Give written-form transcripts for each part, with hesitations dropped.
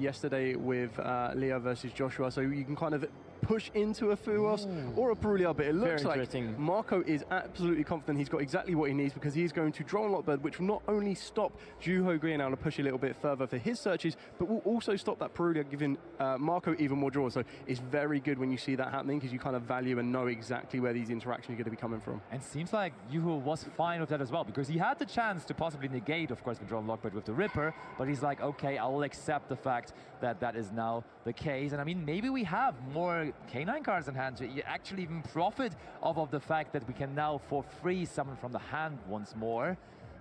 yesterday with Leo versus Joshua, so you can kind of push into a Fuos or a Perulia, but it looks like Marco is absolutely confident he's got exactly what he needs, because he's going to draw on Lockbird, which will not only stop Juho Green now to push a little bit further for his searches, but will also stop that Perulia, giving Marco even more draws. So it's very good when you see that happening, because you kind of value and know exactly where these interactions are going to be coming from. And seems like Juho was fine with that as well, because he had the chance to possibly negate, of course, the draw on Lockbird with the Ripper, but he's like, okay, I will accept the fact that that is now the case. And I mean, maybe we have more K9 cards in hand to actually even profit off of the fact that we can now for free summon from the hand once more.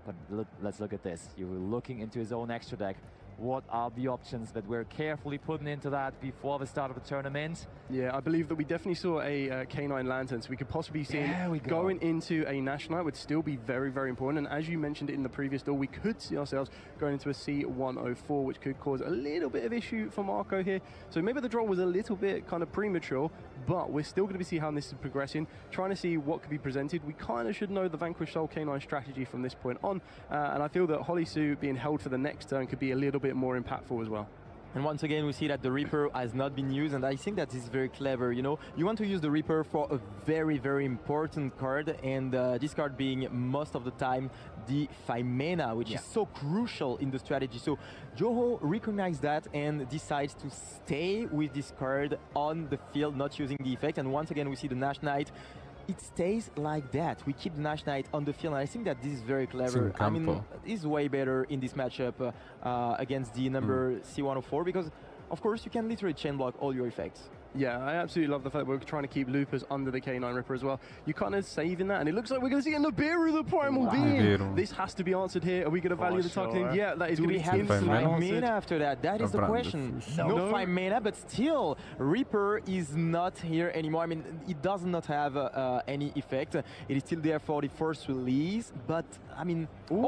But let's look at this. You're looking into his own extra deck. What are the options that we're carefully putting into that before the start of the tournament? Yeah, I believe that we definitely saw a K9 Lantern, so we could possibly see going into a National Night would still be very, very important. And as you mentioned in the previous duel, we could see ourselves going into a C104, which could cause a little bit of issue for Marco here. So maybe the draw was a little bit kind of premature, but we're still going to see how this is progressing, trying to see what could be presented. We kind of should know the Vanquish Soul K9 strategy from this point on, and I feel that Holisu being held for the next turn could be a little bit more impactful as well. And once again, we see that the Reaper has not been used, and I think that is very clever. You know, you want to use the Reaper for a very, very important card, and this card being most of the time the 5 mana, which is so crucial in the strategy. So Joho recognized that and decides to stay with this card on the field, not using the effect. And once again, we see the Nash Knight. It stays like that. We keep the Nash Knight on the field, and I think that this is very clever. I mean, it's way better in this matchup against the number C104, because, of course, you can literally chain block all your effects. Yeah, I absolutely love the fact that we're trying to keep Lupus under the K9 Ripper as well. You kind of saving that, and it looks like we're going to see a Nibiru, the Primal Being. This has to be answered here. Are we going to value the targeting? Yeah, that is going to be instantly answered. 5 mana after that? That is the question. No 5 mana, but still, Reaper is not here anymore. I mean, it does not have any effect. It is still there for the first release, but, I mean, another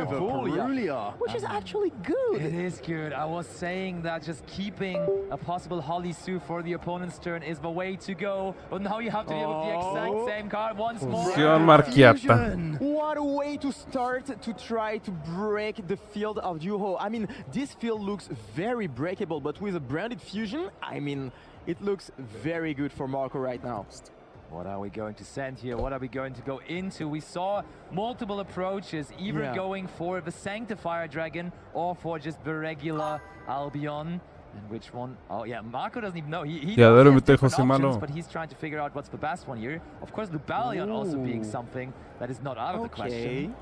Perulia, which is actually good. It is good. I was saying that just keeping a possible Holisu for the opponent's turn is the way to go, but now you have to deal with the exact same card once more. What a way to start to try to break the field of Juho. I mean, this field looks very breakable, but with a branded fusion, I mean, it looks very good for Marco right now. What are we going to send here? What are we going to go into? We saw multiple approaches, either going for the Sanctifier Dragon or for just the regular Albion. And which one? Oh yeah, Marco doesn't even know. He has different options, but he's trying to figure out what's the best one here. Of course, Lubalion also being something that is not out of the question.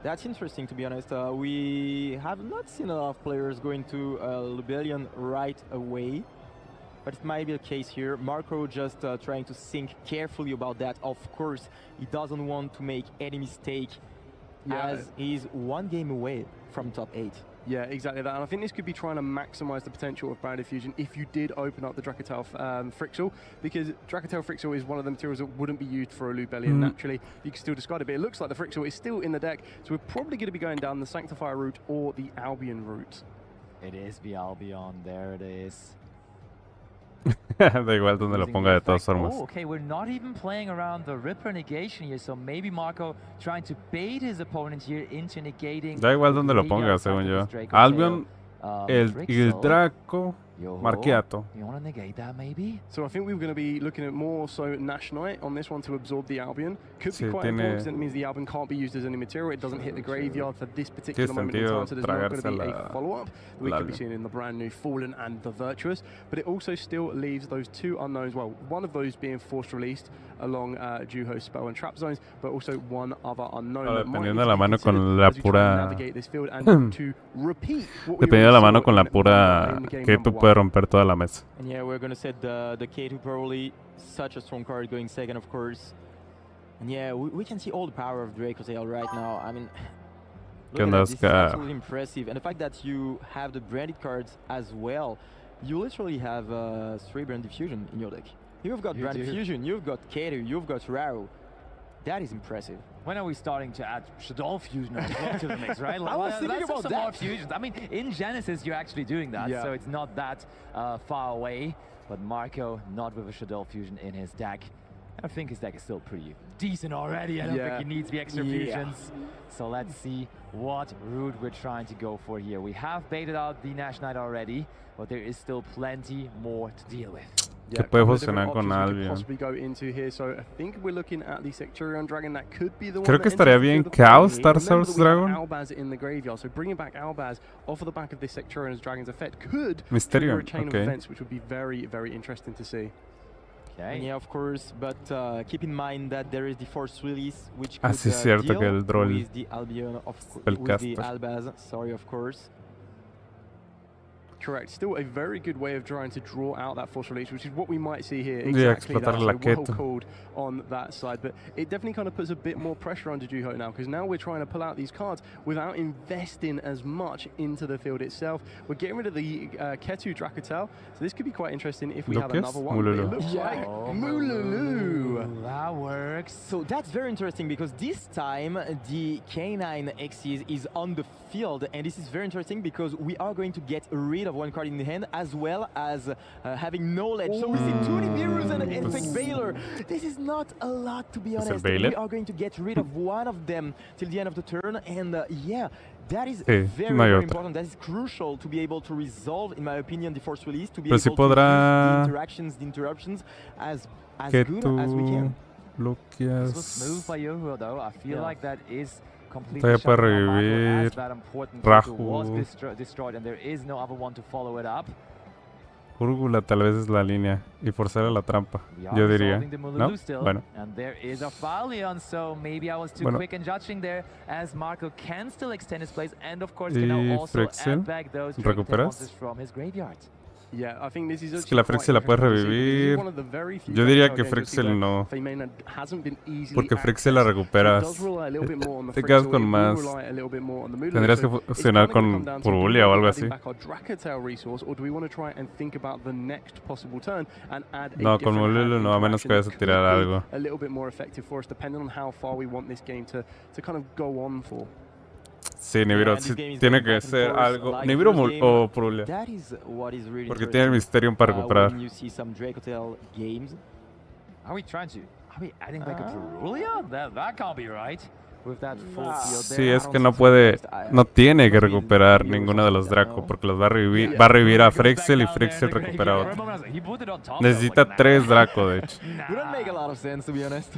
That's interesting, to be honest. We have not seen a lot of players going to Lubalion right away, but it might be the case here. Marco just trying to think carefully about that. Of course, he doesn't want to make any mistake, as he's 1 game away from top 8. Yeah, exactly that. And I think this could be trying to maximize the potential of Branded Fusion if you did open up the Drakatel Frixel, because Drakatel Frixel is one of the materials that wouldn't be used for a Lubellion naturally. You can still discard it, but it looks like the Frixel is still in the deck, so we're probably going to be going down the Sanctifier route or the Albion route. It is the Albion, there it is. Da igual donde lo ponga de todas formas. Oh, okay, we're not even playing around the Ripper negation here, so maybe Marco trying to bait his opponent here into negating. Da igual donde lo ponga, según yo. Albion, el Draco, Marquiato. You want to negate that, maybe? So I think we were going to be looking at more so Nash Knight on this one to absorb the Albion. Could be quite important, because it means the Albion can't be used as any material. It doesn't hit the graveyard for this particular moment in time, so there's not going to be a follow-up that we could be seeing in the brand new Fallen and the Virtuous. But it also still leaves those 2 unknowns, well, one of those being forced released along Juho's spell and trap zones, but also one other unknown that might dependiendo de la mano con la pura navigate this field and to repeat what we dependiendo de la mano con la pura que tú puedes romper toda la mesa. And yeah, we're gonna set the K2 probably such a strong card going second, of course. And yeah, we can see all the power of Dracosail right now. I mean, look at this is absolutely impressive. And the fact that you have the branded cards as well, you literally have 3 branded fusion in your deck. You've got branded fusion, you've got K2, you've got Raru. That is impressive. When are we starting to add Shadow Fusion to the mix, right? I was thinking about some more fusions. I mean, in Genesis, you're actually doing that, so it's not that far away. But Marco, not with a Shadow Fusion in his deck. I think his deck is still pretty decent already. I don't think he needs the extra fusions. So let's see what route we're trying to go for here. We have baited out the Nash Knight already, but there is still plenty more to deal with. Yeah, puede funcionar con Albion. Possibly go into here. So I think we're looking at the Secturion Dragon. That could be the one. Creo que estaría bien Chaos Star Source Dragon. Albaz in the graveyard. So bringing back Albaz off of the back of this Secturion Dragon's effect could Mysterion, trigger a chain of events, which would be very, very interesting to see. Okay. Yeah, of course, but keep in mind that there is the force release, which Ah, could sí, es cierto deal que el Droll with the Albion, with the Albaz. Sorry, of course. Correct. Still a very good way of trying to draw out that force release, which is what we might see here. Yeah, Exactly that. explotar la So well Keto. called on that side, but it definitely kind of puts a bit more pressure on Juho now, because now we're trying to pull out these cards without investing as much into the field itself. We're getting rid of the Ketu Dracotel, so this could be quite interesting if we have another one. Mululu. It looks like Mululu. That works. So that's very interesting, because this time the K9 Xyz is on the field, and this is very interesting because we are going to get rid of one card in the hand, as well as having knowledge. So we see 2 Nibiru's and an Epic Veiler. This is not a lot, to be honest. We are going to get rid of one of them till the end of the turn, and yeah, that is very, very important. That is crucial to be able to resolve, in my opinion, the force release, to be able to use the interruptions as good as we can. This was smooth by Juho, though. I feel like that is completely Todavía puede shut down revivir. as that important creature was Rahu. destroyed, and there is no other one to follow it up. Úrgula tal vez es la línea y forzar a la trampa, yo diría. ¿No? Bueno. And there is a Falion, so maybe I was too quick in judging there, as Marco can still extend his plays, and of course can now also add back those monsters from his graveyard. Yeah, I think this is Es que la Frixel la puedes revivir. Yo diría que Frixel no, porque Frixel la recuperas. Te quedas con más. Tendrías que fusionar con Purbulia o algo así. No, con Mululu no, a menos que vayas a tirar algo. Sí, Nibiru, sí, tiene que ser algo. Nibiru o Purbulia. Porque tiene el Mysterium para recuperar. Are we adding back a Purbulia? That can't be right. With that full field there. Sí, es que no puede, no tiene que recuperar ninguno de los Draco, porque los va a revivir a Frixel y Frixel recupera otro. Necesita 3 Draco, de hecho. Wouldn't make a lot of sense, to be honest.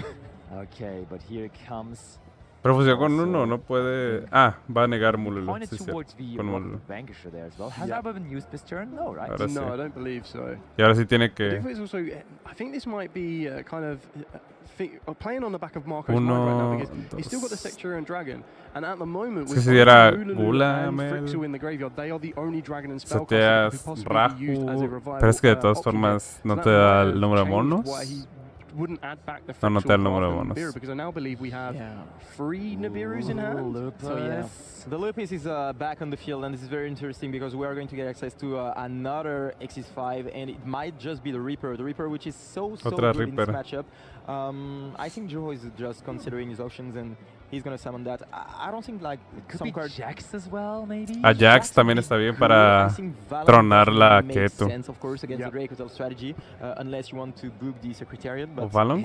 Okay, but here comes. Pero fusión con uno no puede. Ah, va a negar Mululu. Sí, con Mululu. Ahora sí. No, I don't believe so. Y ahora sí tiene que. I think this might be kind of playing on the back of Marco's mind right now, because he's still got the Secturion Dragon, and at the moment with Gula and Frixel in the graveyard, they are the only dragon and spell Seteas could possibly be used as a revival. Pero es que de todas formas no te da el número de monos. Wouldn't add back the No te da el número de monos. because I now believe we have 3 Nibiru's in hand. So yeah, the Lupus is back on the field, and this is very interesting because we are going to get access to another Xyz5, and it might just be the Reaper. The Reaper, which is so good in this matchup. I think Juho is just considering his options, and he's gonna summon that. I don't think like some cards. Jax as well, maybe. A Jax también está bien para tronar la Ketu. Of course, against the Dracotel strategy, unless you want to book the Secretariat. ¿O Valon?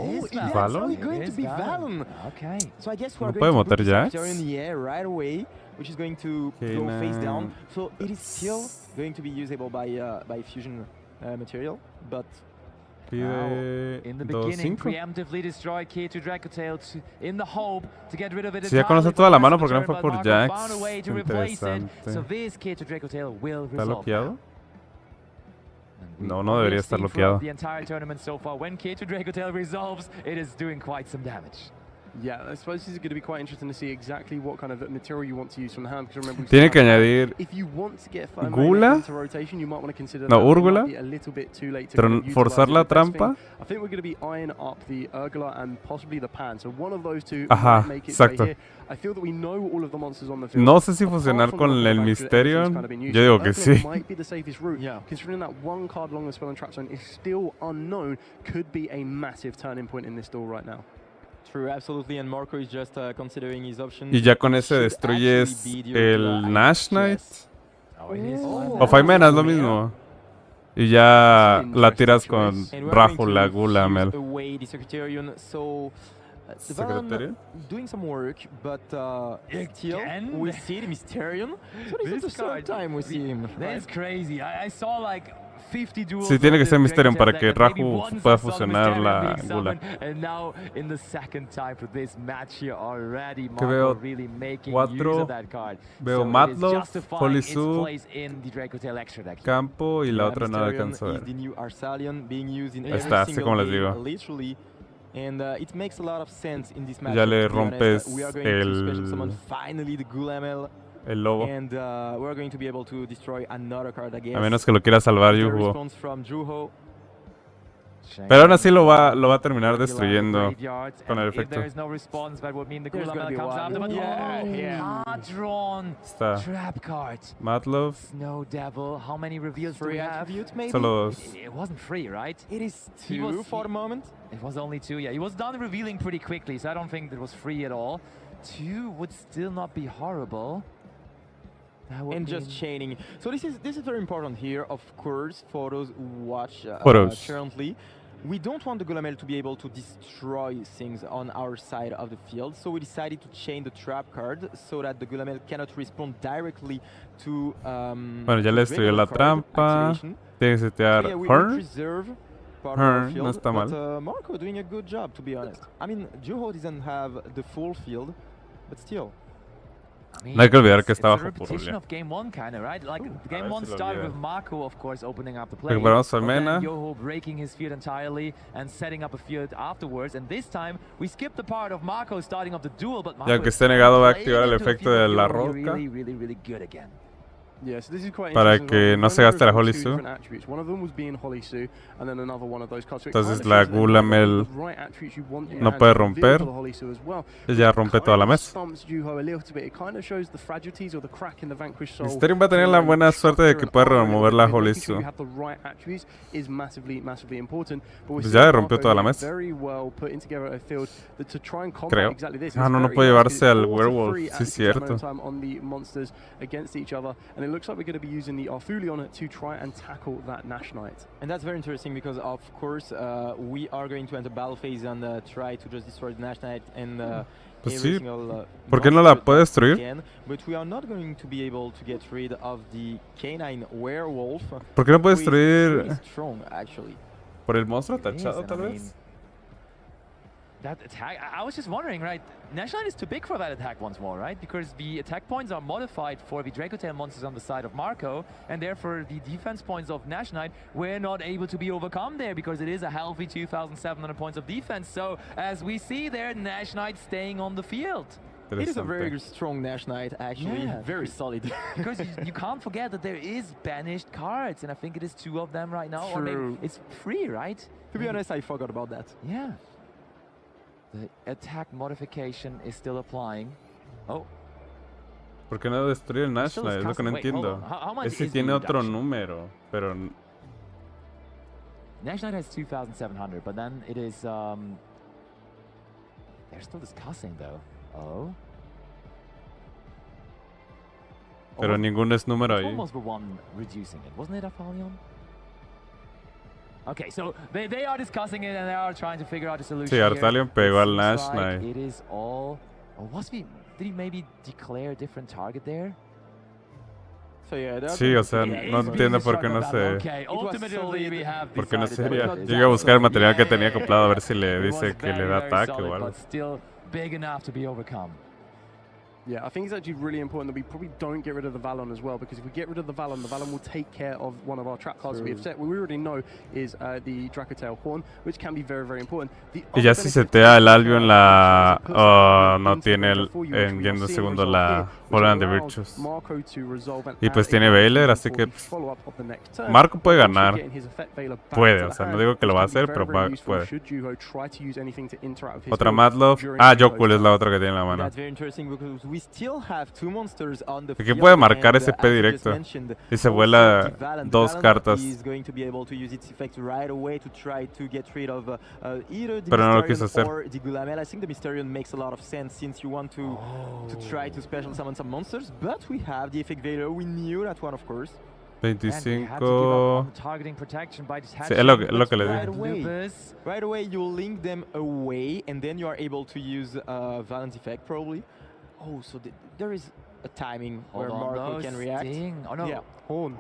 ¿Valon? It's going to be Valon. Okay. So I guess we're going to book the Jax? Secretariat in the air right away, which is going to go face down. So it is still going to be usable by fusion material, but. In the beginning, preemptively destroy Ketu Dracotel in the hope to get rid of it. Si ya conoce toda la mano porque no fue por Jax. Interesante. So this Ketu Dracotel will ¿Está resolve. bloqueado? No, no debería estar bloqueado. The entire tournament so far, when Ketu Dracotel resolves, it is doing quite some damage. Yeah, I suppose this is going to be quite interesting to see exactly what kind of material you want to use from the hand. Because remember, tiene que añadir Gula, into rotation, you might want to consider Úrgula, a little bit too late to forzar la trampa. I think we're going to be eyeing up the Urgula and possibly the Pan. So one of those two Ajá, might make it exacto. here. I feel that we know all of the monsters on the field. No sé si fusionar con el Mysterion. Yo digo que sí. Might be the safest route, considering that one card along the spell and trap zone is still unknown. Could be a massive turning point in this duel right now. True, absolutely, and Marco is just considering his options. Y ya con ese destruyes el Nash Knight. O Faimena es lo mismo. Y ya la tiras con Rájula, Gulamel. Secretarian doing some work, but still we see the Mysterion. So this is the third time we see him. That's crazy. I saw like 50 duels. Sí, tiene que ser Mysterion para que Raju pueda fusionar la Gula. And now in the second time for this match here already, Que veo really making 4, use of that card. veo Matlow, Folisu, Campo y la otra no la alcanzo a ver. Ahí está, así como les digo. And it makes a lot of sense in this match. Ya le rompes el lobo. And we're going to be able to destroy another card again. A menos que lo quiera salvar Yuho. Pero aún así lo va a terminar destruyendo con el efecto. Está Matlow. Solo 2. It wasn't free, right? It is 2 for the moment. It was only 2, yeah. He was done revealing pretty quickly, so I don't think it was free at all. 2 would still not be horrible. And just chaining. So this is very important here, of course, for those who watch currently. We don't want the Gulamel to be able to destroy things on our side of the field, so we decided to chain the trap card so that the Gulamel cannot respond directly to bueno, ya le destruyó la trampa. Tiene que setear Horn. No está mal. Marco doing a good job, to be honest. I mean, Juho doesn't have the full field, but still. No hay que olvidar que está bajo por of game 1 kinda, right? Like game 1 started with Marco, of course, opening up the play. Recuperamos a Mena. Yoho breaking his field entirely and setting up a field afterwards. And this time we skipped the part of Marco starting up the duel, but Marco, y aunque esté negado, va a activar el efecto de la roca. Really good again. Yeah, so this is quite para que no se gaste la Holy Su. Entonces la Gulamel no puede romper. Ella rompe toda la mesa. Mysterion va a tener la buena suerte de que pueda remover la Holy Su. Pues ya rompió toda la mesa. Creo. Ah, no puede llevarse al Werewolf. Sí, es cierto. It looks like we're going to be using the Arthulion to try and tackle that Nash Knight. And that's very interesting because, of course, we are going to enter battle phase and try to just destroy the Nash Knight and pues sí. ¿Por qué no la puede destruir? But we are not going to be able to get rid of the canine werewolf. ¿Por qué no puede destruir? Strong, actually. ¿Por el monstruo tachado, tal vez? That attack, I was just wondering, right? Nash Knight is too big for that attack once more, right? Because the attack points are modified for the Dracotail monsters on the side of Marco, and therefore the defense points of Nash Knight were not able to be overcome there because it is a healthy 2,700 points of defense. So, as we see there, Nash Knight staying on the field. It is a very strong Nash Knight, actually. Yeah. Very solid. Because you can't forget that there is banished cards, and I think it is 2 of them right now. True. Or maybe it's free, right? To be honest, I forgot about that. Yeah. The attack modification is still applying. Oh. ¿Por qué no destruye el Nash Knight? Es lo que no entiendo. Ese tiene otro número, pero... Nash Knight has 2,700, but then it is... They're still discussing, though. Oh. Pero ninguno es número ahí. Almost were one reducing it. Wasn't it Aphelion? Okay, so they are discussing it and they are trying to figure out a solution. Sí, Arthalion pegó al Nash Knight. It is all... Oh, did he maybe declare a different target there? Sí, o sea, no entiendo por qué no se... ¿Por qué no sería? Yo iba a buscar el material que tenía acoplado a ver si le dice que le da ataque o algo. Big enough to be overcome. Yeah, I think it's actually really important that we probably don't get rid of the Valon as well, because if we get rid of the Valon will take care of one of our trap cards that we have set. What we already know is the Dracotail Horn, which can be very, very important. Y ya si setea el Albion la... no tiene en yendo segundo la Hola, amigos. Y pues tiene Veiler, así que Marco puede ganar. Puede, o sea, no digo que lo va a hacer, pero puede. Otra Matlow. Ah, Jokul es la otra que tiene en la mano. Aquí puede marcar ese P directo y se vuela 2 cartas. Pero no lo quiso hacer. 25. Sí, es lo que le digo. Right away, you link them away, and then you are able to use Valence effect, probably. Oh, so there is a timing where Marco can react. Oh no, yeah. Horn.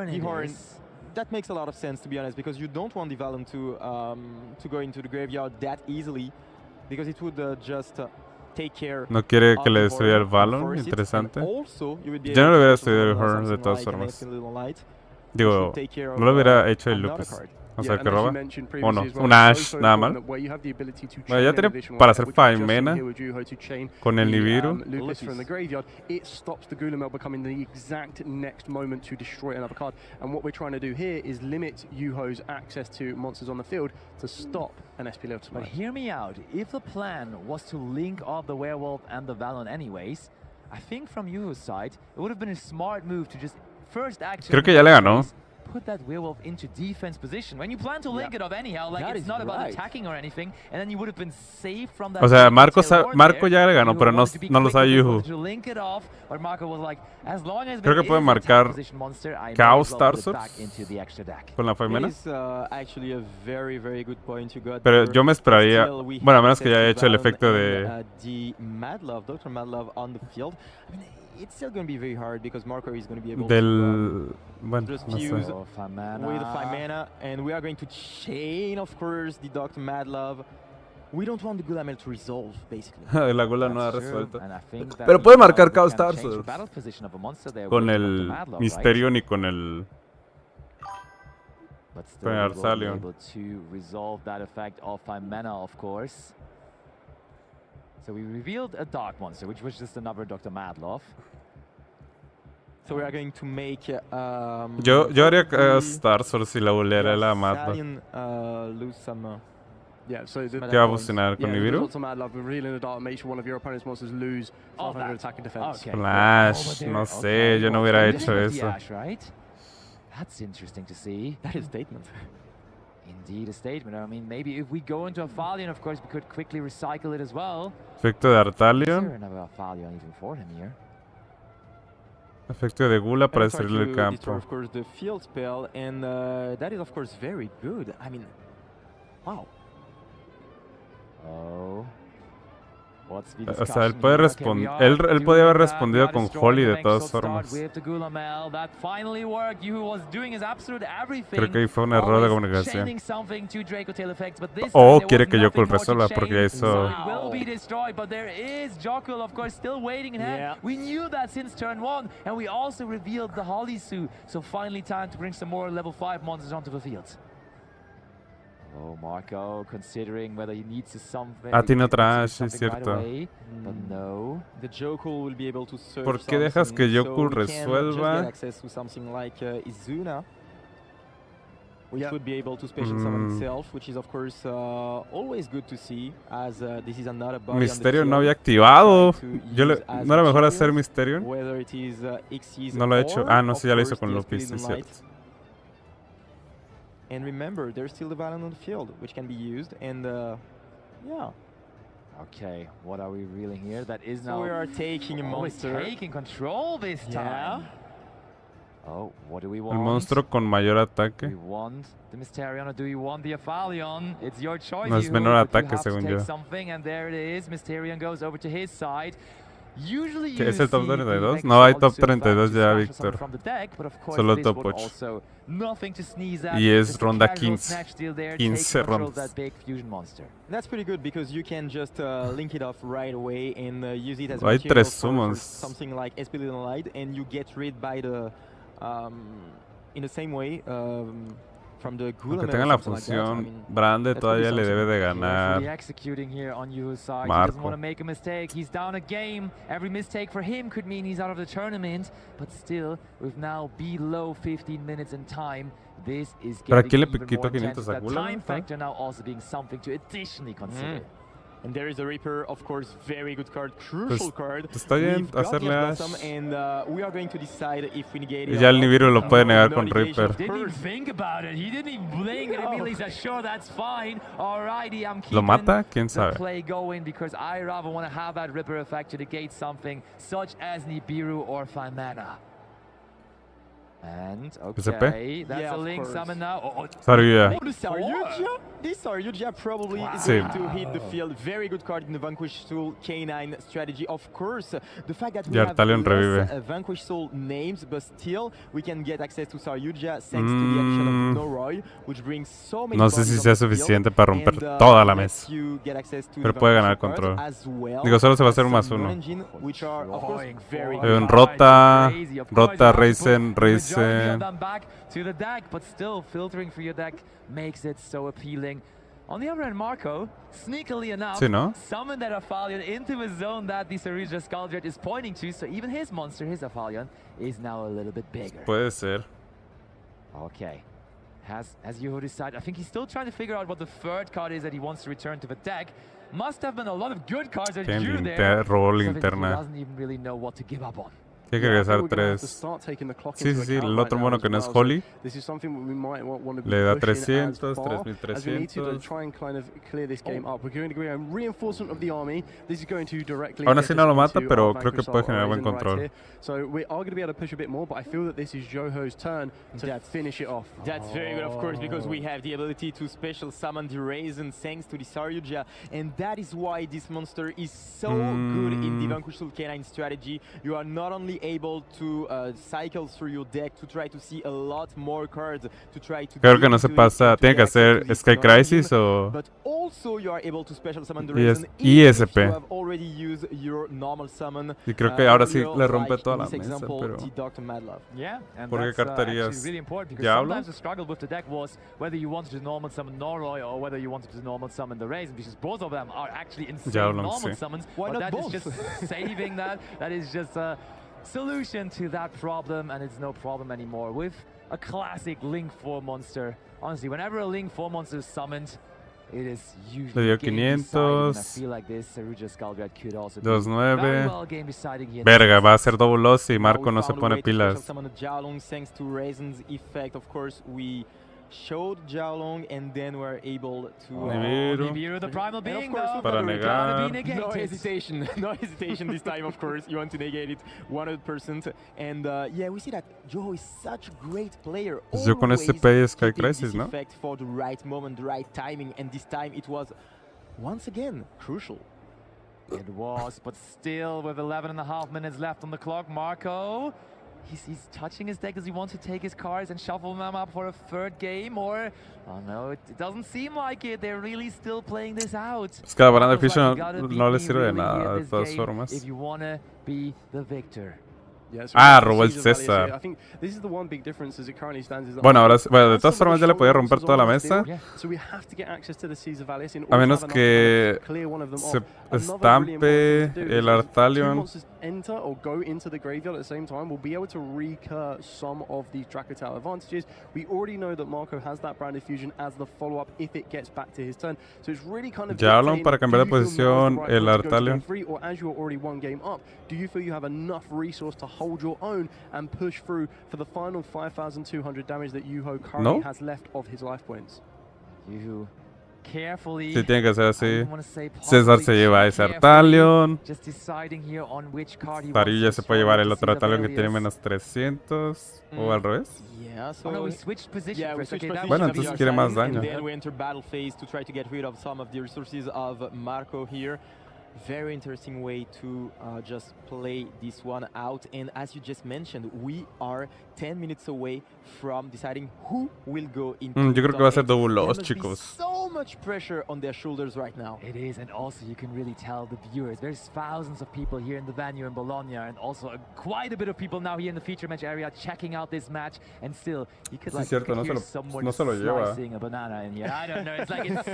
The horn. That makes a lot of sense, to be honest, because you don't want the Valen to go into the graveyard that easily, because it would just take care. No quiere que le destruya el Valon, interesante. Ya no le hubiera destruido el Horn de todas formas. Digo, no lo hubiera hecho el Lupus. O sea, que roba. O no, un Ash nada mal. Bueno, ya tiene para hacer Faimena con el Nibiru. It stops the Gulamel becoming the exact next moment to destroy another card. And what we're trying to do here is limit Yuho's access to monsters on the field to stop an SP Little. But hear me out. If the plan was to link off the Werewolf and the Valon anyways, I think from Yuho's side, it would have been a smart move to just first action. Creo que ya le ganó. Put that werewolf into defense position when you plan to link it off anyhow. Like, it's not about attacking or anything, and then you would have been safe from that. O sea, Marco ya le ganó, pero no lo sabe Yuhu. Creo que puede marcar Chaos Tarsus con la Faimena. Pero yo me esperaría, bueno, a menos que ya haya hecho el efecto de it's still going to be very hard because Marco is going to be able to just fuse with Faimena, and we are going to chain, of course, the Dr. Madlove. We don't want the Gulamel to resolve, basically. La Gula no ha resuelto. Pero puede marcar Chaos Tarsus con el Mysterion y con el Arsalion. Able to resolve that effect of Faimena, of course. So we revealed a Dark Monster, which was just another Dr. Madlove. So we are going to make... yo haría Star Source si la volviera la Madlove. ¿Qué va a funcionar con Nibiru? Flash, no sé, yo no hubiera hecho eso. That's interesting to see. That is a statement. Indeed, a statement. I mean, maybe if we go into a Aphalion, of course, we could quickly recycle it as well. Efecto de Artalion. Is there another Aphalion even for him here? Efecto de Gula para destruirle el campo. Of course, the field spell, and that is, of course, very good. I mean, wow. Oh. O sea, él puede responder. Él podía haber respondido con Holy de todas formas. Creo que ahí fue un error de comunicación. O quiere que Jokul resuelva porque ya hizo. We knew that since turn 1, and we also revealed the Holisu. So finally time to bring some more level 5 monsters onto the field. Oh, Marco, considering whether he needs something. Tiene otra Ash, es cierto. But no. The Jokul will be able to search. ¿Por qué dejas que Jokul resuelva? Access to something like Izuna, which would be able to special summon itself, which is of course always good to see, as this is another body. Mysterion no había activado. ¿No era mejor hacer Mysterion? No lo he hecho. No, sí, ya lo hizo con Lupis, es cierto. And remember, there's still the Valen on the field, which can be used, and yeah. Okay, what are we revealing here? That is now... So we are taking a monster. We're taking control this time. Oh, what do we want? El monstruo con mayor ataque. Do we want the Mysterion or do we want the Aphalion? It's your choice. No es menor ataque, según yo. Something, and there it is. Mysterion goes over to his side. ¿Qué es el top 32? No hay top 32 ya, Víctor. Solo top 8. Y es ronda 15. 15 rondas. That's pretty good because you can just link it off right away and use it as hay 3 summons. Something like SP Little Light, and you get rid by the in the same way aunque tenga la función, Brande todavía le debe de ganar. Marco. He's down a game. Every mistake for him could mean he's out of the tournament. But still, with now below 15 minutes in time, this is getting even more intense. The time factor now also being something to additionally consider. And there is a Reaper, of course, very good card, crucial card. Está bien hacerle Ash. And we are going to decide if we negate it. Y ya el Nibiru lo puede negar con Reaper. Didn't even think about it. He didn't even blink and immediately said, "Sure, that's fine. Alrighty, I'm keeping ¿Lo mata? ¿Quién sabe? the play going because I rather want to have that Reaper effect to negate something such as Nibiru or Faimena." And SP? okay, that's a link summon now. Saryuja. This Saryuja probably is Sí. going to hit the field. Very good card in the Vanquish Soul K9 strategy. Of course, the fact that we Y have Artalion revive. less Vanquish Soul names, but still we can get access to Saryuja thanks to the addition of Noroi, which brings so many. No sé si sea suficiente para romper toda la mesa, pero puede ganar control. Digo, solo se va a hacer un +1. Rota, Raizen. Back to the deck, but still filtering for your deck makes it so appealing. On the other end, Marco, sneakily enough, Sí, ¿no? summoned that Aphelion into a zone that the Saryuja Scaldred is pointing to, so even his monster, his Aphelion, is now a little bit bigger. Puede ser. Okay. Has Yuho decided? I think he's still trying to figure out what the third card is that he wants to return to the deck. Must have been a lot of good cards that drew there. Robó So that he linterna. doesn't even really know what to give up on. Tiene que regresar 3. Sí, el otro mono que no es Holy. Le da 300, 3300. Aún así no lo mata, pero creo que puede generar buen control. So we are going to be able to push a bit more, but I feel that this is Joho's turn to finish it off. That's very good, of course, because we have the ability to special summon the Raizen thanks to the Saryuja, and that is why this monster is so good in the Vanquish Soul K9 strategy. You are not only able to cycle through your deck to try to see a lot more cards, to try to Creo que no se pasa, tiene que hacer Sky Crisis o but also you are able to special summon the ISP. Raizen if you have already used your normal summon. Y creo que ahora sí le rompe toda la mesa, pero Yeah, and ¿por qué that's cartarías actually really important because Diablo? sometimes the struggle with the deck was whether you wanted to normal summon Noroi or whether you wanted to normal summon the Raizen, because both of them are actually insane Diablo, normal sí. summons. Why but not that is both? just saving that. That is just a solution to that problem, and it's no problem anymore with a classic Link 4 monster. Honestly, whenever a Link 4 monster is summoned, it is usually Le dio game deciding, and I 500. feel like this Saryuja Scaldred could also be 2-9. very well game deciding here. Verga, va a ser double loss y Marco no se pone pilas. Thanks to Raizen's effect, of course, we showed Jiaolong and then we're able to Nibiru, the primal being, though. Para negar. no hesitation this time, of course. You want to negate it 100%. And yeah, we see that Joho is such a great player. Pues yo con este P Sky Hitting Crisis, this ¿no? effect for the right moment, the right timing, and this time it was once again crucial. It was, but still with 11.5 minutes left on the clock, Marco, he's touching his deck. Does he want to take his cards and shuffle them up for a third game? Or, oh no, it doesn't seem like it. They're really still playing this out. Es que la baranda de Feels like Fish you gotta beat no le me sirve de really here nada, de this todas game formas. if you want to be the victor. Robó el César. I think this is the one big difference as it currently stands. Is that Bueno, ahora, bueno, de todas formas ya le podía romper toda la mesa. So we have to get access to the Caesar Valles in A order menos to have que enough to clear one of them se off. Another really important estampe thing to do el is if two Artalion. monsters enter or go into the graveyard at the same time, we'll be able to recur some of these Dracotal advantages. We already know that Marco has that Branded Fusion as the follow-up if it gets back to his turn. So it's really kind of Diablo para cambiar de posición el Artalion. Or as you're already one game up, do you feel you have enough resource to hold your own and push through for the final 5,200 damage that Yuho currently has left of his life points? Yuho carefully. Sí, tiene que ser así. César se lleva a ese Artalion. Saryuja se puede llevar el otro Artalion que tiene menos 300. O al revés. Yeah, so we switched position. Bueno, entonces quiere más daño. Then we enter battle phase to try to get rid of some of the resources of Marco here. Very interesting way to just play this one out. And as you just mentioned, we are 10 minutes away from deciding who will go into Yo creo que va a ser double loss, chicos. So much pressure on their shoulders right now. It is, and also you can really tell the viewers. There's thousands of people here in the venue in Bologna, and also quite a bit of people now here in the feature match area checking out this match. And still, you could like hear someone slicing a banana in here. I don't know. It's like it's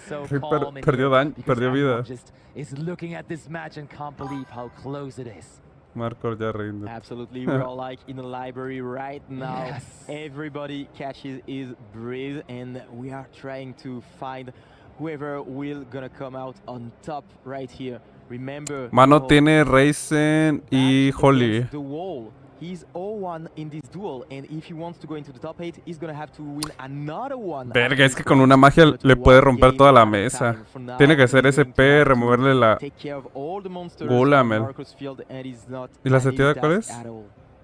so calm. Perdió vida. Just is looking at this match and can't believe how close it is. Marco ya rinde. Absolutely, we're all like in the library right now. Yes. Everybody catches his breath, and we are trying to find whoever will gonna come out on top right here. Remember, Mano tiene Raizen y Holy. The wall. He's 0-1 in this duel, and if he wants to go into the top 8, he's gonna have to win another one. Verga, es que con una magia le puede romper toda la mesa. Tiene que hacer SP, removerle la Golem. ¿Y la seteada cuál es?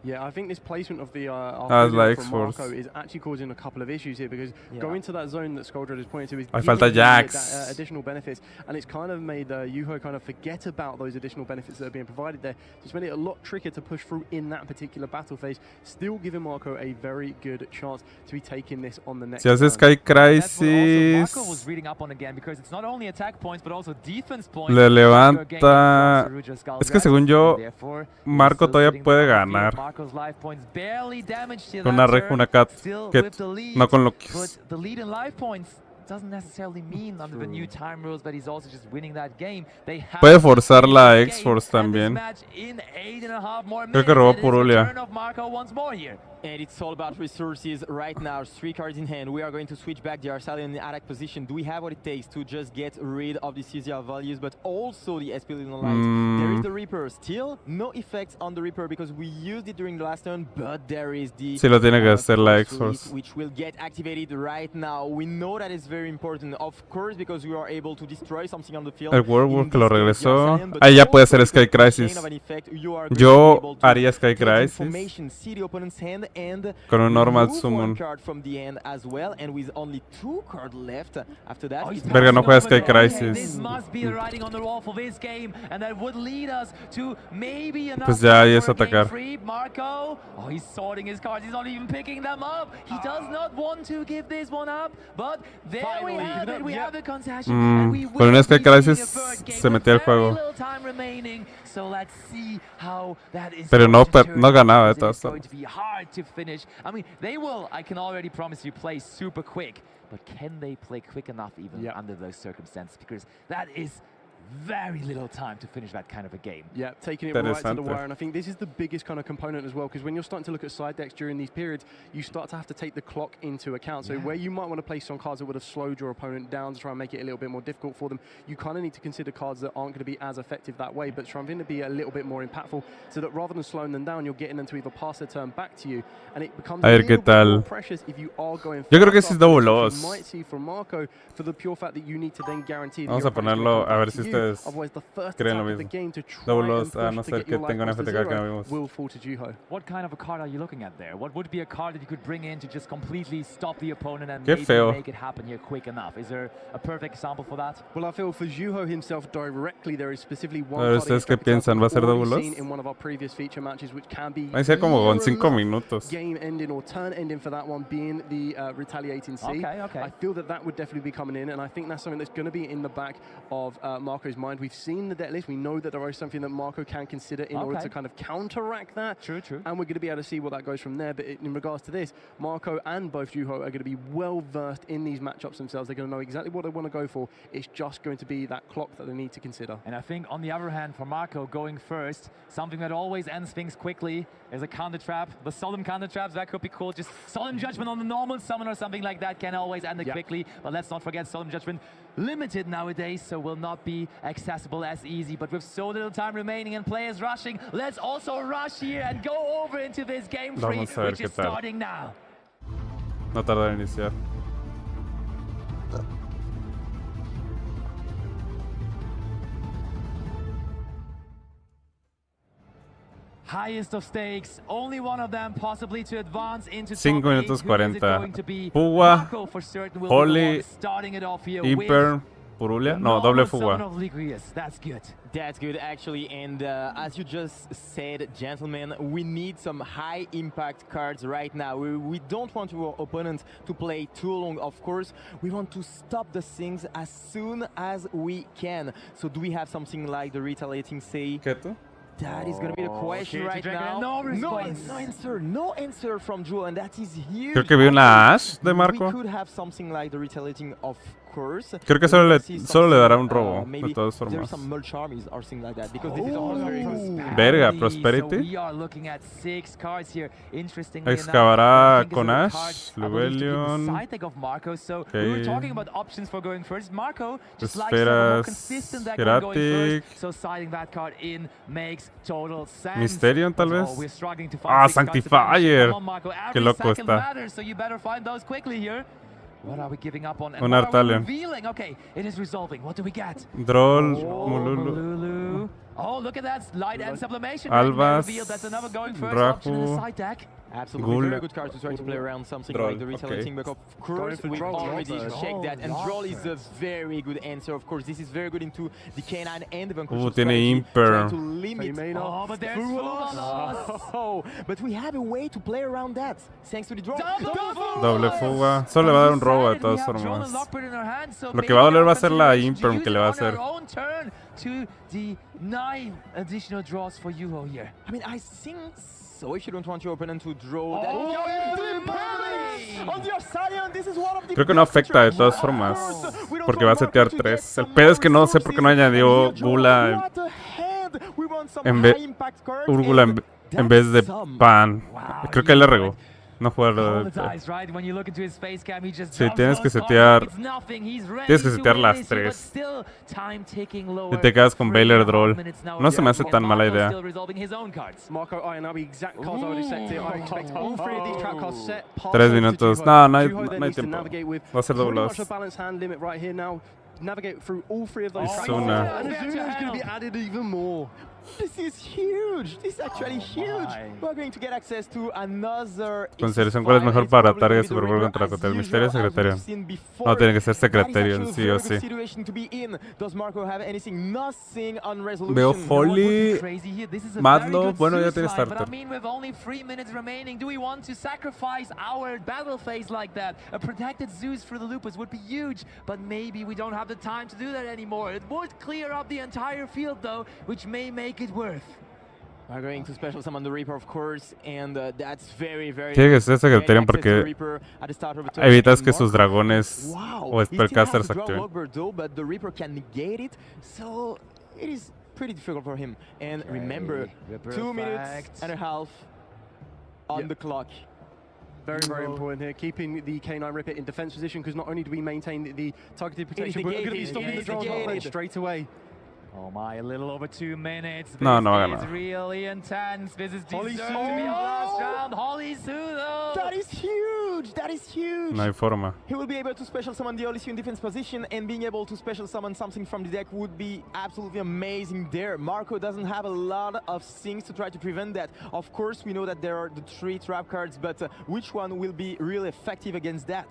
Yeah, I think this placement of the la from X-Force. Marco is actually causing a couple of issues here because going to that zone that Skoldred is pointing to is falta giving Jax. additional benefits, and it's kind of made Yuho kind of forget about those additional benefits that are being provided there. Just made it a lot trickier to push through in that particular battle phase, still giving Marco a very good chance to be taking this on the next Si hace turn. Sky Crisis, Marco was reading up on again because it's not only attack points but also defense points. le levanta... Es que según yo, Marco todavía puede ganar. Con una cat, no con lo que... The lead in life points doesn't necessarily mean under the new time rules that he's also just winning that game. Puede forzar la X-Force también. Creo que robó Purulia. And it's all about resources right now. 3 cards in hand. We are going to switch back the Arcelion in attack position. Do we have what it takes to just get rid of the CZR values, but also the SP Light? There is the Reaper. Still, no effects on the Reaper because we used it during the last turn, but there is the Sí, lo tiene que hacer la X-Force. which will get activated right now. We know that it's very important, of course, because we are able to destroy something on the field. El Werewolf que lo regresó. Ahí ya puede hacer Sky Crisis. Yo haría Sky Crisis con un normal summon. Verga, no juega Sky Crisis. Pues ya ahí es atacar. Con un Sky Crisis se metió al juego. Pero no ganaba de todas formas. I mean, they will, I can already promise you, play super quick. But can they play quick enough even under those circumstances? Because that is very little time to finish that kind of a game. Yeah, taking it right to the wire, and I think this is the biggest kind of component as well, because when you're starting to look at side decks during these periods, you start to have to take the clock into account. So where you might want to play some cards that would have slowed your opponent down to try and make it a little bit more difficult for them, you kind of need to consider cards that aren't going to be as effective that way, but trying to be a little bit more impactful, so that rather than slowing them down, you're getting them to either pass their turn back to you, and it becomes a little bit more precious if you are going. Yo creo que ese es double loss. You might see from Marco for the pure fact that you need to then guarantee. Vamos a ponerlo a ver si ustedes creen lo mismo. Double loss, a no ser que tenga una FTK que no vimos. What kind of a card are you looking at there? What would be a card that you could bring in to just completely stop the opponent and maybe make it happen here quick enough? Is there a perfect example for that? Well, I feel for Juho himself directly, there is specifically one card ¿ustedes qué piensan? ¿Va a ser double loss? In one of our previous feature matches, which can be va a ser como con 5 minutos. Game ending or turn ending for that one being the retaliating C. Okay. I feel that would definitely be coming in, and I think that's something that's going to be in the back of Marco's mind. We've seen the deck list. We know that there is something that Marco can consider in order to kind of counteract that. True. And we're going to be able to see what that goes from there. But in regards to this, Marco and both Juho are going to be well versed in these matchups themselves. They're going to know exactly what they want to go for. It's just going to be that clock that they need to consider. And I think on the other hand, for Marco going first, something that always ends things quickly is a counter trap. The solemn counter traps, that could be cool. Just solemn judgment on the normal summon or something like that can always end it quickly. But let's not forget solemn judgment limited nowadays, so will not be accessible as easy. But with so little time remaining and players rushing, let's also rush here and go over into this game free, which is starting now. No tarda en iniciar. Highest of stakes, only one of them possibly to advance into 5 minutos 40. Fuga, Holy, Hyper, Purulia. No, doble fuga. That's good, actually. And as you just said, gentlemen, we need some high impact cards right now. We don't want our opponent to play too long, of course. We want to stop the things as soon as we can. So do we have something like the retaliating say? That is going to be the question right now. No answer from Joel, and that is huge. Creo que vi una Ash de Marco. We could have something like the retaliating, of course. Creo que solo le dará un robo, de todas formas. There's some mulch armies or something like that, because this is also very good. Verga, Prosperity. We are looking at 6 cards here. Interestingly Excavará con Ash, Lubellion. Side deck of Marco, so we were talking about options for going first. Marco just likes to have a more consistent deck when going first, so siding that card in makes total sense. Mysterion tal vez. We're struggling to find Sanctifier. Qué loco está. So you better find those quickly here. What are we giving up on? And Un what are we Artalion. revealing? Okay, it is resolving. What do we get? Droll, Oh, Mululu, Mululu. Oh, look at that. Light and sublimation. Albas, Revealed. That's another going first option in the Rahu. side deck. Absolutely, Ghoul. very good card to try to play around something Droll, like the retaliating, but of course for we've Droll. already checked that, and Droll, Droll is a very good answer. Of course, this is very good into the canine and the Vanquish tiene strategy, Imper. trying to limit. Oh, but there's Fugalos. Oh, but we have a way to play around that, thanks to the Droll. Doble fuga. Solo le va a dar un robo de todas formas. Lo que va a doler va a ser la Imperm que le va a hacer. To deny additional draws for Yuho here. I mean, I think so. If you don't want your opponent to draw that. On your Scion, this is one of the Creo que no afecta de todas formas, porque va a setear 3. El pedo es que no sé por qué no añadió Gula en vez de Pan. Creo que él le regó. No jugarlo. Sí, tienes que setear las 3. Y te quedas con Baylor Droll. No se me hace tan mala idea. Marco, I know the exact cards I would have set it. I expect all three of these trap cards set. 3 minutos. No hay tiempo. Va a ser doblados. Navigate through all three of those tracks. Azuna. And Azuna is going to be added even more. This is huge. This is actually huge. We're going to get access to another. Consideración cuál es mejor para target Super Bowl contra el Misterio Secretario. No, tiene que ser Secretarian, sí o sí. Veo Holly, Madlo, bueno, ya tiene starter. I mean, with only 3 minutes remaining, do we want to sacrifice our battle phase like that? A protected Zeus for the Lupus would be huge, but maybe we don't have the time to do that anymore. It would clear up the entire field though, which may make it worth. We're going to special summon the Reaper, of course, and that's very, very. Tiene que ser Secretarian porque evitas que sus dragones o Spellcasters activen. But the Reaper can negate it, so it is pretty difficult for him. And remember, 2 minutes and a half on the clock. Very, very important here, keeping the K9 Ripper in defense position, because not only do we maintain the targeted protection, but we're going to be stopping the drone straight away. Oh my, a little over 2 minutes. This No, no, is really intense. This is deserved to be our last round. Holly Sudo. That is huge. That is huge. No hay forma. He will be able to special summon the Olisu in defense position, and being able to special summon something from the deck would be absolutely amazing there. Marco doesn't have a lot of things to try to prevent that. Of course, we know that there are the 3 trap cards, but which one will be really effective against that?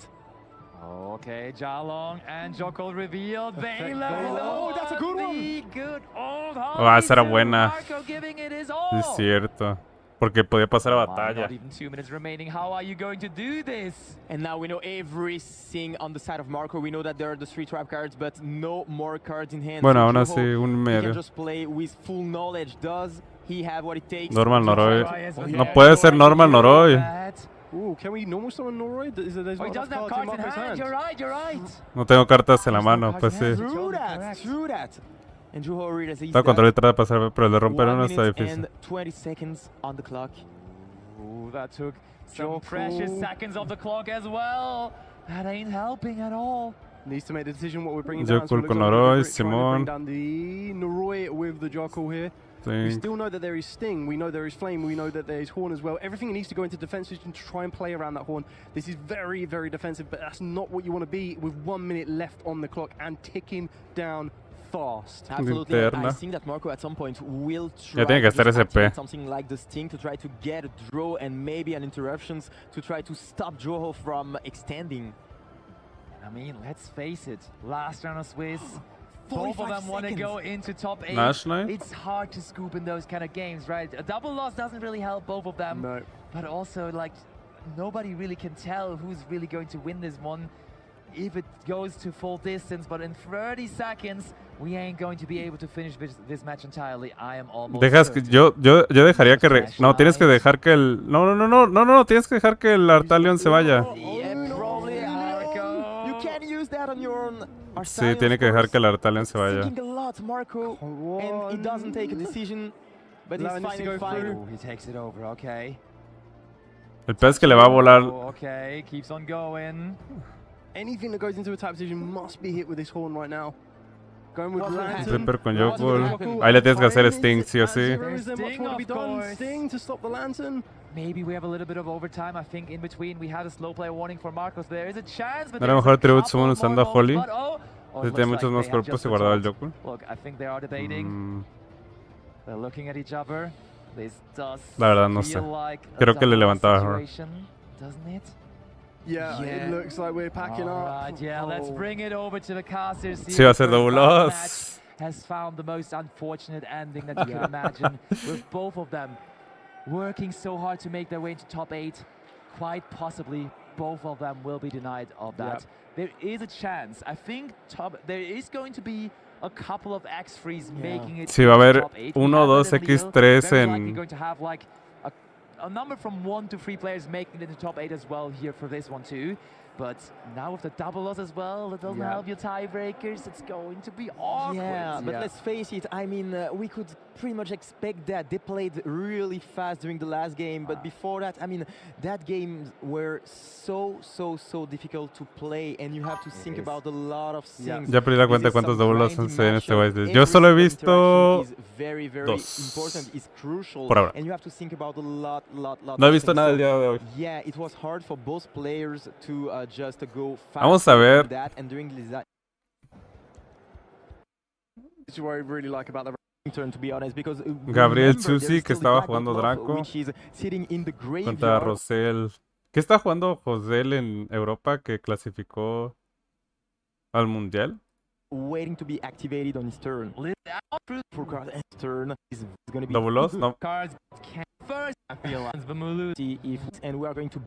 Okay, Jalong and Jokol revealed. Oh, that's a good one. Good old Esa era buena. Marco giving it his Sí, es all. cierto. Porque podía pasar a batalla. Not even 2 minutes remaining. How are you going to do this? And now we know everything on the side of Marco. We know that there are the 3 trap cards, but no more cards in hand. Bueno, So aún Joho, así, un he medio. can just play with full knowledge. Does he have what it takes? Normal Noroi. Yeah. No puede ser normal Noroi. Ooh, can we normal summon Noroi? There's Oh, he not doesn't enough have cards in cards in Marco's hand. hand. You're right, you're right. No tengo cartas en la mano, pues sí. True that. And Joho realizes Está control y trata de pasar, pero el de romper 1 uno está minute difícil. and 20 seconds on the clock. Ooh, that took some precious seconds off the clock as well. That ain't helping at all. Needs to make the decision what we're bringing Yo down. So it con looks like Noroi, we're trying to Simón. bring down the Noroi with the Jokol here. We still know that there is Sting, we know there is Flame, we know that there is Horn as well. Everything needs to go into defense position to try and play around that Horn. This is very, very defensive, but that's not what you want to be with 1 minute left on the clock and ticking down fast. Absolutely. Linterna. I think that Marco at some point will Ya try tiene que to estar just SP. activate something like the Sting to try to get a draw and maybe an interruptions to try to stop Joho from extending. I mean, let's face it. Last round of Swiss. Both 45 of them want to seconds. go into top 8. National? It's hard to scoop in those kind of games, right? A double loss doesn't really help both of them. No. But also, like, nobody really can tell who's really going to win this one if it goes to full distance. But in 30 seconds, we ain't going to be able to finish this match entirely. I am almost Dejas que yo dejaría que no, tienes que dejar que el no, tienes que dejar que el Artalion se vaya. Yeah, probably. You can use that on your own. Sí, tiene que dejar que el Artalion se vaya. Thinking a lot, Marco, and he doesn't take a decision, but he's fine. Oh, he takes it over, okay. El pez que le va a volar. Oh, okay, keeps on going. Anything that goes into a tap position must be hit with this Horn right now. Going with Lantern. Ripper con Jokol. Ahí le tienes que hacer Sting, sí o sí. Is there much more to be done? Sting to stop the Lantern. Maybe we have a little bit of overtime. I think in between we had a slow play warning for Marcos. There is a chance, but era mejor Tribute Summon usando a Holly. Tiene muchos más cuerpos y guardaba el Joku. Look, I think they are debating. They're looking at each other. This does La verdad no sé. Creo que le levantaba a her. Doesn't it? Yeah, it looks like we're packing up. Right, yeah, let's bring it over to the casters. Sí, va a ser double loss. Has found the most unfortunate ending that you can imagine, with both of them working so hard to make their way into top 8. Quite possibly, both of them will be denied of that. Yep. There is a chance. I think there is going to be a couple of X3s making it. Sí, va a haber 1 o 2 X3 en. Going to have like a number from 1 to 3 players making it into top 8 as well here for this one too. But now with the double loss as well, it doesn't help your tiebreakers. It's going to be awkward. Yeah, but let's face it. I mean, we could pretty much expect that. They played really fast during the last game, but before that, I mean, that games were so difficult to play, and you have to think about a lot of things. Ya perdí la cuenta de cuántos double losses en este YCS. Yo solo he visto very 2. important, is crucial, por ahora. And you have to think about a lot. No he visto nada el día de hoy. Yeah, it was hard for both players to just go fast. Vamos a ver. That, and during that, this is what I really like about the turn, to be honest, because Gabriel Susi, que estaba jugando Draco contra contra Rosel. ¿Qué está jugando Josel en Europa que clasificó al Mundial? Waiting to be activated on his turn. For card and turn is going to be double loss? No. Cards first. I feel like see if and we are going to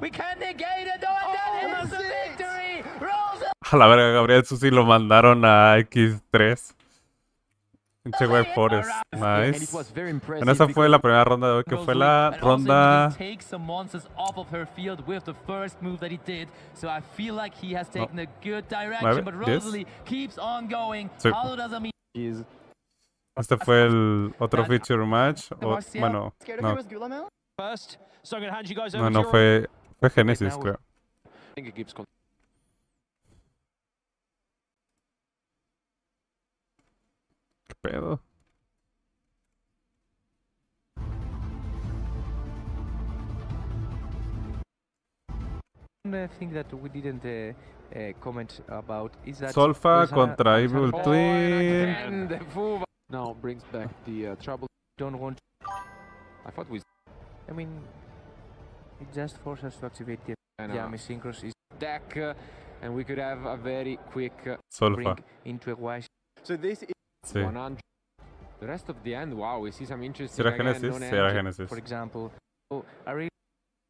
we can negate it, and that is the victory. A la verga, Gabriel Susi lo mandaron a X3. Pinche Web Forest. Nice. Bueno, esa fue la primera ronda de hoy, que fue la ronda... Sí. Este fue el otro feature match. Bueno, no fue Genesis, creo. ¿Qué pedo? Thing that we didn't comment about is that Solfa contra Evil Twin. Now brings back the trouble. Don't want. I thought we. I mean, it just forces us to activate the Yami Synchros deck, and we could have a very quick Solfa into a YCS. So this is 100. The rest of the end, wow, we see some interesting. ¿Será Genesis? Será Genesis. For example, I really.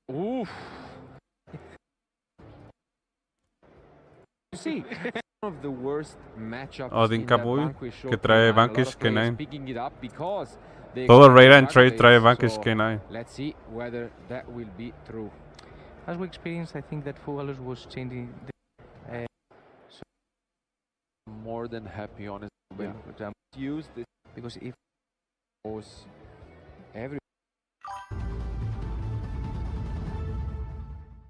Oof. You see, one of the worst matchups Odin Kabul, que trae Vanquish K9. Picking it up because todo Raid and Trade trae Vanquish K9. Let's see whether that will be true. As we experienced, I think that Fugalus was changing the so more than happy, honestly. Yeah. For example, use this because if was every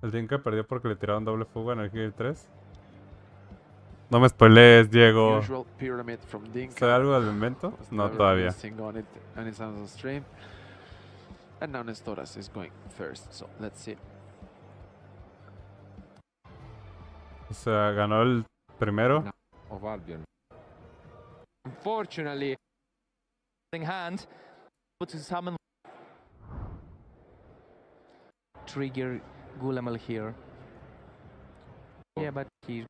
el Dinka perdió porque le tiraron doble fuga en el Gear 3. No me spoilees, Diego. ¿Sabe algo del invento? No, todavía. And now Nestoras is going first, so let's see. O sea, ganó el primero. No, of Albion. Unfortunately, hand to summon trigger Gulamel here. Yeah, but he's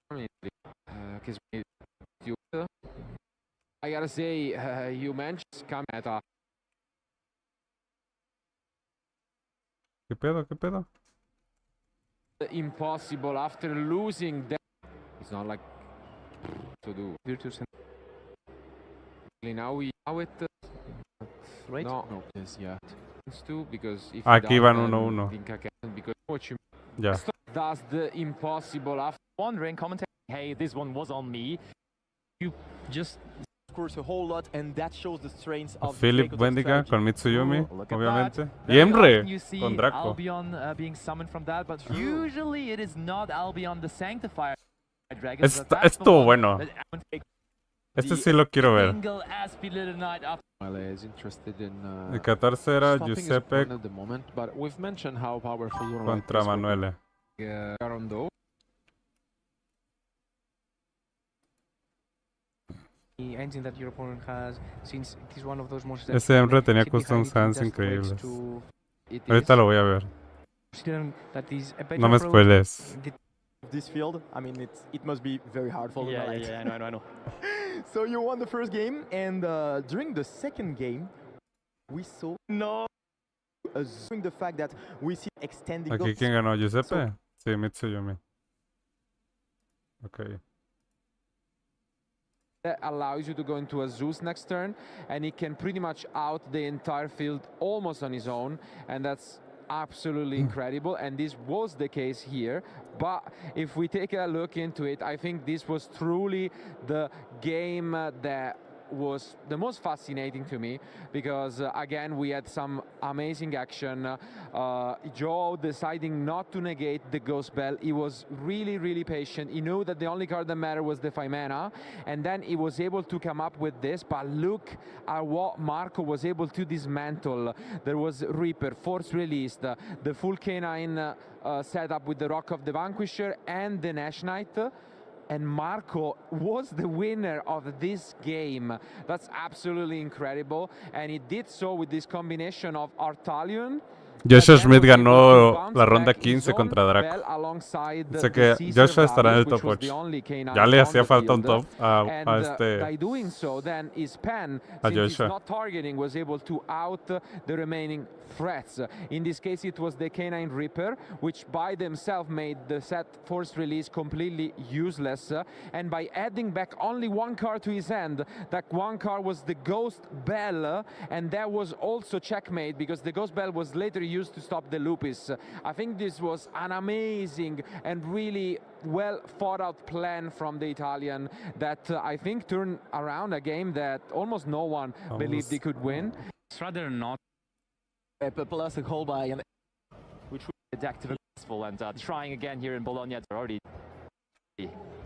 I gotta say, you mentioned Kameta. ¿Qué pedo? ¿Qué pedo? Impossible after losing that. It's not like to do. Virtus. Now we know it. Right? No. Yes, yeah. It's two because if aquí van 1-1. Because what you does the impossible after wondering, commenting, hey, this one was on me. You just scores a whole lot, and that shows the strengths of Philip Wendiga con Mitsuyumi, obviamente. Y Emre con Draco. Albion being summoned from that, but usually it is not Albion the Sanctifier. Estuvo bueno. Este sí lo quiero ver. is interested in El 14 era stopping his Giuseppe opponent at the moment, but we've mentioned how powerful contra Manuele. Rondo. The engine that your opponent has, since it is one of those monsters. Ese Emre tenía custom sans increíbles. Ahorita lo voy a ver. No me spoiles. This field, I mean, it must be very hard for Yeah, I know. So you won the first game, and during the second game, we saw assuming the fact that we see extending. Aquí quién ganó, Giuseppe? Sí, Mitsuyumi. Okay. That allows you to go into a Zeus next turn, and he can pretty much out the entire field almost on his own, and that's absolutely incredible. And this was the case here, but if we take a look into it, I think this was truly the game that was the most fascinating to me, because again we had some amazing action. Joe deciding not to negate the Ghost Bell. He was really patient. He knew that the only card that mattered was the 5 mana, and then he was able to come up with this. But look at what Marco was able to dismantle. There was Reaper, Force Released, the full K9 setup with the Rock of the Vanquisher and the Nash Knight. And Marco was the winner of this game. That's absolutely incredible. And he did so with this combination of Artalion. Joshua Schmidt ganó la ronda 15 contra Draco. Sé que Joshua estará en el top 8. Ya le hacía falta un top a Joshua. Not targeting, was able to out the remaining threats. In this case, it was the K9 Reaper, which by themselves made the set Force Release completely useless. And by adding back only one card to his hand, that one card was the Ghost Bell, and that was also checkmate, because the Ghost Bell was later used to stop the Lupus. I think this was an amazing and really well thought out plan from the Italian that I think turned around a game that almost no one believed he could win. It's rather not plus a call by and which was deck to successful, and trying again here in Bologna. Already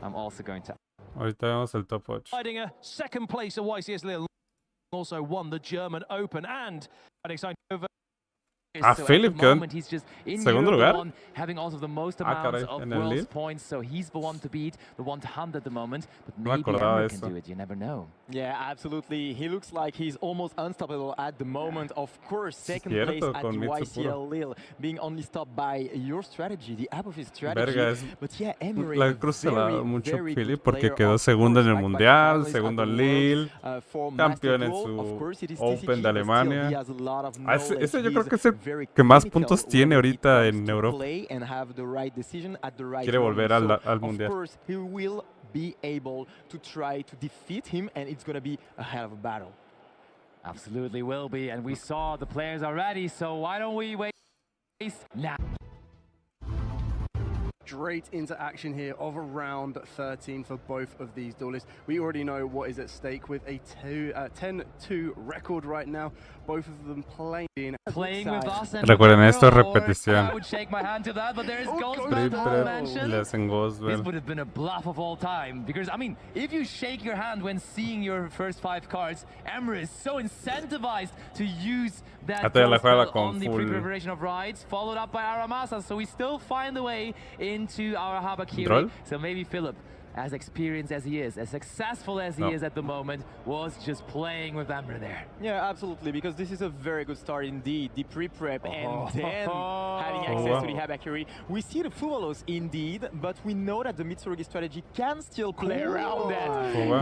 I'm also going to Ahorita vemos el top 8. Riding a second place at YCS Les, also won the German Open, and over. Philip quedó en segundo lugar. Having also the most amounts of world's points, so he's the one to beat, the one to hunt at the moment. But maybe Emre can do it. You never know. Yeah, absolutely. He looks like he's almost unstoppable at the moment. Of course, second place at the YCS Lille, being only stopped by your strategy, the Apophis strategy. But yeah, Emre, la cruz se la ha dado mucho Philip porque quedó segundo en el Mundial, segundo en Lille, campeón en su Open de Alemania. Ese yo creo que es el que más puntos tiene ahorita en Europa. Quiere volver al Mundial. He will be able to try to defeat him, and it's going to be a hell of a battle. Absolutely will be, and we saw the players already, so why don't we wait now? Straight into action here of round 13 for both of these duelists. We already know what is at stake with a 10-2 record right now. Both of them playing with us. Recuerden, esto es repetición. I would shake my hand to that, but there is Ghost Bell mentioned. This would have been a bluff of all time, because I mean, if you shake your hand when seeing your first 5 cards, Emre is so incentivized to use that Ghost Bell on the pre-preparation of rides, followed up by Aramasa, so we still find the way into our Habakiri. So maybe Philip, as experienced as he is, as successful as he is at the moment, was just playing with Emre there. Yeah, absolutely, because this is a very good start indeed. The pre-prep and then having access to the Habakiri. We see the Fumalos indeed, but we know that the Mitsurugi strategy can still play around that.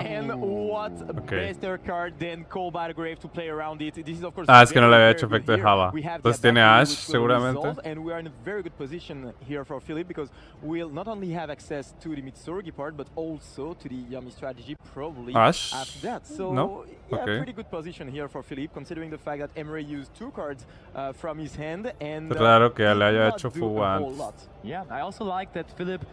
And what better card than Call by the Grave to play around it? This is of course es que no le había hecho efecto de Java. Entonces tiene Ash seguramente. And we are in a very good position here for Philip, because we'll not only have access to the Mitsurugi part, but also to the Yami strategy probably Ash? after that. So yeah, pretty good position here for Philippe, considering the fact that Emre used 2 cards from his hand and Claro que le haya hecho full antes. Yeah, I also like that Philip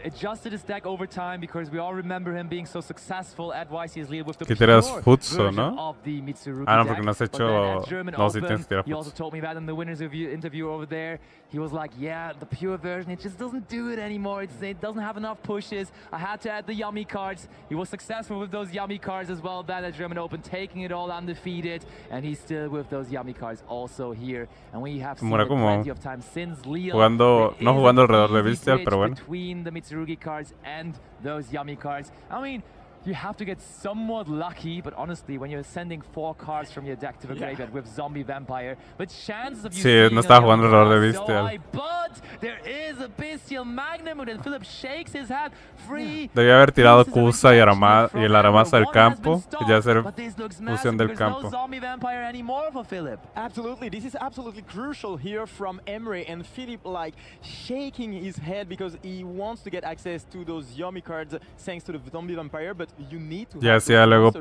adjusted his deck over time because we all remember him being so successful at YCS Les with the pure version of the Mitsurugi deck. Porque no has hecho... No, sí tienes que tirar he also told me that in the winners interview over there. He was like, yeah, the pure version, it just doesn't do it anymore. It doesn't have enough pushes. I had to add the yummy cards. He was successful with those yummy cards as well then at German Open, taking it all undefeated. And he's still with those yummy cards also here. And we have seen it plenty of time since Leo. No jugando alrededor de Bestial, pero bueno. Between the Mitsurugi cards and those yummy cards. I mean, you have to get somewhat lucky, but honestly, when you're sending 4 cards from your deck to the graveyard with Zombie Vampire, the chances of you seeing no estaba jugando alrededor de so Bestial. high, but there is a Bestial Magnamut, and Philip shakes his head free. Debía haber tirado Kusa y el Aramasa del campo y ya hacer fusión del campo. No Zombie Vampire anymore for Philip. Absolutely, this is absolutely crucial here from Emre, and Philip like shaking his head because he wants to get access to those yummy cards thanks to the Zombie Vampire, but you need to have luego in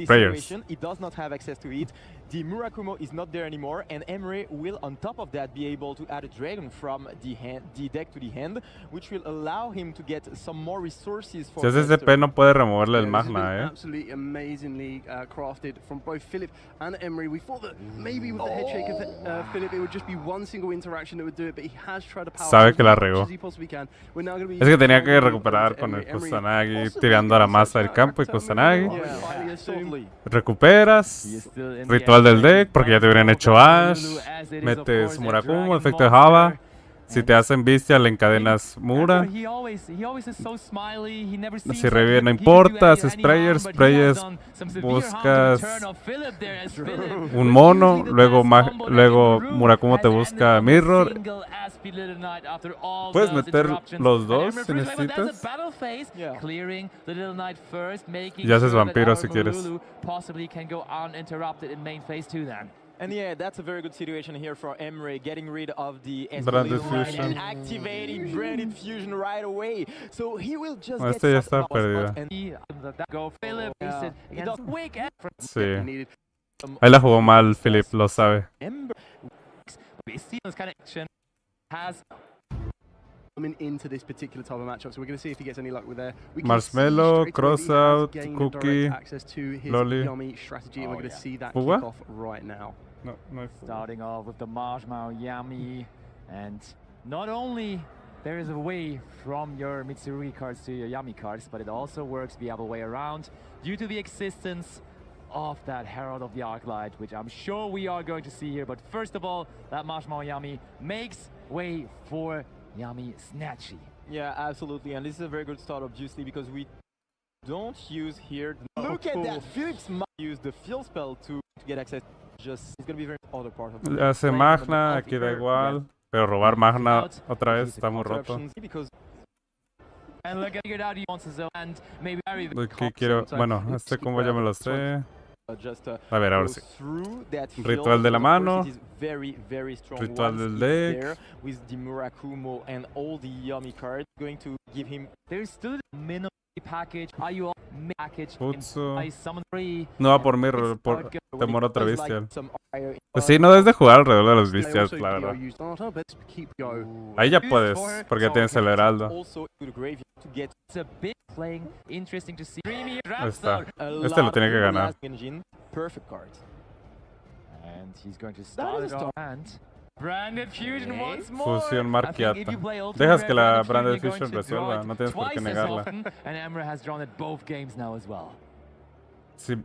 players. Situation, he does not have access to it. The Murakumo is not there anymore, and Emre will on top of that be able to add a dragon from the deck to the hand, which will allow him to get some more resources for Si hace CP no puede removerle el magna, absolutely amazingly crafted from both Philip and Emre. We thought that maybe with the head shake of Philip it would just be one single interaction that would do it, but he has tried to power Sabe que la regó. as he possibly can. We're now going to be Es que tenía que recuperar con el Kusanagi, tirando a la masa del campo y Kusanagi. Recuperas, ritual del deck, porque ya te hubieran hecho Ash, metes Murakumo, efecto de Java. Si te hacen Bestia, le encadenas Mura. Si revive, no importa. Haces Prayers, buscas un mono. Luego Murakumo te busca Mirror. Puedes meter los dos si necesitas. Y haces Vampiro si quieres. And yeah, that's a very good situation here for Emre, getting rid of the Branded Fusion and activating Branded Fusion right away. So he will just get ya está perdida. Sí. Ahí la jugó mal, Philip, lo sabe. Coming into this particular type of matchup, so we're going to see if he gets any luck with there. Marshmallow, Crossout, Cookie, access to his Lolly. yummy strategy, and we're going to see that kick off right now. No, Starting off with the Marshmallow Yummy, and not only there is a way from your Mitsurugi cards to your Yummy cards, but it also works the other way around due to the existence of that Herald of the Arclight, which I'm sure we are going to see here. But first of all, that Marshmallow Yummy makes way for Yummy Snatchy. Yeah, absolutely, and this is a very good start, obviously, because we don't use here. Look at that! Phillips might use the field spell to get access. Just it's gonna be very other part of the hace Magna, aquí da igual. Pero robar Magna otra vez está muy roto. Aquí quiero, bueno, este combo ya me lo sé. A ver, ahora sí. Ritual de la mano. Ritual del deck. Futsu. No va por Mirror, por temor a otra Bestial. Pues sí, no debes de jugar alrededor de los Bestials, la verdad. Ahí ya puedes, porque ya tienes el Heraldo. Ahí está. Este lo tiene que ganar. Branded Fusion once more. Fusión marquiata. Dejas que la Branded Fusion resuelva, no tienes por qué negarla. And Emre has drawn it both games now as well. Sí,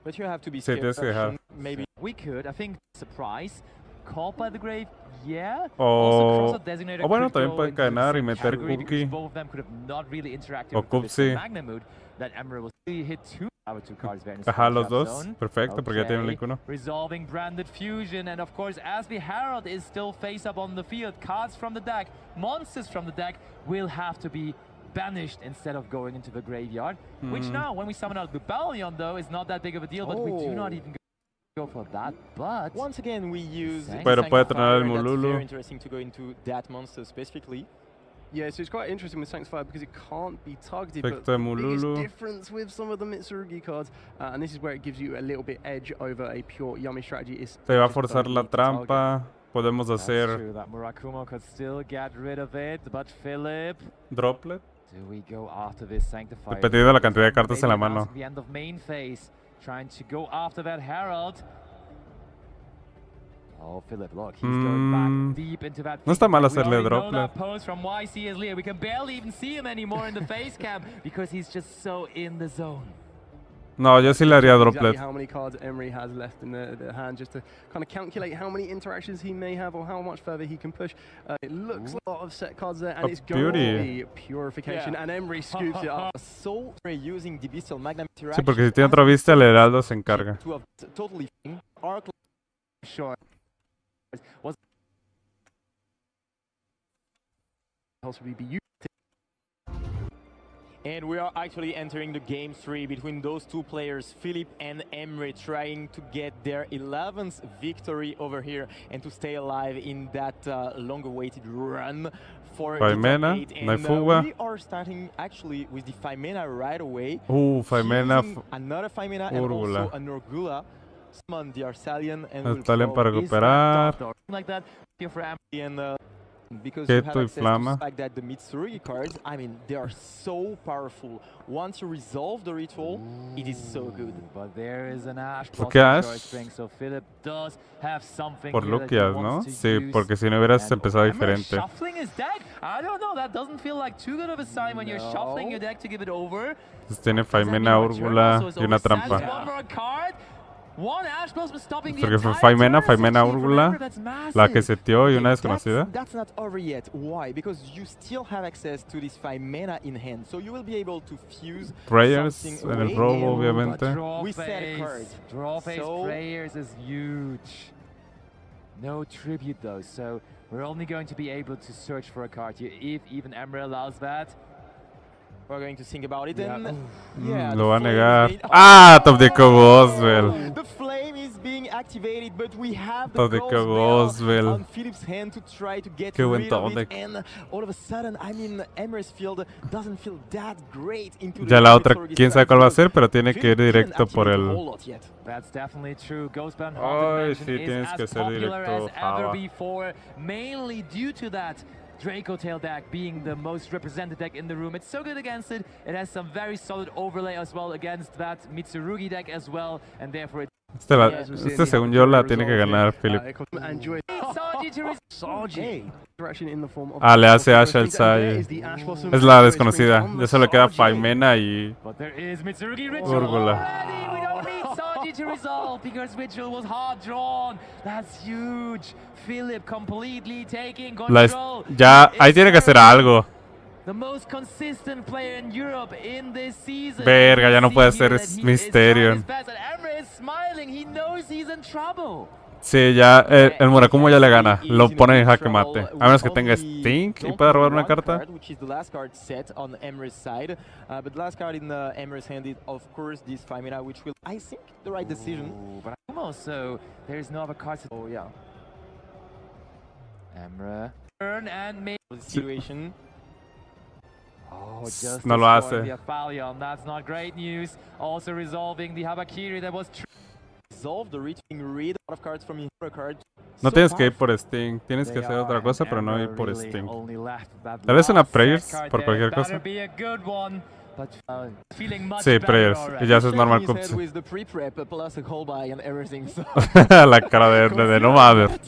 but you have to be tienes que dejar. Maybe we could, I think, surprise, called by the grave, yeah. O bueno, también puede encadenar y meter Cookie. O Cupsi. Ajá, los dos. Perfecto, porque ya tiene un link 1. Resolving Branded Fusion, and of course, as the Herald is still face up on the field, cards from the deck, monsters from the deck will have to be banished instead of going into the graveyard. Which now, when we summon out Rebellion, though, is not that big of a deal, but we do not even go for that. But once again, we use. Pero puede tronar el Mululu. Very interesting to go into that monster specifically. Yeah, so it's quite interesting with Sanctifier because it can't be targeted, but the biggest difference with some of the Mitsurugi cards, and this is where it gives you a little bit edge over a pure Yummy strategy, is te va a forzar la trampa. podemos hacer that Murakumo could still get rid of it, but Philip, droplet. do we go after this Sanctifier? Dependiendo de la cantidad de cartas en la Maybe mano. announcing the end of main phase, trying to go after that Herald. Oh, Philip, look, he's going back deep into that. No está mal We hacerle already know droplet. that pose from YCS Les. We can barely even see him anymore in the face cam because he's just so in the zone. No, yo sí le haría Exactly droplet. how many cards Emery has left in the hand, just to kind of calculate how many interactions he may have or how much further he can push. It looks a lot of set cards there, and A it's going beauty. to be purification, and Emery scoops it up. So using the Bestial Magnum Sí, porque si tiene otra vista, el heraldo se encarga. Totally arc. Sure. Was Possibly be used. And we are actually entering the game 3 between those two players, Philip and Emre, trying to get their 11th victory over here and to stay alive in that long-awaited run for the top 8. No hay fuga. We are starting actually with the 5-mana right away. 5-mana. Using another 5-mana and also an Urgula. Summon the Arcalian and Arcalian para recuperar. like that here for and because Keto you have y access to Flama. the fact that the Mitsurugi cards, I mean, they are so powerful. Once you resolve the ritual, it is so good. But there is an Ash. ¿Por qué Ash? So Philip does have something Por here that he Lucias, ¿no? wants to Sí, use. porque si no hubieras And empezado Emre diferente. Shuffling his deck? I don't know. That doesn't feel like too good of a sign when you're shuffling your deck to give it over. Entonces tiene Does that mean Faimena, our Úrgula journal, so y una it's over trampa. One more card. One Ash Blossom stopping the Porque fue entire Faimena, turn, Faimena, essentially. Úrgula, Remember, that's la que massive. seteó y una desconocida. That's not over yet. Why? Because you still have access to this 5-mana in hand, so you will be able to fuse Prayers something en el away robo, and obviamente. Draw we set a phase. card. Draw phase So- prayers is huge. No tribute though, so we're only going to be able to search for a card here if even Emre allows that. We're going to think about it Yeah. and yeah, Lo va a the flame negar. is being- ¡Ah! Top de Cogoswell. The flame is being activated, but we have the Top de Cogoswell. on Philip's hand to try to get Qué buen rid of top it, deck. and all of a sudden, I mean, Emre's field doesn't feel that great into Ya the la otra, Mitsurugi quién sabe cuál va a field. ser, pero tiene que ir Philip didn't directo por activate a el... whole lot yet. That's definitely true. Ghostbound Ay, Haunted sí, Dimension is tienes que as ser popular directo as ever Java. before, mainly due to that Draco Tail deck being the most represented deck in the room. It's so good against it. It has some very solid overlay as well against that Mitsurugi deck as well, and therefore it Este según yo la tiene que ganar Philip. Le hace Ash al Sai. Es la desconocida. Ya solo queda Faimena y Úrgula. To resolve because Ritual was hard drawn. That's huge. Philip completely taking control. Ya, ahí tiene que hacer algo. The most consistent player in Europe in this season. Verga, ya no puede ser Mysterion. Emre is smiling. He knows he's in trouble. Sí, ya el Murakumo ya le gana. Lo pone en jaque mate. A menos que tenga Stink y pueda robar una carta. Which is the last card set on Emre's side. But the last card in Emre's hand is, of course, this 5-mana, which will, I think, the right decision. But also, there's no other cards. Oh, yeah. Emre. Turn and make The situation. Oh, just No lo hace. the Aphelion. That's not great news. Also resolving the Habakiri that was Resolve the reach, read a lot of cards from your card. No tienes que ir por Sting. Tienes que They hacer are, otra cosa, and pero no Emre ir por really Sting. only left that Tal vez una last Prayers set card por there. cualquier Better cosa. be a good one, but feeling much Sí, better Prayers. already. Y ya haces normal Shaking his cups. head with the pre-prep plus a call buy and everything. So La cara de no mames.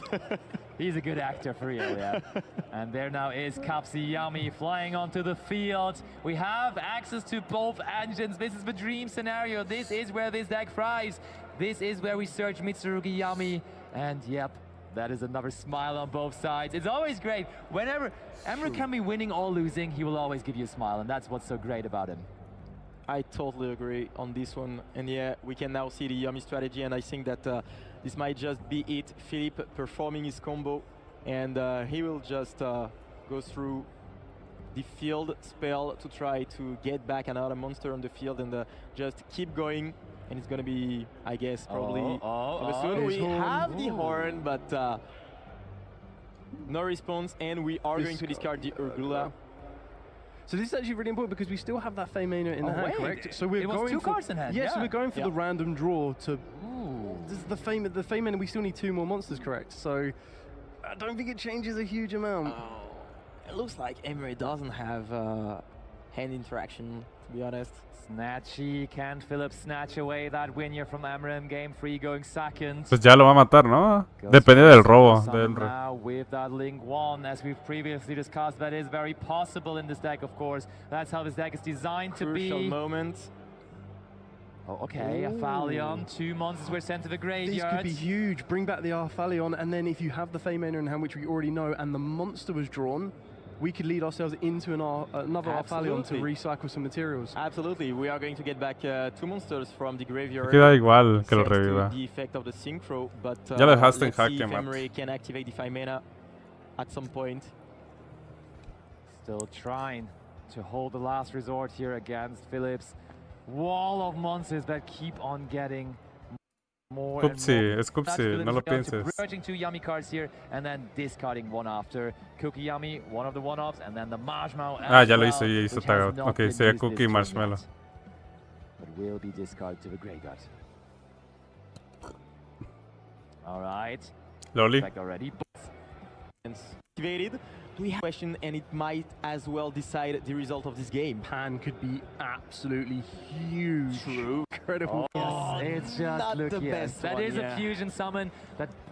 He's a good actor for real, yeah. And there now is Kapsiyami flying onto the field. We have access to both engines. This is the dream scenario. This is where this deck thrives. This is where we search Mitsurugi Yami. And yep, that is another smile on both sides. It's always great. Whenever Emre can be winning or losing, he will always give you a smile. And that's what's so great about him. I totally agree on this one. And yeah, we can now see the Yami strategy. And I think that this might just be it. Philip performing his combo. And he will just go through the field spell to try to get back another monster on the field and just keep going. And it's going to be, I guess, probably soon. We have the horn, but no response. And we are going to discard the Urgula. So this is actually really important because we still have that Faimena in the hand, correct? So we're it was going two for cards in hand. yeah, so we're going for the random draw to. Ooh. This is the Faimena. We still need 2 more monsters, correct? So I don't think it changes a huge amount. It looks like Emery doesn't have hand interaction, to be honest. Snatchy, can Philip snatch away that win here from Emrem? Game 3 going second. Pues ya lo va a matar, ¿no? Depende del robo. Now with that Link 1, as we've previously discussed, that is very possible in this deck, of course. That's how this deck is designed to be. Crucial moment. Oh, okay, Aphelion, 2 monsters were sent to the graveyard. These could be huge. Bring back the Aphelion, and then if you have the Feymaner in hand, which we already know, and the monster was drawn, we could lead ourselves into another Aphelion to recycle some materials. Absolutely, we are going to get back 2 monsters from the graveyard. Queda igual que lo reviva. The effect of the synchro, but ya lo dejaste en let's see jaque, if Emery can activate the Feymaner at some point. Still trying to hold the last resort here against Philip's wall of monsters that keep on getting more Cupsi, es Cupsi, no lo pienses. Purging 2 Yummy cards here and then discarding one after. Cookie Yummy, one of the one-offs, and then the Marshmallow. Ya lo hizo, ya hizo tag out. Ok, sería Cookie y Marshmallow. But will be discarded to the graveyard. Alright. Loli. Already. Activated. We have a question, and it might as well decide the result of this game. Pan could be absolutely huge. True. Incredible. Oh, yes, it's just Lucius. That is a fusion summon.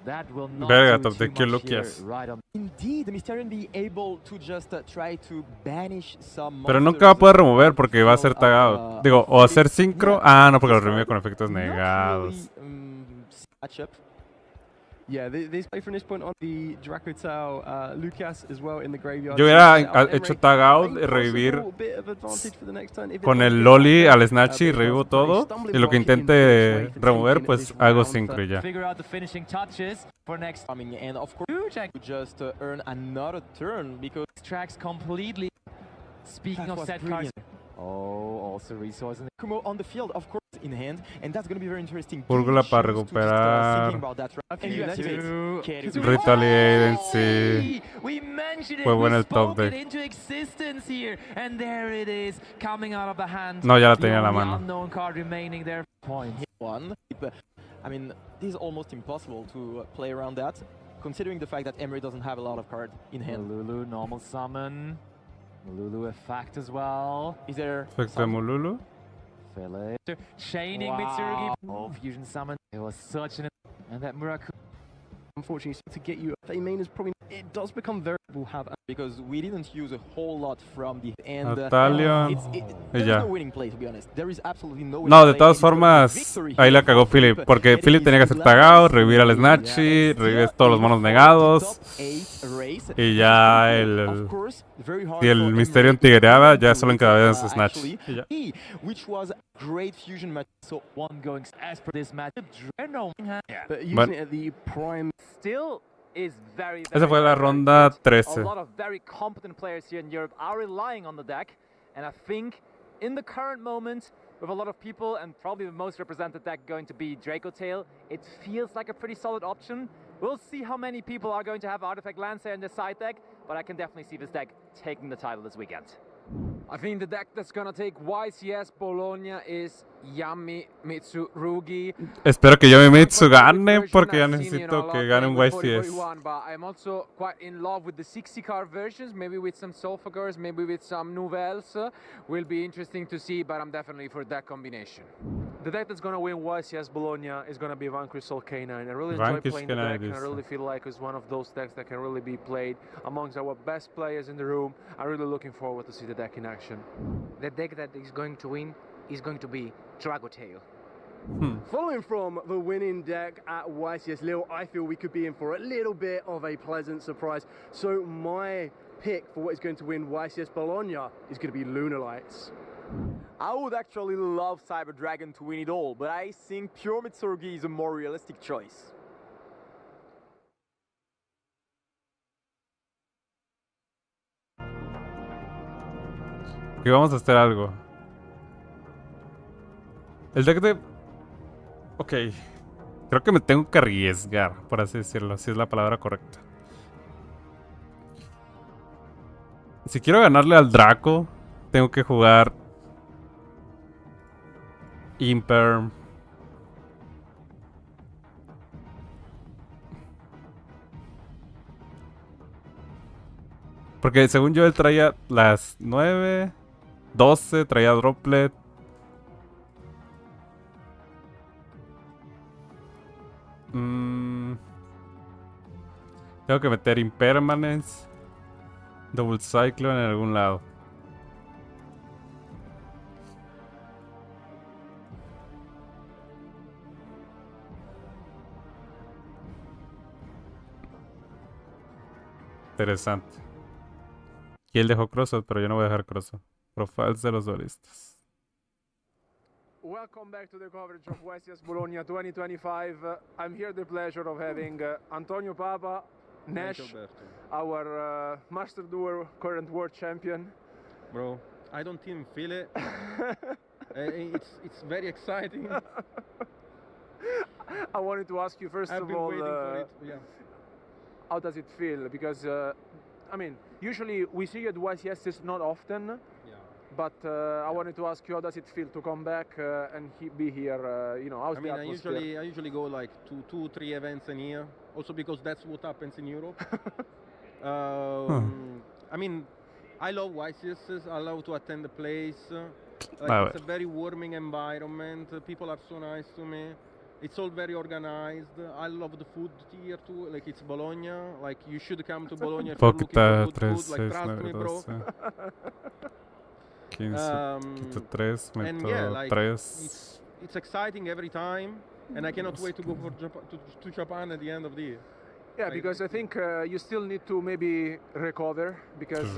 That will not do too much here, right on. Indeed, Mysterion be able to just try to banish some. Pero nunca va a poder remover porque va a ser tagado. Digo, o hacer sincro. Ah, no, porque lo remueve con efectos negados. Matchup. Yeah, this play from this point on, the Dracotal Lucas as well in the graveyard. Yo hubiera hecho tag out y revivir con el Loli al Snatchy y revivo todo. Y lo que intente remover, pues hago sincro y ya. Figure out the finishing touches for next. And of course, just earn another turn because tracks completely. Speaking of set cards. Oh, also resource. Kumo on the field, of course, in hand, and that's going to be very interesting. Púrgula para recuperar. Retaliate, sí. We mentioned it. Fue bueno el top deck. deck. Into existence here, and there it is, coming out of the hand. No, ya la tenía en la mano. Unknown card remaining there. Point. One. I mean, this is almost impossible to play around that, considering the fact that Emery doesn't have a lot of cards in hand. Lulu, normal summon. Lulu effect as well. Is there Effect de Mululu? Philip. Chaining Mitsurugi. Oh, fusion summon. It was such an... And that Muraku. Unfortunately, to get you a main is probably... It does become very... have because we didn't use a whole lot from the end. There's no winning play, to be honest. There is absolutely no winning no, de todas formas, ahí la cagó Philip, porque Philip tenía que ser tagado, revivir al Snatchy, revivir todos los monos negados, y ya el Mysterion tigreaba, ya solo encadenaba en su Snatch. Which was great fusion match. So one going as per this match. But using it at the prime still is very esa fue la ronda 13. A lot of very competent players here in Europe are relying on the deck, and I think in the current moment, with a lot of people and probably the most represented deck going to be Dracotail, it feels like a pretty solid option. We'll see how many people are going to have Artifact Lancer in the side deck, but I can definitely see this deck taking the title this weekend. I think the deck that's gonna take YCS Bologna is Yami Mitsurugi. Espero que Yami Mitsu gane porque ya necesito que gane un YCS. But I'm also quite in love with the 60 card versions, maybe with some Sophagors, maybe with some Nouvelles. Will be interesting to see, but I'm definitely for that combination. The deck that's gonna win YCS Bologna is gonna be Vanquish Soul K9. I really enjoy playing the deck, and I really feel like it's one of those decks that can really be played amongst our best players in the room. I'm really looking forward to see the deck in action. The deck that is going to win is going to be Dracotail. Following from the winning deck at YCS Lille, I feel we could be in for a little bit of a pleasant surprise. So my pick for what is going to win YCS Bologna is going to be Lunar Lights. I would actually love Cyber Dragon to win it all, but I think Pure Mitsurugi is a more realistic choice. Aquí vamos a hacer algo. El deck de... Ok. Creo que me tengo que arriesgar, por así decirlo, si es la palabra correcta. Si quiero ganarle al Draco, tengo que jugar Imperm. Porque según yo él traía las 9, 12, traía droplet. Tengo que meter impermanence, double cyclone en algún lado. Interesante. Y él dejó crossout, pero yo no voy a dejar crossout. Profiles de los duelistas. Welcome back to the coverage of YCS Bologna 2025. I'm here the pleasure of having Antonio Papa, Nash, our Master Duel current world champion. Bro, I don't even feel it. It's very exciting. I wanted to ask you first I've of been all, waiting for it. Yeah. how does it feel? Because I mean, usually we see you at YCS not often. But I wanted to ask you, how does it feel to come back and be here? You know, how's the atmosphere? I usually go like to 2-3 events a year. Also because that's what happens in Europe. I mean, I love YCS. I love to attend the place. It's a very warming environment. People are so nice to me. It's all very organized. I love the food here too. Like it's Bologna. Like you should come to Bologna if you're looking for good food. Like trust me, bro. 15, quito 3, meto 3. It's exciting every time, and I cannot wait to go to Japan at the end of the year. Yeah, because I think you still need to maybe recover, because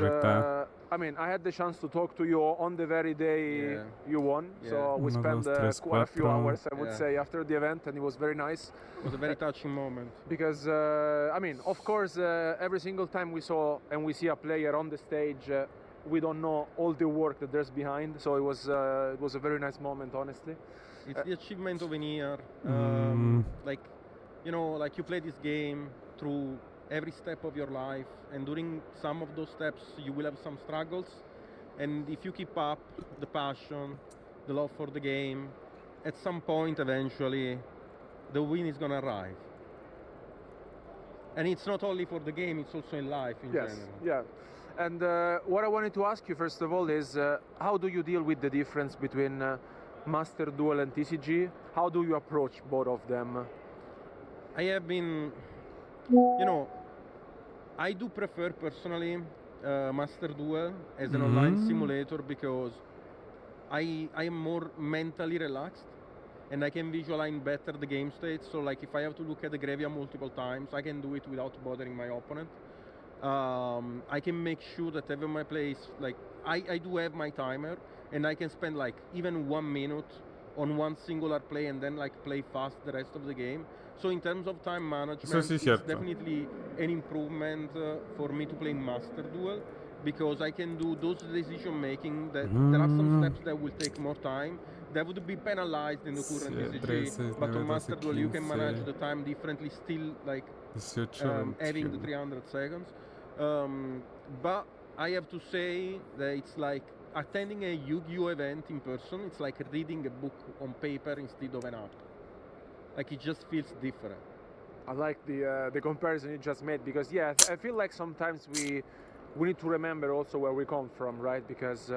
I mean, I had the chance to talk to you on the very day you won, so we spent quite a few hours, I would say, after the event, and it was very nice. It was a very touching moment. Because, I mean, of course, every single time we see a player on the stage, we don't know all the work that there's behind, so it was a very nice moment, honestly. It's the achievement of a year. Like, you know, like you play this game through every step of your life, and during some of those steps you will have some struggles, and if you keep up the passion, the love for the game, at some point eventually the win is gonna arrive. And it's not only for the game, it's also in life in general. Yeah. And what I wanted to ask you first of all is, how do you deal with the difference between Master Duel and TCG? How do you approach both of them? I have been, you know, I do prefer personally Master Duel as an online simulator, because I am more mentally relaxed and I can visualize better the game state. So like if I have to look at the graveyard multiple times, I can do it without bothering my opponent. I can make sure that every my play is like, I do have my timer, and I can spend like even 1 minute on one singular play and then like play fast the rest of the game. So in terms of time management, it's definitely an improvement for me to play Master Duel, because I can do those decision making that there are some steps that will take more time, that would be penalized in the current TCG, but on Master Duel you can manage the time differently, still like having the 300 seconds. But I have to say that it's like attending a Yu-Gi-Oh event in person, it's like reading a book on paper instead of an app. Like it just feels different. I like the comparison you just made, because yeah, I feel like sometimes we need to remember also where we come from, right? Because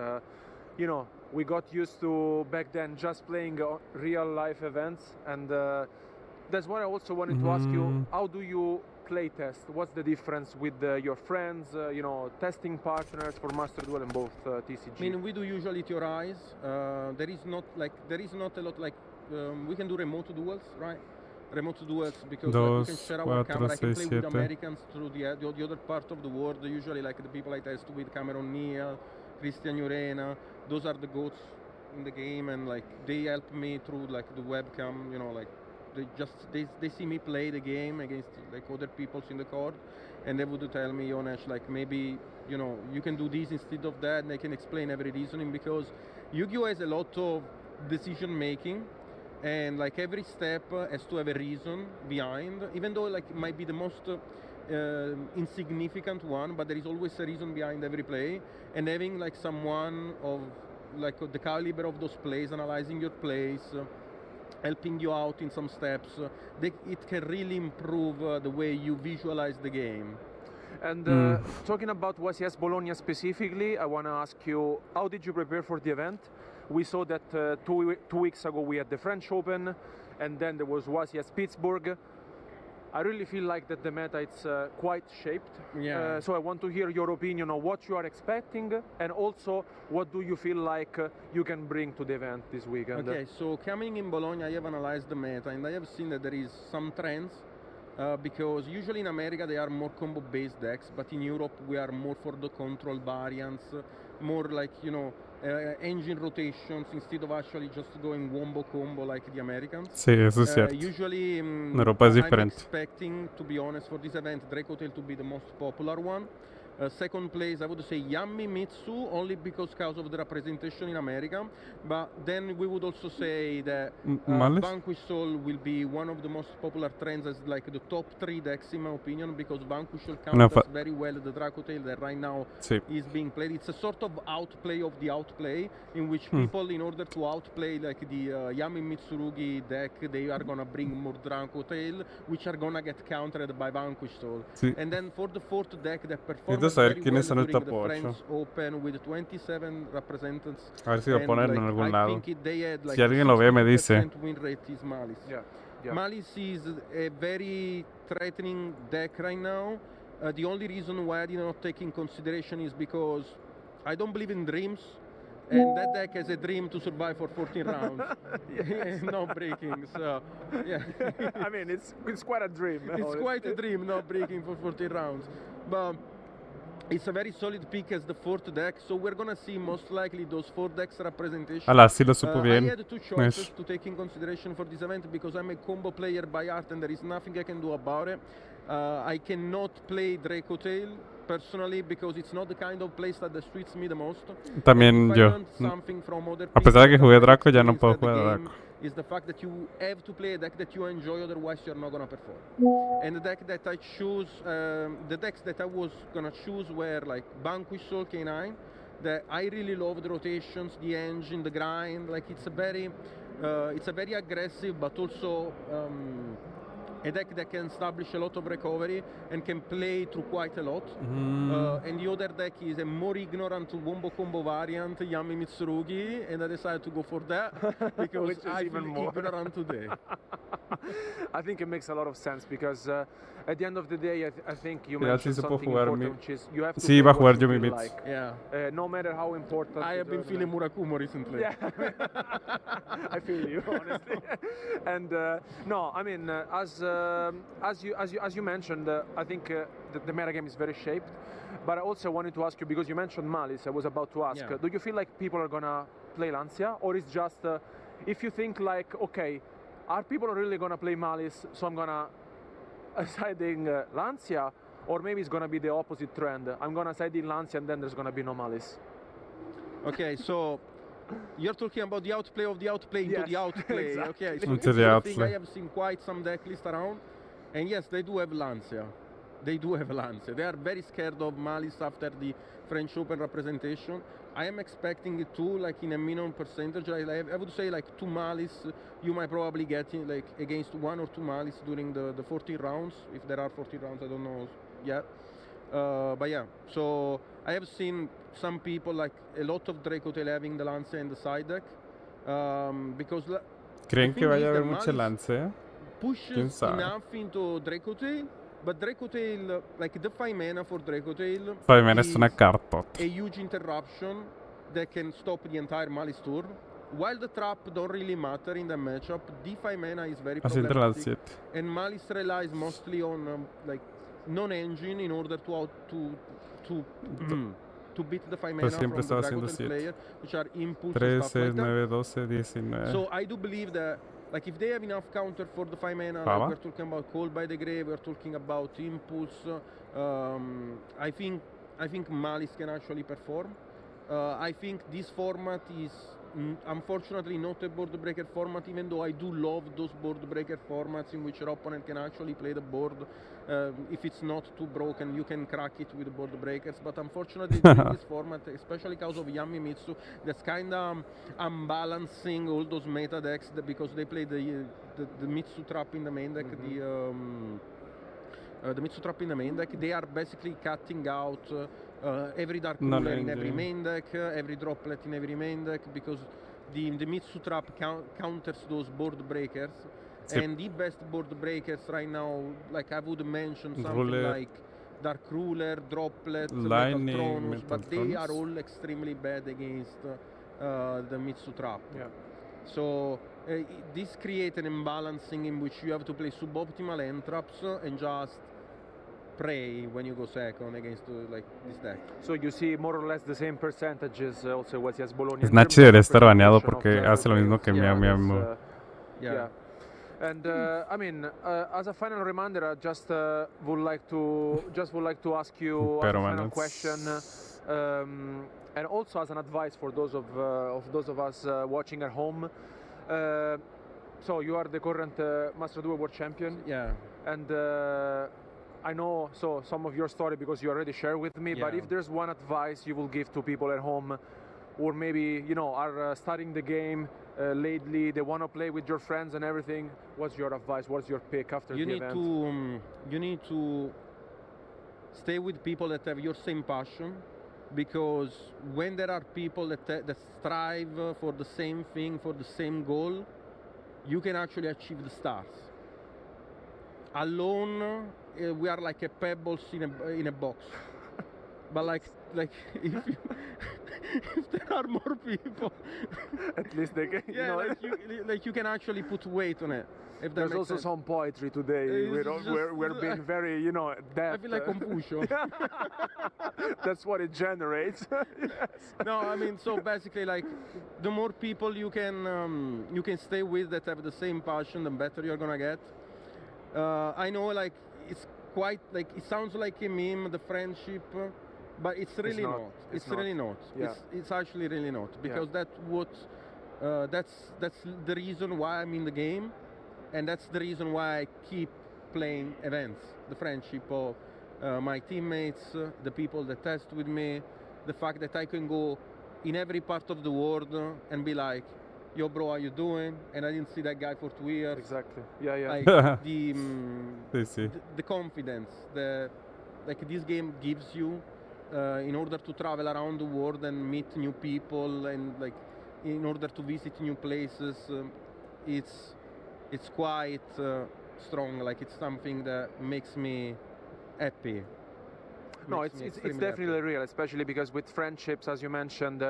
you know, we got used to back then just playing real life events, and that's what I also wanted to ask you. How do you play test? What's the difference with your friends, you know, testing partners for Master Duel and both TCG? I mean, we do usually theorize. There is not a lot like we can do remote duels, right? Remote duels, because like, we can share our camera. I can play with Americans through the other part of the world. Usually, like the people I test with, Cameron Neal, Christian Urena, those are the goats in the game, and like they help me through like the webcam. You know, like they see me play the game against like other people in the court, and they would tell me, Jonas, like maybe, you know, you can do this instead of that, and they can explain every reasoning, because Yu-Gi-Oh has a lot of decision making, and like every step has to have a reason behind, even though like it might be the most insignificant one, but there is always a reason behind every play, and having like someone of like the caliber of those plays analyzing your plays, helping you out in some steps, it can really improve the way you visualize the game. And talking about YCS Bologna specifically, I want to ask you, how did you prepare for the event? We saw that 2 weeks ago we had the French Open, and then there was YCS Pittsburgh. I really feel like that the meta is quite shaped. Yeah. So I want to hear your opinion on what you are expecting, and also what do you feel like you can bring to the event this weekend. Okay, so coming in Bologna, I have analyzed the meta, and I have seen that there is some trends, because usually in America they are more combo-based decks, but in Europe we are more for the control variants, more like, you know, engine rotations instead of actually just going wombo combo like the Americans. Sí, eso es cierto. Usually, En Europa es I'm diferente. expecting, to be honest, for this event, Dracotail to be the most popular one. Second place, I would say Yami Mitsu, only because of the representation in America. But then we would also say that Vanquish Soul will be one of the most popular trends as like the top 3 decks in my opinion, because Vanquish Soul counters very well the Dracotail that right now is being played. It's a sort of outplay of the outplay, in which people, in order to outplay like the Yami Mitsurugi deck, they are gonna bring more Dracotail, which are gonna get countered by Vanquish Soul. And then for the fourth deck that performs saber quiénes son el top 8. Open with 27 representatives. A ver si lo ponen en algún lado. Like si alguien lo ve me dice. Win rate is Malice. Yeah. Malice is a very threatening deck right now. The only reason why I did not take in consideration is because I don't believe in dreams. And that deck has a dream to survive for 14 rounds. No breaking, so yeah. I mean, it's quite a dream. It's quite a dream, not breaking for 14 rounds. But it's a very solid pick as the fourth deck, so we're gonna see most likely those 4 decks representation. Sí lo supo bien. I had 2 choices to take in consideration for this event because I'm a combo player by art and there is nothing I can do about it. I cannot play Dracotail personally because it's not the kind of playstyle that suits me the most. También yo. A pesar de que jugué Draco, ya no puedo jugar Draco. Is the fact that you have to play a deck that you enjoy, otherwise you're not gonna perform. And the deck that I choose, the decks that I was gonna choose were like Vanquish Soul K9, that I really love the rotations, the engine, the grind. Like it's a very aggressive, but also a deck that can establish a lot of recovery and can play through quite a lot. And the other deck is a more ignorant wombo combo variant, Yami Mitsurugi, and I decided to go for that because I feel ignorant today. I think it makes a lot of sense because at the end of the day, I think you mentioned something important, which is you have to play what you feel like. Yeah. No matter how important. I have been feeling Murakumo recently. Yeah. I feel you, honestly. And no, I mean, as you mentioned, I think the metagame is very shaped. But I also wanted to ask you, because you mentioned Malice, I was about to ask, do you feel like people are gonna play Lancia, or is just if you think like, okay, are people really gonna play Malice, so I'm gonna side in Lancia, or maybe it's gonna be the opposite trend. I'm gonna side in Lancia and then there's gonna be no Malice. Okay, so you're talking about the outplay of the outplay into the outplay. Exactly. Okay, so into the outplay. I have seen quite some deck lists around, and yes, they do have Lancia. They do have Lancia. They are very scared of Malice after the French Open representation. I am expecting it too, like in a minimum percentage. I would say like 2 Malice. You might probably get in, like against 1 or 2 Malice during the 14 rounds. If there are 14 rounds, I don't know yet. But yeah, so I have seen some people, like a lot of Dracotail having the Lancia in the side deck. Because ¿Creen que vaya a haber mucha Lancia? Pushes enough into Dracotail. But Dracotail, like the 5 mana for Dracotail, 5 mana es una carta. A huge interruption that can stop the entire Malice turn. While the trap don't really matter in the matchup, the 5 mana is very problematic. And Malice relies mostly on like non-engine in order to beat the 5 mana from the Dracotail player, which are impulse 13, and stuff like 9, 12, 19. So I do believe that, like, if they have enough counter for the 5 mana, like we're talking about Call by the Grave, we're talking about Impulse, I think Malice can actually perform. I think this format is unfortunately not a board breaker format, even though I do love those board breaker formats in which your opponent can actually play the board. If it's not too broken, you can crack it with board breakers. But unfortunately, in this format, especially because of Yami Mitsu, that's kind of unbalancing all those meta decks because they play the Mitsu trap in the main deck, the Mitsu trap in the main deck, they are basically cutting out every dark ruler in every main deck, every droplet in every main deck, because the Mitsu trap counters those board breakers. And the best board breakers right now, like I would mention something like Dark Ruler, Droplet, Metaltronus, but they are all extremely bad against the Mitsu trap. Yeah. So this creates an imbalancing in which you have to play suboptimal end traps and just pray when you go second against like this deck. So you see more or less the same percentages also YCS Bologna. Snatch debería estar baneado porque hace lo mismo que mi Yeah. And I mean, as a final reminder, I just would like to ask you a final question, and also as an advice for those of us watching at home. So you are the current Master Duel World Champion. Yeah. And I know some of your story because you already shared with me. But if there's one advice you will give to people at home, or maybe are starting the game lately, they want to play with your friends and everything, what's your advice? What's your pick after the event? You need to stay with people that have your same passion, because when there are people that strive for the same thing, for the same goal, you can actually achieve the stars. Alone, we are like a pebbles in a box. But like if there are more people, at least they can. You can actually put weight on it. If there's also some poetry today. We're being very, depth. I feel like Confucius. That's what it generates. Yes. No, I mean, so basically, like, the more people you can stay with that have the same passion, the better you're gonna get. I know, like, it's quite like it sounds like a meme, the friendship. But it's really not. It's really not. Yeah. It's actually really not, because that's the reason why I'm in the game, and that's the reason why I keep playing events. The friendship of my teammates, the people that test with me, the fact that I can go in every part of the world and be like, "Yo, bro, how you doing?" And I didn't see that guy for 2 years. Exactly. Yeah. Like the confidence that this game gives you. In order to travel around the world and meet new people, and like in order to visit new places, it's quite strong. Like, it's something that makes me happy. No, it's definitely real, especially because with friendships, as you mentioned,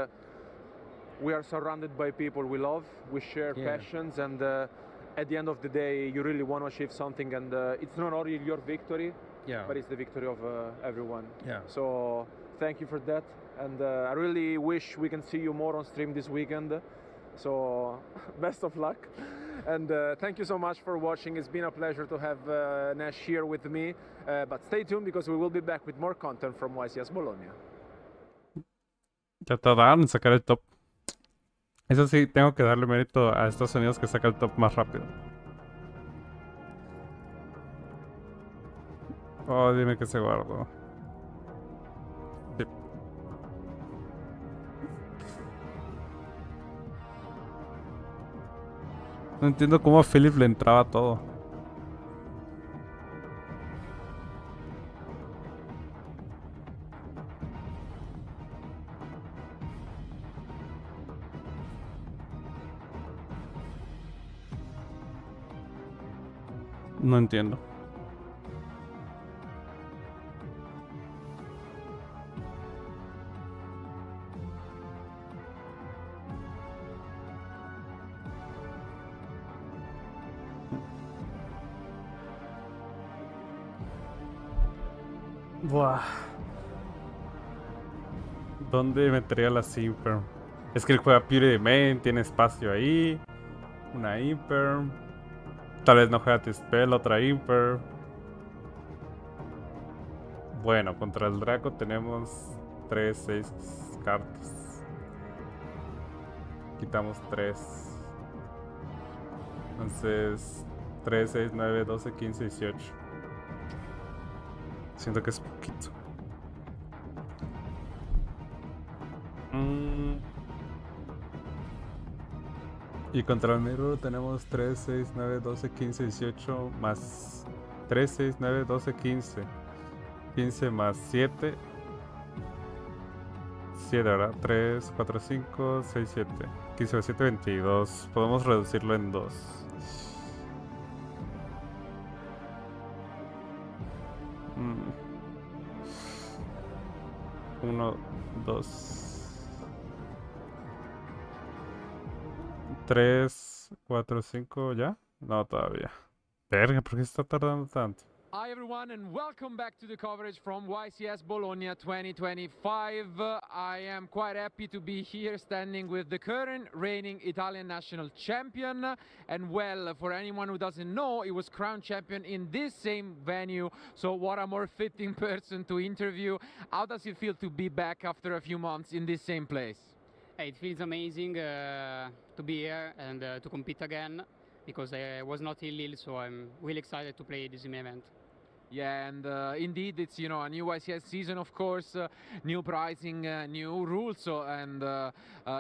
we are surrounded by people we love, we share passions, and at the end of the day, you really want to achieve something, and it's not only your victory, but it's the victory of everyone. Yeah. So thank you for that, and I really wish we can see you more on stream this weekend. So best of luck, and thank you so much for watching. It's been a pleasure to have Nash here with me, but stay tuned because we will be back with more content from YCS Bologna. Ya tardaron en sacar el top. Eso sí, tengo que darle mérito a Estados Unidos, que saca el top más rápido. Oh, dime que se guardó. Sí. No entiendo cómo a Philip le entraba todo. No entiendo. Buah. ¿Dónde metería la Imper? Es que él juega Pure de main, tiene espacio ahí. Una Imper. Tal vez no juega T-Spell, otra Imper. Bueno, contra el Draco tenemos 3, 6 cartas. Quitamos 3. Entonces 3, 6, 9, 12, 15, 18. Siento que es poquito. Y contra el Mirror tenemos 3, 6, 9, 12, 15, 18 más 3, 6, 9, 12, 15. 15 más 7. 7, ¿verdad? 3, 4, 5, 6, 7. 15 más 7, 22. Podemos reducirlo en 2. 1, 2, 3, 4, 5, ¿ya? No, todavía. Verga, ¿por qué está tardando tanto? Hi everyone and welcome back to the coverage from YCS Bologna 2025. I am quite happy to be here standing with the current reigning Italian national champion, and well, for anyone who doesn't know, he was crowned champion in this same venue, so what a more fitting person to interview. How does it feel to be back after a few months in this same place? It feels amazing to be here and to compete again, because I was not in Lille, so I'm really excited to play this event. Yeah, and indeed, it's a new YCS season, of course, new pricing, new rules, so and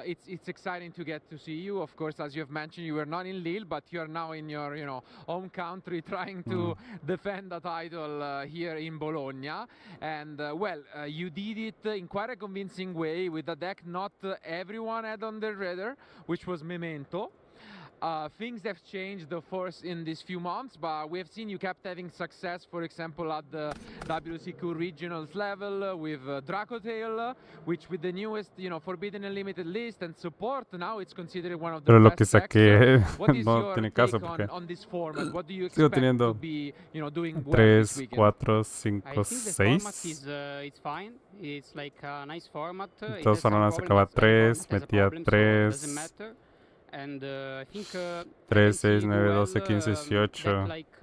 it's exciting to get to see you. Of course, as you have mentioned, you were not in Lille, but you are now in your home country, trying to defend the title here in Bologna. And well, you did it in quite a convincing way with a deck not everyone had on their radar, which was Memento. Things have changed, of course, in these few months, but we have seen you kept having success, for example, at the WCQ regionals level with Dracotail, which with the newest, Forbidden and Limited list and support, now it's considered one of the Pero lo best que saqué decks. What is no your tiene take caso porque on this format? What do you sigo expect teniendo to be, doing well this 3, weekend? 4, 5, I think the format 6. is it's fine. It's like a nice format. Entonces ahora sacaba 3, metía 3. Matter. And I think 3, 6, 9, well, 12, 15, 18. deck like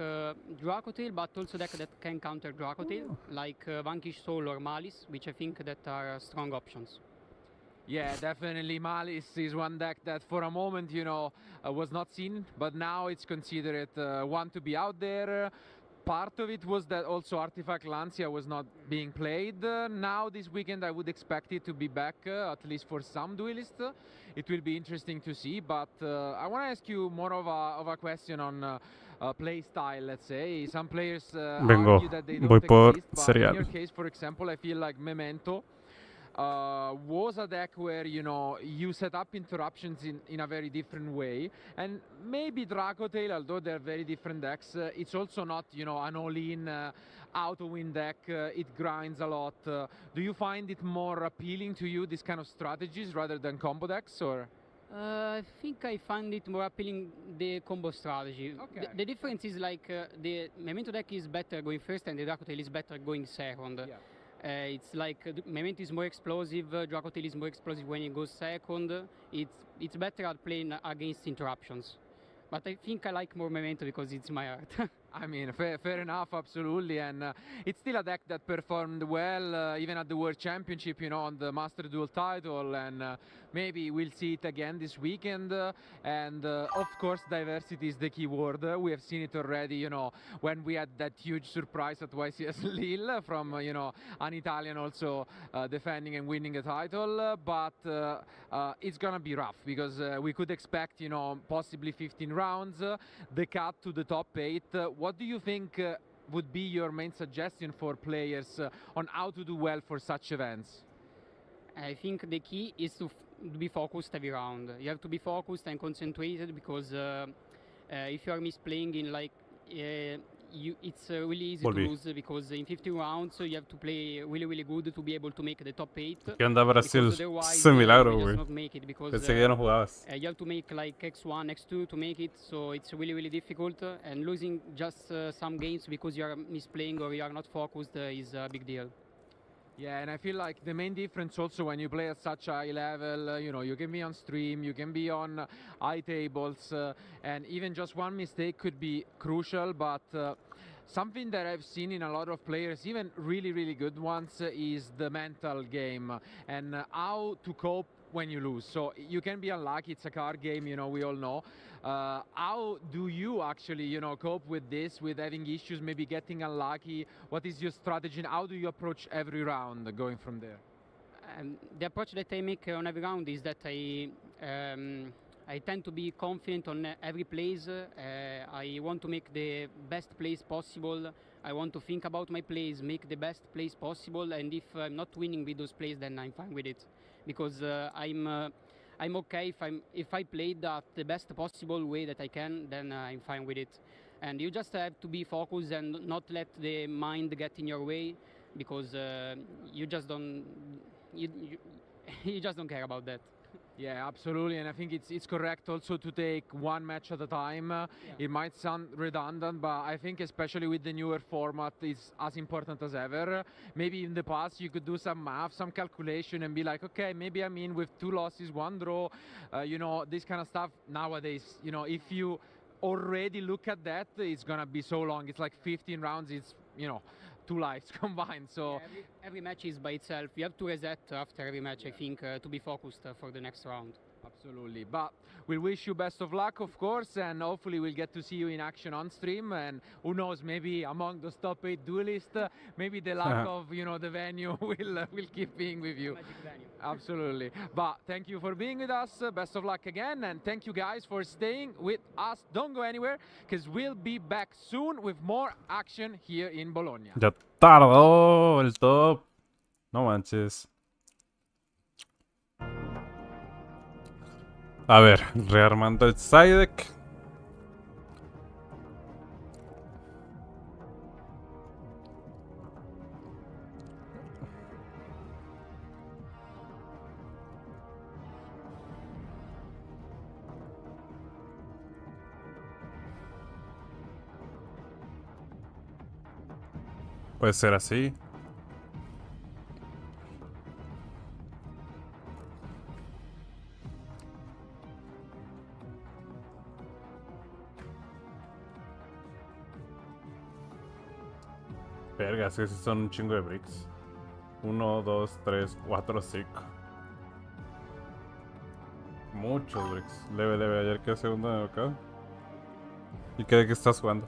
Dracotail, but also deck that can counter Dracotail, like Vanquish Soul or Malice, which I think that are strong options. Yeah, definitely Malice is one deck that for a moment, was not seen, but now it's considered one to be out there. Part of it was that also Artifact Lancia was not being played. Now this weekend I would expect it to be back, at least for some duelists. It will be interesting to see, but I want to ask you more of a question on play style, let's say. Some players argue that they don't exist, but in your case, for example, I feel like Memento was a deck where you set up interruptions in a very different way, and maybe Dracotail, although they're very different decks, it's also not an all-in auto-win deck. It grinds a lot. Do you find it more appealing to you, these kind of strategies, rather than combo decks, or? I think I find it more appealing, the combo strategy. Okay. The difference is like the Memento deck is better going first and the Dracotail is better going second. Yeah. It's like Memento is more explosive, Dracotail is more explosive when it goes second. It's better at playing against interruptions. But I think I like more Memento because it's my art. I mean, fair enough, absolutely, and it's still a deck that performed well even at the World Championship, on the Master Duel title, and maybe we'll see it again this weekend. And of course, diversity is the key word. We have seen it already, when we had that huge surprise at YCS Lille from, an Italian also defending and winning a title. But it's gonna be rough because we could expect, possibly 15 rounds, the cut to the top 8. What do you think would be your main suggestion for players on how to do well for such events? I think the key is to be focused every round. You have to be focused and concentrated because if you are misplaying in like it's really easy to lose because in 50 rounds you have to play really good to be able to make the top 8. ¿Qué onda Brasil? Es un milagro, güey. Pensé que ya no jugabas. You have to make like X1, X2 to make it, so it's really difficult. And losing just some games because you are misplaying or you are not focused is a big deal. Yeah, and I feel like the main difference also when you play at such a high level, you can be on stream, you can be on high tables, and even just one mistake could be crucial, but something that I've seen in a lot of players, even really good ones, is the mental game and how to cope when you lose. So you can be unlucky, it's a card game, we all know. How do you actually, cope with this, with having issues, maybe getting unlucky? What is your strategy and how do you approach every round going from there? The approach that I make on every round is that I I tend to be confident on every plays. I want to make the best plays possible. I want to think about my plays, make the best plays possible, and if I'm not winning with those plays, then I'm fine with it, because I'm okay if I played at the best possible way that I can, then I'm fine with it. And you just have to be focused and not let the mind get in your way, because you just don't you just don't care about that. Yeah, absolutely, and I think it's correct also to take one match at a time. It might sound redundant, but I think especially with the newer format, it's as important as ever. Maybe in the past you could do some math, some calculation, and be like, okay, maybe I'm in with 2 losses, 1 draw, you know, this kind of stuff. Nowadays, you know, if you already look at that, it's gonna be so long. It's like 15 rounds. It's, you know, 2 lives combined. So yeah, every match is by itself. You have to reset after every match, I think, to be focused for the next round. Absolutely. But we wish you best of luck, of course, and hopefully we'll get to see you in action on stream. And who knows, maybe among those top 8 duelists, maybe the luck of, you know, the venue will keep being with you. Magic venue. Absolutely. But thank you for being with us. Best of luck again, and thank you guys for staying with us. Don't go anywhere, because we'll be back soon with more action here in Bologna. Ya tardó el top. No manches. A ver, rearmando el side deck. Puede ser así. Vergas, que son un chingo de bricks. 1, 2, 3, 4, 5. Muchos bricks. Leve. Ayer quedé segundo en el mercado. ¿Y qué de qué estás jugando?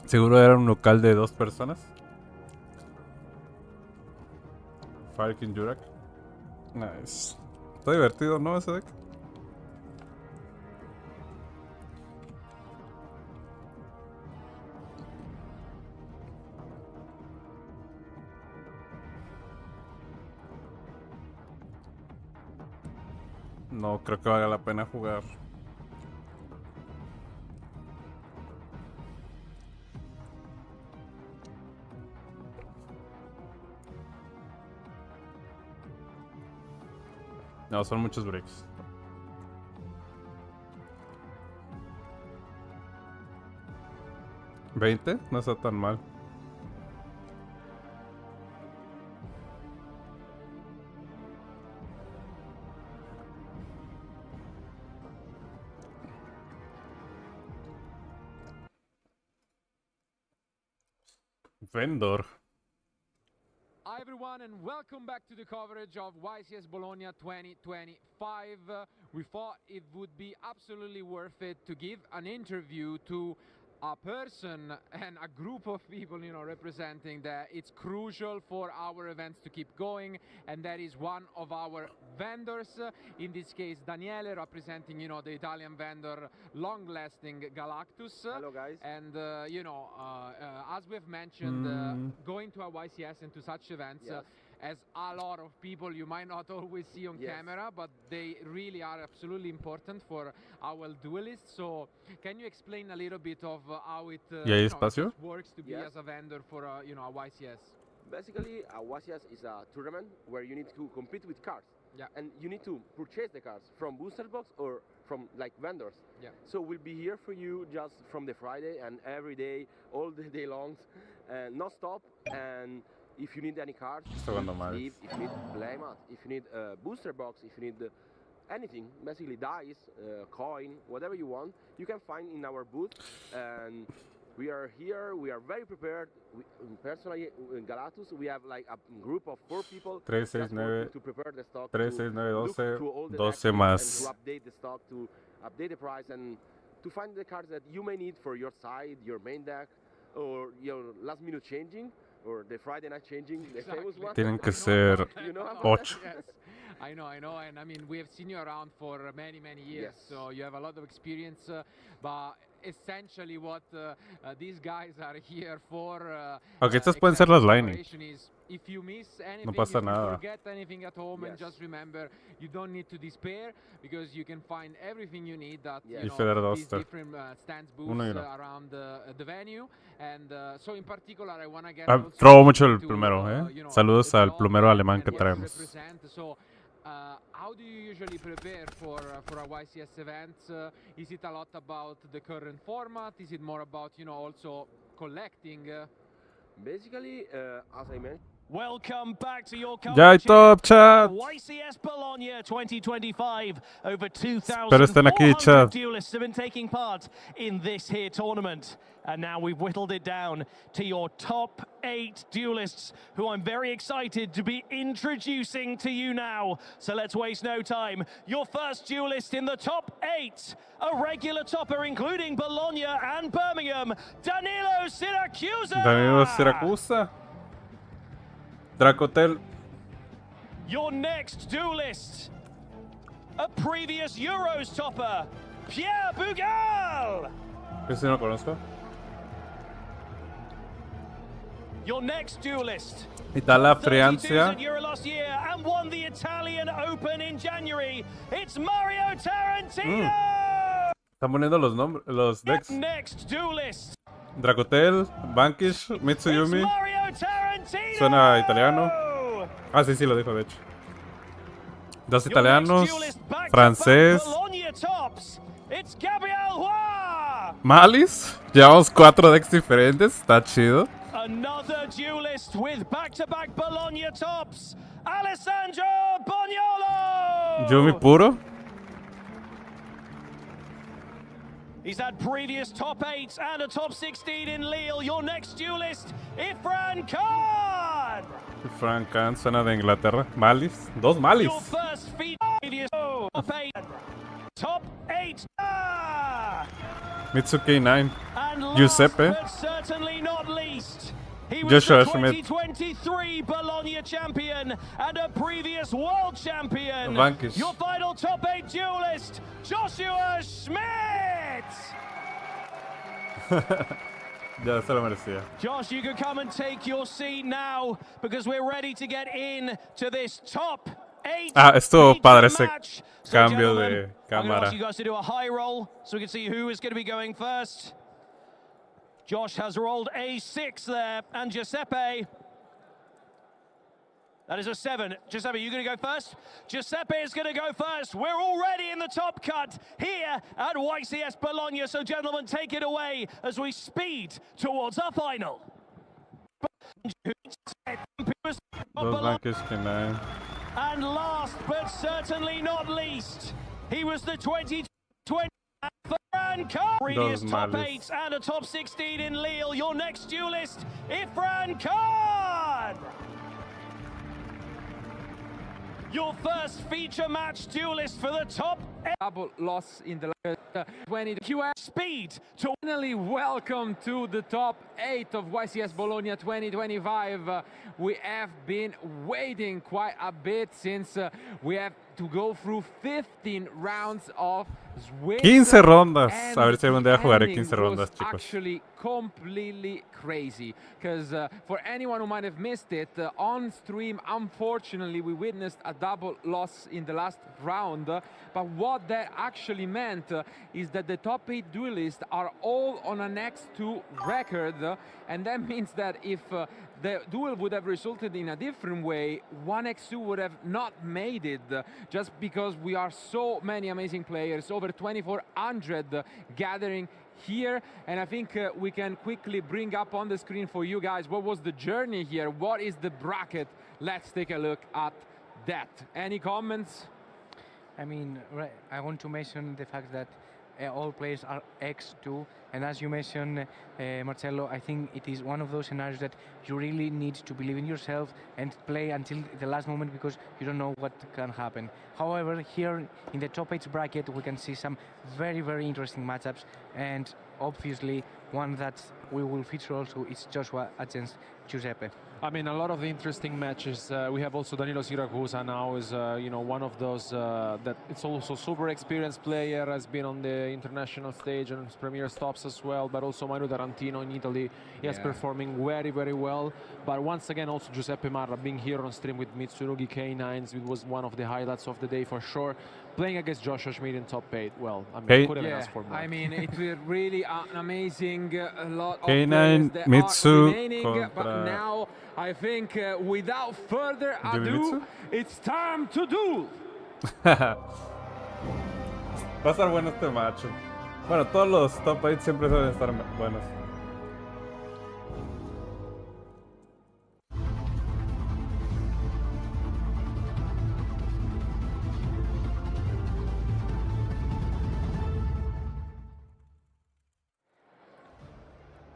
¿Seguro era un local de 2 personas? Falcon Jurak. Nice. Está divertido, ¿no? Ese deck. No creo que valga la pena jugar. No, son muchos breaks. ¿20? No está tan mal. Vendor. Hi everyone, and welcome back to the coverage of YCS Bologna 2025. We thought it would be absolutely worth it to give an interview to a person and a group of people, you know, representing that it's crucial for our events to keep going, and that is one of our vendors, in this case Daniele, representing, you know, the Italian vendor long-lasting Galactus. Hello guys. And you know, as we've mentioned, going to a YCS and to such events, as a lot of people you might not always see on camera, but they really are absolutely important for our duelists. So can you explain a little bit of how it works to be as a vendor for you know, a YCS? Basically, a YCS is a tournament where you need to compete with cards. And you need to purchase the cards from booster box or from like vendors. So we'll be here for you just from the Friday and every day, all the day long, non stop. And if you need any cards, if you need playmat, if you need a booster box, if you need anything, basically dice, coin, whatever you want, you can find in our booth. And we are here, we are very prepared. Personally, in Galactus, we have like a group of 4 people 3, 6, 9, to prepare the stock, 3, 6, 9, 12 más. to update the stock, to update the price, and to find the cards that you may need for your side, your main deck. or last minute changing, or the Friday night changing, the famous one. Tienen que ser 8. Yes. I know, and I mean, we have seen you around for many years, so you have a lot of experience, but essentially what these guys are here for. Ok, estas pueden ser las lining. If you miss anything, No pasa if you nada. forget anything at home, and just remember, you don't need to despair, because you can find everything you need that these different stands booths around the venue. And so in particular, I want to get Robo mucho el plumero, Saludos al plumero alemán que traemos. So, how do you usually prepare for a YCS event? Is it a lot about the current format? Is it more about also collecting? Basically, as I mentioned. Welcome back to your coverage top chat. YCS Bologna 2025. Over 2,400 duelists have been taking part in this here tournament. And now we've whittled it down to your top 8 duelists, who I'm very excited to be introducing to you now. So let's waste no time. Your first duelist in the top 8, a regular topper including Bologna and Birmingham, Danilo Siracusa. Dracotel. Your next duelist, a previous Euros topper, Pierre Bugal. Ese no conozco. Your next duelist, Italia Francia. last year and won the Italian Open in January. It's Mario Tarantino. Están poniendo los nombres, los decks. Next duelist, Dracotel, Vanquish, Mitsuyumi. Suena italiano. Ah, sí, lo dijo de hecho. 2 italianos, francés. Malice. Llevamos 4 decks diferentes, está chido. Another duelist with back-to-back Bologna tops, Alessandro Bognolo. Yumi puro. He's had previous top 8 and a top 16 in Lille. Your next duelist, Ifran Khan. Ifran Khan suena de Inglaterra. Malice. 2 Malice. Your first previous top 8. Top 8. Mitsuki 9. And Giuseppe. Last, but certainly not least, he was Joshua the Schmidt. 2023 Bologna champion and a previous world champion. Vanquish. Your final top 8 duelist, Joshua Schmidt. Ya se lo merecía. Josh, you can come and take your seat now, because we're ready to get in to this top 8. Estuvo padre ese cambio de I'm going to cámara. ask you guys to do a high roll so we can see who is going to be going first. Josh has rolled a 6 there, and Giuseppe, that is a 7. Giuseppe, you going to go first? Giuseppe is going to go first. We're already in the top cut here at YCS Bologna. So, gentlemen, take it away as we speed towards our final. And last but certainly not least, he was the 2020 Ifran Khan. Previous top 8 and a top 16 in Lille. Your next duelist, Ifran Khan. Your first feature match duelist for the top 8. Double loss in the 20 QS speed to finally welcome to the top 8 of YCS Bologna 2025. We have been waiting quite a bit since we have to go through 15 rounds of 15 rondas. A ver si algún día jugaré 15 rondas, chicos. Actually completely crazy, because for anyone who might have missed it, on stream, unfortunately, we witnessed a double loss in the last round. But what that actually meant is that the top 8 duelists are all on an X2 record, and that means that if the duel would have resulted in a different way, 1x2 would have not made it, just because we are so many amazing players, over 2,400 gathering here. And I think we can quickly bring up on the screen for you guys what was the journey here, what is the bracket. Let's take a look at that. Any comments? I mean, I want to mention the fact that all players are X2, and as you mentioned, Marcelo, I think it is one of those scenarios that you really need to believe in yourself and play until the last moment, because you don't know what can happen. However, here in the top 8 bracket, we can see some very, very interesting matchups, and obviously one that we will feature also is Joshua against Giuseppe. I mean, a lot of interesting matches. We have also Danilo Siracusa now is, one of those that it's also super experienced player, has been on the international stage and premier stops as well, but also Mario Tarantino in Italy. He is performing very, very well. But once again, also Giuseppe Marra being here on stream with Mitsurugi K9s, it was one of the highlights of the day for sure. Playing against Joshua Schmidt in top 8, well, I mean, couldn't ask for more. I mean, it was really an amazing lot of K9, players that Mitsu are remaining, but contra... now I think without further ado, it's time to duel. Va a estar bueno este match. Bueno, todos los top 8 siempre suelen estar buenos.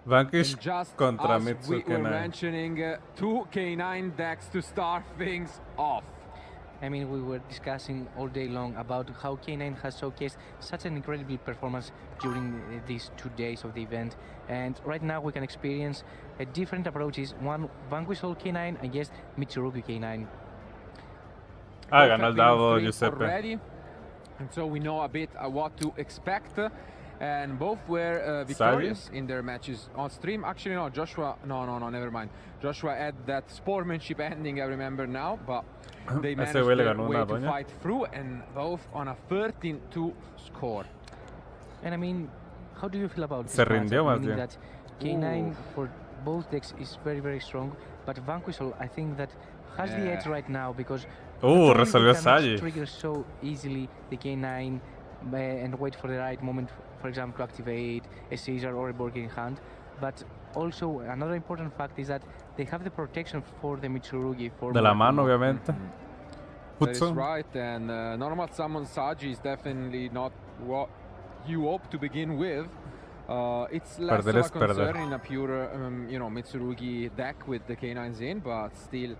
Vanquish contra Mitsu we were mentioning 2 K9 decks to start things off. I mean, we were discussing all day long about how K9 has showcased such an incredible performance during these 2 days of the event. And right now we can experience different approaches. One, Vanquish all K9 against Mitsurugi K9. Ganó el dado, Giuseppe. Already, and so we know a bit what to expect. And both were victorious in their matches on stream. Actually, no, Joshua, no, never mind. Joshua had that sportsmanship ending, I remember now, but they managed their way to fight through, and both on a 13-2 score. And I mean, how do you feel about this match? Meaning that K9 for both decks is very, very strong, but Vanquish I think that has the edge right now because resolvió Sagi. Trigger so easily the K9 and wait for the right moment, for example, to activate a Caesar or a board in hand. But also another important fact is that they have the protection for the Mitsurugi. De la mano, obviamente. That is right, and normal summon Sagi is definitely not what you hope to begin with. It's less of a concern in a pure, Mitsurugi deck with the K9s in, but still,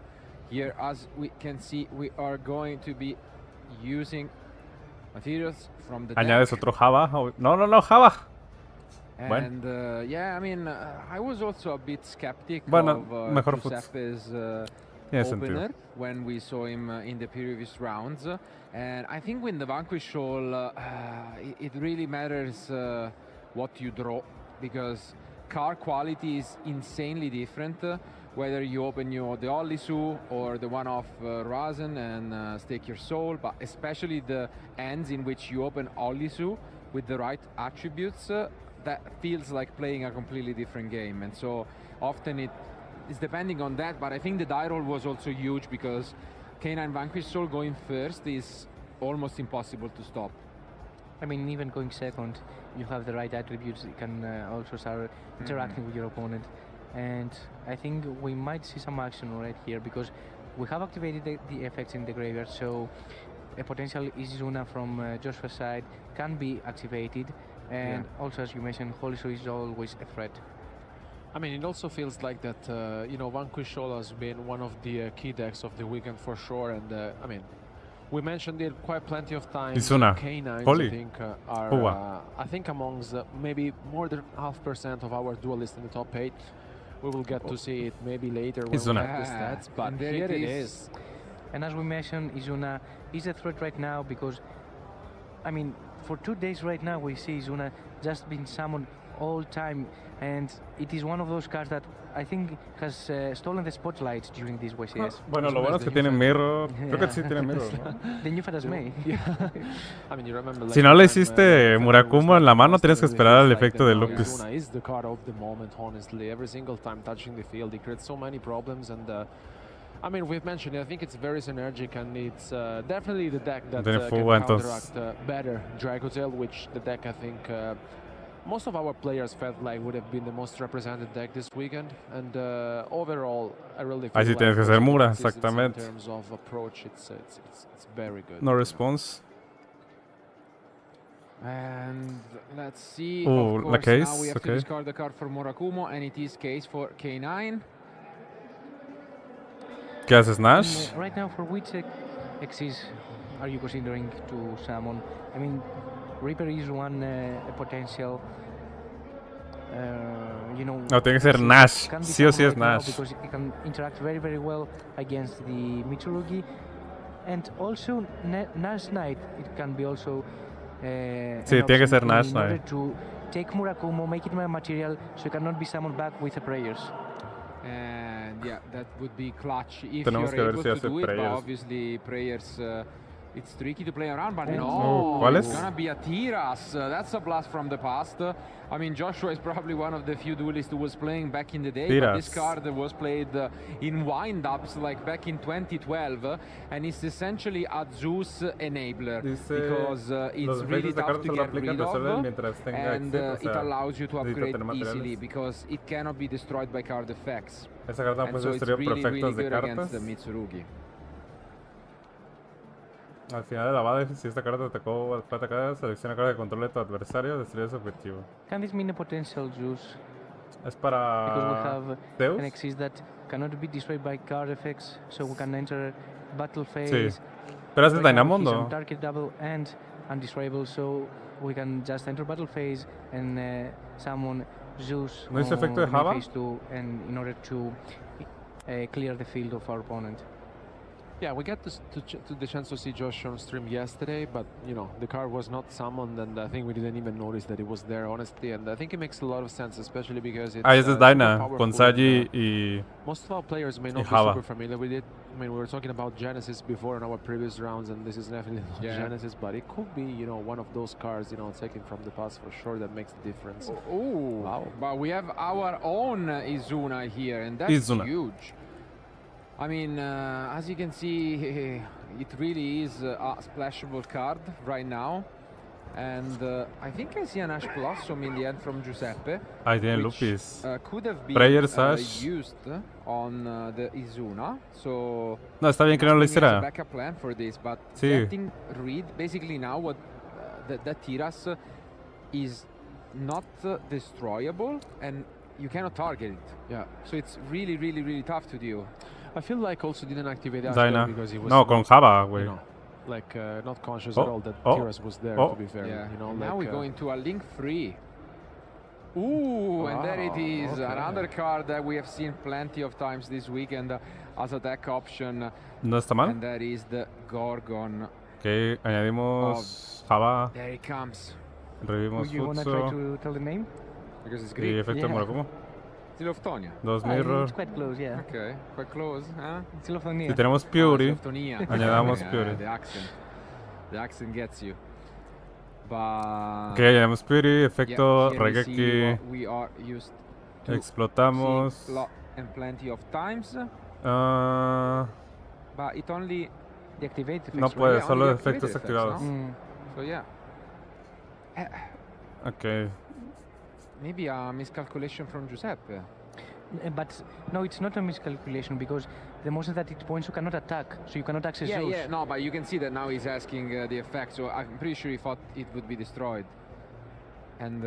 here as we can see, we are going to be using materials from the Añades deck. otro Java. No, Java. And I mean, I was also a bit skeptic of Giuseppe's opener when we saw him in the previous rounds. And I think with the Vanquish All, it really matters what you draw, because card quality is insanely different. Whether you open the Ollisu or the one-off Rasen and stake your soul, but especially the ends in which you open Ollisu with the right attributes, that feels like playing a completely different game. And so often it is depending on that, but I think the die roll was also huge because K9 Vanquish Soul going first is almost impossible to stop. I mean, even going second, you have the right attributes, you can also start interacting with your opponent. And I think we might see some action right here because we have activated the effects in the graveyard, so a potential Izuna from Joshua's side can be activated, and also, as you mentioned, Holy Show is always a threat. I mean, it also feels like that, Vanquish All has been one of the key decks of the weekend for sure, and I mean, we mentioned it quite plenty of times. Izuna. K9s, Holy. I think, are, I think amongst maybe more than 0.5% of our duelists in the top 8. We will get to see it maybe later when we have the stats, but here it is. And as we mentioned, Izuna is a threat right now because, I mean, for 2 days right now we see Izuna just being summoned all time, and it is one of those cards that I think has stolen the spotlight during this YCS. Bueno, lo bueno es que tiene mirror. Creo que sí tiene mirror, ¿no? The new Fantasme. I mean, you remember, si no le hiciste Murakumo en la mano, tienes que esperar al efecto de Lupus. Izuna is the card of the moment, honestly. Every single time touching the field, it creates so many problems, and I mean, we've mentioned it. I think it's very synergic, and it's definitely the deck that can counteract better Dragotail, which the deck, I think, most of our players felt like would have been the most represented deck this weekend, and overall, I really feel like tienes que hacer Mura, exactamente. In terms of approach, it's very good. No response. And let's see. Oh, of course, now we have to discard the card for Murakumo, and it is case for K9. ¿Qué haces, Nash? Right now, for which Xyz are you considering to summon? I mean, Reaper is one potential. you know. No, tiene que ser Nash. Sí o sí es Nash. Because it can interact very, very well against the Mitsurugi. And also, Nash Knight, it can be also. Sí, tiene que ser Nash in order to take Murakumo, make it my material, so it cannot be summoned back with the prayers. And yeah, that would be clutch if Tenemos you're que ver able si to do it, but prayers. obviously prayers, it's tricky to play around, but no, ¿Cuál it's es? gonna be a Tiras. That's a blast from the past. I mean, Joshua is probably one of the few duelists who was playing back in the day, but this card was played in wind-ups like back in 2012, and it's essentially a Zeus enabler because it's really tough to get rid of, and it allows you to upgrade easily because it cannot be destroyed by card effects. And so it's really, really good against the Mitsurugi. Al final de la base, si esta carta te fue atacada, selecciona carta que controle tu adversario, destruye su objetivo. Can this mean a potential Zeus? Es para because we have Zeus? an exist that cannot be destroyed by card effects, so we can enter battle phase. Sí. Pero es de Dynamondo. Target double and undestroyable, so we can just enter battle phase and summon Zeus ¿No hizo efecto de Java? phase 2 and in order to clear the field of our opponent. Yeah, we got the chance to see Josh on stream yesterday, but you know the card was not summoned, and I think we didn't even notice that it was there, honestly. And I think it makes a lot of sense, especially because it's. Ese es Dyna con Sagi y. Most of our players may not be super familiar with it. I mean, we were talking about Genesis before in our previous rounds, and this is definitely not Genesis, but it could be, you know, one of those cards, you know, taken from the past for sure that makes the difference. Oh, wow! But we have our own Izuna here, and that's huge. I mean, as you can see, it really is a splashable card right now. And I think I see an Ash Blossom in the end from Giuseppe. Ahí tiene Lupis. Could have been used on the Izuna. So no, está bien que no lo hiciera. Backup plan for this, but getting rid, basically now what the Tiras is not destroyable and you cannot target it. Yeah. So it's really, really, really tough to deal. I feel like also didn't activate Dyna because he was con Java, güey. You know, like not conscious at all that Tiras was there. To be fair, you know. And like, now we go into a link free. Ooh, and there it is, another card that we have seen plenty of times this weekend as a deck option. No está mal. And that is the Gorgon. Okay, añadimos Java. There it comes. Revivimos You wanna try to tell the name? Because it's Greek. Y efecto Murakumo. Ziloftonia. Dos mirror. It's quite close, yeah. Okay, quite close, huh? Ziloftonia. Si tenemos Fury, añadamos Fury. The accent gets you. But okay, añadamos Fury, efecto Regeki. We are used to explotamos. And plenty of times. But it only deactivates effects. No puede, solo efectos activados. No? So yeah. Okay. Maybe a miscalculation from Giuseppe. But no, it's not a miscalculation because the motion that it points you cannot attack, so you cannot access Zeus. Yeah, no, but you can see that now he's asking the effect, so I'm pretty sure he thought it would be destroyed. And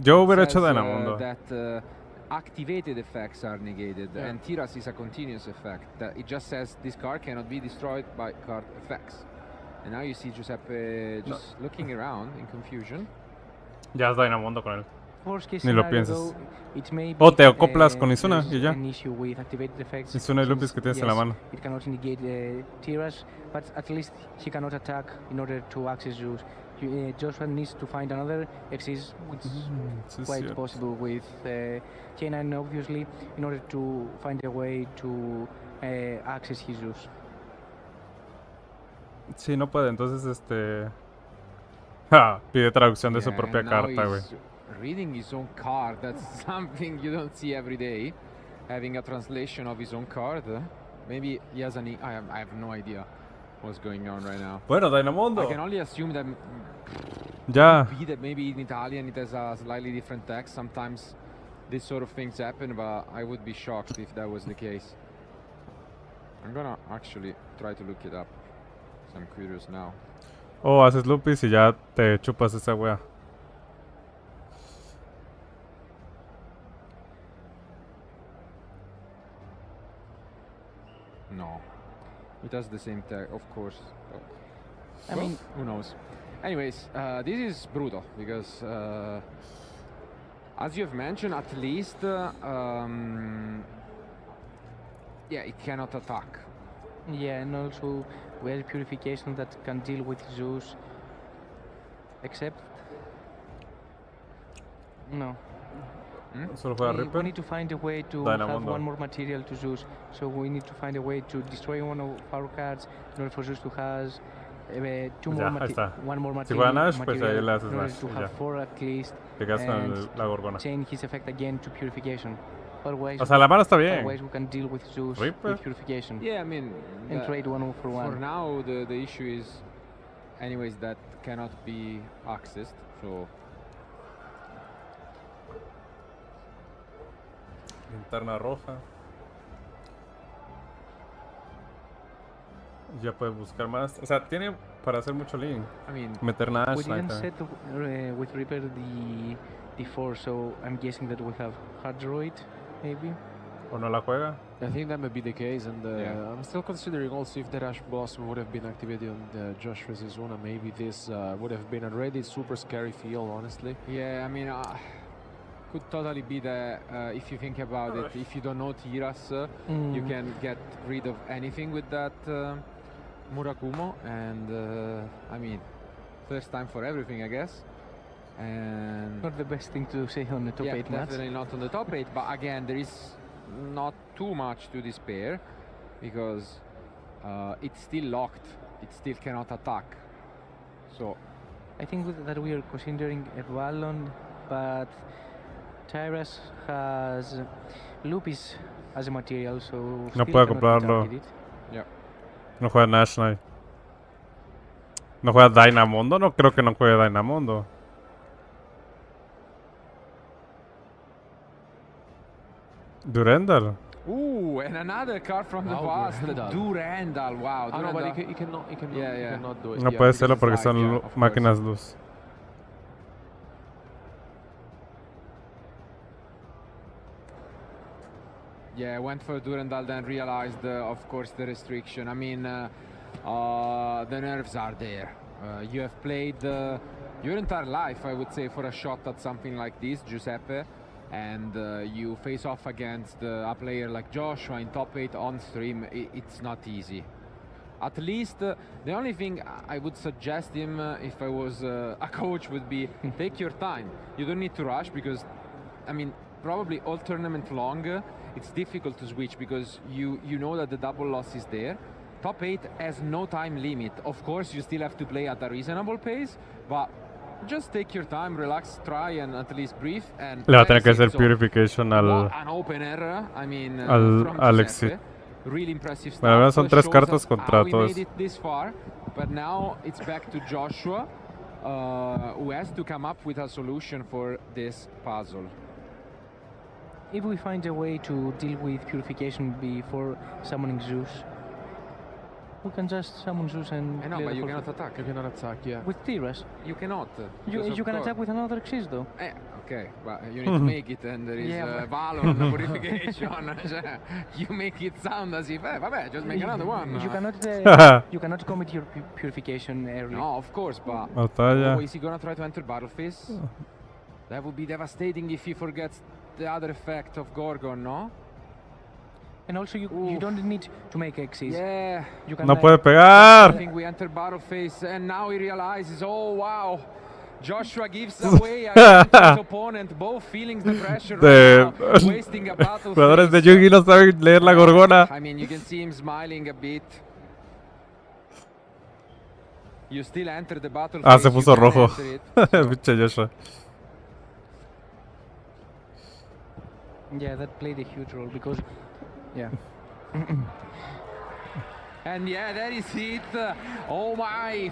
yo hubiera hecho Dynamondo. That activated effects are negated, and Tiras is a continuous effect. That it just says this card cannot be destroyed by card effects. And now you see Giuseppe just looking around in confusion. Ya es Dynamondo con él. Ni lo pienses. O te acoplas con Izuna y ya. Izuna y Lupis que tienes en la mano. It cannot negate Tiras, but at least he cannot attack in order to access Zeus. Joshua needs to find another exist, which is quite possible with K9 obviously, in order to find a way to access his Zeus. Sí, no puede, entonces pide traducción de su propia carta, güey. Reading his own card, that's something you don't see every day. Having a translation of his own card. Maybe he has I have no idea what's going on right now. Bueno, Dynamondo. I can only assume that that maybe in Italian it has a slightly different text. Sometimes this sort of things happen, but I would be shocked if that was the case. I'm gonna actually try to look it up. So I'm curious now. Haces Lupis y ya te chupas esa wea. No, it does the same tag, of course. I mean, who knows? Anyways, this is brutal because As you have mentioned, at least, yeah, it cannot attack. Yeah, and also we have purification that can deal with Zeus, except no. Solo juega We Reaper. need to find a way to have one more material to Zeus. So we need to find a way to destroy one of our cards in order for Zeus to have one more material. Si juega Nash, pues ahí le haces in order Nash. to Y have ya. 4 at least. Te quedas con and la Gorgona. change his effect again to purification. Otherwise, O sea, la mano está bien. otherwise we can deal with Zeus Reaper. with purification. Yeah, I mean, and trade 1 for 1. For now, the issue is, anyways, that cannot be accessed. So. Linterna roja. Ya puedes buscar más. O sea, tiene para hacer mucho link. I mean, meter Nash. We didn't set with Reaper the 4, so I'm guessing that we have Hard Droid, maybe. ¿O no la juega? I think that may be the case, and I'm still considering also if the Rush Blossom would have been activated on Josh vs. Una, maybe this would have been a really super scary feel, honestly. Yeah, I mean, could totally be the, if you think about it, if you don't know Tiras, you can get rid of anything with that Murakumo, and I mean, first time for everything, I guess. And not the best thing to say on the top 8 match. Definitely not on the top 8, but again, there is not too much to despair, because it's still locked, it still cannot attack. So I think that we are considering a Vallon, but Tyras has Lupis as a material, so no puede comprarlo. Yeah. No juega Nash Knight. No juega Dynamondo. No creo que no juegue Dynamondo. Durandal. Ooh, and another card from the past. Durandal. Wow. No, but he cannot do it. No puede serlo porque son máquinas luz. Yeah, went for Durandal, then realized, of course, the restriction. I mean, the nerves are there. You have played your entire life, I would say, for a shot at something like this, Giuseppe, and you face off against a player like Joshua in top 8 on stream. It's not easy. At least, the only thing I would suggest him, if I was a coach, would be take your time. You don't need to rush, because, I mean, probably all tournament long, it's difficult to switch because you know that the double loss is there. Top 8 has no time limit. Of course, you still have to play at a reasonable pace, but just take your time, relax, try and at least breathe. And le va a tener que hacer purification al an opener, I mean, al exit. Really impressive stuff. Bueno, son 3 cartas contra todos. We made it this far, but now it's back to Joshua, who has to come up with a solution for this puzzle. If we find a way to deal with purification before summoning Zeus, we can just summon Zeus and... I know, but you cannot attack. You cannot attack, yeah. With Tiras? You cannot. You can attack with another Xyz, though. Okay, but you need to make it, and there is Vallon, purification. You make it sound as if, vabbè, just make another one. You cannot commit your purification early. No, of course, but is he gonna try to enter battle phase? That would be devastating if he forgets the other effect of Gorgon, no? And also you don't need to make Xyz. Yeah. You can no puede pegar. I think we enter battle phase, and now he realizes, oh wow, Joshua gives away against his opponent, both feeling the pressure right now, wasting a battle Jugadores de Yugi no saben leer la Gorgona. I mean, you can see him smiling a bit. You still enter the battle phase. Se puso rojo. Pinche Joshua. Yeah, that played a huge role because, yeah. And yeah, that is it. Oh my.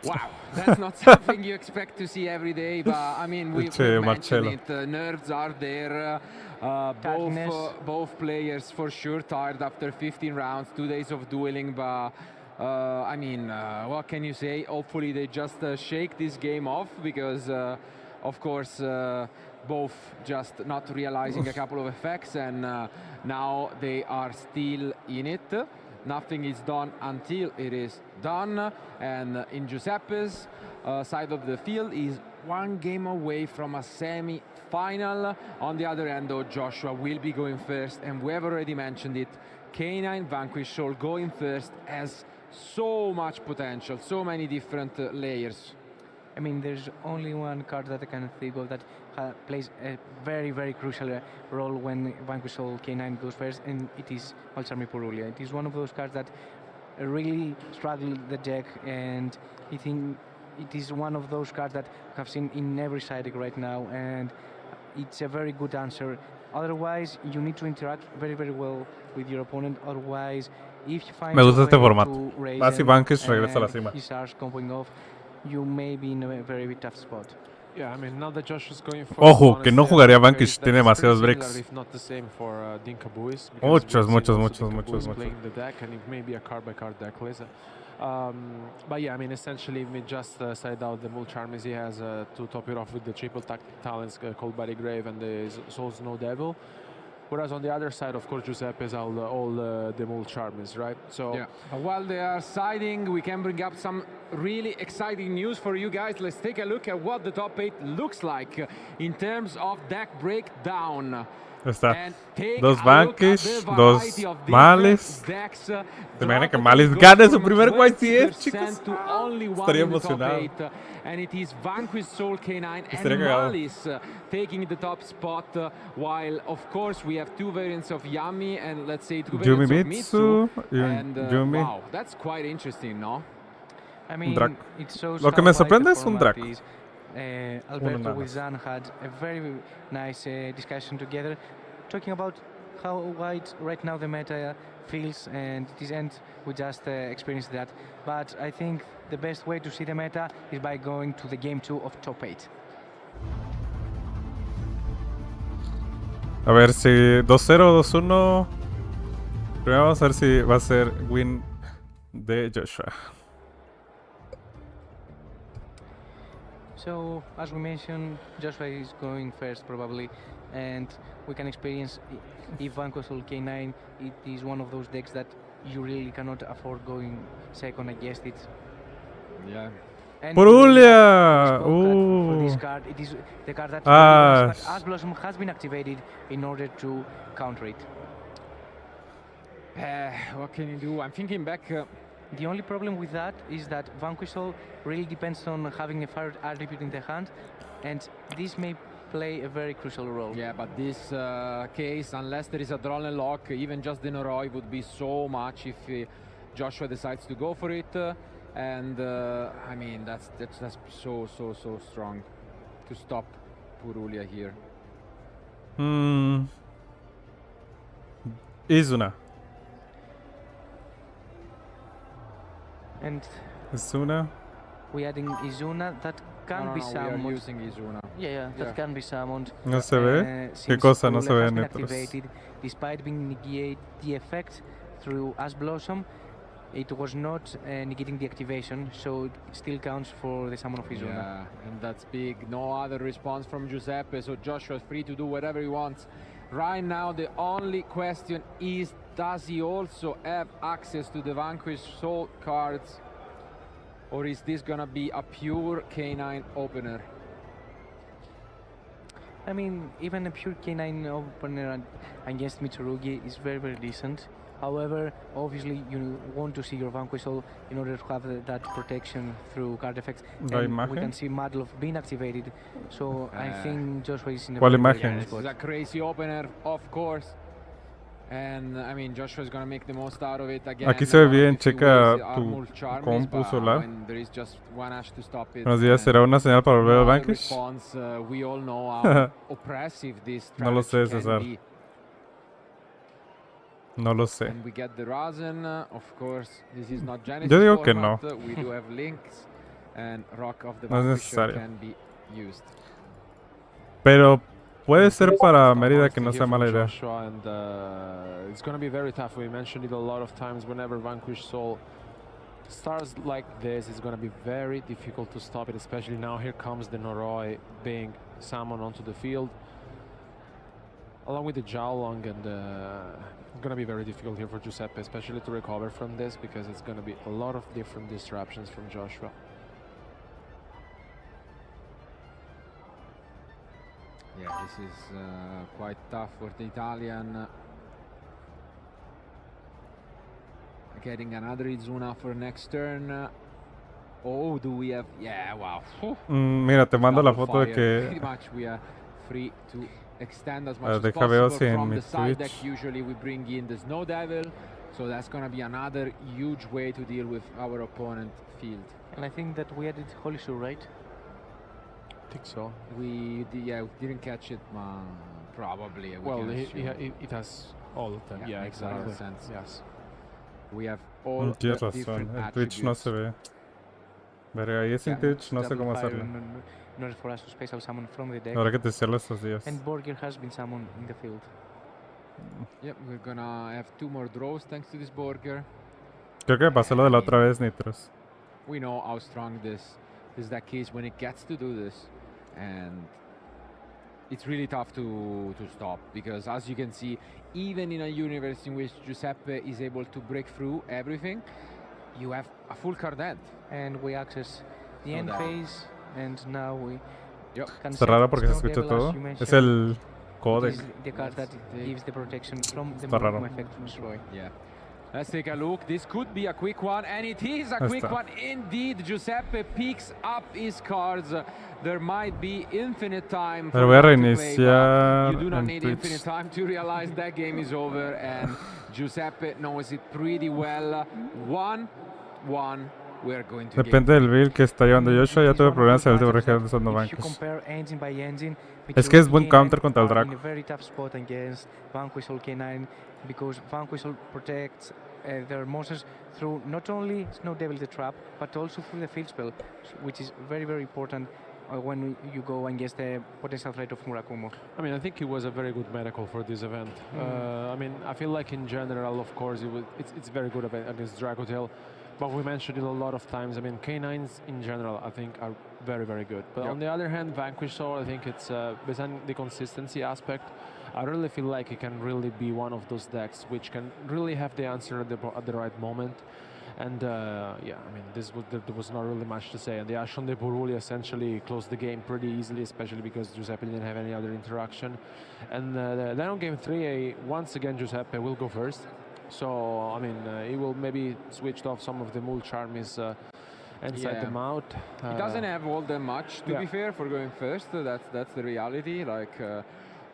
Wow, that's not something you expect to see every day, but I mean, we've mentioned it. Nerves are there. Both players for sure tired after 15 rounds, 2 days of dueling, but I mean, what can you say? Hopefully they just shake this game off, because of course both just not realizing a couple of effects, and now they are still in it. Nothing is done until it is done, and in Giuseppe's side of the field is one game away from a semi-final. On the other end, though, Joshua will be going first, and we have already mentioned it. K9 Vanquish Soul going first has so much potential, so many different layers. I mean, there's only one card that I can think of that plays a very, very crucial role when Vanquish Soul K9 goes first, and it is Malcharmi Purulia. It is one of those cards that really struggle the deck, and I think it is one of those cards that we have seen in every side deck right now, and it's a very good answer. Otherwise, you need to interact very, very well with your opponent. Otherwise, if you find me gusta este formato. Vas y Vanquish regresa a la cima. He starts comboing off, you may be in a very tough spot. Yeah, I mean, now that Josh is going for Ojo, que no jugaría Vanquish, tiene demasiados breaks. If not the same for Dinkabuis. Muchos. Playing the deck, and it may be a card-by-card deck list. But yeah, I mean, essentially, we just side out the Mulcharmis. He has to top it off with the triple talents called Body Grave and the Soul Snow Devil. Whereas on the other side, of course, Giuseppe is all the Mulcharmis, right? So yeah. While they are siding, we can bring up some really exciting news for you guys. Let's take a look at what the top 8 looks like in terms of deck breakdown. Está. Dos Vanquish, dos Malice. ¿Se imaginan que Malice gane su primer YCS, chicos? Estaría emocionado. And it is Vanquish Soul K9 and Malice taking the top spot, while of course we have two variants of Yami and let's say two variants of Mitsu. And wow, that's quite interesting, no? I mean, it's so Lo que me sorprende es un Draco. Alberto with Zan had a very nice discussion together, talking about how wide right now the meta feels, and at the end we just experienced that. But I think the best way to see the meta is by going to the game 2 of top 8. A ver si 2-0, 2-1. Primero vamos a ver si va a ser win de Joshua. So, as we mentioned, Joshua is going first probably, and we can experience if Vanquish Soul K9, it is one of those decks that you really cannot afford going second against it. Yeah. Purulia! For this card, it is the card that Ash Blossom has been activated in order to counter it. What can you do? I'm thinking back. The only problem with that is that Vanquish Soul really depends on having a fire attribute in the hand, and this may play a very crucial role. Yeah, but this case, unless there is a draw and lock, even just the Noroi would be so much if Joshua decides to go for it. And I mean, that's so strong to stop Purulia here. Izuna. And Izuna. We adding Izuna that can be summoned. We are using Izuna. Yeah, that can be summoned. No se ve. ¿Qué cosa no se ve en activated, despite being negated the effect through Ash Blossom, it was not negating the activation, so it still counts for the summon of Izuna. Yeah, and that's big. No other response from Giuseppe, so Joshua is free to do whatever he wants. Right now, the only question is, does he also have access to the Vanquish Soul cards, or is this gonna be a pure K9 opener? I mean, even a pure K9 opener against Mitsurugi is very, very decent. However, obviously, you want to see your Vanquish Soul in order to have that protection through card effects. And we can see Muddle of being activated, so I think Joshua is in a very good spot. It's a crazy opener, of course. And I mean, Joshua is going to make the most out of it again. Aquí se ve bien, checa tu compu solar. Buenos días, ¿será una señal para volver al Vanquish? No lo sé, César. No lo sé. Yo digo que no. No es necesario. Pero puede ser para Mérida que no sea mala idea. It's going to be very tough. We mentioned it a lot of times. Whenever Vanquish Soul starts like this, it's going to be very difficult to stop it, especially now. Here comes the Noroi being summoned onto the field, along with the Jiaolong, and it's going to be very difficult here for Giuseppe, especially to recover from this, because it's going to be a lot of different disruptions from Joshua. Yeah, this is quite tough for the Italian. Getting another Izuna for next turn. Oh, do we have? Yeah, wow. Mira, te mando la foto de que... Pretty much we are free to extend as much as deja possible veo si en from mi the side deck. Twitch. Usually we bring in the Snow Devil, so that's gonna be another huge way to deal with our opponent field. And I think that we added Holy Shoe, right? I think so. We didn't catch it, probably. Well, it has all of them. Yeah, makes a lot exactly. of sense. Yes. We have all Tienes the razón, different en Twitch no attributes. se ve. Verga, ahí sin Twitch no sé cómo hacerlo. In order for us to special summon from the deck. Habrá que testearlo estos días. And Borger has been summoned in the field. Yep, we're gonna have 2 more draws thanks to this Borger. Creo que me pasó lo de la otra vez, Nitros. We know how strong this deck is when it gets to do this, and it's really tough to stop, because as you can see, even in a universe in which Giuseppe is able to break through everything, you have a full card end. And we access the end phase, and now we can Está raro porque se escucha todo. Es el codec. The card that gives the protection from the Está raro. effect to destroy. Yeah. Let's take a look. This could be a quick one, and it is a quick one indeed. Giuseppe picks up his cards. There might be infinite time. Pero voy a reiniciar you do not en need Twitch. infinite time to realize that game is over, and Giuseppe knows it pretty well. 1-1. We're going to Depende del build que está llevando Joshua. Ya tuve problemas en el último regional usando bancos. Es que es buen counter contra el Draco. In a very tough spot against Vanquish All K9, because Vanquish All protects their monsters through not only Snow Devil the Trap, but also through the field spell, which is very, very important when you go against the potential threat of Murakumo. I mean, I think it was a very good medical for this event. I mean, I feel like in general, of course, it's very good against Dracotail. But we mentioned it a lot of times. I mean, K9s in general, I think, are very, very good. But on the other hand, Vanquish Soul, I think it's, besides the consistency aspect, I really feel like it can really be one of those decks which can really have the answer at the right moment. And yeah, I mean, there was not really much to say. And the Ashton de Puruli essentially closed the game pretty easily, especially because Giuseppe didn't have any other interaction. And then on game 3, once again, Giuseppe will go first. So, I mean, he will maybe switch off some of the Mul Charmies inside them out. He doesn't have all that much, to be fair, for going first. That's the reality. Like,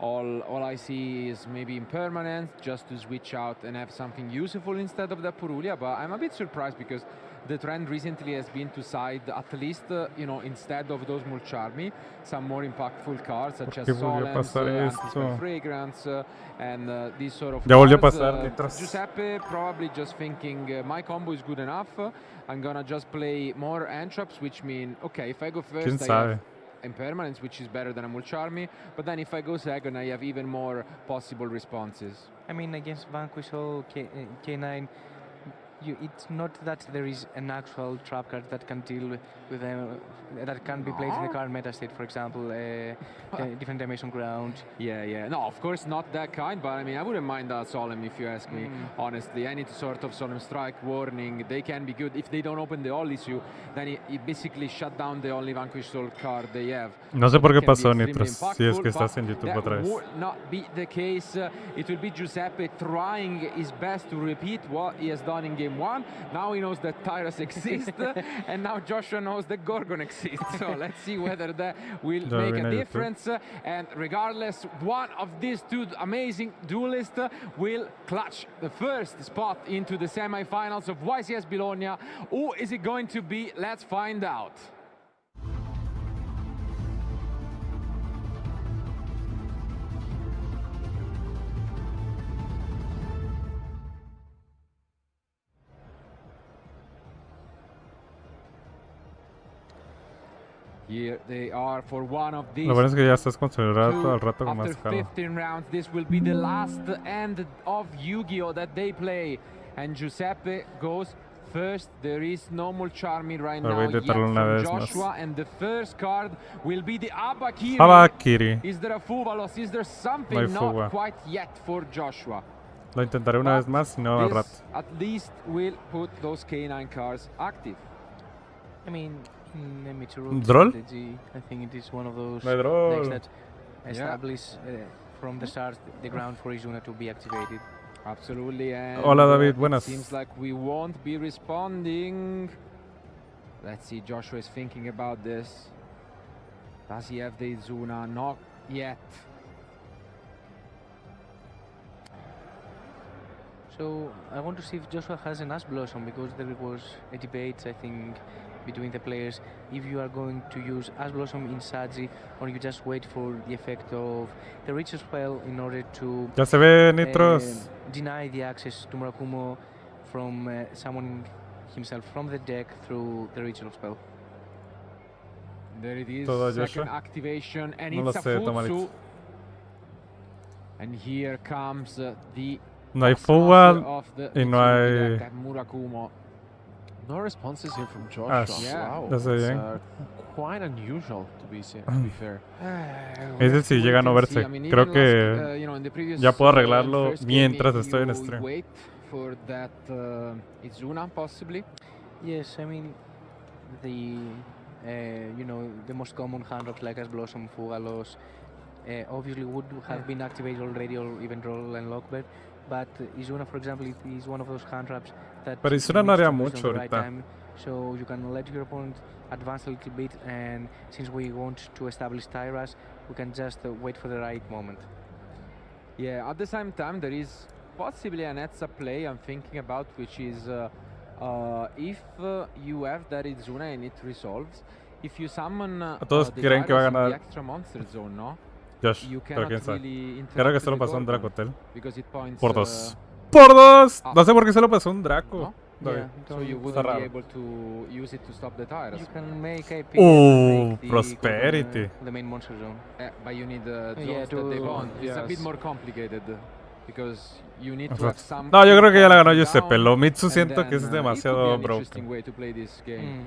all I see is maybe impermanence, just to switch out and have something useful instead of the Purulia. But I'm a bit surprised because the trend recently has been to side at least, you know, instead of those Mulcharmi, some more impactful cards such as Solens, Anti-Spell Fragrance, and these sort of cards. Giuseppe probably just thinking, my combo is good enough, I'm gonna just play more Entraps, which mean, okay, if I go first, I have Impermanence, which is better than a Mulcharmi, but then if I go second, I have even more possible responses. I mean, against Vanquish or K9, it's not that there is an actual trap card that can deal with them, that can be played in the current meta state, for example, different dimension ground. Yeah. No, of course not that kind, but I mean, I wouldn't mind a Solemn if you ask me, honestly. Any sort of Solemn Strike, Warning, they can be good. If they don't open the all issue, then it basically shut down the only Vanquish Soul card they have. No sé por qué pasó, Nitros, si es que estás en YouTube otra vez. That would not be the case. It will be Giuseppe trying his best to repeat what he has done in game 1. Now he knows that Tyrus exists, and now Joshua knows that Gorgon exists. So let's see whether that will make a difference. And regardless, one of these two amazing duelists will clutch the first spot into the semi-finals of YCS Bologna. Who is it going to be? Let's find out. Here they are for one of these. Lo bueno es que ya estás considerado al rato con más After 15 rounds, this will be the last end of Yu-Gi-Oh that they play. And Giuseppe goes first. There is no Mulcharmi right now yet from Joshua. And the first card will be the Abakiri. Is there a Fuvalos? Is there something not quite yet for Joshua? Lo intentaré una vez más, si no al rato. At least will put those K9 cards active. I mean, ¿Droll? I think it is one of those decks that establish from the start the ground for Izuna to be activated. Absolutely. And Hola David, buenas. Seems like we won't be responding. Let's see, Joshua is thinking about this. Does he have the Izuna? Not yet. So I want to see if Joshua has an Ash Blossom, because there was a debate, I think, between the players if you are going to use Ash Blossom in Saji or you just wait for the effect of the ritual spell in order to Ya se ve, Nitros. deny the access to Murakumo from summoning himself from the deck through the ritual spell. There it is, Todo second Joshua. activation, and No it's lo a sé, Futsu. Tamalito. And here comes the No hay Taskmaster fuga of the y no utility hay... deck, Murakumo. No responses here from Joshua. Ash. Yeah. Wow, Ya sé it's bien. quite unusual to be fair. Ese sí llega a no verse. Creo que you know, in the previous, ya puedo arreglarlo first game, mientras estoy en you stream. wait for that Izuna, possibly. Yes, I mean, the you know, the most common hand drops like Ash Blossom, Fugalos, obviously would have been activated already, or even Roll and Lockbird. But Izuna, for example, it is one of those hand traps that Pero Izuna no needs haría to use mucho on the right ahorita. time, so you can let your opponent advance a little bit, and since we want to establish Tyras, we can just wait for the right moment. Yeah, at the same time, there is possibly an Etza play I'm thinking about, which is if you have that Izuna and it resolves, if you summon Todos the creen que va a Tyras in the ganar extra monster zone, no? Josh, You pero cannot quién sabe. really interact Creo que with solo the pasó un Gorgon, Dracotel. because it points, Por dos. ¡Por dos! No sé por qué solo pasó un Draco. No? David. So you Está wouldn't be raro. able to use it to stop the Tyras. You can make AP Oh, make the Prosperity. Gorgon, the main monster zone. But you need drones Yeah, that they to- bond. It's a bit yes. more complicated because you need O to sea, have some. no, yo creo que ya la ganó down, Giuseppe. Lo Mitsu and siento que then, es it could be demasiado an broken. interesting way to play this game.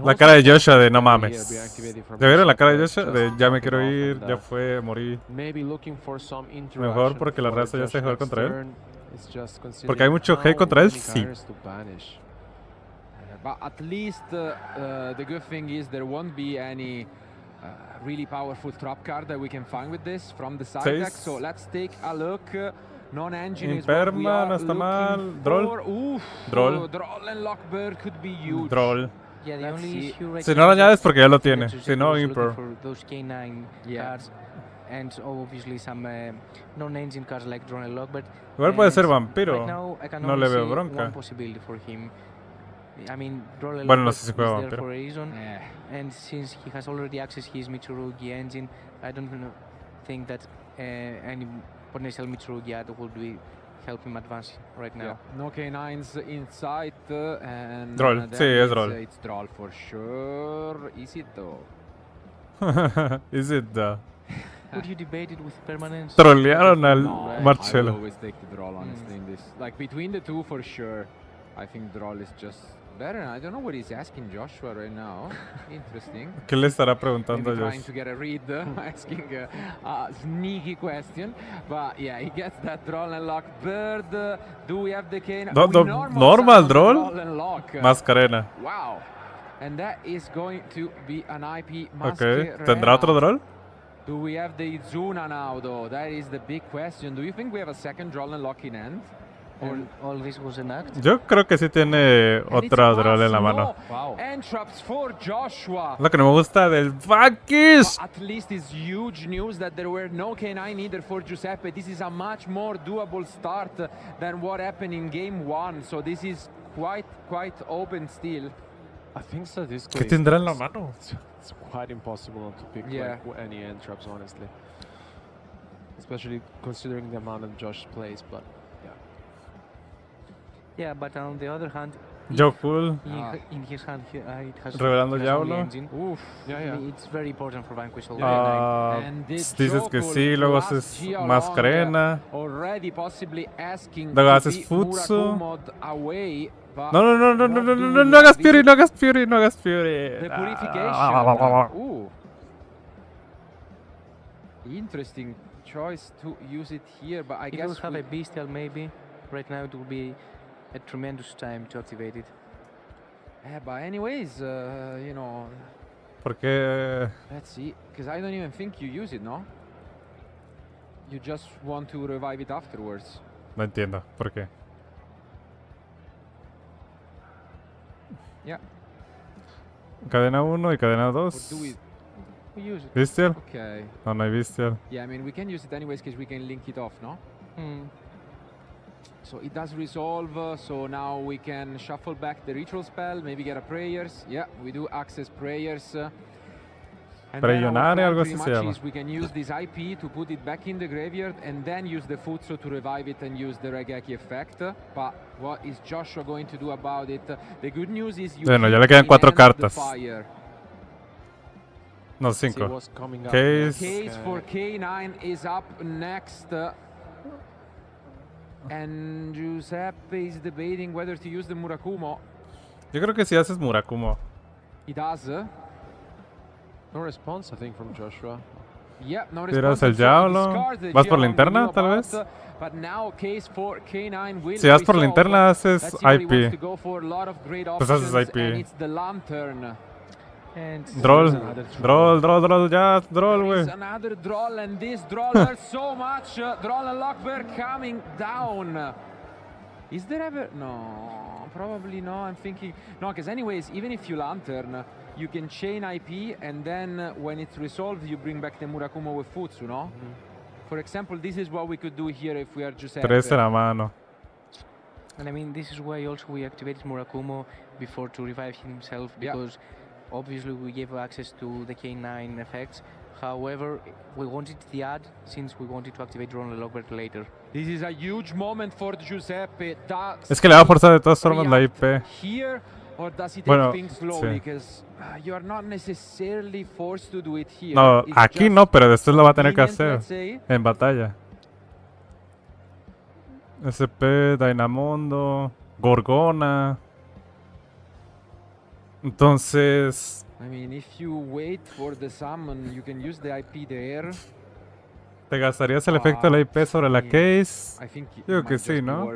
La cara de Joshua de no Here be mames. activated from ¿Ya vieron la cara de Giuseppe, Joshua? De just ya me dropping quiero off ir, and, ya fue, morí. Maybe looking for some interaction. Mejor porque la for raza ya se Josh jugar next contra él. turn. It's just Porque hay considering mucho hate how contra él, many sí. cards to banish. But at least the good thing is there won't be any really powerful trap card that we can find with this from the side deck. So let's take a look. Non-engine is what we Imperma, are no está mal. looking Droll. for. Oof, Droll. Droll and Lockbird could be huge. Droll. Yeah, the Let's only see. issue right Si now no lo is that añades porque ya lo the tiene. Giuseppe Si no, was looking Imper. for those K9 Yeah. cards, and obviously some non-engine cards like Drone and Lockbird. Igual puede ser And vampiro. Right now, I can No only le veo see bronca. one possibility for him. I mean, Drone and Bueno, no Lockbird sé si juega is there vampiro. for a reason, Yeah. and since he has already accessed his Mitsurugi engine, I don't think that any potential Mitsurugi ad would be help him advance right now. Yeah. No K9s in sight and Droll. then Sí, es it's, Droll. It's Droll for sure. Is it though? Is it the... Would you debate it with permanence? Trollearon al No, I will Marcelo. always take the Droll, honestly, in this. Like, between the two, for sure, I think Droll is just better. I don't know what he's asking Joshua right now. Interesting. ¿Qué le estará preguntando a Maybe trying Josh? to get a read, asking a sneaky question. But yeah, he gets that Droll and Lock. Bird, do we have the cane? Normal Droll? Droll and Lock. Mascarena. Wow. And that is going to be an IP Ok. Mascarena. ¿Tendrá otro Droll? Do we have the Izuna now, though? That is the big question. Do you think we have a second Droll and Lock in hand? And all this was an act? Yo creo que sí tiene And it's otro Droll en la Masno. mano. Wow. And traps for Joshua. Lo que no me gusta del Vanquish. At least it's huge news that there were no K9 either for Giuseppe. This is a much more doable start than what happened in game one. So this is quite open still. I think statistically ¿Qué tendrá en la mano? it's quite impossible not to pick Yeah. like any end traps, honestly. Especially considering the amount of Josh plays, but yeah. Yeah, but on the other hand, Joe Cool. in his hand, it has Revelando it has only Diablo. engine. Oof. Yeah. It's very important for Vanquish. And this Dices que Jokul sí, luego plus haces Gialong Mascarena. already possibly asking Luego to haces beat Futsu. Murakumo away. But No what do we hagas have? Fury, no hagas Fury, no hagas Fury. The purification. Ooh. Interesting choice to use it here, but I If guess you have we- a bestial, maybe right now it will be a tremendous time to activate it. but anyways, you know, Porque let's see, because I don't even think you use it, no? you just want to revive it afterwards. No entiendo, ¿por qué? Yeah. Cadena 1 y cadena 2. We use it. ¿Bestial? Okay. No, no hay Bestial. Yeah, I mean, we can use it anyways because we can link it off, no? So it does resolve, so now we can shuffle back the ritual spell, maybe get a prayers. Yeah, we do access prayers. Preyonare, algo así se llama. We can use this IP to put it back in the graveyard and then use the Futsu to revive it and use the Regeki effect. But what is Joshua going to do about it? The good news is you bueno, ya le quedan 4 cartas. No, 5. Case for K9 is up next. And Giuseppe is debating whether to use the Murakumo. Yo creo que si haces Murakumo. He does. No response, I think, from Joshua. Yeah, no ¿Tiras el Diablo? ¿Vas por linterna, tal vez? But now case for K9 will si vas por linterna, haces IP. Pues haces IP. Droll, ya, Droll, güey. Another Droll, and this Droll hurts so much. Droll and Lockbear coming down. Is there ever... No, probably no. I'm thinking... No, because anyways, even if you Lantern, you can chain IP, and then when it's resolved, you bring back the Murakumo with Futsu, no? For example, this is what we could do here if we are Giuseppe. 3 en la mano. And I mean, this is why also we activated Murakumo before to revive himself, because obviously we gave access to the K9 effects. However, we wanted the add since we wanted to activate Ron Lockbird later. This is a huge moment for Giuseppe. Es que le va a forzar de todas formas la IP. Here, or does he take things slowly? Because you are not necessarily forced to do it here. No, aquí no, pero después lo va a tener que hacer en batalla. SP, Dynamondo, Gorgona. Entonces... I mean, if you wait for the summon, you can use the IP there. ¿Te gastarías el efecto de la IP sobre la case? Digo que sí, ¿no?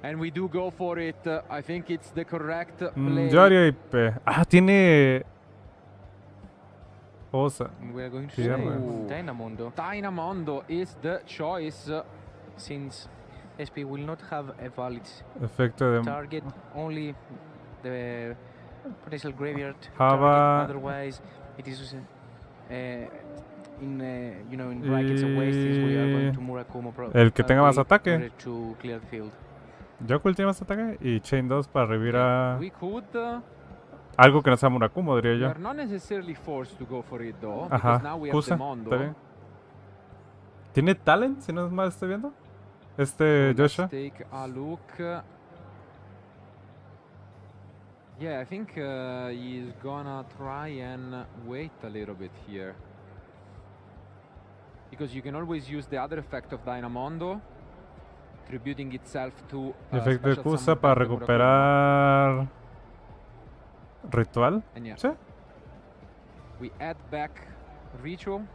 And we do go for it. I think it's the correct play. Yo haría IP. Ah, tiene... Osa. We are going to say Dynamondo. Dynamondo is the choice. Since SP will not have a valid efecto de target, only the potential graveyard Java. target. Otherwise, it is in brackets and wastes. We are going to Murakumo. El que tenga más ataque. To clear the field. Yoku tiene más ataque y Chain 2 para revivir a algo que no sea Murakumo, diría yo. Not necessarily forced to go for it though. Ajá. Now we have Kusa, Mondo. está bien. ¿Tiene talent? Si no es mal estoy viendo. Joshua. Let's take a look. Yeah, I think he's gonna try and wait a little bit here. Because you can always use the other effect of Dynamondo, tributing itself to efecto de Kusa para recuperar ritual. ¿Sí? We add back ritual.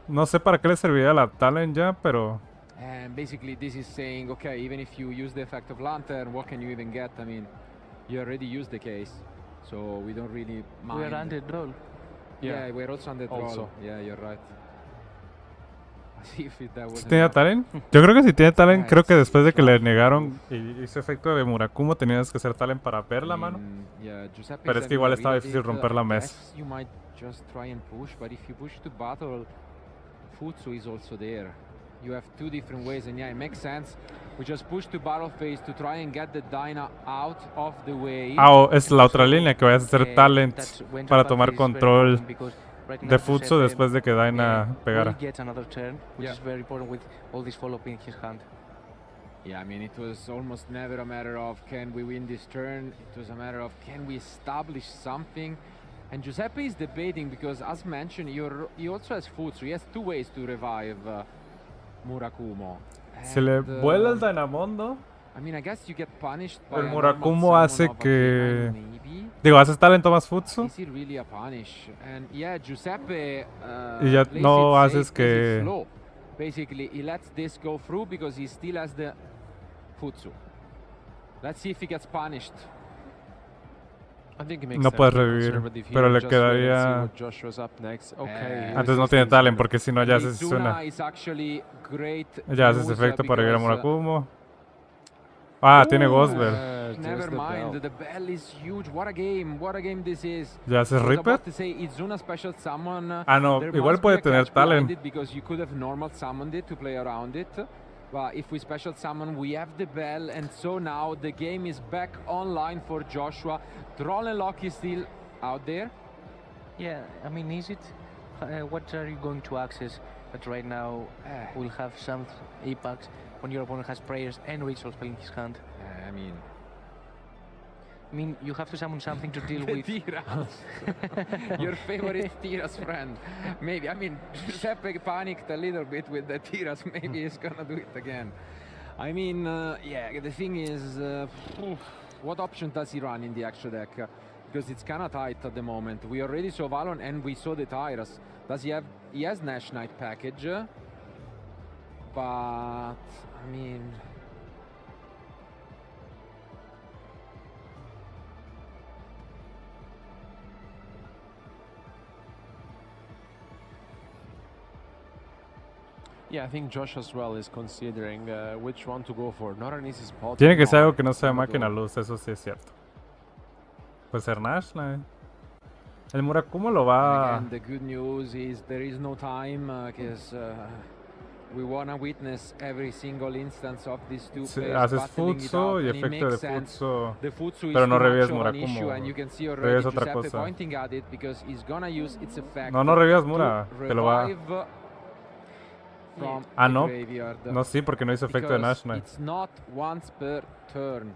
No sé para qué le serviría la talent ya, pero... And basically this is saying, okay, even if you use the effect of Lantern, what can you even get? I mean, you already used the case, so we don't really mind. We are under draw. Yeah, we're also under draw. Yeah, you're right. ¿Sí tenía talent? Yo creo que si tiene talent, creo que después de que le negaron y hizo efecto de Murakumo, tenías que hacer talent para ver la mano. Pero es que igual estaba difícil romper la mesa. You might just try and push, but if you push to battle, Futsu is also there. You have two different ways, and yeah, it makes sense. We just push to battle phase to try and get the Dyna out of the way. Es la otra línea, que vayas a hacer talent para tomar control de Futsu después de que Dyna pegara. Get another turn, which is very important with all this follow-up in his hand. Yeah, I mean, it was almost never a matter of can we win this turn. It was a matter of can we establish something. And Giuseppe is debating because, as mentioned, he also has Futsu. He has two ways to revive Murakumo. Se le vuela el Dynamondo. I mean, I guess you get punished by el Murakumo hace que... Digo, haces talento más Futsu. Is it really a punish? And yeah, Giuseppe y ya no haces que... Basically, he lets this go through because he still has the Futsu. Let's see if he gets punished. no puedes revivir, pero le quedaría... Antes no tiene talent, porque si no ya haces una... Ya haces efecto para revivir a Murakumo. Ah, tiene Ghost Bell. Never mind, the bell is huge. What a game this is. ¿Ya haces Reaper? Ah, no, igual puede tener talent. Because you could have normal summoned it to play around it. But if we special summon, we have the bell, and so now the game is back online for Joshua. Troll and Lock is still out there. Yeah, I mean, is it? What are you going to access? But right now, we'll have some impacts when your opponent has prayers and rituals in his hand. I mean, you have to summon something to deal with. Tiras. Your favorite Tiras friend. Maybe. I mean, Giuseppe panicked a little bit with the Tiras. Maybe he's gonna do it again. I mean, yeah, the thing is, what option does he run in the extra deck? Because it's kind of tight at the moment. We already saw Valon and we saw the Tiras. Does he have... He has Nash Knight package. But, I mean... Yeah, I think Josh as well is considering which one to go for. Not an easy spot. Tiene que ser algo que no sea máquina luz, eso sí es cierto. Puede ser Nash, el Murakumo lo va... And the good news is there is no time, because we wanna witness every single instance of these two players. Haces Futsu y efecto de Futsu, pero no revives Murakumo, revives otra cosa. No revives Mura, te lo va... Ah, no. No, sí, porque no hizo efecto de Nash Knight. It's not once per turn.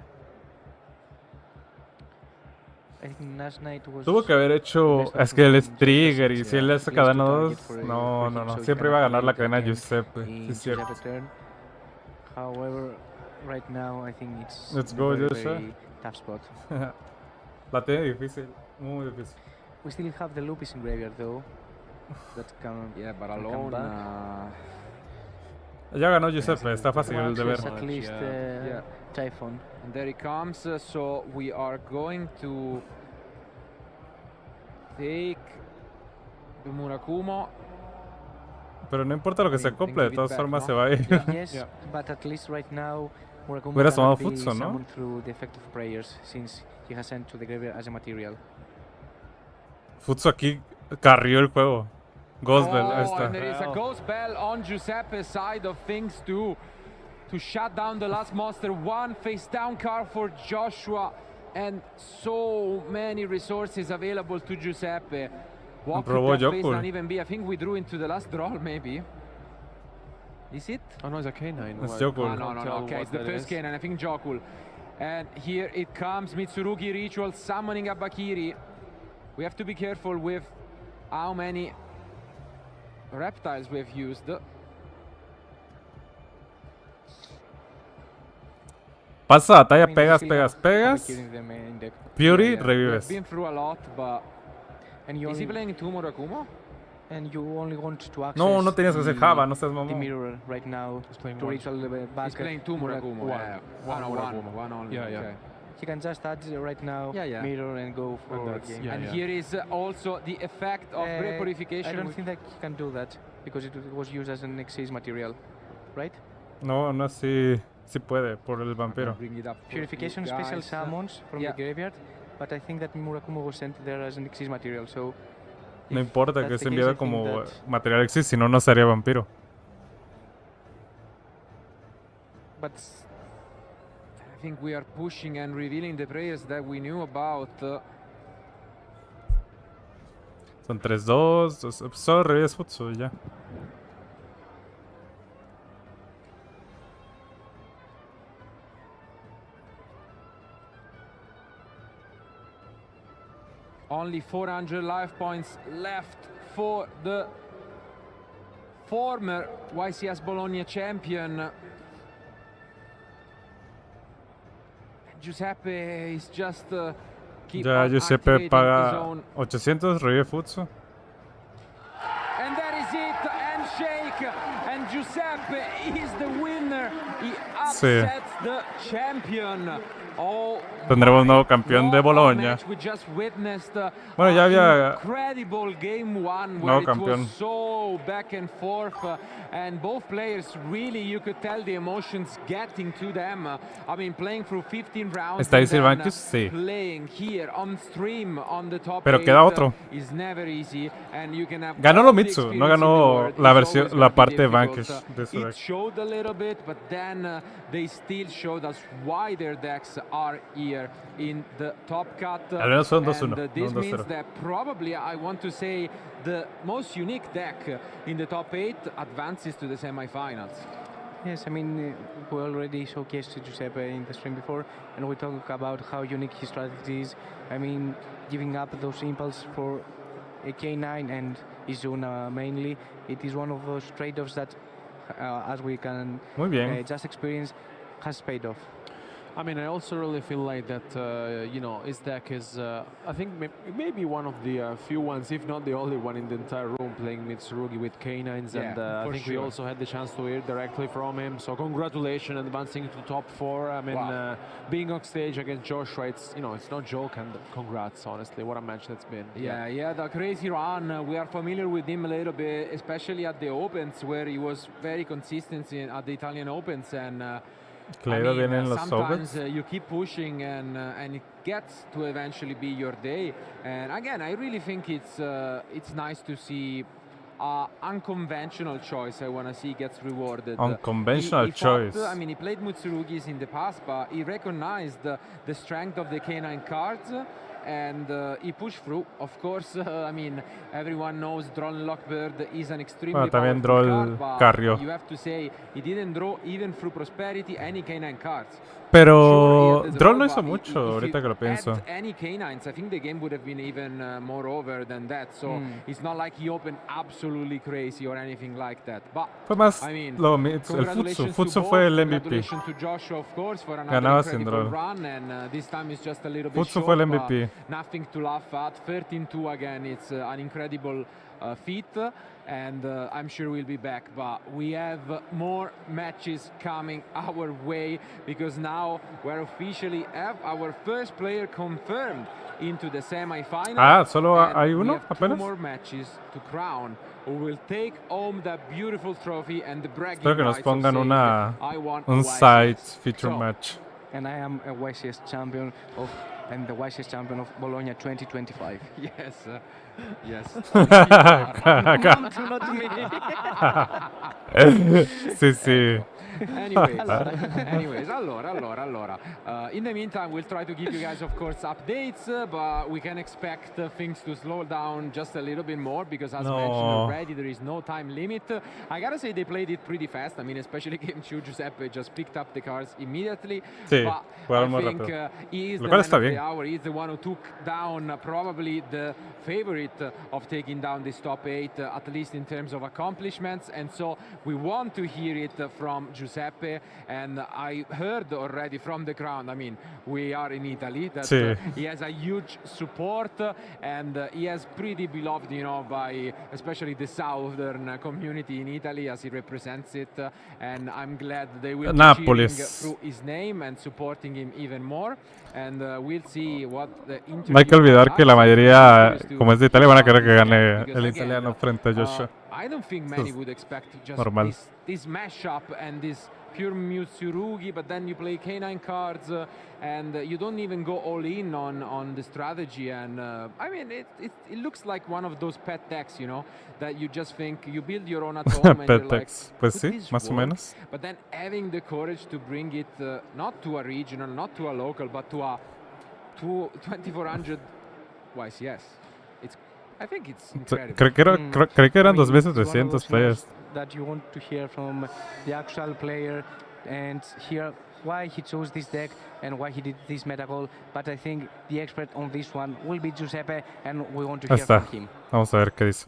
Tuvo que haber hecho... Es que él es Trigger y si él hace cadena 2... No. Siempre iba a ganar la cadena Giuseppe. Sí, es cierto. Let's go, Joshua. La tiene difícil. Muy difícil. We still have the Lupus in graveyard though. That can, yeah, but alone... Ya ganó Giuseppe, está fácil de ver. At least Typhon. And there he comes, so we are going to take the Murakumo. Pero no importa lo que se acople, de todas formas se va a ir. Yes, but at least right now Murakumo Hubieras tomado can be Futsu, ¿no? summoned through the effect of prayers, since he has sent to the graveyard as a material. Futsu aquí carrió el juego. Ghost Bell, ahí está. And there is a Ghost Bell on Giuseppe's side of things too, to shut down the last monster. One face down card for Joshua, and so many resources available to Giuseppe. What could that face not even be? I think we drew into the last draw, maybe. Is it? Oh no, it's a K9. It's Jokul. No. Okay, it's the first K9. I think Jokul. And here it comes, Mitsurugi Ritual summoning a Bakiri. We have to be careful with how many reptiles we've used. Pasa batalla, pegas. Fury, revives. Been through a lot, but is he playing two Murakumo? And you only want to access no tenías que hacer Java, no seas mamón. The mirror right now. He's playing He's playing two Murakumo. One only. Yeah. Okay. He can just add right now mirror and go for game. And here is also the effect of Great Purification. I don't think that he can do that because it was used as an excess material, right? No sí puede por el vampiro. Purification special summons from the graveyard, but I think that Murakumo was sent there as an excess material, so no importa que se enviado como material exis, si no sería vampiro. But I think we are pushing and revealing the prayers that we knew about. Son 3-2, solo revives Futsu ya. Only 400 life points left for the former YCS Bologna champion. Giuseppe is just ya Giuseppe paga 800, revive Futsu. And that is it, handshake. and Giuseppe is the winner. He upsets the champion. Oh, tendremos nuevo campeón de Bologna. Bueno, ya había nuevo campeón. So back and forth, and both players really, you could tell the emotions getting to them. I mean, playing through 15 rounds. ¿Está ahí Silvankius? Sí. Playing here on stream on the top Pero queda otro. Is never easy, and you can have ganó lo Mitsu, no ganó la parte de Vanquish. It showed a little bit, but then they still showed us why their decks are here in the top cut. Al menos son 2-1. This means that probably, I want to say, the most unique deck in the top 8 advances to the semifinals. Yes, I mean, we already showcased Giuseppe in the stream before, and we talk about how unique his strategy is. I mean, giving up those impulse for a K9 and Izuna mainly, it is one of those trade-offs that, as we can just experience, has paid off. I mean, I also really feel like that, you know, his deck is, I think, maybe one of the few ones, if not the only one in the entire room playing Mitsurugi with K9s. Yeah, and I think we also had the chance to hear directly from him. So congratulations, advancing to top 4. I mean, being on stage against Joshua, it's, you know, it's no joke, and congrats, honestly. What a match that's been. Yeah, the crazy run. We are familiar with him a little bit, especially at the Opens, where he was very consistent at the Italian Opens, and sometimes you keep pushing and it gets to eventually be your day. And again, I really think it's nice to see unconventional choice. I want to see gets rewarded. Unconventional choice. I mean, he played Mutsurugis in the past, but he recognized the strength of the K9 cards. And he pushed through. Of course, I mean, everyone knows Drone Lockbird is an extremely powerful card, but you have to say, he didn't draw even through Prosperity any K9 cards. Pero Droll no hizo mucho, ahorita que lo pienso. Any K9s, I think the game would have been even more over than that. So it's not like he opened absolutely crazy or anything like that. But fue más I mean, el Futsu fue el MVP. Congratulations to Joshua, of course, for Ganaba another sin incredible Droll. run, and this time is just a little bit Futsu short, fue el MVP. Nothing to laugh at. 13-2 again. It's an incredible feat, and I'm sure we'll be back. But we have more matches coming our way, because now we're officially have our first player confirmed into the semi-final. Solo hay uno we have apenas. 2 more matches to crown, who will take home that beautiful trophy and the bragging Espero que nos rights of pongan saying, un side feature match. And I am a YCS champion and the YCS champion of Bologna 2025. Yes. Sí. Anyways, allora. In the meantime, we'll try to give you guys, of course, updates, but we can expect things to slow down just a little bit more, because as mentioned already, there is no time limit. I gotta say, they played it pretty fast. I mean, especially Game 2, Giuseppe just picked up the cards immediately. Sí, but I think he is the man of the hour. He is the one who took down probably the favorite of taking down this top 8, at least in terms of accomplishments. And so we want to hear it from Giuseppe, and I heard already from the crowd, I mean, we are in Italy, that he has a huge support, and he has pretty beloved, you know, by especially the southern community in Italy, as he represents it, and I'm glad they will be cheering through his name and supporting him even more, and we'll see what the interview. No hay que olvidar que la mayoría, como es de Italia, van a querer que gane el italiano frente a Joshua. I don't think many would expect just this mashup and this pure Mitsurugi, but then you play K9 cards and you don't even go all in on the strategy. And I mean, it looks like one of those pet decks, you know, that you just think you build your own at home and you're like, pues sí, más o menos. But then having the courage to bring it not to a regional, not to a local, but to a 2400 YCS. I think it's incredible. Creo que eran 2,700 players. That you want to hear from the actual player and hear why he chose this deck and why he did this meta call. But I think the expert on this one will be Giuseppe, and we want to hear from him. Vamos a ver qué dice.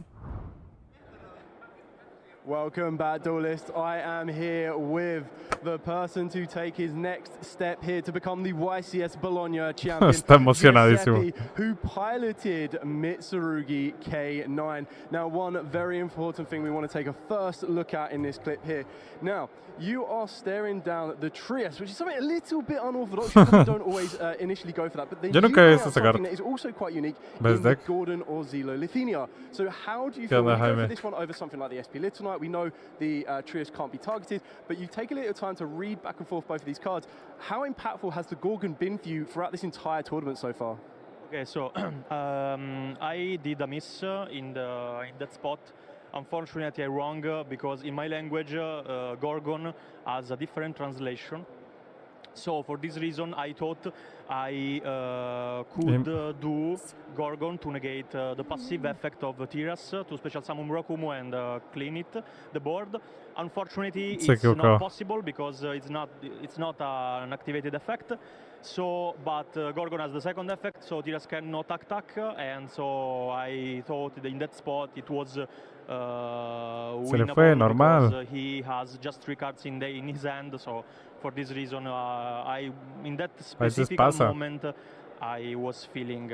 Welcome back, duelists. I am here with the person to take his next step here to become the YCS Bologna champion. Está emocionadísimo. Who piloted Mitsurugi K9. Now, one very important thing we want to take a first look at in this clip here. Now, you are staring down the Trias, which is something a little bit unorthodox. You probably don't always initially go for that, but then Yo nunca he visto esa something that is also quite unique in the Gordon or Zelo Lithinia. So how do you feel when you go for this one over something like the SP Little Knight? We know the Trias can't be targeted, but you take a little time to read back and forth both of these cards. How impactful has the Gorgon been for you throughout this entire tournament so far? Okay, so I did a miss in that spot. Unfortunately, I'm wrong because in my language, Gorgon has a different translation. So for this reason, I thought I could do Gorgon to negate the passive effect of Tiras to special summon Murakumo and clean it, the board. Unfortunately, it's not possible because it's not an activated effect. So, but Gorgon has the second effect, so Tiras cannot attack, and so I thought that in that spot it was winnable because he has just 3 cards in his hand. So for this reason, in that specific moment, I was feeling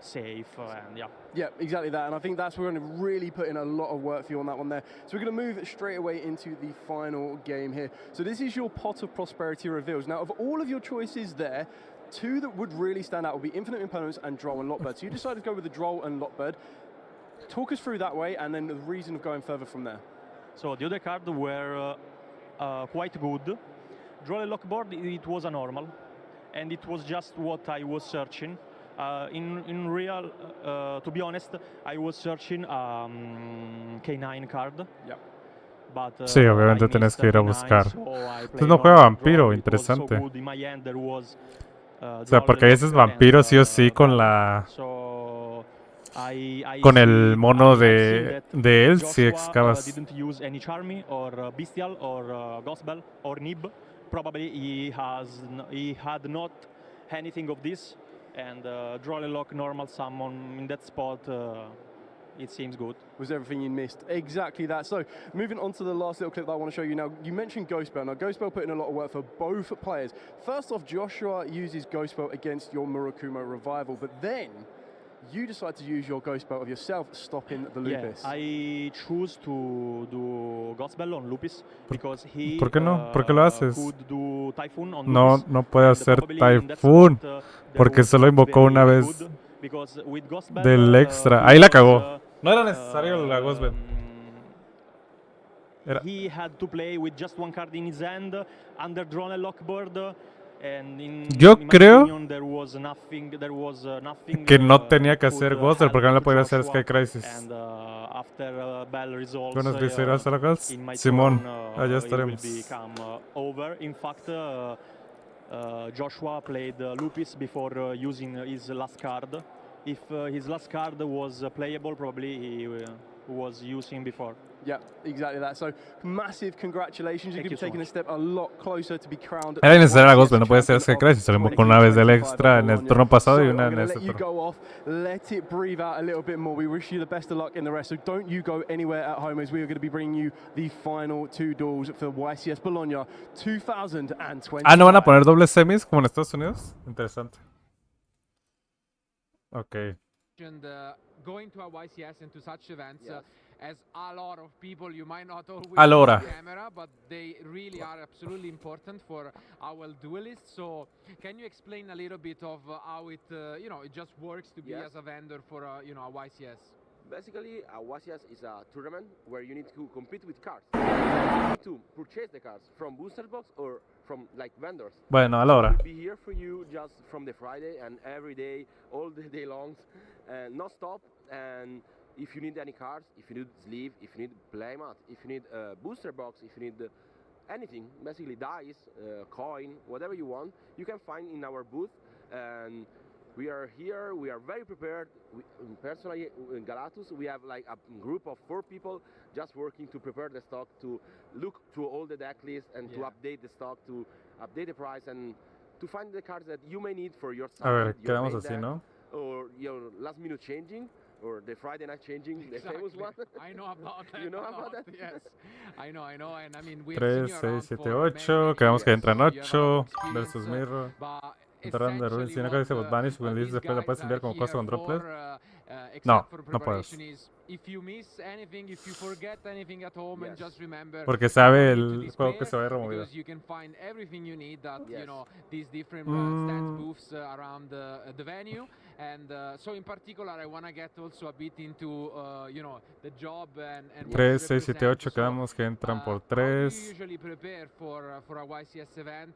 safe, and yeah. Yeah, exactly that, and I think that's where we're going to really put in a lot of work for you on that one there. So we're going to move straight away into the final game here. So this is your Pot of Prosperity reveals. Now, of all of your choices there, 2 that would really stand out would be Infinite Impermanence and Droll and Lockbird. So you decided to go with the Droll and Lockbird. Talk us through that way, and then the reason of going further from there. So the other cards were quite good. Droll and Lockbird, it was a normal, and it was just what I was searching. In real, to be honest, I was searching K9 card. Yeah. But, sí, obviamente tenés que ir a buscar. Entonces no juega vampiro, interesante. O sea, porque a veces vampiro sí o sí con la... con el mono de él, si excavas. Didn't use any Charmy or Bestial or Gospel or Nib. Probably he had not anything of this. And Droll and Lock normal summon in that spot, it seems good. Was everything you missed? Exactly that. So moving on to the last little clip that I want to show you now. You mentioned Ghostbell. Now Ghostbell put in a lot of work for both players. First off, Joshua uses Ghostbell against your Murakumo Revival, but then you decide to use your Ghost Belt of yourself, stopping the Lupus. Yeah, I choose to do Ghost Bell on Lupus because he ¿Por qué no? ¿Por qué lo haces? could do Typhoon on no, Lupus. No puede hacer Typhoon porque solo invocó una vez del extra. Ahí la cagó. No era necesario la Ghost Bell. He had to play with just 1 card in his hand under Drone and Lockboard. Yo creo que no tenía que hacer Ghost porque no le podía hacer Sky Crisis. ¿Buenas visitas a la casa? Simón, allá estaremos. In fact, Joshua played Lupus before using his last card. If his last card was playable, probably he was using before. Yeah, exactly that. So, massive congratulations. You're going to be taking a step a lot closer to be crowned. Era necesario la Ghost, pero no puede ser Sky Crisis. Se le invocó una vez del extra en el turno pasado y una en este turno. Go off, let it breathe out a little bit more. We wish you the best of luck in the rest. So don't you go anywhere at home, as we are going to be bringing you the final 2 duels for YCS Bologna 2020. Ah, ¿no van a poner dobles semis como en Estados Unidos? Interesante. Okay. And going to a YCS and to such events, as a lot of people, you might not always see the camera, but they really are absolutely important for our duelists. So, can you explain a little bit of how it, it just works to be as a vendor for, a YCS? Basically, a YCS is a tournament where you need to compete with cards. You need to purchase the cards from booster box or from vendors. Bueno, a la hora. We'll be here for you just from the Friday and every day, all the day long, not stop. And if you need any cards, if you need sleeve, if you need playmat, if you need a booster box, if you need anything, basically dice, coin, whatever you want, you can find in our booth. And we are here, we are very prepared. Personally, in Galatus, we have like a group of 4 people just working to prepare the stock, to look through all the deck lists and to update the stock, to update the price and to find the cards that you may need for your side. A ver, quedamos así, ¿no? Or your last minute changing. or the Friday night changing, the famous one. I know about that. You know about that? Yes, I know, and I mean, we've 3, seen you 6, around 7, for 8. Quedamos que entran many years, 8 so you have a lot of versus experience, Mirror. but Entrarán de Ruin. Si no dice Botbanish, when this después la puedes enviar como costo con droplet. No, no puedes. If you miss anything, if you forget anything at home, and just remember, Porque sabe el juego que se va a ir removido. because you can find everything you need that you know these different stands booths around the venue. And so in particular, I want to get also a bit into you know the job and 3, 6, 7, 8. Quedamos que entran por 3. How do you usually prepare for a YCS event?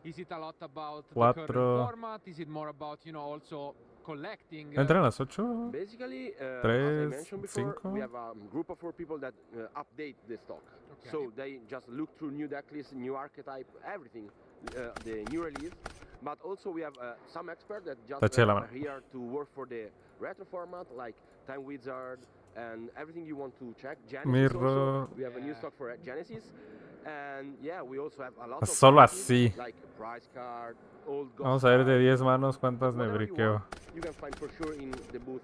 Is it a lot about the 4. current format? Is it more about also collecting? ¿Entran a las 8? Basically, 3, as I mentioned before, 5. we have a group of 4 people that update the stock. Okay. So they just look through new deck lists, new archetype, everything, the new release. But also we have some experts that just are here to work for the retro format, like Time Wizard and everything you want to check. Genesis also, we have a new stock for Genesis. And yeah, we also have a lot of Solo así. like price card, old ghost Vamos a ver de card, 10 manos cuántas me whatever you briqueo. want, you can find for sure in the booth.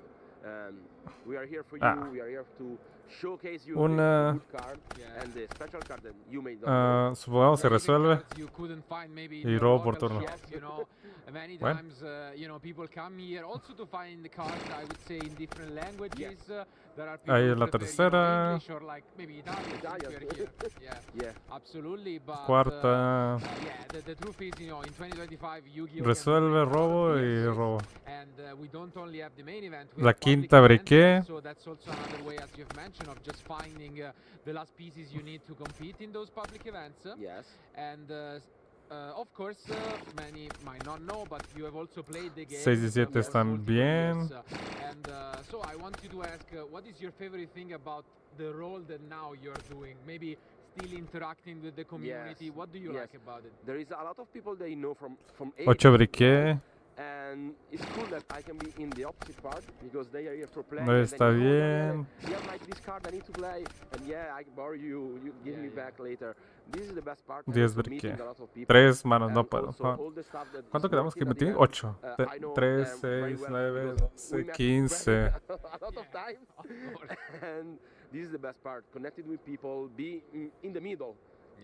We are here for you. We are here to showcase you the good card and the special card that you may not know. Supongamos se resuelve. You couldn't find maybe Y robo por turno. you know, many Bueno. times you know people come here also to find the cards, I would say, in different languages. There are people Ahí who es la prefer, tercera. English or like maybe Italian if you're here. Yeah, absolutely. But Cuarta. yeah, the truth is, you know, in 2025 Yu-Gi-Oh! Resuelve, robo y robo. And we don't only have the main event. We La have public quinta events, briqué. so that's also another way, as you've mentioned, of just finding the last pieces you need to compete in those public events. Yes. And of course, many might not know, but you have also played the game. 6 y 7 están bien. And so I want you to ask, what is your favorite thing about the role that now you're doing? Maybe still interacting with the community. What do you like about it? There is a lot of people they know from 8 briqué. And it's cool that I can be in the opposite part because they are here for playing. No está bien. Yeah, like this card I need to play, and yeah, I borrow you give me back later. This is the best part. 10 briqué. 3 manos, no puedo. ¿Cuánto quedamos que metí? 8. 3, 6, 9, 12, 15. A lot of time. And this is the best part. Connected with people, be in the middle.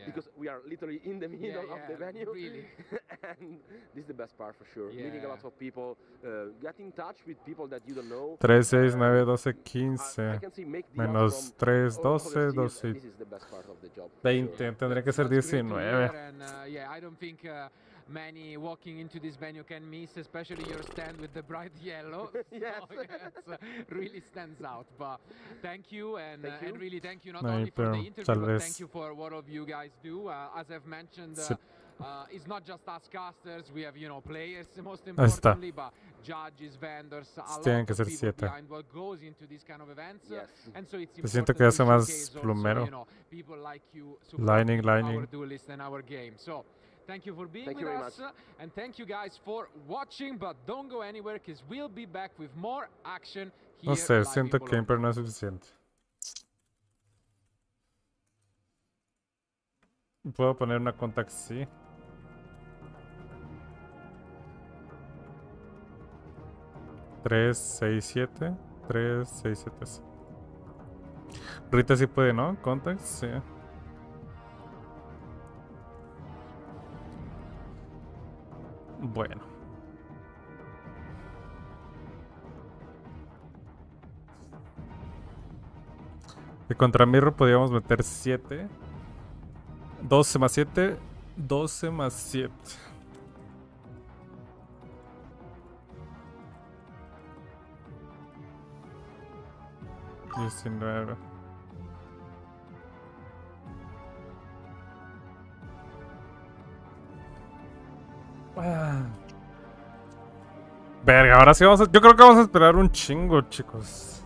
Because we are literally in the middle of the venue. Really. And this is the best part for sure. Meeting a lot of people, get in touch with people that you don't know. 3, 6, 9, 12, 15. Menos 3, 12, 12. 20. Tendría que ser 19. Yeah, I don't think many walking into this venue can miss, especially your stand with the bright yellow. Yes. So, yes, really stands out. But thank you, and really thank you not only for the interview, but thank you for what all you guys do. As I've mentioned, it's not just us casters. We have, you know, players most importantly, but judges, vendors, a lot of people behind what goes into these kind of events. And so it's Siento que hace más also, plumero. you know, people like you supporting our duelist and our game. So thank you for being with us, and thank you guys for watching, but don't go anywhere because we'll be back with more action here. No sé, siento que Imper no es suficiente. Puedo poner una contact sí. Tres, 6, 7. 3, 6, 7. Rita sí puede, ¿no? Contact, sí. Bueno. Y contra Mirror podríamos meter 7. 12 más 7. 12 más 7. $19. Verga, ahora sí vamos a... Yo creo que vamos a esperar un chingo, chicos.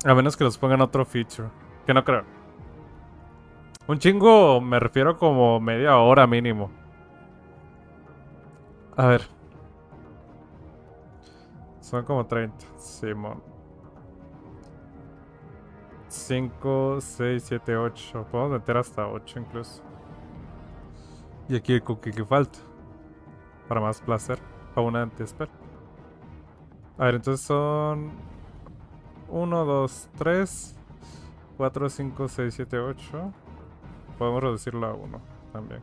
A menos que los pongan otro feature. Que no creo. Un chingo me refiero como media hora mínimo. A ver. Son como 30. Simón. 5, 6, 7, 8. Podemos meter hasta 8 incluso. Y aquí el cookie que falta. Para más placer. Para una anti-spell. A ver, entonces son 1, 2, 3, 4, 5, 6, 7, 8. Podemos reducirlo a 1 también.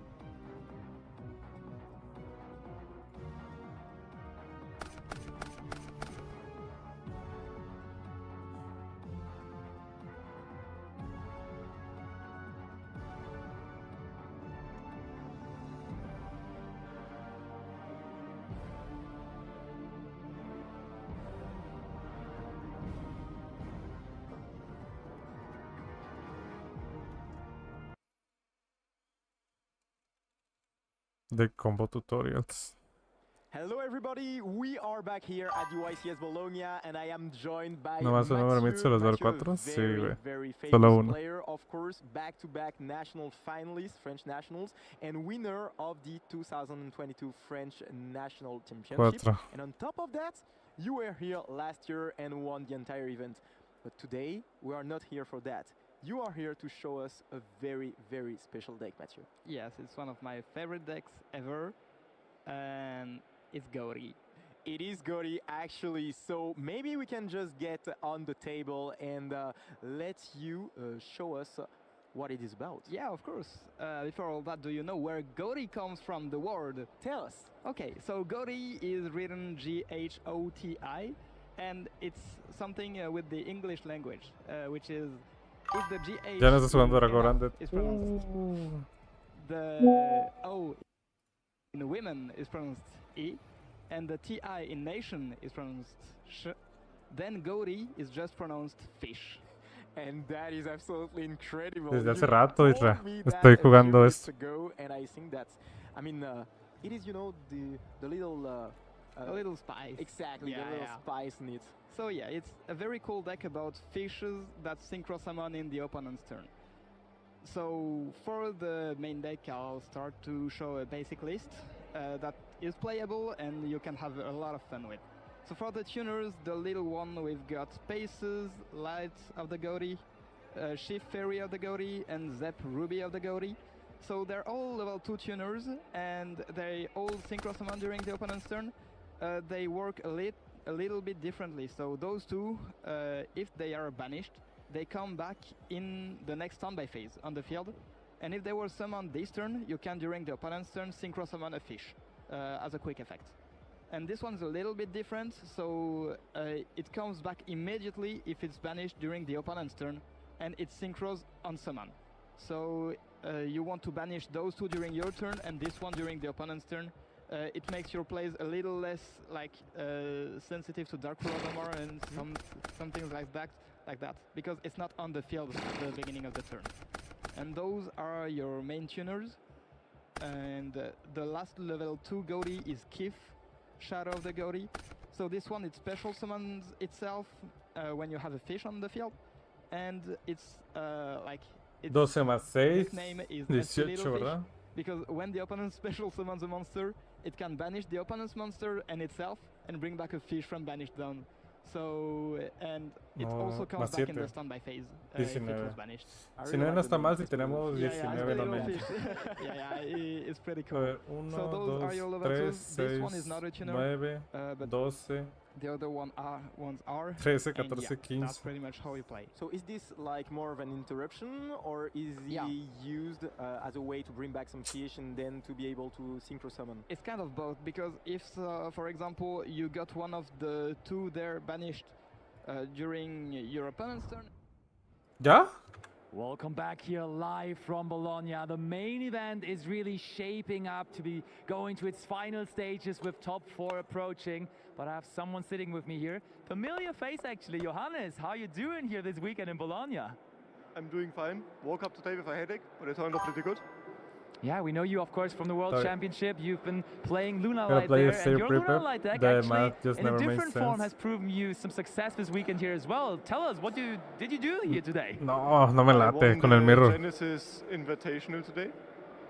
The combo tutorials. Hello everybody, we are back here at the YCS Bologna and I am joined by Nomás el número mid se los da el 4. Sí, güey. Solo famous uno. player, of course, back-to-back national finalist, French nationals, and winner of the 2022 French National Championship. 4. And on top of that, you were here last year and won the entire event. But today, we are not here for that. You are here to show us a very, very special deck, Mathieu. Yes, it's one of my favorite decks ever, and it's Gori. It is Gori, actually, so maybe we can just get on the table and let you show us what it is about. Yeah, of course. Before all that, do you know where Gori comes from, the word? Tell us. Okay, so Gori is written G-H-O-T-I, and it's something with the English language, which is if the G-H Ya no estás jugando Dragon Grande. is pronounced the O in women is pronounced E, and the T-I in nation is pronounced sh, then Gori is just pronounced fish. And that is absolutely incredible. Desde hace rato, Isra, estoy jugando esto. And I think that's, I mean, it is, you know, the little... a little spice. Exactly, yeah, the little spice in it. So yeah, it's a very cool deck about fishes that synchro summon in the opponent's turn. So for the main deck, I'll start to show a basic list that is playable and you can have a lot of fun with. So for the tuners, the little one, we've got Paces, Light of the Gori, Shift Fairy of the Gori, and Zep Ruby of the Gori. So they're all level 2 tuners, and they all synchro summon during the opponent's turn. They work a little bit differently. So those two, if they are banished, they come back in the next standby phase on the field. And if they were summoned this turn, you can, during the opponent's turn, synchro summon a fish as a quick effect. And this one's a little bit different, so it comes back immediately if it's banished during the opponent's turn, and it synchros on summon. So you want to banish those two during your turn, and this one during the opponent's turn. It makes your plays a little less like sensitive to Dark Armor and some things like that, because it's not on the field at the beginning of the turn. And those are your main tuners. And the last level 2 Gori is Kif, Shadow of the Gori. So this one, it special summons itself when you have a fish on the field, and it's like its 12 más 6, name is 18, ¿verdad? Because when the opponent special summons a monster, it can banish the opponent's monster and itself and bring back a fish from banished down. So, and it also comes back in the standby phase if it was banished. 19 no está mal si tenemos 19 no menos. Yeah, it's pretty cool. So those are your level 2s. This one is not a tuner, 9, but 12, the other ones are 13, 14, yeah, 15. that's pretty much how you play. So is this like more of an interruption, or is he used as a way to bring back some fish and then to be able to synchro summon? It's kind of both, because if, for example, you got one of the two there banished during your opponent's turn. ¿Ya? Welcome back here live from Bologna. The main event is really shaping up to be going to its final stages with top 4 approaching. But I have someone sitting with me here. Familiar face actually, Johannes. How are you doing here this weekend in Bologna? I'm doing fine. Woke up today with a headache, but it turned out pretty good. Yeah, we know you, of course, from the World Championship. You've been playing Luna Light there, and your Luna Light deck actually, in a different form, sense. has proven you some success this weekend here as well. Tell us, what did you do here today? No me late con el mirror. Genesis Invitational today.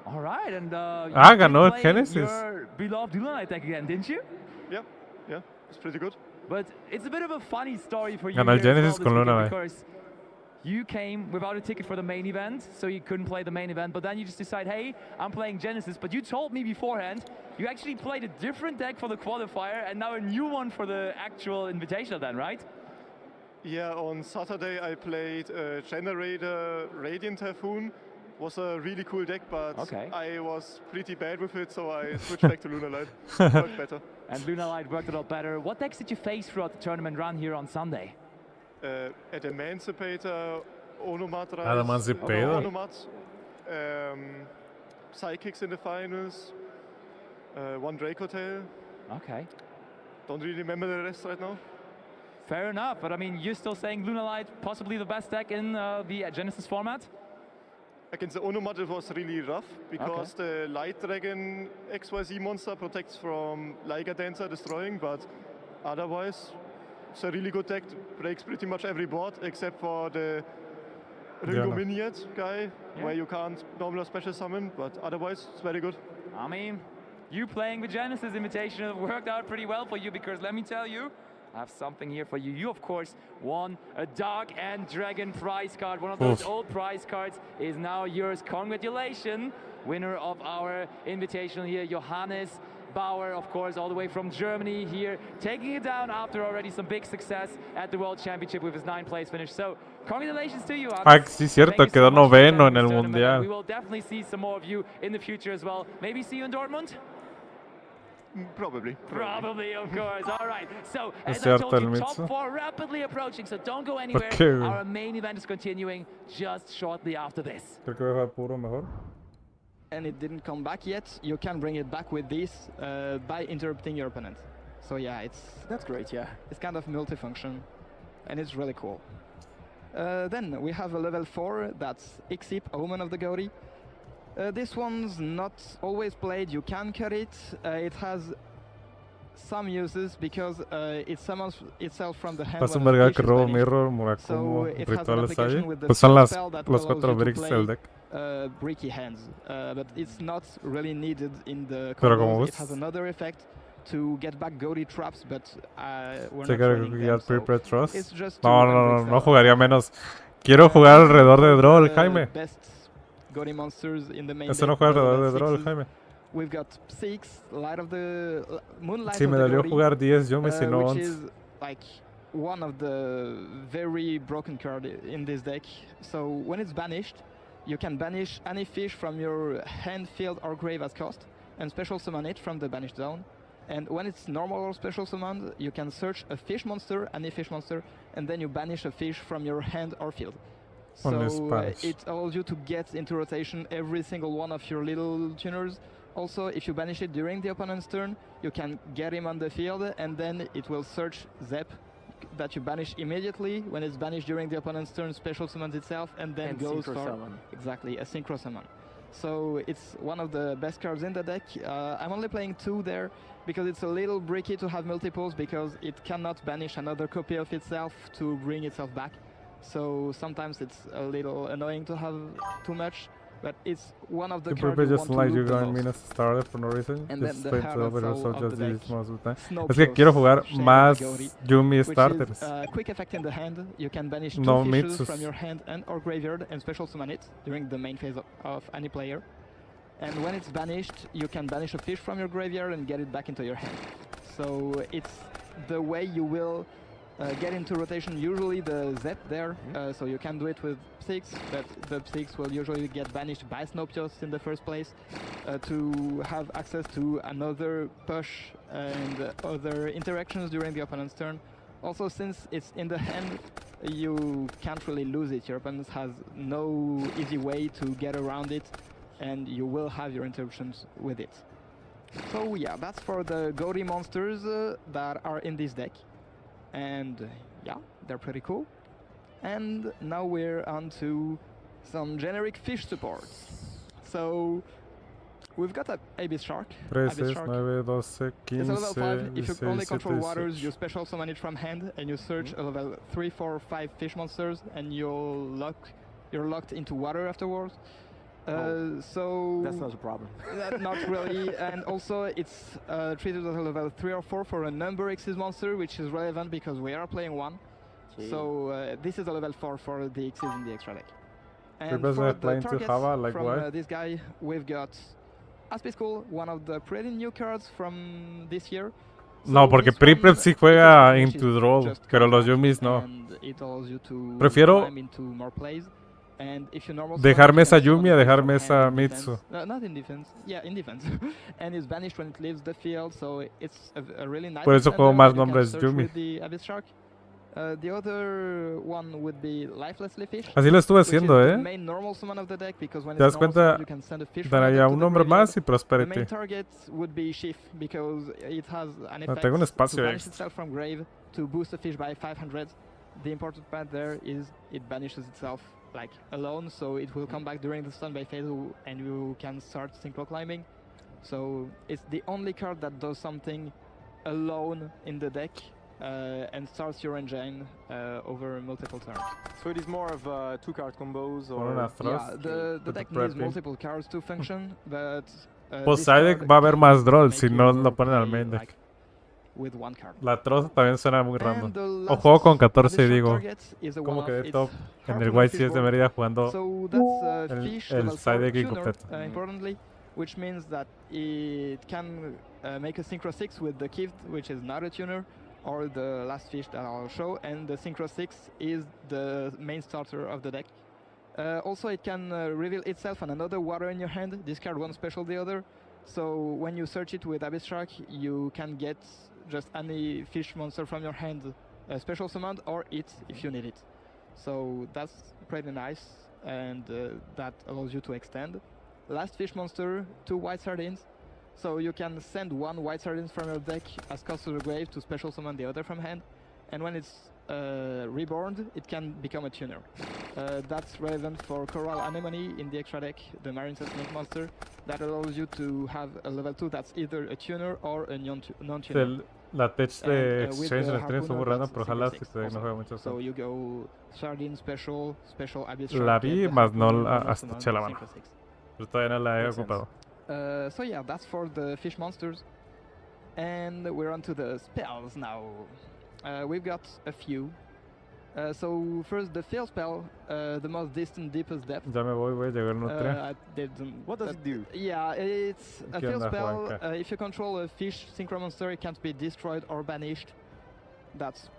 All right, and ganó el Genesis. Your beloved Luna Light deck again, didn't you? Yeah, it's pretty good. But it's a bit of a funny story for you Ganó el here as Genesis well con this Luna weekend, Light. because you came without a ticket for the main event, so you couldn't play the main event, but then you just decide, hey, I'm playing Genesis, but you told me beforehand, you actually played a different deck for the qualifier, and now a new one for the actual invitational then, right? Yeah, on Saturday I played Generator Radiant Typhoon. Was a really cool deck, but I was pretty bad with it, so I switched back to Lunar Light. Worked better. And Lunar Light worked a lot better. What decks did you face throughout the tournament run here on Sunday? At Emancipator, Onomat, Emancipator? Psychics in the finals, one Dracotail. Okay. Don't really remember the rest right now. Fair enough, but I mean, you're still saying Lunar Light possibly the best deck in the Genesis format? Against the Onomat it was really rough, because the Light Dragon XYZ monster protects from Liga Dancer destroying, but otherwise it's a really good deck, breaks pretty much every board except for the Ringo Miniat guy, where you can't normal or special summon, but otherwise it's very good. I mean, you playing the Genesis Invitational worked out pretty well for you, because let me tell you, I have something here for you. You, of course, won a Dark and Dragon prize card. One of those old prize cards is now yours. Congratulations, winner of our invitational here, Johannes Bauer, of course, all the way from Germany here, taking it down after already some big success at the World Championship with his 9th place finish. So, congratulations to you, Johannes. Sí, cierto, quedó noveno en el Mundial. We will definitely see some more of you in the future as well. Maybe see you in Dortmund? Probably. Probably, of course. All right. So, as I told you, top 4 rapidly approaching, so don't go anywhere. Our main event is continuing just shortly after this. Creo que va puro mejor. And it didn't come back yet, you can bring it back with this by interrupting your opponent. So yeah, that's great, yeah. It's kind of multifunction, and it's really cool. Then we have a level 4, that's Ixip, Omen of the Gaudi. This one's not always played, you can cut it. It has some uses because it summons itself from the hand. Pasa un verga que robo mirror, Murakumo, rituales ahí. Pues son los 4 bricks del deck. Bricky hands, but it's not really needed in the combos. It has another effect to get back Gaudi traps, but we're not running them, so it's just no jugaría menos. Quiero jugar alrededor de Droll, Jaime. Best Gaudi monsters in the main deck. No juega alrededor de Droll, Jaime. We've got 6 Light of the Moonlight. Sí, me dolió jugar 10, yo me si no 11. Which is like one of the very broken cards in this deck. So when it's banished, you can banish any fish from your hand, field, or grave as cost, and special summon it from the banished zone. And when it's normal or special summoned, you can search a fish monster, any fish monster, and then you banish a fish from your hand or field. So it allows you to get into rotation every single one of your little tuners. Also, if you banish it during the opponent's turn, you can get him on the field, and then it will search Zep that you banish immediately. When it's banished during the opponent's turn, special summons itself and then goes for exactly a synchro summon. So it's one of the best cards in the deck. I'm only playing 2 there because it's a little bricky to have multiples, because it cannot banish another copy of itself to bring itself back. So sometimes it's a little annoying to have too much. But it's one of the cards just like you going minus started for no reason. Just play to over so just this most of the time. Es que quiero jugar más Yumi starters. Quick effect in the hand. You can banish 2 fishes from your hand and or graveyard and special summon it during the main phase of any player. And when it's banished, you can banish a fish from your graveyard and get it back into your hand. So it's the way you will get into rotation, usually the Zep there, so you can do it with 6, but the 6 will usually get banished by Snopios in the first place to have access to another push and other interactions during the opponent's turn. Also, since it's in the hand, you can't really lose it. Your opponent has no easy way to get around it, and you will have your interruptions with it. So yeah, that's for the Gaudi monsters that are in this deck. And yeah, they're pretty cool. And now we're on to some generic fish supports. So we've got a Abyss Shark. 3, 6, 9, 12, 15, it's a level 5. If you only control waters, you special summon it from hand, and you search a level 3, 4, 5 fish monsters, and you're locked into water afterwards. So that's not a problem. Not really. And also it's treated as a level 3 or 4 for a number X's monster, which is relevant because we are playing 1. Okay. So this is a level 4 for the X's in the extra deck. And for the playing to Java, like from this guy, we've got School, one of the pretty new cards from this year. No, porque Pripret sí juega into draw, pero los Yumis no. Prefiero dejar mesa Yumi a dejar mesa Mitsu. Not in defense. Yeah, in defense. And it's banished when it leaves the field, so it's a really nice. Por eso juego más nombres Yumi. The other one would be Lifelessly Fish. Así lo estuve haciendo, The main normal summon of the deck, because when ¿te das cuenta? you can send a fish Daría un nombre más y the Prosperity. main target would be Sheaf, because it has an effect tengo un to espacio banish itself from grave, to boost the fish by 500. The important part there is it banishes itself like alone, so it will come back during the standby phase and you can start synchro climbing. So it's the only card that does something alone in the deck. And starts your engine over multiple turns. So it is more of 2-card combos, or yeah, the deck needs multiple cards to function, but pues side deck va a haber más draws si no lo ponen al main deck. With one card. La troza también suena muy random. O juego con 14 y digo, como quedé top en el YCS de Mérida jugando el side deck incompleto. Importantly, which means that it can make a Synchro 6 with the Kift, which is not a tuner, or the last fish that I'll show, and the Synchro 6 is the main starter of the deck. Also, it can reveal itself and another water in your hand, discard one special the other, so when you search it with Abyss Shark, you can get just any fish monster from your hand special summoned, or it if you need it. So that's pretty nice, and that allows you to extend. Last fish monster, 2 white sardines. So you can send 1 white sardines from your deck as cost to the grave to special summon the other from hand, and when it's reborn, it can become a tuner. That's relevant for Coral Anemone in the extra deck, the Marine Snake monster, that allows you to have a level 2 that's either a tuner or a non-tuner. La tech de Exchange en el stream estuvo muy random, pero ojalá si te no juega mucho. So you go Sardine Special Abyss. La vi, más no hasta eché la mano. Pero todavía no la he ocupado. So yeah, that's for the fish monsters, and we're on to the spells now. We've got a few. So first, the field spell, the most distant, deepest depth. Ya me voy, llegó el nutria. What does it do? Yeah, it's a field spell. If you control a fish synchro monster, it can't be destroyed or banished. That's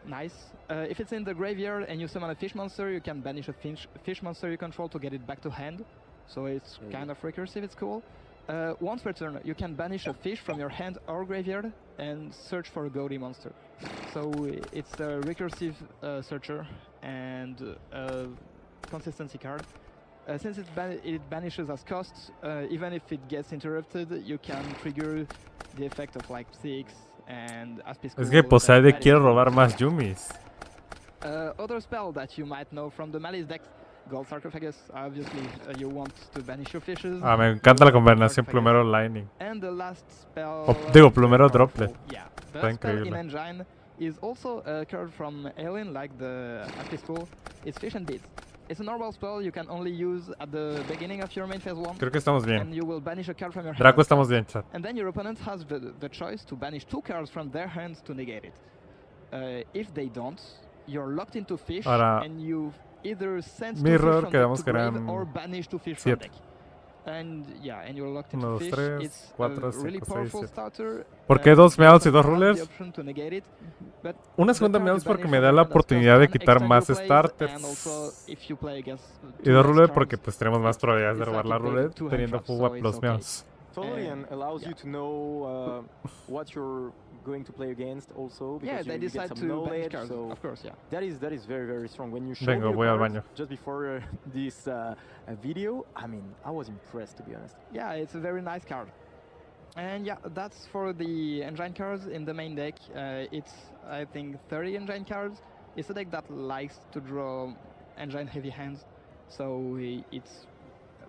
nice. If it's in the graveyard and you summon a fish monster, you can banish a fish monster you control to get it back to hand. So it's kind of recursive, it's cool. Once per turn, you can banish a fish from your hand or graveyard and search for a Goaty monster. So it's a recursive searcher and a consistency card. Since it banishes as cost, even if it gets interrupted, you can trigger the effect of like 6 and Es que Poseide quiere robar más Yumis. Other spell that you might know from the Malice deck, Gold Sarcophagus, obviously you want to banish your fishes. Me encanta la combinación plumero lightning. And the last spell... plumero droplet. Yeah, the spell in Engine is also a card from Alien, like the School. It's Fish and Beads. It's a normal spell you can only use at the beginning of your main phase 1. Creo que estamos bien. And you will banish a card from your hand. Draco, estamos bien, chat. And then your opponent has the choice to banish 2 cards from their hands to negate it. If they don't, you're locked into fish, and you either send 2 fish from deck to grave or banish 2 fish from deck. And yeah, and you're locked into fish. It's a really powerful starter. ¿Por qué 2 meows y 2 rulers? Una segunda meows porque me da la oportunidad de quitar más starters. Y 2 rulers porque pues tenemos más probabilidades de robar la roulette teniendo fuga plus meows. Totally, and allows you to know what you're going to play against also, because they decide get some to knowledge, cards, so of course, yeah. That is very, very strong. When you showed Vengo, voy al baño. just before this video, I mean, I was impressed, to be honest. Yeah, it's a very nice card. And yeah, that's for the engine cards in the main deck. It's, I think, 30 engine cards. It's a deck that likes to draw engine heavy hands, so it's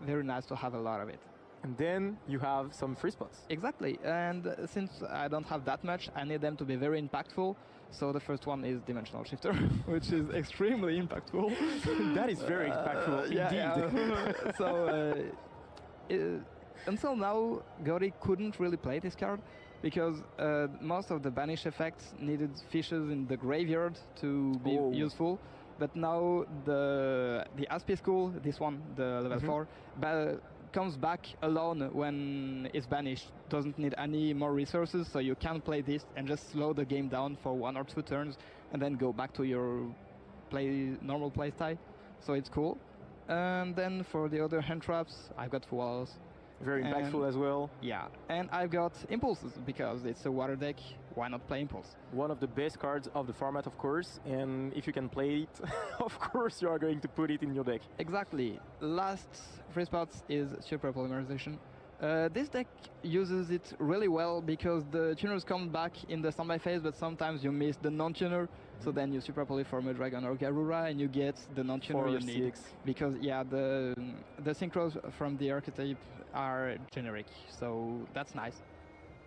very nice to have a lot of it. And then you have some free spots. Exactly, and since I don't have that much, I need them to be very impactful. So the first one is Dimensional Shifter, which is extremely impactful. That is very impactful, indeed. So until now, Goaty couldn't really play this card, because most of the banish effects needed fishes in the graveyard to be useful. But now the Aspi School, this one, the level 4, comes back alone when it's banished. Doesn't need any more resources, so you can play this and just slow the game down for 1 or 2 turns and then go back to your normal play style. So it's cool. And then for the other hand traps, I've got walls. Very impactful as well. Yeah, and I've got impulses because it's a water deck. Why not play impulse? One of the best cards of the format, of course, and if you can play it, of course you are going to put it in your deck. Exactly. Last free spots is super polymerization. This deck uses it really well because the tuners come back in the standby phase, but sometimes you miss the non-tuner, so then you super poly for a dragon or Garura and you get the non-tuner you need. Because yeah, the synchros from the archetype are generic, so that's nice.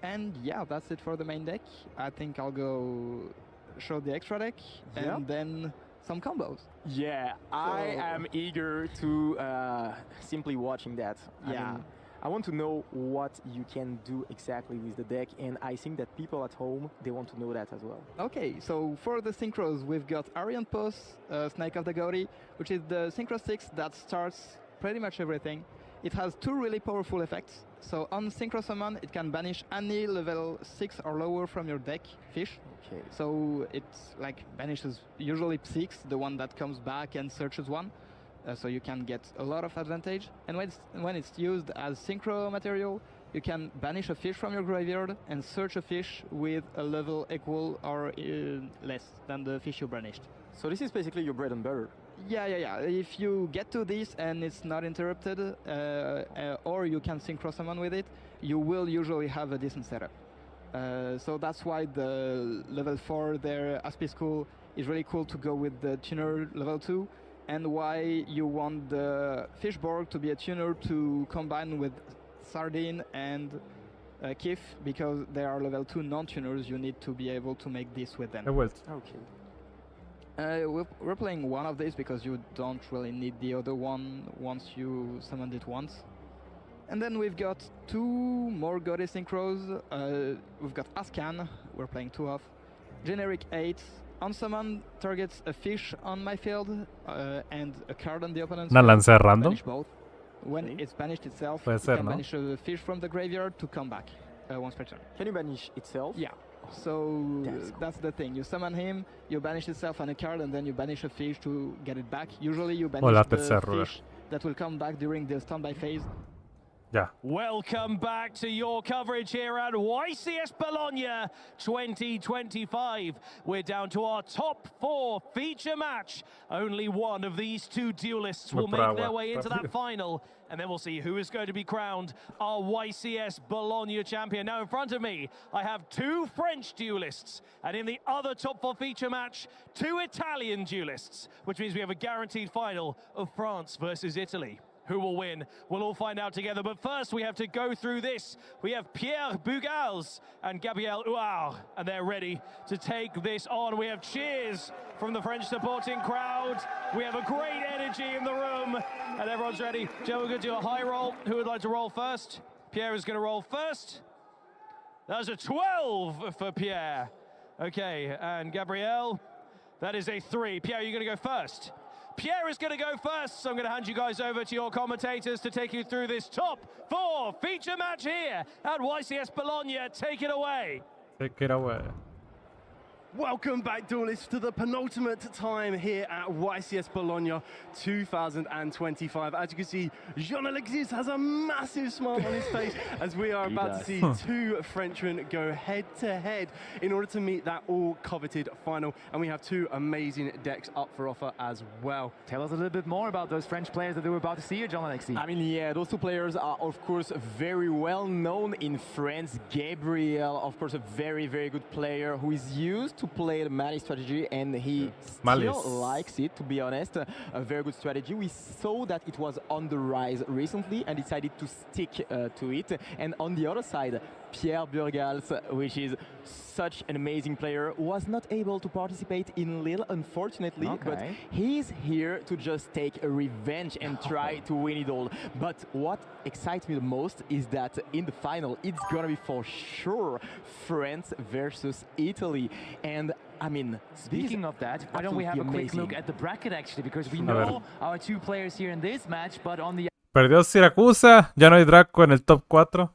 And yeah, that's it for the main deck. I think I'll go show the extra deck and then some combos. Yeah, I am eager to simply watching that. Yeah. I want to know what you can do exactly with the deck, and I think that people at home, they want to know that as well. Okay, so for the synchros, we've got Arian Post, Snake of the Gaudi, which is the synchro 6 that starts pretty much everything. It has 2 really powerful effects. So on synchro summon, it can banish any level 6 or lower from your deck fish. Okay. So it banishes usually 6, the one that comes back and searches 1. So you can get a lot of advantage. And when it's used as synchro material, you can banish a fish from your graveyard and search a fish with a level equal or less than the fish you banished. So this is basically your bread and butter. Yeah. If you get to this and it's not interrupted, or you can synchro summon with it, you will usually have a decent setup. So that's why the level 4 there, Aspi School, is really cool to go with the tuner level 2. And why you want the Fishborg to be a tuner to combine with Sardine and Kif, because they are level 2 non-tuners. You need to be able to make this with them. Okay. We're playing one of these because you don't really need the other one once you summoned it once. And then we've got 2 more Goddess Synchros. We've got Ascan, we're playing 2 of. Generic 8. Unsummon targets a fish on my field and a card on the opponent's ¿Una lanza random? Banish both. When it's banished itself, Puede ser, you can ¿no? banish a fish from the graveyard to come back once per turn. Can you banish itself? Yeah. So that's the thing. You summon him, you banish itself on a card, and then you banish a fish to get it back. Usually you banish the fish that will come back during the standby phase. Yeah. Welcome back to your coverage here at YCS Bologna 2025. We're down to our top 4 feature match. Only one of these 2 duelists will make their way into that final, and then we'll see who is going to be crowned our YCS Bologna champion. Now in front of me, I have 2 French duelists, and in the other top 4 feature match, 2 Italian duelists, which means we have a guaranteed final of France versus Italy. Who will win? We'll all find out together. But first, we have to go through this. We have Pierre Bugals and Gabriel Huard, and they're ready to take this on. We have cheers from the French supporting crowd. We have a great energy in the room, and everyone's ready. Joe, we're going to do a high roll. Who would like to roll first? Pierre is going to roll first. That's a 12 for Pierre. Okay, and Gabriel, that is a 3. Pierre, you're going to go first. Pierre is going to go first, so I'm going to hand you guys over to your commentators to take you through this top 4 feature match here at YCS Bologna. Take it away. Take it away. Welcome back, duelists, to the penultimate time here at YCS Bologna 2025. As you can see, Jean-Alexis has a massive smile on his face as we are about to see 2 Frenchmen go head-to-head in order to meet that all-coveted final. And we have 2 amazing decks up for offer as well. Tell us a little bit more about those French players that we're about to see here, Jean-Alexis. I mean, yeah, those 2 players are, of course, very well known in France. Gabriel, of course, a very, very good player who is used to play the Malice strategy, and he still likes it, to be honest. A very good strategy. We saw that it was on the rise recently and decided to stick to it. And on the other side, Pierre Burgals, which is such an amazing player, was not able to participate in Lille, unfortunately, but he's here to just take a revenge and try to win it all. But what excites me the most is that in the final, it's gonna be for sure France versus Italy. And I mean, speaking of that, why don't we have a quick look at the bracket actually, because we know our two players here in this match, but on the Perdió Siracusa, ya no hay Draco en el top 4.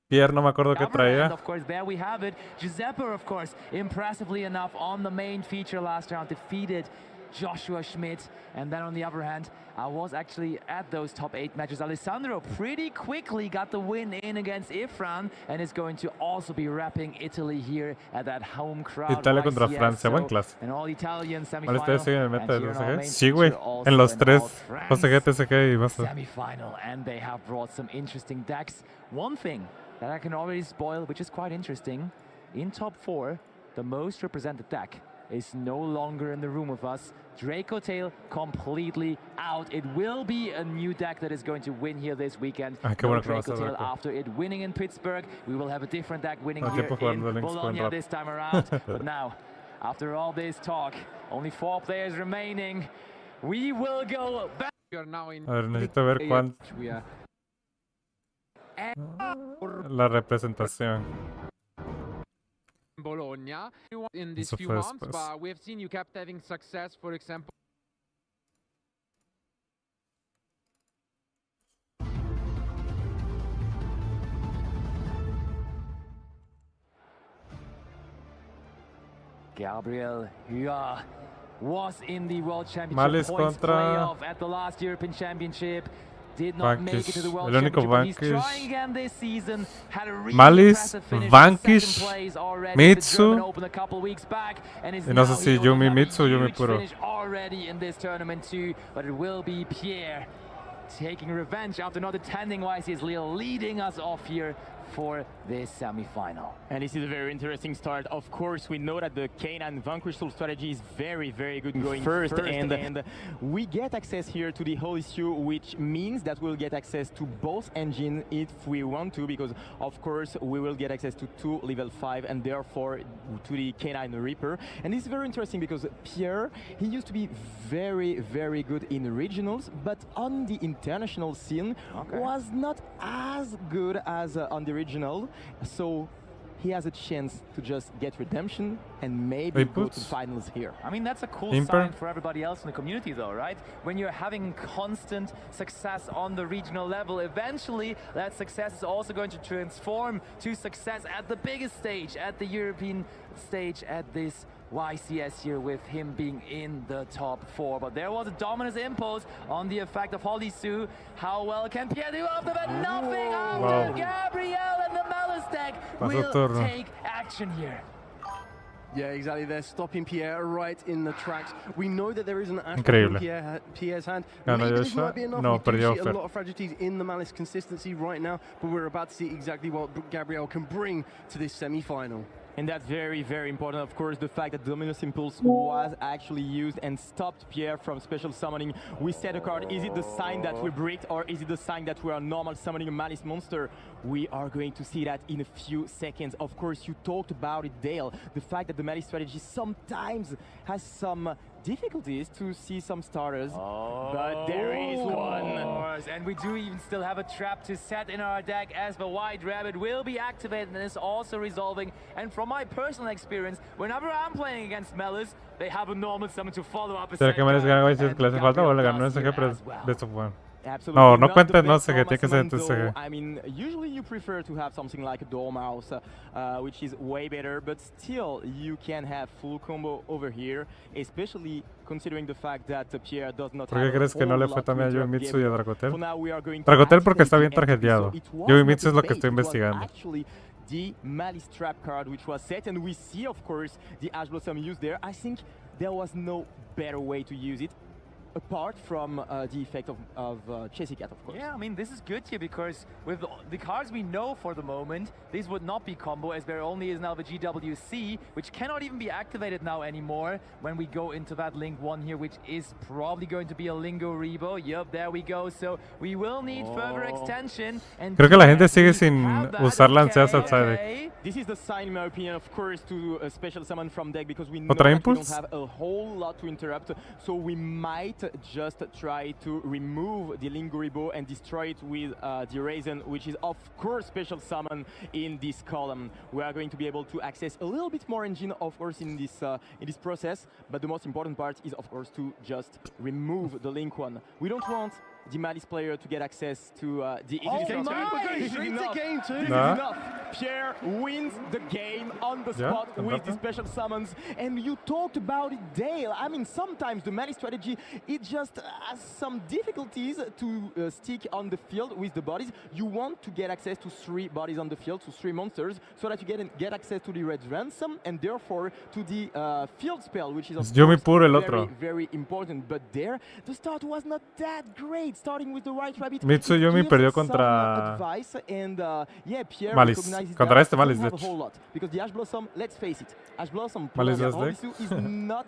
Pierre no me acuerdo qué traía. Of course, there we have it. Giuseppe, of course, impressively enough on the main feature last round, defeated Joshua Schmidt. And then on the other hand, I was actually at those top 8 matches. Alessandro pretty quickly got the win in against Ifran and is going to also be repping Italy here at that home crowd. Italia contra Francia, buen clase. And all Italian ¿Vale, ustedes siguen el meta del TCG? Sí, Sí, güey. En los 3. TCG, TCG y más. Semi-final, and they have brought some interesting decks. One thing that I can already spoil, which is quite interesting, in top 4, the most represented deck is no longer in the room with us. Draco Tail completely out. It will be a new deck that is going to win here this weekend. No Draco Tail after it winning in Pittsburgh. We will have a different deck winning here in Bologna this time around. But now, after all this talk, only 4 players remaining. We will go back. A ver, necesito ver cuánto. La representación. Bologna in these few months, but we have seen you kept having success, for example. Gabriel Hua was in the World Championship points playoff at the last European Championship. Did not make it to the World Championship, but he's trying again this season. Had a really impressive finish in second place already Mitsu, the German Open a couple weeks back, and is no sé si Yumi Mitsu o Yumi Puro. Finish already in this tournament too, but it will be Pierre taking revenge after not attending YCS Lille, leading us off here for this semi-final. And this is a very interesting start. Of course, we know that the K9 Vanquish Soul strategy is very, very good going first and we get access here to the whole issue, which means that we'll get access to both engines if we want to, because of course we will get access to 2 level 5 and therefore to the K9 Reaper. And this is very interesting because Pierre, he used to be very, very good in regionals, but on the international scene was not as good as on the regional. So he has a chance to just get redemption and maybe go to finals here. I mean, that's a cool sign for everybody else in the community though, right? When you're having constant success on the regional level, eventually that success is also going to transform to success at the biggest stage, at the European stage, at this YCS here, with him being in the top 4. But there was a dominance impose on the effect of Holly Sue. How well can Pierre do after that? Nothing after Gabriel, and the Malice deck will take action here. Yeah, exactly. They're stopping Pierre right in the tracks. We know that there is an Astro in Pierre's hand. Maybe this might be enough. We do see a lot of fragilities in the Malice consistency right now, but we're about to see exactly what Gabriel can bring to this semi-final. And that's very, very important, of course, the fact that Dominus Impulse was actually used and stopped Pierre from special summoning. We set a card. Is it the sign that we bricked, or is it the sign that we are normal summoning a Malice monster? We are going to see that in a few seconds. Of course, you talked about it, Dale. The fact that the Malice strategy sometimes has some difficulties to see some starters, but there is one. And we do even still have a trap to set in our deck, as the White Rabbit will be activated and is also resolving. And from my personal experience, whenever I'm playing against Malice, they have a normal summon to follow up. ¿Será que Malice gana YCS que le hace falta o le ganó ese pero de eso fue? No, no cuenta, no sé qué tiene que ser TCG. I mean, usually you prefer to have something like a Dormouse, which is way better, but still you can have full combo over here, especially considering the fact that Pierre does not have. ¿Por qué crees que no le fue también a Yoimitsu y a Dracotel? Dracotel porque está bien tarjeteado. Yoimitsu es lo que estoy investigando. The Malice Trap card, which was set, and we see, of course, the Ash Blossom used there. I think there was no better way to use it. apart from the effect of Chasey Cat, of course. Yeah, I mean, this is good here because with the cards we know for the moment, these would not be combo, as there only is now the GWC, which cannot even be activated now anymore when we go into that Link 1 here, which is probably going to be a Lingo Rebo. Yup, there we go. So we will need further extension. And creo que la gente sigue sin usar lanceas outside deck. This is the sign, in my opinion, of course, to a special summon from deck because we know ¿Otra that we don't impulse? have a whole lot to interrupt. So we might just try to remove the Linguribo and destroy it with the Raisin, which is of course special summon in this column. We are going to be able to access a little bit more engine, of course, in this process. But the most important part is, of course, to just remove the Link 1. We don't want the Malice player to get access to the This is enough. Pierre wins the game on the spot with the special summons. And you talked about it, Dale. I mean, sometimes the Malice strategy, it just has some difficulties to stick on the field with the bodies. You want to get access to 3 bodies on the field, to 3 monsters, so that you get access to the Red Ransom and therefore to the field spell, which is of course very important. But there, the start was not that great. Starting with the White Rabbit. Mitsuyumi perdió contra Malice. Contra este Malice, de hecho. Because the Ash Blossom, let's face it, Ash Blossom Malice is not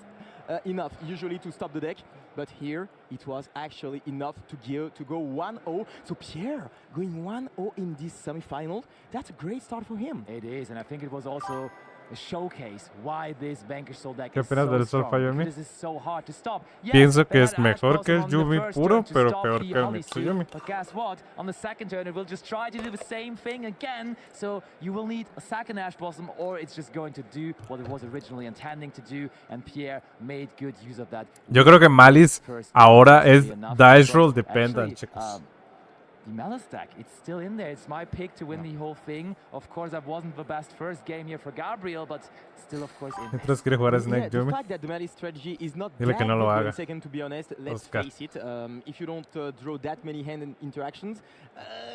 enough usually to stop the deck, but here it was actually enough to go 1-0. So Pierre going 1-0 in this semi-final, that's a great start for him. It is, and I think it was also a showcase why this Vanquish Soul deck ¿Qué is opinas del so Sol strong, Fayumi? because it's so hard to stop. Pienso que es mejor que el Yumi puro, pero peor que el Mitsuyumi. But guess what? On the second turn, it will just try to do the same thing again. So you will need a second Ash Blossom, or it's just going to do what it was originally intending to do. And Pierre made good use of that. Yo creo que Malice ahora es dice roll dependent, chicos. The Malice deck, it's still in there. It's my pick to win the whole thing. Of course, that wasn't the best first game here for Gabriel, but still, of course, in Mientras quiere jugar a Snake The Yumi. fact that the Malice strategy is not Dile que no lo haga. second, to be honest, let's Oscar. face it. If you don't draw that many hand interactions,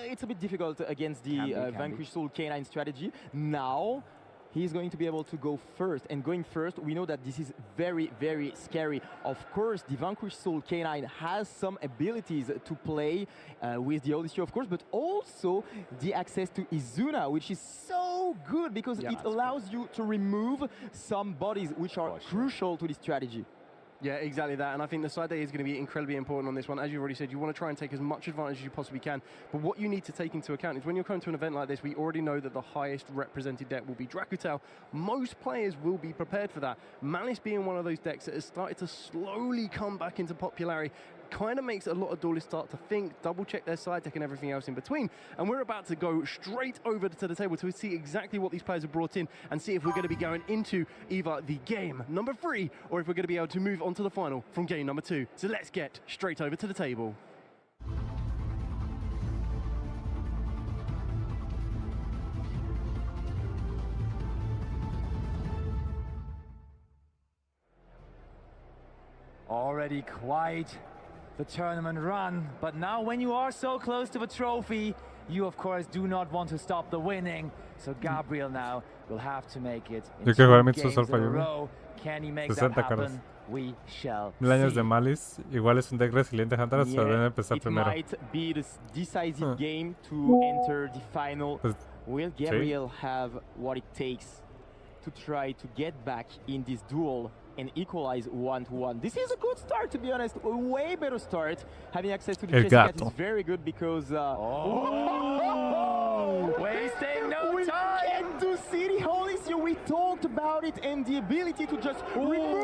it's a bit difficult against the Vanquish Soul K9 strategy. Now, he's going to be able to go first, and going first, we know that this is very, very scary. Of course, the Vanquish Soul K9 has some abilities to play with the Odyssey, of course, but also the access to Izuna, which is so good because it allows you to remove some bodies which are crucial to this strategy. Yeah, exactly that. And I think the side day is going to be incredibly important on this one. As you've already said, you want to try and take as much advantage as you possibly can. But what you need to take into account is when you're coming to an event like this, we already know that the highest represented deck will be Dracutel. Most players will be prepared for that. Malice being one of those decks that has started to slowly come back into popularity kind of makes a lot of duelists start to think, double-check their side deck and everything else in between. And we're about to go straight over to the table to see exactly what these players have brought in and see if we're going to be going into either the game number 3 or if we're going to be able to move on to the final from game number 2. So let's get straight over to the table. already quite the tournament run, but now when you are so close to the trophy, you of course do not want to stop the winning. So Gabriel now will have to make it in 2 games in a row. Can he make that happen? We shall see. 1000 años de Malice, igual es un deck resiliente, Hunter, so deben empezar primero. It might be the decisive game to enter the final. Will Gabriel have what it takes to try to get back in this duel and equalize 1-1? This is a good start, to be honest. A way better start. Having access to the chess cat is very good because... wasting no time! We can do City Holies, we talked about it, and the ability to just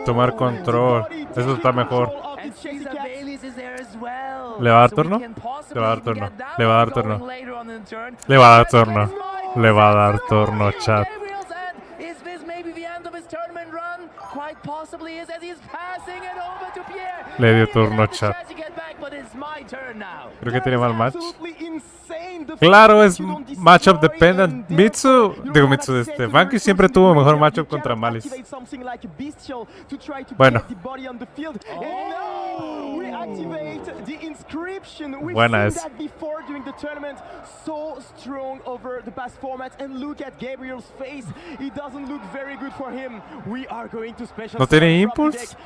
tomar control. Eso está mejor. And Cesar Baylis is there as well. ¿Le va a dar turno? Le va a dar turno. Le va a dar turno. Le va a dar turno. Le va a dar turno, chat. Is this maybe the end of his tournament run? Quite possibly is, as he's passing it over to Pierre. Le dio turno, chat. But it's Creo que tiene mal match. Claro, es matchup dependent. Vanquish siempre tuvo mejor matchup contra Malice. Bueno. Buena es. ¿No tiene impulse?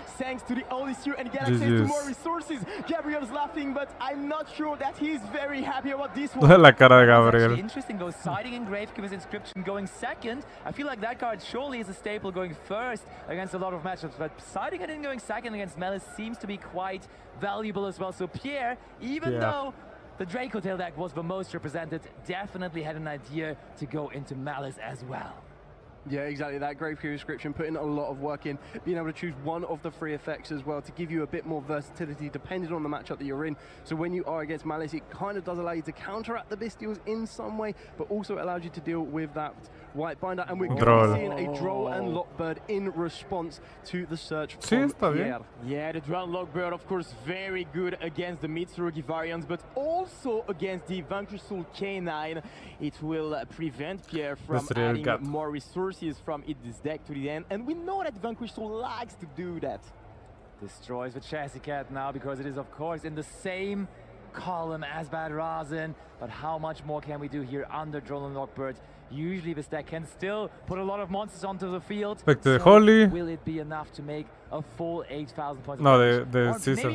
La cara de Gabriel. Interesting though, siding engraved with inscription going second. I feel like that card surely is a staple going first against a lot of matchups, but siding it in going second against Malice seems to be quite valuable as well. So Pierre, even though the Draco Tail deck was the most represented, definitely had an idea to go into Malice as well. Yeah, exactly. That Grave Curious Inscription, putting a lot of work in, being able to choose one of the 3 effects as well to give you a bit more versatility depending on the matchup that you're in. So when you are against Malice, it kind of does allow you to counteract the Bestials in some way, but also allows you to deal with that White Binder. And we're going to be seeing a Droll and Lockbird in response to the search from Pierre. Yeah, the Droll and Lockbird, of course, very good against the Mitsurugi variants, but also against the Vanquish Soul K9. It will prevent Pierre from adding more resources from this deck to the end, and we know that Vanquish Soul likes to do that. Destroys the Chassis Cat now because it is of course in the same column as Bad Razin, but how much more can we do here under Droll and Lockbird? Usually this deck can still put a lot of monsters onto the field. So Holy. Will it be enough to make a full 8,000 points? No, de Caesar.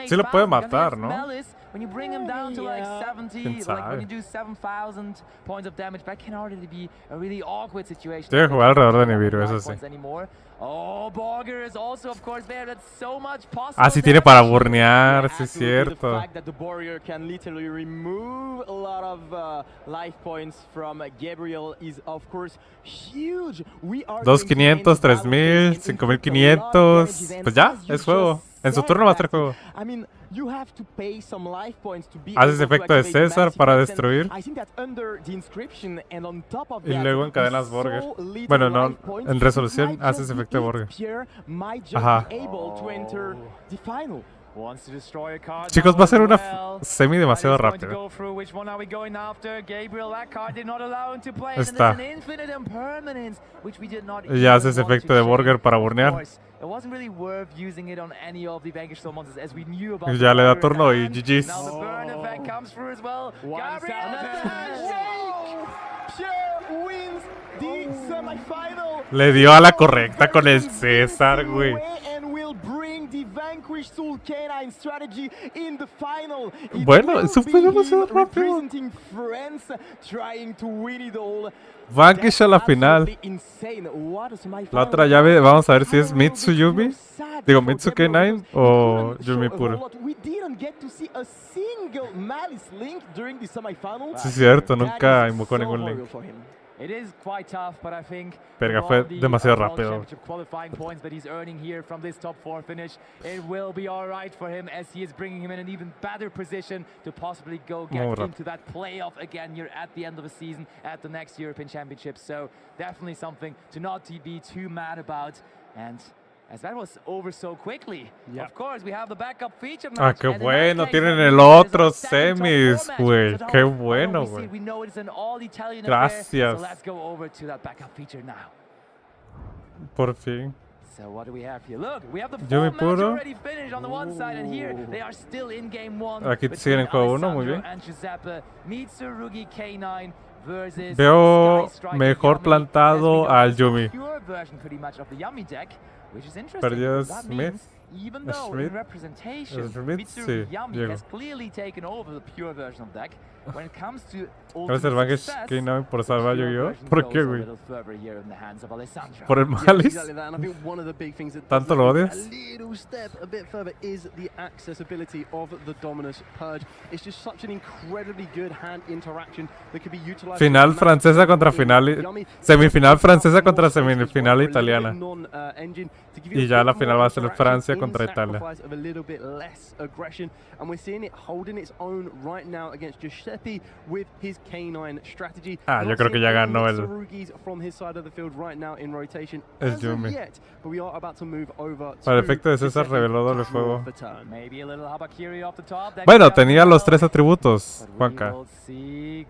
Sí lo puede matar, ¿no? When you bring him down to like 70, like when you do 7,000 points of damage, that can already be a really awkward situation. Tiene que jugar alrededor de Nibiru, eso sí. Oh, Borger is also of course there. That's so much possible. Ah, sí tiene para burnear, sí es cierto. The fact that the Borger can literally remove a lot of life points from Gabriel is of course huge. 2,500, 3,000, 5,500. Pues ya, es juego. En su turno va a ser juego. Haces efecto de César para destruir. Y luego encadenas Borger. Bueno, no, en resolución haces efecto de Borger. Ajá. Chicos, va a ser una semi demasiado rápida. Está. Y ya haces efecto de Borger para burnear. Y ya le da turno y GG's. Le dio a la correcta con el César, güey. Bueno, eso fue demasiado rápido. Vanquish a la final. La otra llave, vamos a ver si es Mitsu Yumi. Digo, Mitsu K9 o Yumi puro. Sí, es cierto, nunca invocó ningún link. It is quite tough, but I think Verga, fue demasiado rápido. Qualifying points that he's earning here from this top 4 finish, it will be all right for him as he is bringing him in an even better position to possibly go get into that playoff again here at the end of the season at the next European Championship. So definitely something to not be too mad about. And as that was over so quickly, of course we have the backup feature match. Ah, qué bueno, tienen el otro semis, güey. Qué bueno, güey. Gracias. So let's go over to that backup feature now. Por fin. So what do we have here? Look, we have the full match already finished on the one side, and here they are still in game 1. Aquí siguen en juego 1, muy bien. Mitsurugi K9 versus Veo mejor plantado al Yumi. Perdió Smith. Even though in representation, Mitsurugi Yami has clearly taken over the pure version of deck. When it comes to gracias Vanquish K9 por salvar Yu-Gi-Oh. ¿Por qué, güey? ¿Por el Malice? ¿Tanto lo odias? Final francesa contra final, semifinal francesa contra semifinal italiana. Y ya la final va a ser Francia contra Italia. Of a little bit less aggression, and we're seeing it holding its own right now against Giuseppe with his K9 strategy. Yo creo que ya ganó el... From his side of the field right now in rotation. Es Yumi. Yet, but we are about to move over Para el efecto de César reveló doble fuego. Maybe a little Habakiri off the top. Bueno, tenía los 3 atributos, Juanca.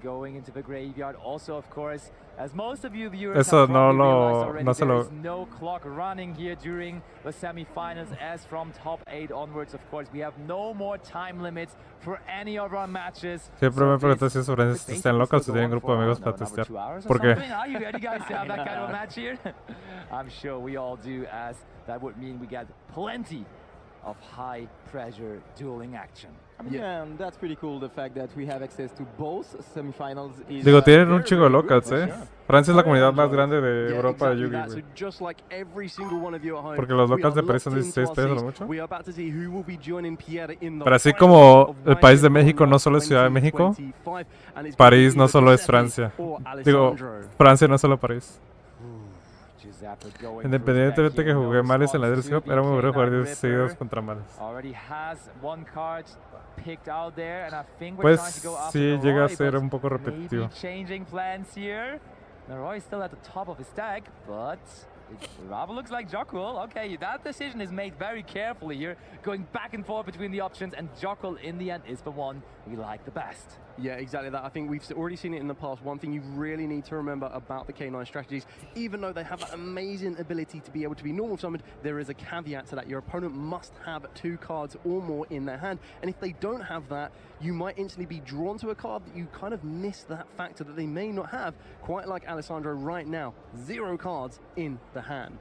Going into the graveyard. Also, of course, as most of you viewers Eso have no already, se lo... there is no clock running here during the semifinals, as from top 8 onwards, of course, we have no more time limits for any of our matches. Siempre me pregunto si esos franceses están locos o tienen grupo de amigos para testear. ¿Por qué? Are you ready, guys, to have that kind of a match here? I'm sure we all do, as that would mean we get plenty of high-pressure dueling action. Yeah, and that's pretty cool, the fact that we have access to both semifinals. Digo, tienen un chingo de locals, Francia es la comunidad más grande de Europa de Yu-Gi, güey. Porque los locals de París son 16 pesos, ¿no mucho? Pero así como el país de México no solo es Ciudad de México, París no solo es Francia. Digo, Francia no es solo París. Independientemente que jugué Males en la DLC Cup, era muy bueno jugar 10 seguidos contra Males. Pues sí, llega a ser un poco repetitivo. Roy still at the top of his stack, but Rava looks like Jockul. Okay, that decision is made very carefully here, going back and forth between the options, and Jockul in the end is the one we like the best. Yeah, exactly that. I think we've already seen it in the past. One thing you really need to remember about the K9 strategies, even though they have that amazing ability to be able to be normal summoned, there is a caveat to that. Your opponent must have 2 cards or more in their hand, and if they don't have that, you might instantly be drawn to a card that you kind of miss that factor that they may not have, quite like Alessandro right now. 0 cards in the hand.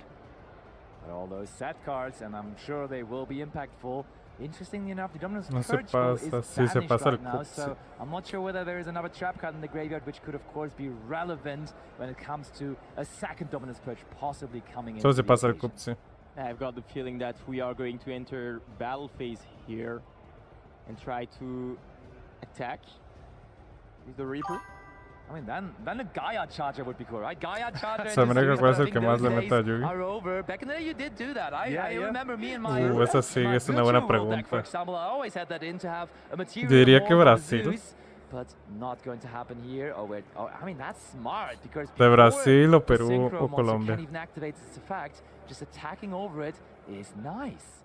All those set cards, and I'm sure they will be impactful. Interestingly enough, the Dominus No se Purge Bowl is pasa, banished right now, so I'm not sure whether there is another trap card in the graveyard, which could of course be relevant when it comes to a second Dominus Purge possibly coming in. Solo se pasa el cup, sí. I've got the feeling that we are going to enter battle phase here and try to attack with the Reaper. I mean, then a Gaia Charger would be cool, right? Gaia Charger es el que más le mete a Yugi. are over. Back in the day, you did do that. I remember me and my esa sí, es una buena pregunta. For example, I always had that in to have a material. Yo diría que Brasil. But not going to happen here. I mean, that's smart because de Brasil o Perú o Colombia. Can't even activate this effect. Just attacking over it is nice.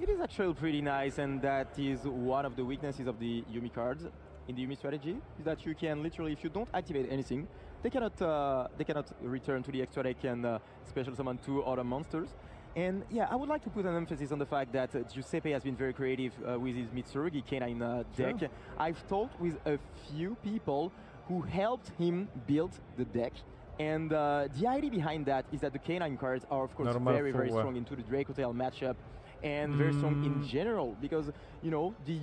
It is actually pretty nice, and that is one of the weaknesses of the Yumi cards. In the Yumi strategy, is that you can literally, if you don't activate anything, they cannot return to the extra deck and special summon 2 other monsters. And yeah, I would like to put an emphasis on the fact that Giuseppe has been very creative with his Mitsurugi K9 deck. Sure. I've talked with a few people who helped him build the deck. And the idea behind that is that the K9 cards are, of course, very strong into the Draco Tail matchup. And very strong in general, because you know the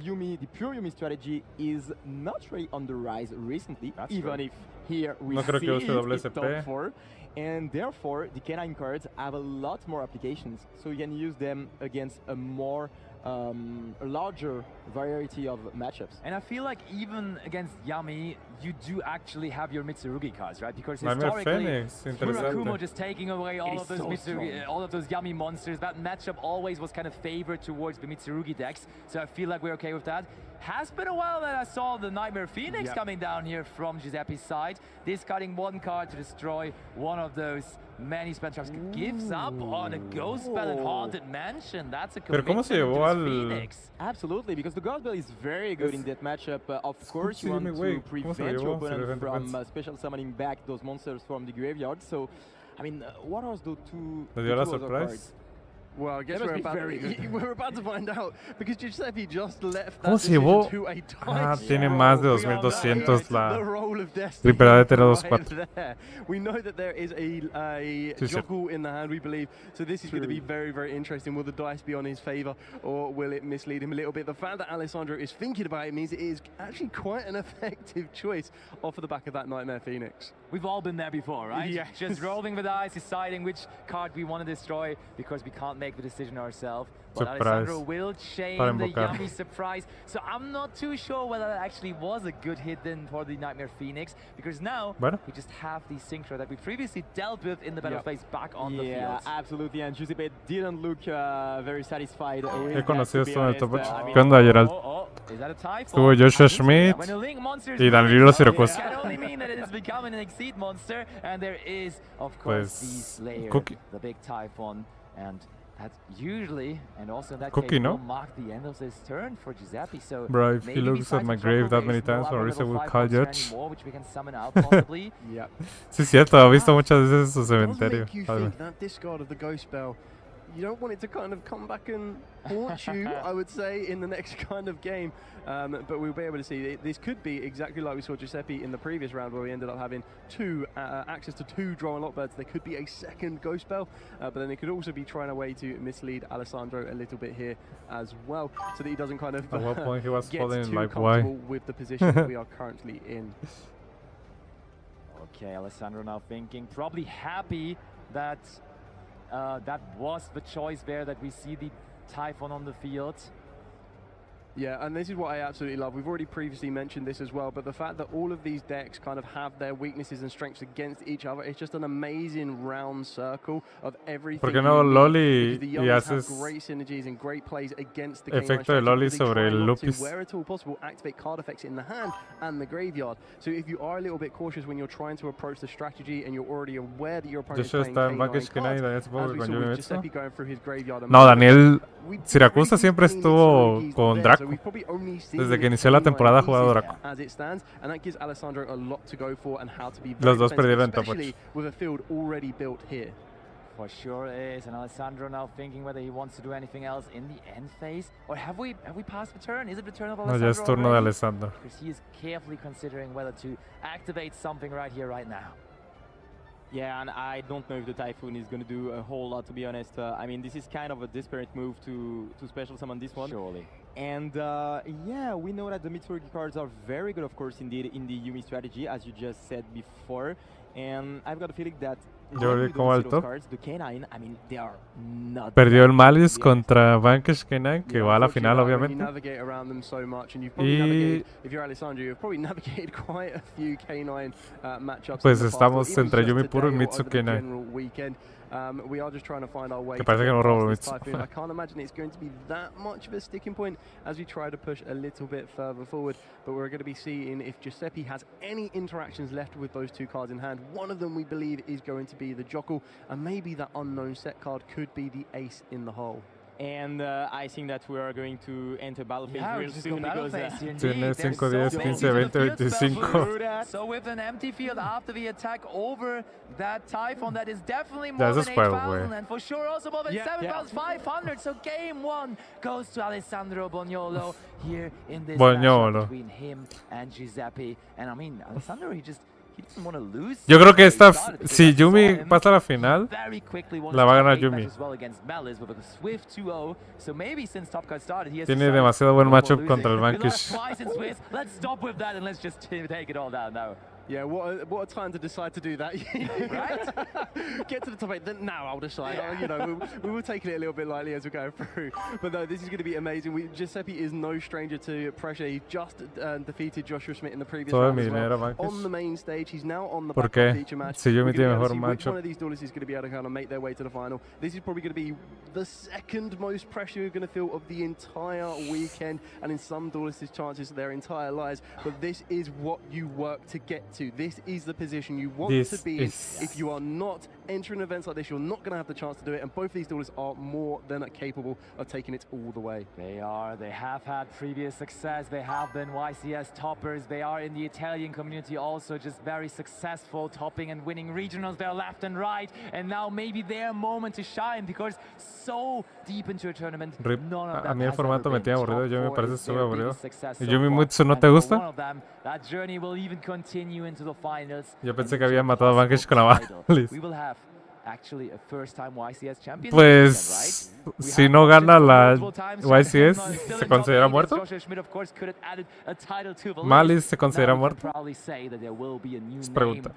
pure Yumi strategy is not really on the rise recently. That's even true. If here we see it top 4, and therefore the K9 cards have a lot more applications, so you can use them against a more a larger variety of matchups. And I feel like even against Yami, you do actually have your Mitsurugi cards, right? Because historically, Murakumo just taking away all of those all of those Yami monsters, that matchup always was kind of favored towards the Mitsurugi decks. So I feel like we're okay with that. Has been a while that I saw the Nightmare Phoenix coming down here from Giuseppe's side. Discarding 1 card to destroy one of those many spell traps. Gives up on a Ghost Spell and Haunted Mansion. That's a commitment to Phoenix. Absolutely, because the Ghost Spell is very good in that matchup. Of course, you want to prevent your opponent from special summoning back those monsters from the graveyard. So, I mean, what are the two other cards? Well, I guess we're about to find out, because Giuseppe just left that decision to a dice. Tiene más de 2200 la Reaper de tener 2-4. We know that there is a juggle in the hand, we believe, so this is going to be very interesting. Will the dice be on his favor, or will it mislead him a little bit? The fact that Alessandro is thinking about it means it is actually quite an effective choice off of the back of that Nightmare Phoenix. We've all been there before, right? Yes. Just rolling the dice, deciding which card we want to destroy because we can't make the decision ourselves. But Alessandro will chain the yummy surprise. So I'm not too sure whether that actually was a good hit then for the Nightmare Phoenix, because now we just have the Synchro that we previously dealt with in the battle phase back on the field. Yeah, absolutely. And Giuseppe didn't look very satisfied. He conocido esto en el top 8. ¿Qué onda, Gerald? Estuvo Joshua Schmidt y Danilo Siracusa. Pues, Cookie. That usually, and also in that Cookie, case, no? will mark the end of this turn for Giuseppe. So bro, if he looks at my grave that many times, Mauricio will call Judge. Sí, es cierto, he visto muchas veces su cementerio. That discard of the ghost spell, you don't want it to kind of come back and haunt you, I would say, in the next kind of game. But we'll be able to see this could be exactly like we saw Giuseppe in the previous round, where we ended up having access to two Draw and Lock birds. There could be a second ghost spell, but then it could also be trying a way to mislead Alessandro a little bit here as well, so that he doesn't kind of at what point he was get falling too like comfortable with the position that we are currently in. Okay, Alessandro now thinking, probably happy that that was the choice there, that we see the Typhon on the field. Yeah, and this is what I absolutely love. We've already previously mentioned this as well, but the fact that all of these decks kind of have their weaknesses and strengths against each other, it's just an amazing round circle of everything. ¿Por qué no Loli y haces haces great synergies and great plays against the efecto de Loli sobre el Lupis? Where at all possible, activate card effects in the hand and the graveyard. So if you are a little bit cautious when you're trying to approach the strategy and you're already aware that your opponent is playing K9 cards, as we saw with Giuseppe going through his graveyard. No, Daniel Siracusa siempre estuvo con Draco. Desde que inició la temporada ha jugado Draco. Los dos perdieron en top 8. For sure is, and Alessandro now thinking whether he wants to do anything else in the end phase, or have we passed the turn? Is it the turn of Alessandro? No, ya es turno de Alessandro. Because he is carefully considering whether to activate something right here, right now. Yeah, and I don't know if the Typhoon is going to do a whole lot, to be honest. I mean, this is kind of a desperate move to special summon this one. Surely. And yeah, we know that the Mitsurugi cards are very good, of course, indeed, in the Yumi strategy, as you just said before. And I've got a feeling that cards, the K9, I mean, they are not. Perdió el Malice contra Vanquish K9, que va a la final, obviamente. Y pues estamos entre Yumi puro y Mitsu K9. We are just trying to find our way. Que parece que no robo Mitsu. I can't imagine it's going to be that much of a sticking point as we try to push a little bit further forward. But we're going to be seeing if Giuseppe has any interactions left with those two cards in hand. One of them we believe is going to be the Jockle, and maybe that unknown set card could be the ace in the hole. And I think that we are going to enter battle phase real soon because tiene 5, 10, 15, 20, 25. So with an empty field after the attack over that Typhon, that is definitely more than 8,000 and for sure also more than 7,500. So game 1 goes to Alessandro Bognolo here in this matchup between him and Giuseppe. And I mean, Alessandro, he doesn't want to lose. Yo creo que esta, si Yumi pasa a la final, la va a ganar Yumi. Tiene demasiado buen matchup contra el Vanquish. Let's stop with that and let's just take it all down now. Yeah, what a time to decide to do that. Right? Get to the top 8, then now I'll decide. You know, we were taking it a little bit lightly as we're going through. But no, this is going to be amazing. Giuseppe is no stranger to pressure. He just defeated Joshua Schmidt in the previous round as well. On the main stage, he's now on the back feature match. Si Yumi tiene mejor matchup. One of these duelists is going to be able to kind of make their way to the final. This is probably going to be the second most pressure you're going to feel of the entire weekend, and in some duelists' chances their entire lives. But this is what you work to get to. This is the position you want to be in. If you are not entering events like this, you're not going to have the chance to do it, and both of these duelists are more than capable of taking it all the way. They are. They have had previous success. They have been YCS toppers. They are in the Italian community also just very successful, topping and winning regionals there left and right, and now maybe their moment to shine because so deep into a tournament, none of them a mí el formato me tiene aburrido. Yo me parece súper aburrido. ¿Y Yumi Mitsu no te gusta? That journey will even continue into the finals. Yo pensé que habían matado a Vanquish con la Malice. We will have Pues si no gana la YCS, ¿se considera muerto? ¿Malice se considera muerto? Es pregunta.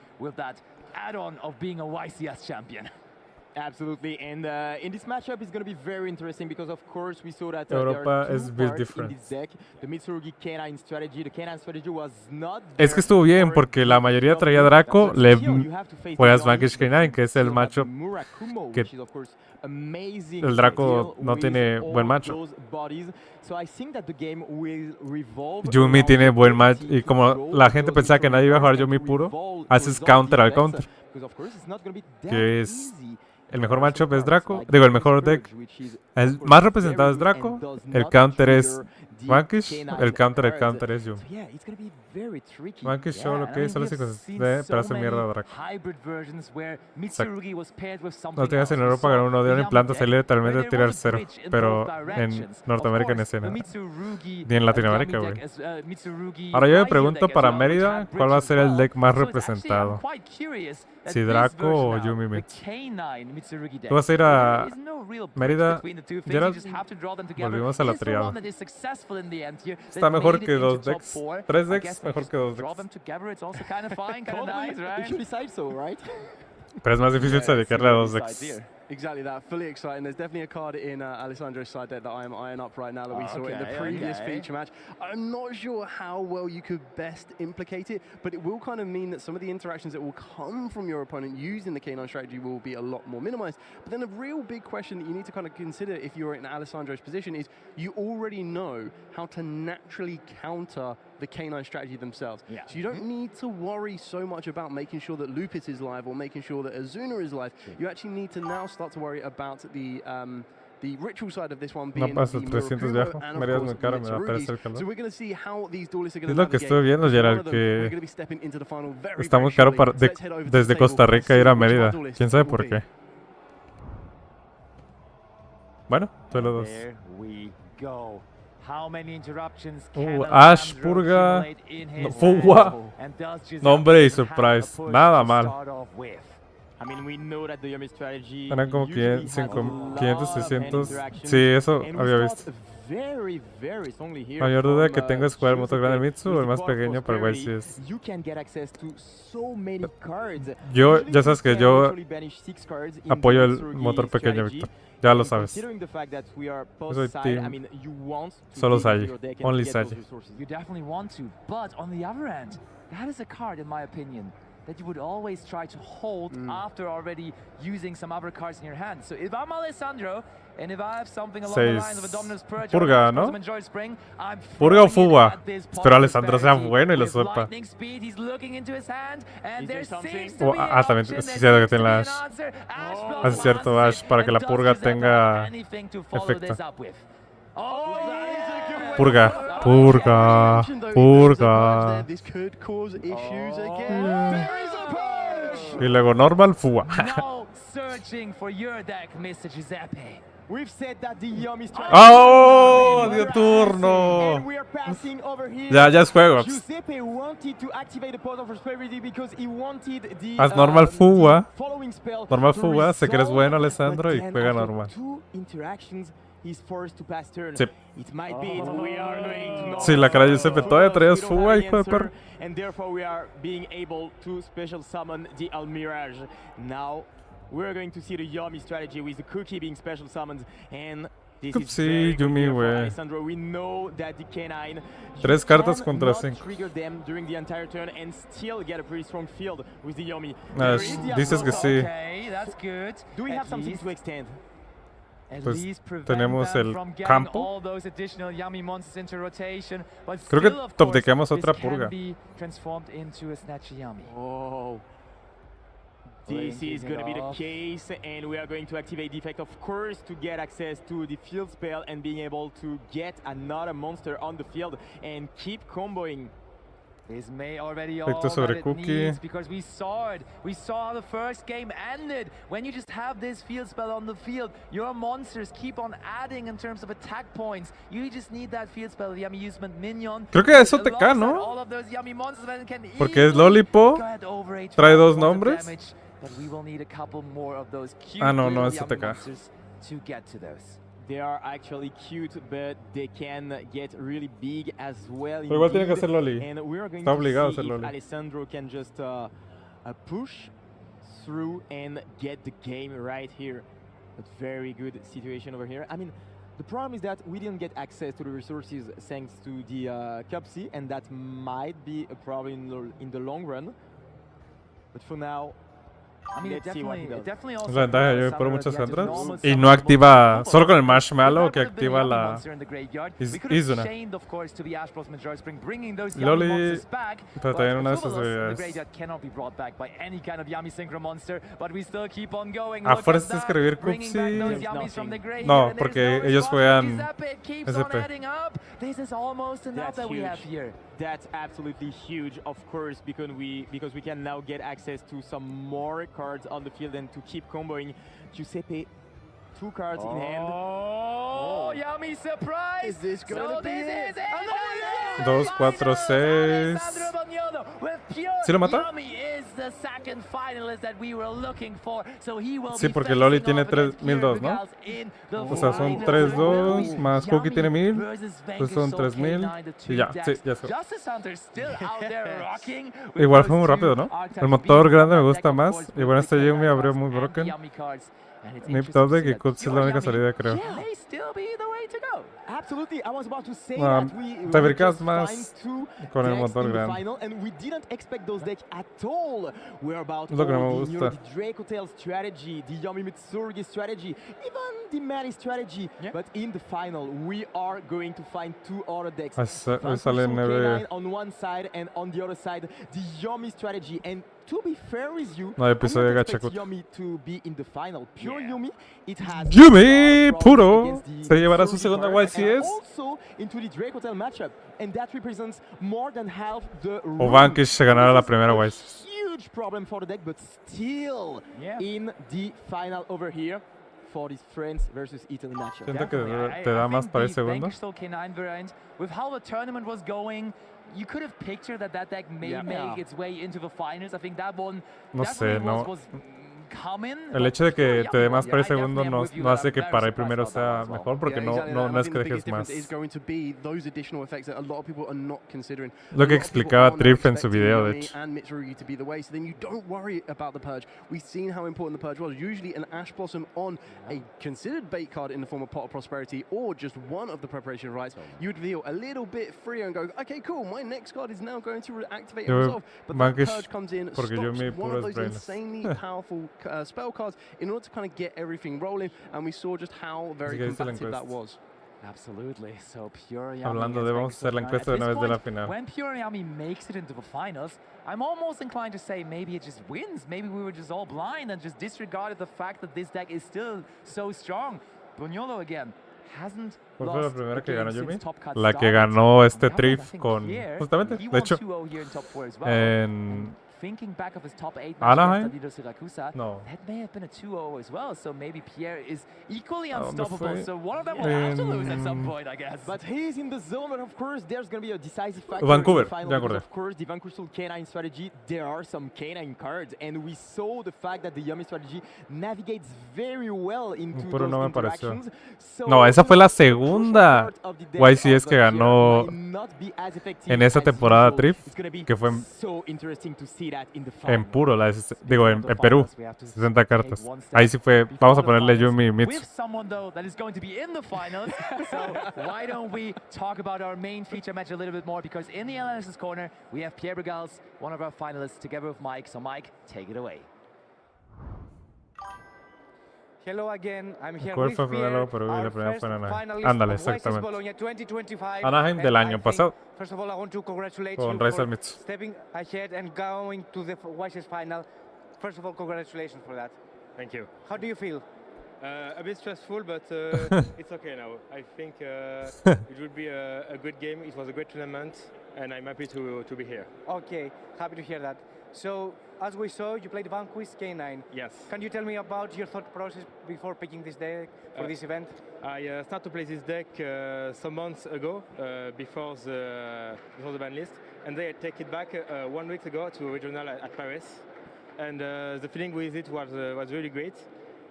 Absolutely, and in this matchup it's going to be very interesting because of course we saw that Europa there is are a two bit parts different. in this deck. The Mitsurugi Canine strategy, the Canine strategy was not Es que estuvo bien porque la mayoría traía Draco, le juegas Vanquish K9, que es el matchup que el Draco no tiene buen matchup. Yumi tiene buen match y como la gente pensaba que nadie iba a jugar Yumi puro, haces counter al counter, que es el mejor matchup es Draco, digo el mejor deck, el más representado es Draco, el counter es Vanquish, el counter es Yumi. Vanquish solo que solo se consigue para hacer mierda a Draco. No tengas en Europa ganar un Odeon en planta salir literalmente a tirar 0, pero en Norteamérica en escena, ni en Latinoamérica, güey. Ahora yo me pregunto para Mérida, ¿cuál va a ser el deck más representado? Si Draco o Yumi Mix. ¿Tú vas a ir a Mérida? Gerald, volvimos a la triada. Está mejor que 2 decks. 3 decks mejor que 2 decks. Pero es más difícil dedicarle a 2 decks. Exactly that, fully exciting. There's definitely a card in Alessandro's side deck that I am eyeing up right now that we saw in the previous feature match. I'm not sure how well you could best implicate it, but it will kind of mean that some of the interactions that will come from your opponent using the K9 strategy will be a lot more minimized. But then a real big question that you need to kind of consider if you're in Alessandro's position is you already know how to naturally counter the K9 strategy themselves. Yeah. So you don't need to worry so much about making sure that Lupus is live or making sure that Azuna is live. You actually need to now start to worry about the ritual side of this one being no paso 300 de ajo, me harías muy caro, me va a parecer el calor. So we're going to see how these duelists are going Es to lo que estoy viendo, Gerald, que que está muy caro para desde Costa Rica ir a Mérida. ¿Quién sabe por qué? Bueno, duelo 2. Ash, Purga, no, Fuwa, nombre y surprise, nada mal. Eran como 500, 600, sí, eso había visto. Mayor duda que tengo es jugar el motor grande Mitsu o el más pequeño para YCS. Yo, ya sabes que yo apoyo el motor pequeño, Víctor. Ya lo sabes. Yo soy team solo Saji. Only Saji. You definitely want to, but on the other end, that is a card, in my opinion, that you would always try to hold after already using some other cards in your hand. So if I'm Alessandro, and if I have something along the lines of a Dominus Purge Purga, ¿no? Spring, Purga o Fuwa. Espero Alessandro sea bueno y lo sepa. También es cierto que tiene la Ash. Es cierto, Ash, para que la Purga tenga efecto. Purga, Purga, Purga. Y luego normal, Fuwa. ¡Oh! ¡Dio turno! Ya es juego. Haz normal Fuwa. Normal Fuwa, sé que eres bueno, Alessandro, y juega normal. Sí. Sí, la cara de Giuseppe todavía traías Fuwa, hijo de perro. We're going to see the Yumi strategy with the cookie being special summoned, and this is sí, Yumi, güey. We know that the K9 3 cartas contra 5. Trigger them during the entire turn and still get a pretty strong field with the Yumi. Dices que sí. Okay, that's good. Do we have something to extend? Pues tenemos el campo. Creo que top deckamos otra Purga. Oh. This is going to be the case, and we are going to activate the effect, of course, to get access to the field spell and being able to get another monster on the field and keep comboing. This may already all that it needs, because we saw it. We saw how the first game ended. When you just have this field spell on the field, your monsters keep on adding in terms of attack points. You just need that field spell, the Yami Usement Minion. Creo que eso te cae, ¿no? Porque es Lolipo, trae 2 nombres that we will need a couple more of those cute no, little ese te yummy cae. monsters to get to those. They are actually cute, but they can get really big as well. Pero igual tiene que hacer Loli. And we're going Está to obligado a see hacer if Loli. Alessandro can just push through and get the game right here. A very good situation over here. I mean, the problem is that we didn't get access to the resources thanks to the Cup C, and that might be a problem in the long run. But for now, I mean, it definitely also Es la ventaja, yo por muchas otras. Y no activa, solo con el marshmallow que activa la Izuna. Loli, pero también una de esas habilidades. A fuerza de escribir Cupsi. No, porque ellos juegan SP. That's absolutely huge, of course, because we can now get access to some more cards on the field and to keep comboing. Giuseppe, 2 cards in hand. Oh, yummy surprise! Is this going to be it? 2, 4, 6. ¿Sí lo mata? Sí, porque Loli tiene 3002, ¿no? O sea, son 3-2, más Cookie tiene 1000, pues son 3000 y ya, sí, ya se. Igual fue muy rápido, ¿no? El motor grande me gusta más. Y bueno, este Yumi abrió muy broken. Nip top deck y Cupsi es la única salida, creo. Absolutely, I was about to say that te brincas más con el motor grande. And we didn't expect those decks at all. We're about Es lo que no me the gusta. Draco Tail strategy, the Yomi Mitsurugi strategy, even the Mary strategy. But in the final, we are going to find 2 other decks. Hoy sale 9. On one side and on the other side, the Yomi strategy. And to be fair with you, No hay episodio de I don't expect Gacha. Yomi to be in the final. Pure Yomi, it has Yumi puro se llevará su segunda YCS. also into the Draco Tail matchup, and that represents more than half the O Vanquish se ganará la primera YCS. huge problem for the deck, but still in the final over here for these friends versus Italy matchup. Siento que te da más para el segundo. With how the tournament was going, you could have pictured that deck may make its way into the finals. I think that one No sé, no. was coming. El hecho de que te dé más para el segundo no hace que para el primero sea mejor, porque no es que dejes más. Lo que explicaba Trip en su video, de hecho. Then you don't worry about the purge. We've seen how important the purge was. Usually an Ash Blossom on a considered bait card in the form of Pot of Prosperity or just one of the preparation rights, you would feel a little bit freer and go, okay, cool, my next card is now going to activate and resolve. But that purge comes in, stops one of those insanely powerful spell cards in order to kind of get everything rolling, and we saw just how very competitive that was. Absolutely. So Pure Yami. Hablando de, vamos a hacer la encuesta de una vez de la final. When Pure Yami makes it into the finals, I'm almost inclined to say maybe it just wins. Maybe we were just all blind and just disregarded the fact that this deck is still so strong. Buñolo again hasn't ¿Cuál fue la primera que ganó Yumi? top cut La que started. ganó este Now, Trip I think con, Pierre, justamente, he de hecho, won 2-0 here in top 4 as well. en Thinking back of his top 8 Anaheim? matches against Siracusa, No. that may have been a 2-0 as well. So maybe Pierre is equally ¿A dónde unstoppable. fue? So one of them will have to lose at some point, I guess. But he's in the zone, and of course, there's going to be a decisive factor Vancouver, in the final. ya Because acordé. of course, the Vanquishful Canine strategy, there are some canine cards, and we saw the fact that the Yummy strategy navigates very well into Puro those no me pareció. interactions. So No, esa fue la segunda part of the deck YCS of que Pierre ganó might not be as effective en esa as temporada usual. Trip, It's gonna be que fue so interesting to see that in the en final. puro, digo, en Perú, 60 cartas. Ahí sí fue, vamos a ponerle Yumi y With Mitsu. someone though that is going to be in the finals. So why don't we talk about our main feature match a little bit more, because in the analysis corner we have Pierre Brigals, one of our finalists, together with Mike. So Mike, take it away. Hello again, I'm here ¿Cuál with fue primero? Pierre, Pero la our primera first fue en Anaheim. finalist Ándale, of YCS exactamente. Bologna 2025. Anaheim del And I año think, pasado. First of all, I want to congratulate Con you Raisa for Mitsu. stepping ahead and going to the YCS final. First of all, congratulations for that. Thank you. How do you feel? A bit stressful, but it's okay now. I think it will be a good game. It was a great tournament, and I'm happy to be here. Okay, happy to hear that. So, as we saw, you played Vanquish K9. Yes. Can you tell me about your thought process before picking this deck for this event? I started to play this deck some months ago, before the ban list, and then I take it back 1 week ago to a regional at Paris. and the feeling with it was really great,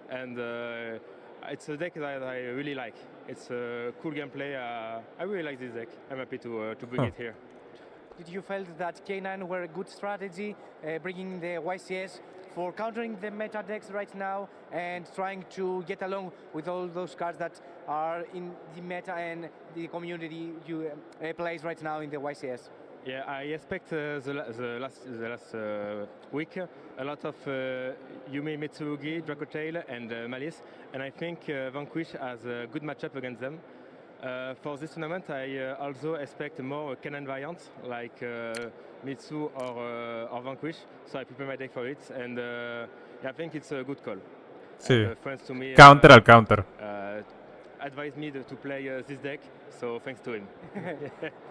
and it's a deck that I really like. It's a cool gameplay. I really like this deck. I'm happy to bring it here. Did you feel that K9 were a good strategy, bringing the YCS for countering the meta decks right now and trying to get along with all those cards that are in the meta and the community you plays right now in the YCS? Yeah, I expect the last week a lot of Yumi Mitsurugi, Dracotail, and Malice, and I think Vanquish has a good matchup against them. For this tournament, I also expect more cannon variants like Mitsu or Vanquish, so I prepare my deck for it, and I think it's a good call. Sí. Friends to me, Counter al counter. advised me to play this deck, so thanks to him.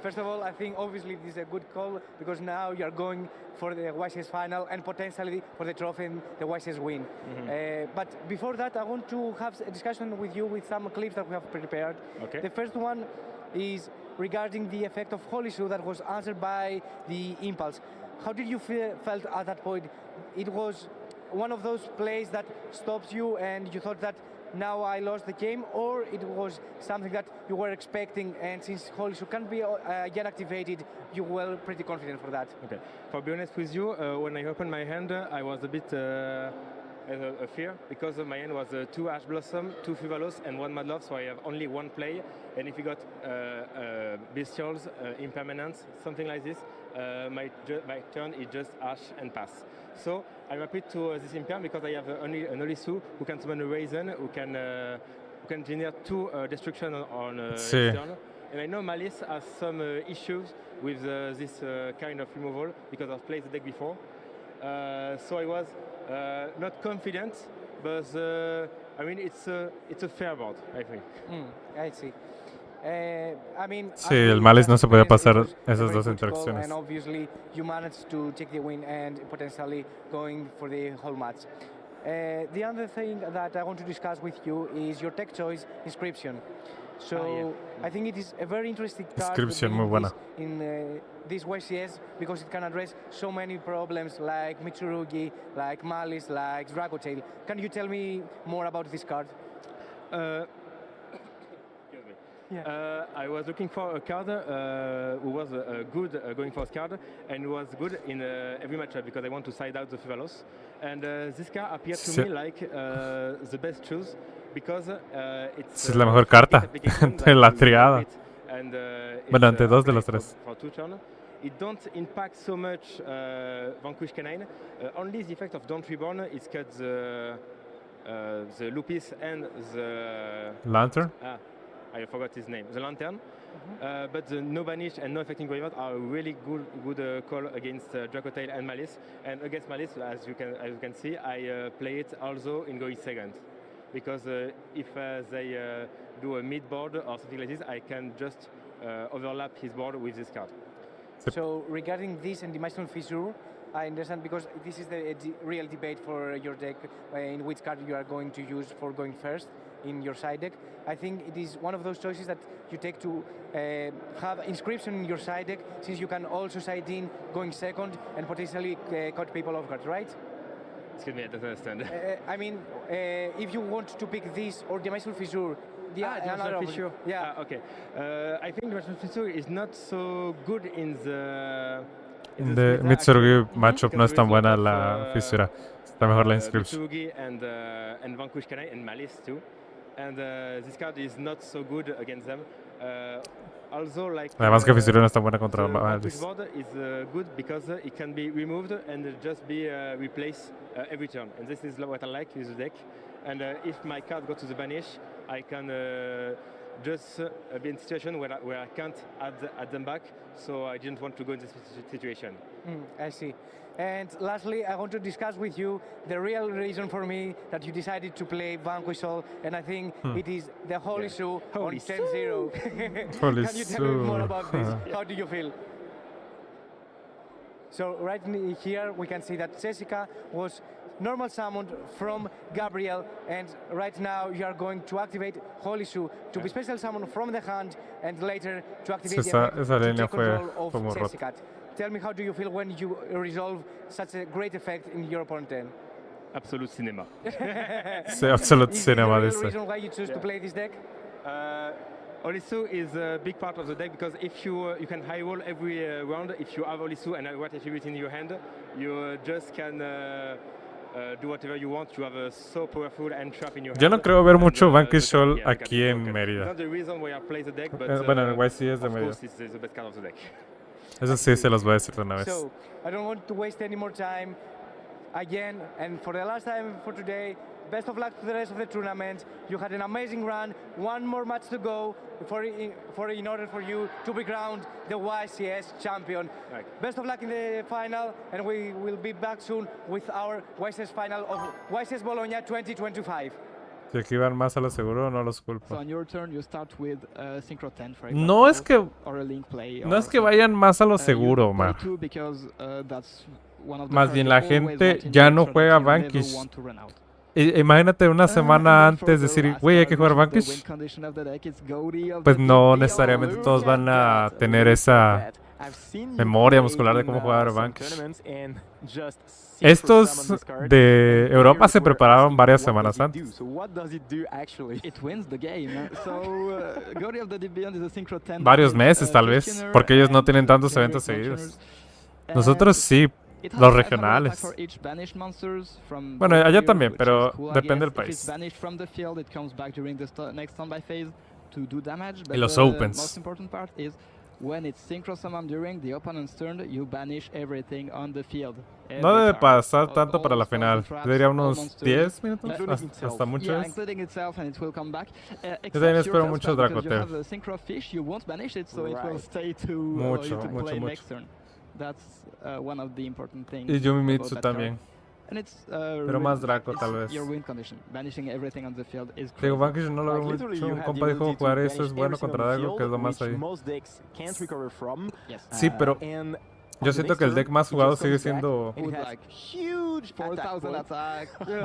First of all, I think obviously this is a good call because now you're going for the YCS final and potentially for the trophy and the YCS win. But before that, I want to have a discussion with you with some clips that we have prepared. Okay. The first one is regarding the effect of Holy Shoe that was answered by the Impulse. How did you felt at that point? It was one of those plays that stops you and you thought that now I lost the game, or it was something that you were expecting, and since Holy Shoe can be again activated, you were pretty confident for that? Okay. For be honest with you, when I opened my hand, I was a bit a fear because my hand was 2 Ash Blossom, 2 Fuvalos, and 1 Madlove, so I have only 1 play. And if you got Bestials, Impermanence, something like this, my turn is just Ash and pass. So I'm happy to this Imperm because I have only an Olisu who can summon a Raisin, who can generate 2 destruction on his turn. And I know Malice has some issues with this kind of removal because I've played the deck before. So I was not confident, but I mean it's a fair board, I think. I see. I mean, sí, el Malice no se podía pasar esas dos interacciones. And obviously you managed to take the win and potentially going for the whole match. The other thing that I want to discuss with you is your tech choice, Inscription. So I think it is a very interesting card in this YCS because it can address so many problems like Mitsurugi, like Malice, like Dracotail. Can you tell me more about this card? I was looking for a card who was good going first card and who was good in every matchup because I want to side out the Fuvalos. And this card appeared to me like the best choice because it's la mejor carta de la triada. Bueno, ante dos de los tres. For 2 turns. It don't impact so much Vanquish Canine. Only the effect of Don't Reborn is cut the Lupis and the Lantern. I forgot his name. The Lantern. But the No Banish and No Affecting Graveyard are a really good call against Dracotail and Malice. And against Malice, as you can see, I play it also in going second. Because if they do a mid board or something like this, I can just overlap his board with this card. So regarding this and Dimensional Fissure, I understand because this is the real debate for your deck in which card you are going to use for going first in your side deck. I think it is one of those choices that you take to have Inscription in your side deck, since you can also side in going second and potentially cut people off guard, right? Excuse me, I don't understand. I mean, if you want to pick this or Dimensional Fissure, Dimensional Fissure. Yeah. Okay. I think Dimensional Fissure is not so good in the. De Mitsurugi matchup no es tan buena la fisura. Está mejor la Inscription. Mitsurugi and Vanquish Canine and Malice too. And this card is not so good against them. Also, like además que fisura no es tan buena contra Malice. Board is good because it can be removed and just be replaced every turn. And this is what I like with the deck. And if my card goes to the banish, I can just be in a situation where I can't add them back. So I didn't want to go in this situation. I see. And lastly, I want to discuss with you the real reason for me that you decided to play Vanquish Soul, and I think it is the Holy Shoe on 10-0. Can you tell me more about this? How do you feel? So right here we can see that Jessica was normal summoned from Gabriel, and right now you are going to activate Holy Shoe to be special summoned from the hand and later to activate the effect to take control of Jessica. tell me how do you feel when you resolve such a great effect in your opponent end? Absolute cinema. Sí, absolute cinema. Is there a reason why you choose to play this deck? Olisu is a big part of the deck because if you can high roll every round, if you have Olisu and what attribute in your hand, you just can do whatever you want. You have a so powerful and trap in your hand. Yo no creo ver mucho Vanquish Shoal aquí en Mérida. Not the reason why I play the deck, but bueno, en YCS de Mérida. of course it's the best card of the deck. Eso sí se los voy a decir de una vez. So, I don't want to waste any more time. Again, and for the last time for today, best of luck to the rest of the tournament. You had an amazing run. One more match to go in order for you to be crowned the YCS champion. Right. Best of luck in the final, and we will be back soon with our YCS final of YCS Bologna 2025. Si aquí van más a lo seguro, no los culpo. So on your turn, you start with Synchro 10, for example, No es que or a link play, no es que vayan más a lo seguro, man. Más bien la gente ya no juega Vanquish. Imagínate una semana antes decir, güey, hay que jugar Vanquish. Pues no necesariamente todos van a tener esa memoria muscular de cómo jugar Vanquish. Estos de Europa se prepararon varias semanas antes. Varios meses tal vez, porque ellos no tienen tantos eventos seguidos. Nosotros sí. Los regionales. Bueno, allá también, pero depende del país. Y los opens. No debe pasar tanto para la final. Debería unos 10 minutos, hasta muchos. Yo también espero mucho Dracoteo. Mucho, mucho, mucho. That's one of the important things. Y Yumimitsu también. Pero más Draco tal vez. Digo, Vanquish no lo veo mucho. Un compa dijo jugar eso es bueno contra Draco, que es lo más ahí. Sí, pero yo siento que el deck más jugado sigue siendo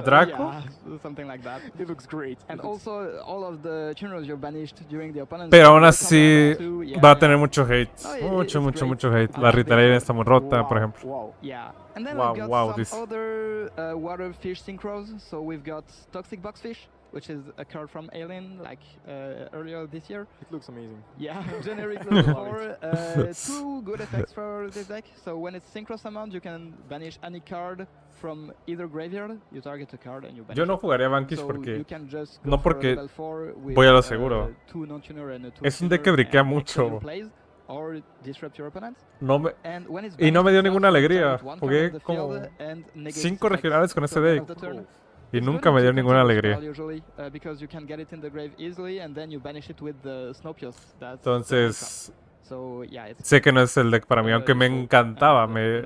Draco. Pero aún así va a tener mucho hate. Mucho hate. La Ritalina está muy rota, por ejemplo. And then we've got some other water fish synchros. So we've got Toxic Boxfish, which is a card from Alien, like earlier this year. It looks amazing. Yeah, generic for 2 good effects for this deck. So when it's synchro summoned, you can banish any card from either graveyard. You target a card and you banish. Yo no jugaría Vanquish porque no go porque with, voy a lo seguro. 2 non-tuner and a 2 Es un deck que briquea mucho. Or disrupt your opponent. Y no me dio ninguna alegría. Jugué como 5 regionales con ese deck. Y nunca me dio ninguna alegría. Entonces, sé que no es el deck para mí, aunque me encantaba, me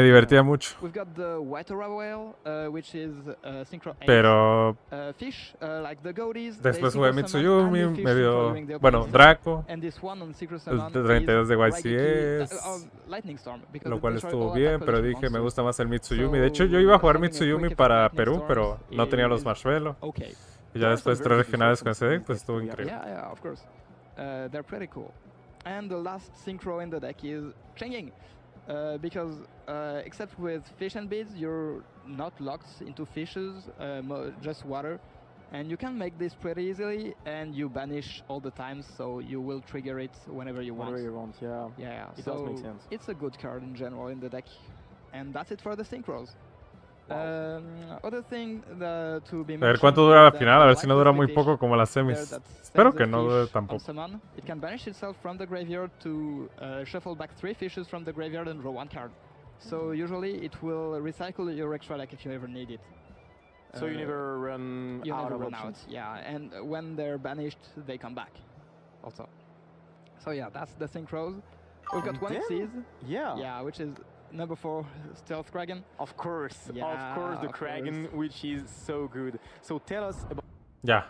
divertía mucho. Pero después jugué Mitsuyumi, medio, bueno, Draco, el 32 de YCS, lo cual estuvo bien, pero dije me gusta más el Mitsuyumi. De hecho, yo iba a jugar Mitsuyumi para Perú, pero no tenía los Marshmallow. Y ya después 3 regionales con ese deck, pues estuvo increíble. And the last synchro in the deck is Changing, because except with fish and beads, you're not locked into fishes, just water, and you can make this pretty easily, and you banish all the time, so you will trigger it whenever you want. Yeah. It does make sense. It's a good card in general in the deck, and that's it for the synchros. Other thing to be a ver cuánto dura la final, a ver si no dura muy poco como las semis. Espero que no dure tampoco. It can banish itself from the graveyard to shuffle back 3 fishes from the graveyard and draw 1 card. So usually it will recycle your extra deck if you ever need it. So you never run out of options. Yeah, and when they're banished, they come back also. So yeah, that's the synchros. We've got 1 Xyz. Yeah, which is number 4, Stealth Kraken. Of course, the Kraken, which is so good. So tell us about... Ya.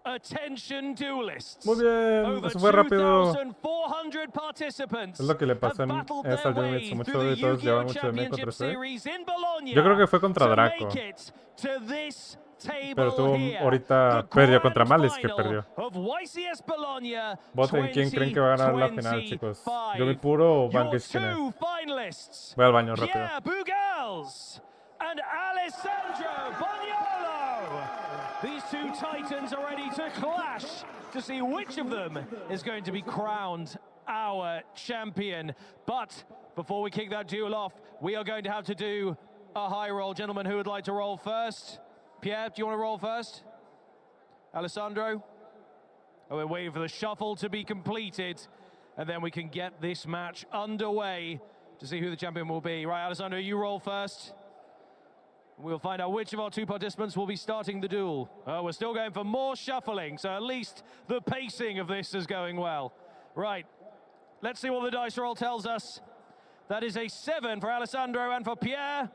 Attention duelists. Muy bien, eso fue rápido. 2,400 participants. Es lo que le pasó en esta Yumitsu. Muchos de todos llevan mucho de mí contra ese. Yo creo que fue contra Draco. Pero tuvo ahorita perdió contra Malice, que perdió. Voten quién creen que va a ganar la final, chicos. Yo mi puro Vanquish. duelists. Voy al baño rápido. Pierre Bugals and Alessandro Bognolo. These two titans are ready to clash to see which of them is going to be crowned our champion. But before we kick that duel off, we are going to have to do a high roll. Gentlemen, who would like to roll first? Pierre, do you want to roll first? Alessandro? Oh, we're waiting for the shuffle to be completed, and then we can get this match underway to see who the champion will be. Right, Alessandro, you roll first. We'll find out which of our two participants will be starting the duel. We're still going for more shuffling, so at least the pacing of this is going well. Right, let's see what the dice roll tells us. That is a 7 for Alessandro, and for Pierre,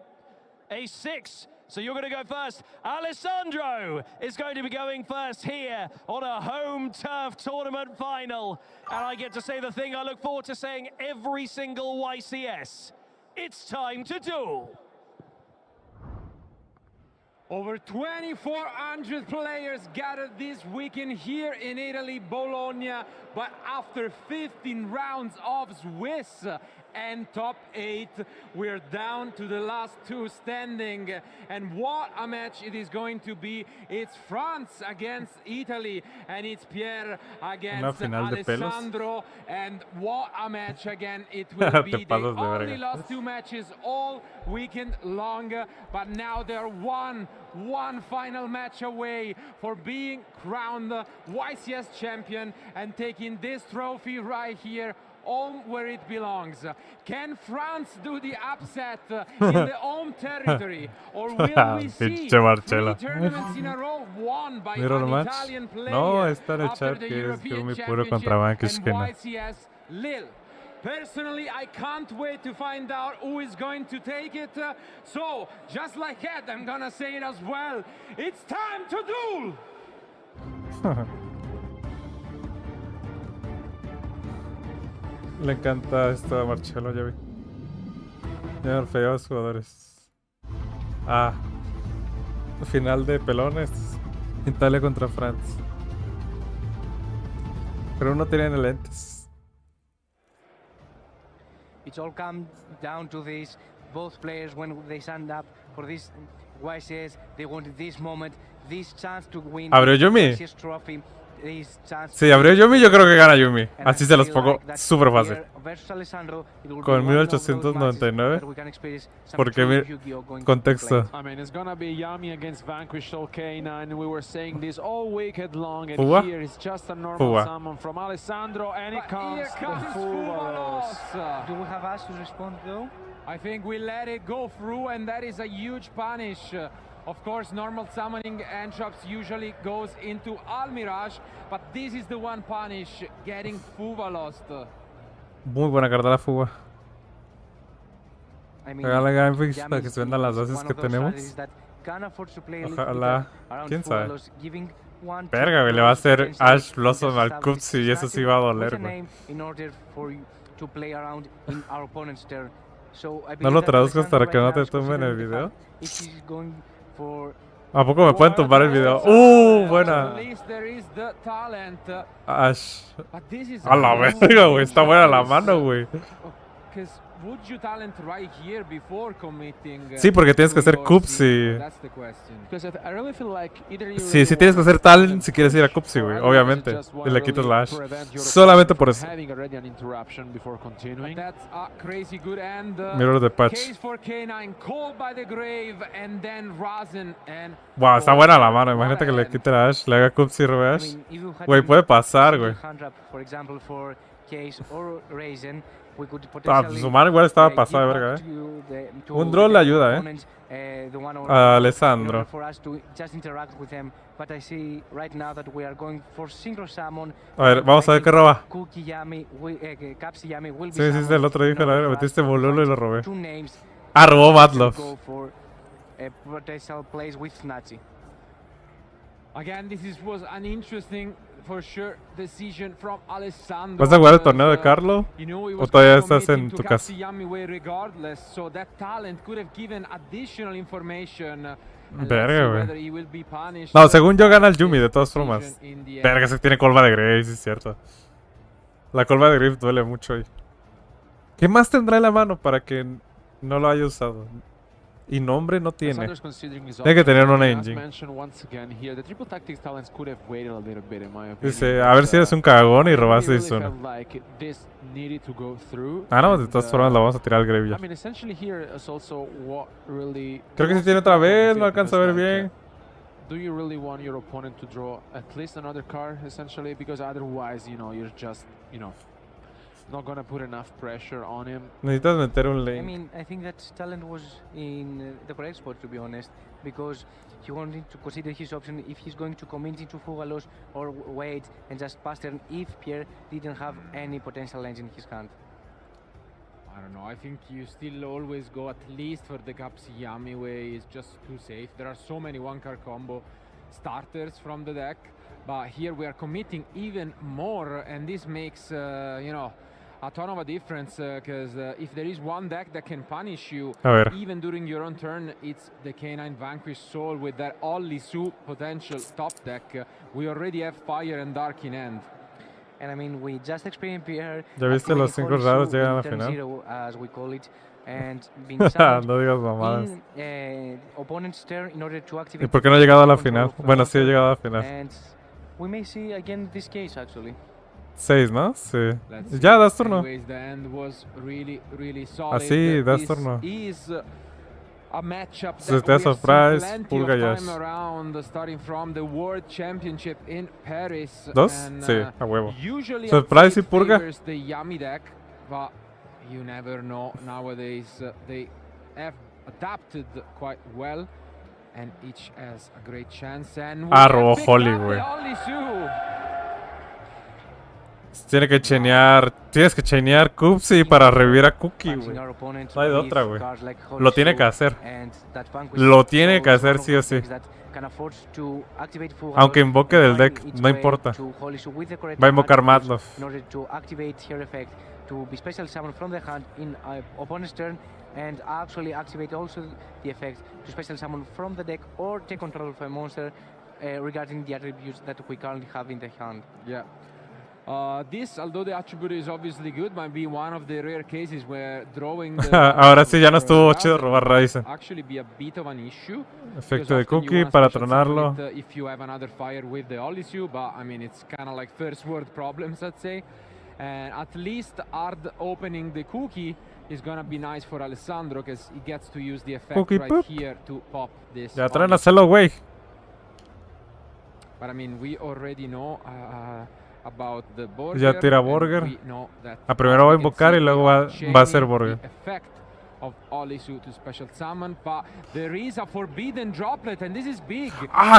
a 6. So you're going to go first. Alessandro is going to be going first here on a home turf tournament final. And I get to say the thing I look forward to saying every single YCS. It's time to duel. Over 2,400 players gathered this weekend here in Italy, Bologna. But after 15 rounds of Swiss and top 8, we're down to the last two standing. And what a match it is going to be. It's France against Italy, and it's Pierre against Alessandro. And what a match again it will be. They only lost 2 matches all weekend long, but now they're one final match away for being crowned YCS champion and taking this trophy right here home where it belongs. Can France do the upset in the home territory, or will we see 3 tournaments in a row won by an Italian player after the European Championship and YCS Lille? Personally, I can't wait to find out who is going to take it. So, just like that, I'm gonna say it as well. It's time to duel! Le encanta esto a Marcelo, ya vi. Ya orfeó a los jugadores. Ah. Final de pelones. Italia contra France. Pero uno tiene lentes. It's all come down to this. Both players, when they signed up for this YCS, they wanted this moment, this chance to win ¿Abrió Yumi? YCS trophy. Sí, abrió Yumi, yo creo que gana Yumi. Así se los pongo súper fácil. Con 1899. Porque contexto. I mean, it's gonna be Yami against Vanquish Soul K9. We were saying this all weekend long, and Fuga? here is just a normal summon from Alessandro, and it comes the Fugalos. Do we have us to respond though? I think we let it go through, and that is a huge punish. Of course, normal summoning and drops usually goes into Almirage, but this is the one punish, getting Fuga lost. Muy buena carta la Fuga. Regala Gamefix para que se vendan las bases que tenemos. Ojalá. ¿Quién sabe? Verga, güey, le va a hacer Ash Blossom al Cupsi y eso sí va a doler, güey. ¿No lo traduzcas para que no te tumben el video? ¿A poco me pueden tumbar el video? Buena. Ash. A la verga, güey. Está buena la mano, güey. Sí, porque tienes que hacer Cupsi. Sí, sí tienes que hacer talent si quieres ir a Cupsi, güey, obviamente. Y le quitas la Ash. Solamente por eso. Mirror de patch. Wow, está buena la mano. Imagínate que le quite la Ash, le haga Cupsi y robe Ash. Güey, puede pasar, güey. Su mano igual estaba pasada de verga, Un draw le ayuda, a Alessandro. A ver, vamos a ver qué roba. Sí, el otro dijo, la verdad, metiste Bololo y lo robé. Ah, robó Madlov. Again, this was an interesting, for sure, decision from Alessandro. ¿Vas a jugar el torneo de Carlo? ¿O todavía estás en tu casa? Verga, güey. No, según yo gana el Yumi, de todas formas. Verga, se tiene colva de Grave, sí es cierto. La colva de Grave duele mucho ahí. ¿Qué más tendrá en la mano para que no lo haya usado? Y nombre no tiene. Tiene que tener un engine. Dice, a ver si eres un cagón y robaste Izuna. Ah, no, de todas formas la vamos a tirar al graveyard. Creo que si tiene otra vez, no alcanzo a ver bien. Do you really want your opponent to draw at least another card, essentially? Because otherwise, you're just, not gonna put enough pressure on him. Necesitas meter un lane. I mean, I think that talent was in the correct spot, to be honest, because he wanted to consider his option if he's going to commit into Fugalos or wait and just pass turn if Pierre didn't have any potential lanes in his hand. I don't know, I think you still always go at least for the Caps Yami way, it's just too safe. There are so many one-card combo starters from the deck, but here we are committing even more, and this makes, a ton of a difference, because if there is one deck that can punish you, even during your own turn, it's the K9 Vanquish Soul with that Oli Su potential top deck. We already have Fire and Dark in hand. And I mean, we just experienced Pierre. ¿Ya viste los 5 raros llegan a la final? Zero, as we call it, and being no digas mamadas. Opponent's turn in order to activate. ¿Y por qué no ha llegado a la final? Bueno, sí ha llegado a la final. And we may see again this case actually. 6, ¿no? Sí. Ya, das turno. Así, das turno. A matchup that we have surprise, seen plenty Pulga of time around, starting from the World Championship in Paris. ¿Dos? And, sí, a huevo. Usually Surprise y Purga. The Yami deck, but you never know. Nowadays, they have adapted quite well, and each has a great chance. And robó Holy, güey. Tienes que chainear Cupsi para revivir a Cookie, güey. No hay de otra, güey. Lo tiene que hacer. Lo tiene que hacer sí o sí. Aunque invoque del deck, no importa. Va a invocar Madlove. And actually activate also the effect to special summon from the deck or take control of a monster regarding the attributes that we currently have in the hand. Yeah. This, although the attribute is obviously good, might be one of the rare cases where drawing the ahora sí ya no estuvo chido robar raíces. Actually be a bit of an issue. Efecto de Cookie para tronarlo. If you have another fire with the Olisu, but I mean it's kind of like first world problems, I'd say. And at least hard opening the Cookie is gonna be nice for Alessandro because he gets to use the effect cookie right poop. Here to pop this. Ya traen a Sólo, güey. But I mean, we already know about the Burger. Ya tira Burger. Primero va a invocar y luego va a hacer Burger. Of Olisu to special summon, but there is a forbidden droplet and this is big.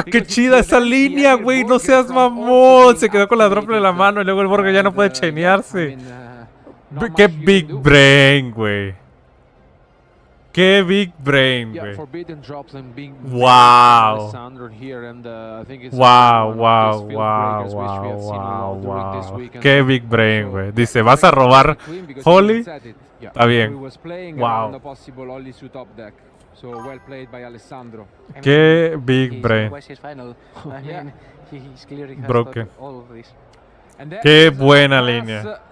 Qué chida esa línea, güey, no seas mamón. Se quedó con la droplet en la mano y luego el Burger ya no puede chainearse. Qué big brain, güey. Qué big brain, güey. Wow. Wow. Qué big brain, güey. Dice, ¿vas a robar Holy? Está bien. Wow. Qué big brain. Broken. Qué buena línea.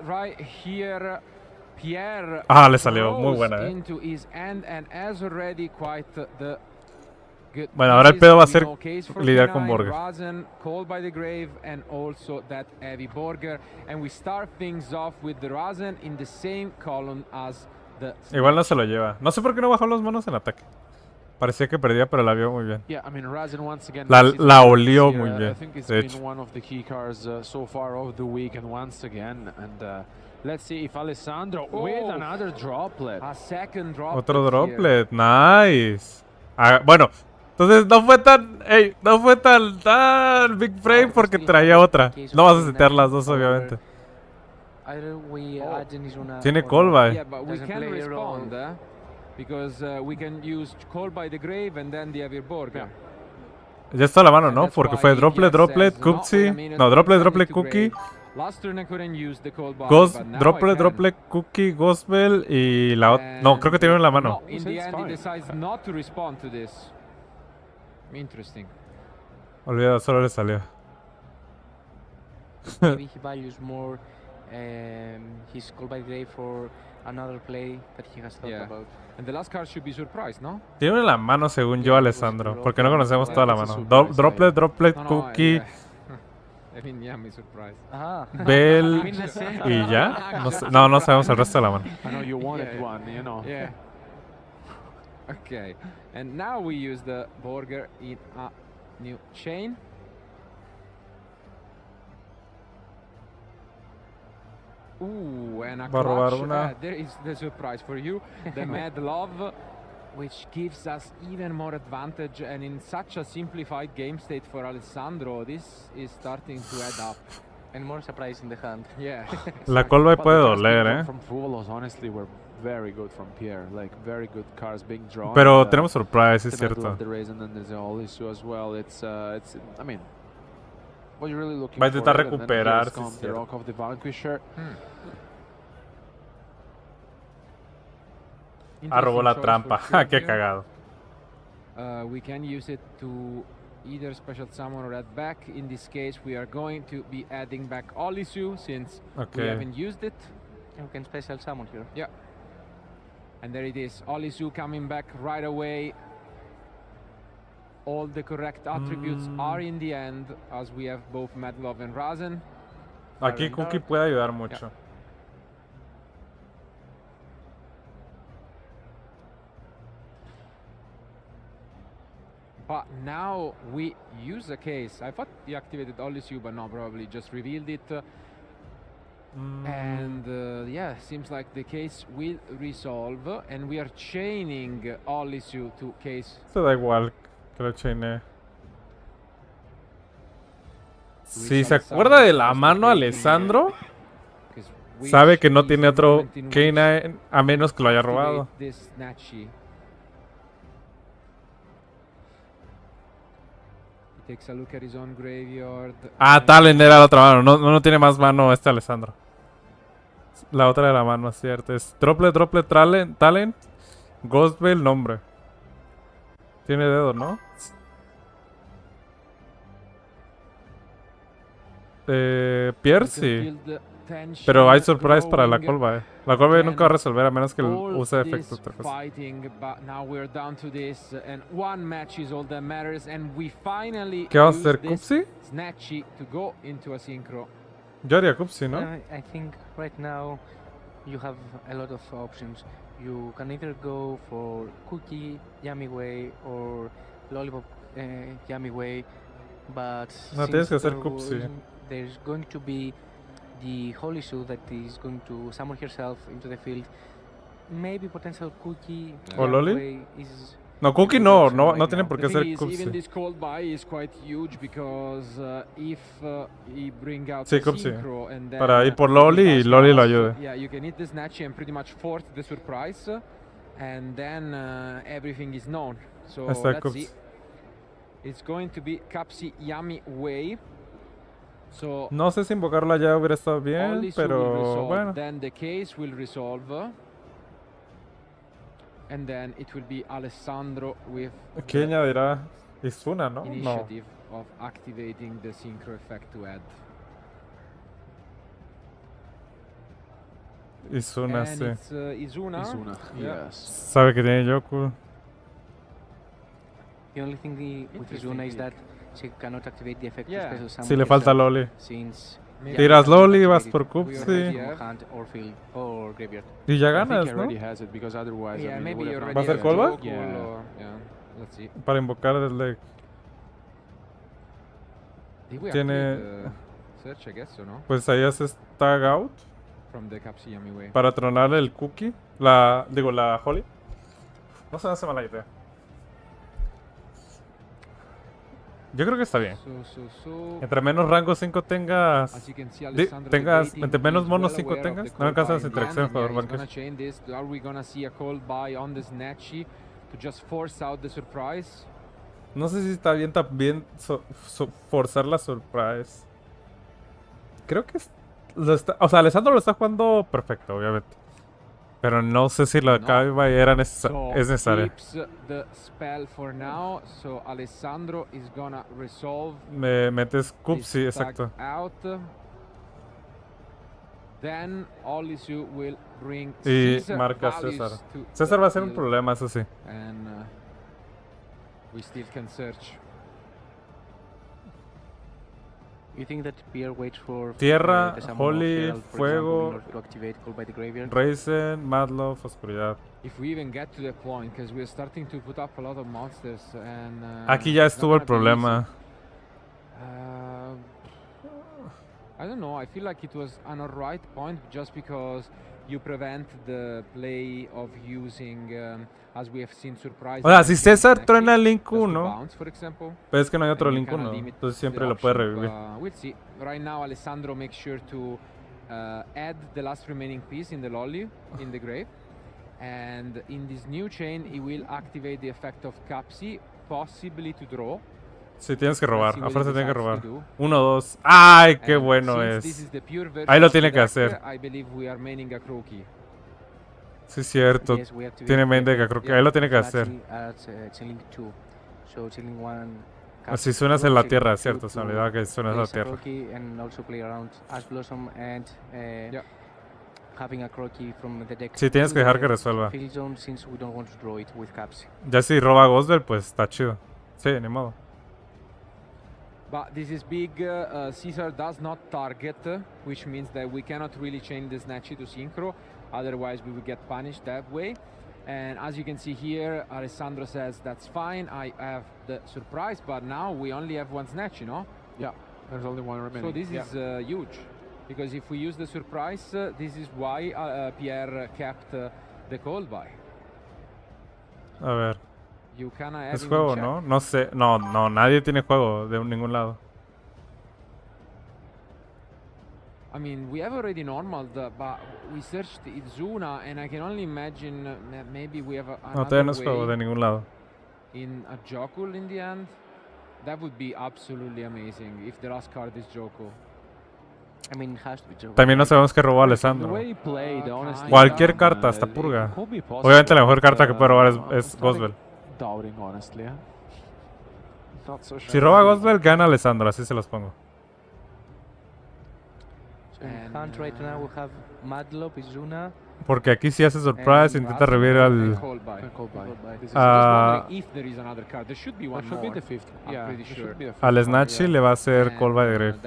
Le salió muy buena, Bueno, ahora el pedo va a ser lidiar con Burger. Igual no se lo lleva. No sé por qué no bajó los monos en ataque. Parecía que perdía, pero la vio muy bien. La olió muy bien, de hecho. Let's see if Alessandro with another droplet. A second droplet. Otro droplet, nice. Bueno, entonces no fue tan big frame porque traía otra. No vas a setear las dos, obviamente. Tiene call by. Yeah, but we can respond, because we can use call by the grave and then the Avir Burger. Ya está a la mano, ¿no? Porque fue droplet, Cookie. No, droplet, Cookie. Last turn I couldn't use the call by, droplet, Cookie, Gospel y la otra. No, creo que tiene en la mano. No, in the end he decides not to respond to this. Interesting. Olvidado, solo le salió. Maybe he values more he's called by Gray for another play that he has thought about. And the last card should be surprise, ¿no? Tiene la mano según yo, Alessandro, porque no conocemos toda la mano. Droplet, cookie, I mean, yummy surprise. Bell y ya. No sabemos el resto de la mano. I know you wanted one, you know. Yeah. Okay, and now we use the burger in a new chain. Ooh, and a clutch. There is the surprise for you, the Mad Love, which gives us even more advantage. And in such a simplified game state for Alessandro, this is starting to add up. And more surprise in the hand. Yeah. La colva puede doler, From Fuvolos, honestly, were very good from Pierre. Like, very good cards being drawn. Pero tenemos surprise, es cierto. The raise, and then there's all issue as well. It's I mean, what you're really looking va a for. intentar recuperar. The Rock of the Vanquisher. Robó la trampa. Qué cagado. We can use it to either special summon or add back. In this case, we are going to be adding back Olisu since we haven't used it. And we can special summon here. Yeah. And there it is. Olisu coming back right away. All the correct attributes are in the end, as we have both Madlov and Razen. Aquí Cookie puede ayudar mucho. Yeah. But now we use a case. I thought he activated Olisu, but no, probably just revealed it. And yeah, seems like the case will resolve. And we are chaining Olisu to case. Esto da igual que lo chaine. Si se acuerda de la mano Alessandro, sabe que no tiene otro K9 a menos que lo haya robado. Talent era la otra mano. No tiene más mano este Alessandro. La otra de la mano, es cierto. Es Droplet, Talent, Ghostbell, nombre. Tiene dedo, ¿no? Pierre sí. Pero hay surprise para la colva, La colva nunca va a resolver a menos que use efectos. ¿Qué va a hacer, Cupsi? Yo haría Cupsi, ¿no? I think right now you have a lot of options. You can either go for Cookie, Yummy Way, or Lollipop, Yummy Way, but no tienes que hacer Cupsi. There's going to be the Holy Shoe that is going to summon herself into the field. Maybe potential Cookie. ¿O Loli? No, Cookie no tiene por qué hacer Cupsi. Even this called by is quite huge because if he bring out sí, the synchro and then para ir por Loli y Loli lo ayude. Yeah, you can hit the Snatchy and pretty much force the surprise, and then everything is known. So let's see. It's going to be Capsi Yummy Way. So no sé si invocarla ya hubiera estado bien, pero bueno. Then the case will resolve. And then it will be Alessandro with ¿qué añadirá? Izuna, ¿no? Initiative of activating the synchro effect to add. Izuna, sí. It's, Izuna, yes. Sabe que tiene Yoku. The only thing with Izuna is that she cannot activate the effect of special summon. Si le falta Loli. Since tiras Loli, vas por Cupsi. Y ya ganas, ¿no? ¿Va a ser callback? Para invocar el deck. Tiene... Pues ahí haces tag out. Para tronar el Cookie. La Holly. No se me hace mala idea. Yo creo que está bien. Entre menos rango 5 tengas, entre menos monos 5 tengas, no me alcanza las interacciones por banquete. No sé si está bien también forzar la surprise. Creo que o sea, Alessandro lo está jugando perfecto, obviamente. Pero no sé si la calva era es necesaria. Me metes Cupsi, exacto. then only you will bring Y Caesar marca values César. to César the va a ser un field. problema, eso sí. And we still can search. You think that Pierre waits for Tierra, the summon of Holy, Herald, for Fuego, example, in order to activate Call by the Graveyard? Raizen, Madlove, Oscuridad. If we even get to the point, because we're starting to put up a lot of monsters and Aquí ya it's not estuvo el gonna be problema. easy. I don't know, I feel like it was an alright point just because you prevent the play of using, as we have seen, surprise. O sea, si César truena el Link 1, pero es que no hay otro Link 1, entonces siempre lo puede revivir. We'll see. Right now, Alessandro makes sure to add the last remaining piece in the lolly, in the grave. And in this new chain, he will activate the effect of Capsi, possibly to draw. Sí, tienes que robar. A fuerza tienes que robar. 1, 2. ¡Ay, qué bueno es! Ahí lo tiene que hacer. Sí, cierto. Tiene main deck a croquis. Ahí lo tiene que hacer. Así suenas en la tierra, cierto. Se me olvidaba que suenas en la tierra. Sí, tienes que dejar que resuelva. Ya si roba Ghostbell, pues está chido. Sí, ni modo. But this is big. Caesar does not target, which means that we cannot really chain the Snatchy to Synchro. Otherwise, we will get punished that way. And as you can see here, Alessandro says, that's fine, I have the surprise, but now we only have one Snatchy, no? Yeah, there's only one remaining. So this is huge. Because if we use the surprise, this is why Pierre kept the call by. A ver. You kinda have Es juego, ¿no? No sé. No, nadie tiene juego de ningún lado. I mean, we have already normaled, but we searched Izuna, and I can only imagine that maybe we have No, todavía no es juego de ningún lado. In a Jokul in the end. That would be absolutely amazing if the last card is Jokul. I mean, it has to be Jokul. También no sabemos qué robó Alessandro. Cualquier carta, hasta purga. Obviamente la mejor carta que puede robar es Ghostbell. Doubting, honestly. Not so sure. Si roba Ghostbell, gana Alessandro, así se los pongo. So in hand right now we have Madlop, Izuna. Porque aquí si hace surprise, intenta revivir al... al Snatchy le va a hacer Call by the Grave.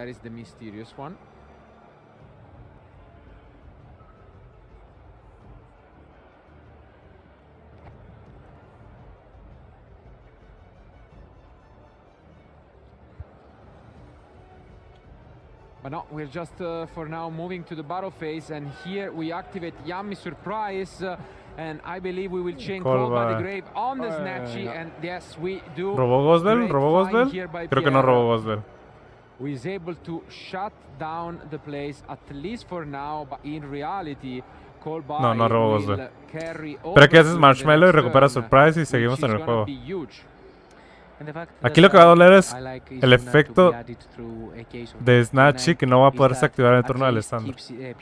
But no, we're just for now moving to the battle phase, and here we activate Yummy Surprise, and I believe we will chain Call by the Grave on the Snatchy, and yes, we do. ¿Robó Ghostbell? ¿Robó Ghostbell? Creo que no robó Ghostbell. We is able to shut down the place, at least for now, but in reality, Call by no robó will Ghostbell. carry over. Pero aquí haces Marshmallow y recupera Surprise y seguimos en el juego. Aquí lo que va a doler es el efecto de Snatchy que no va a poderse activar en el turno de Alessandro.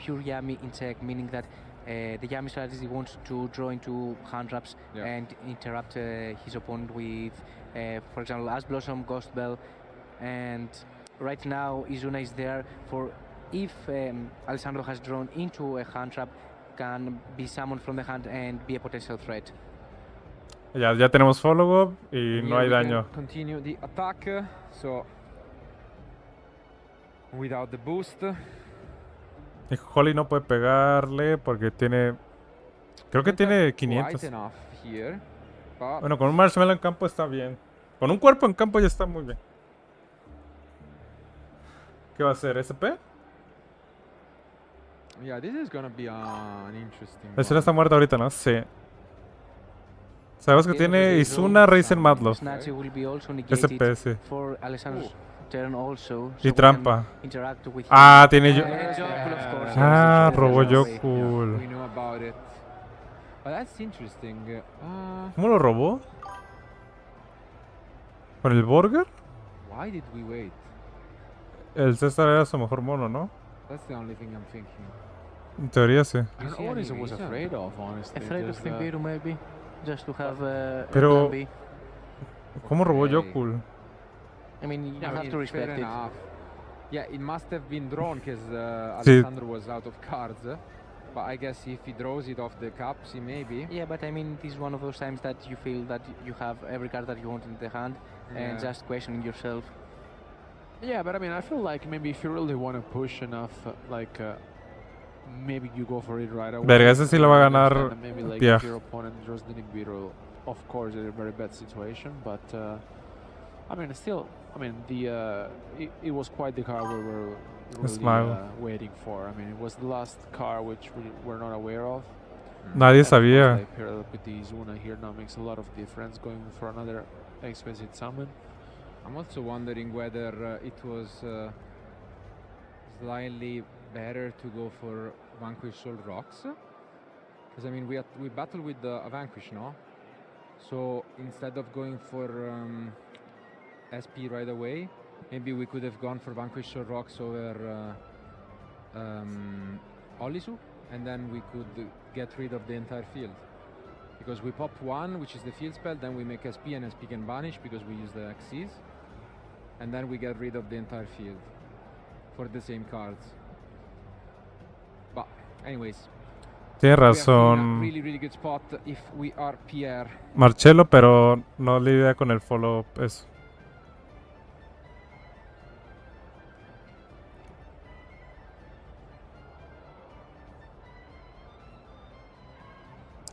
Pure Yami in check, meaning that the Yami strategy wants to draw into hand traps and interrupt his opponent with, for example, Ash Blossom, Ghost Bell, and right now Izuna is there for if Alessandro has drawn into a hand trap, can be summoned from the hand and be a potential threat. Ya tenemos follow-up y no hay daño. Continue the attack, so without the boost. Y Holly no puede pegarle porque tiene... Creo que tiene 500. Bueno, con un Marshmallow en campo está bien. Con un cuerpo en campo ya está muy bien. ¿Qué va a hacer? ¿SP? Yeah, this is gonna be an interesting. Esa está muerta ahorita, ¿no? Sí. Sabemos que tiene Izuna, Raizen, Madlove. SP, sí. Y trampa. Ah, tiene yo. Ah, robó Jokul. ¿Cómo lo robó? ¿Con el Burger? El César era su mejor mono, ¿no? En teoría sí. Pero ¿cómo robó Jokul? I mean, you have to respect it. Yeah, it must have been drawn because Alessandro was out of cards. But I guess if he draws it off the cups, he maybe. Yeah, but I mean, this is one of those times that you feel that you have every card that you want in the hand and just questioning yourself. Yeah, but I mean, I feel like maybe if you really want to push enough, maybe you go for it right away. Verga, ese sí lo va a ganar maybe like Pierre. if your opponent draws the Nibiru, of course, it's a very bad situation. But I mean, still, I mean, it was quite the card we were really waiting for. I mean, it was the last card which we were not aware of. Nadie sabía. Like, paired up with the Izuna here now makes a lot of difference going for another exquisite summon. I'm also wondering whether it was slightly better to go for Vanquish Soul Rocks, because I mean we battled with a Vanquish, no? So instead of going for SP right away, maybe we could have gone for Vanquish Soul Rocks over Olisu, and then we could get rid of the entire field. Because we pop one, which is the field spell, then we make SP, and SP can vanish because we use the Xyz, and then we get rid of the entire field for the same cards. But anyways, tiene razón really, really good spot if we are Pierre. Marcelo, pero no lidia con el follow-up eso.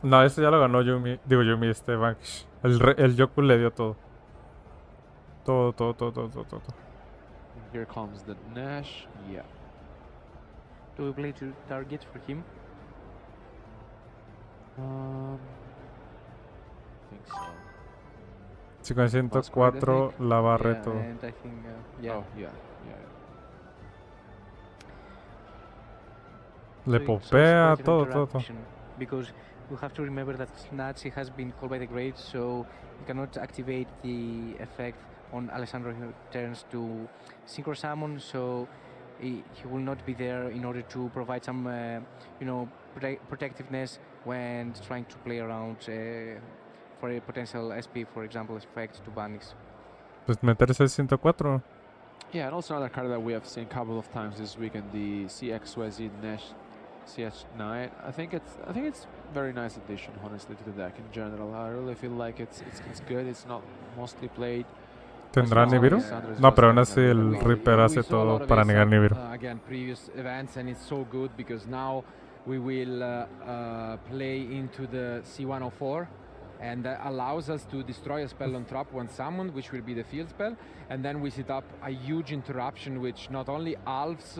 No, este ya lo ganó Yumi, este Vanquish. El Yoku le dio todo. Todo. Here comes the Nash. Yeah. Do we play two targets for him? I think so. Si con 104 la barre todo. And I think, yeah. Le popea todo. Because we have to remember that Nazi has been called by the Greats, so you cannot activate the effect on Alessandro who turns to Synchro Summon, so he will not be there in order to provide some, protectiveness when trying to play around for a potential SP, for example, effect to banish. Pues meterse 104. Yeah, and also another card that we have seen a couple of times this weekend, the CXYZ Nash CH9. I think it's very nice addition, honestly, to the deck in general. I really feel like it's good. It's not mostly played. ¿Tendrá Nibiru? No, pero aún así el Reaper hace todo para negar Nibiru. Again, previous events, and it's so good because now we will play into the C104, and that allows us to destroy a spell on trap when summoned, which will be the field spell, and then we set up a huge interruption which not only halves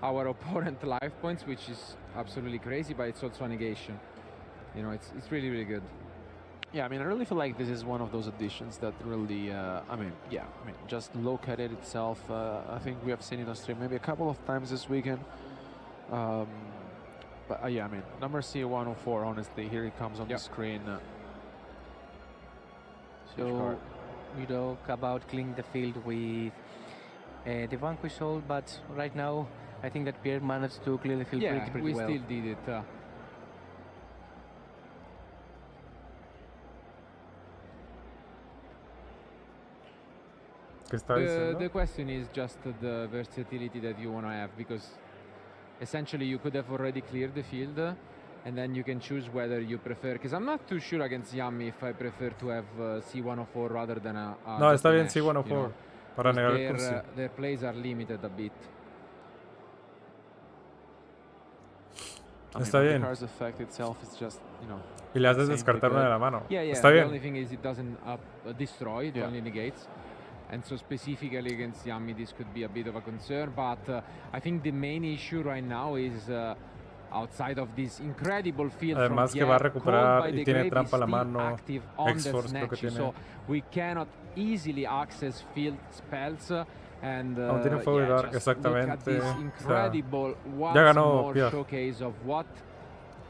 our opponent life points, which is absolutely crazy, but it's also a negation. You know, it's really, really good. Yeah, I mean, I really feel like this is one of those additions that really, just look at it itself. I think we have seen it on stream maybe a couple of times this weekend. But yeah, I mean, number C104, honestly, here it comes on the screen. So we talk about cleaning the field with the Vanquish Soul, but right now I think that Pierre managed to clear the field pretty well. Yeah, we still did it. The question is just the versatility that you want to have, because essentially you could have already cleared the field and then you can choose whether you prefer, because I'm not too sure against Yami if I prefer to have C104 rather than a no, está bien Nash, C104 you know, para negar el curso. Their plays are limited a bit. Está bien. The card's effect itself is just, y le haces descartar una de la mano. Yeah, está bien. The only thing is it doesn't destroy, it only negates. And so specifically against Yami this could be a bit of a concern, but I think the main issue right now is outside of this incredible field además from que va a Pierre, recuperar y tiene Grave, trampa a la mano, X-Force creo que tiene. So we cannot easily access field spells and tiene fuego y dark, exactamente. Look at this incredible once ya ganó more Pierre. showcase of what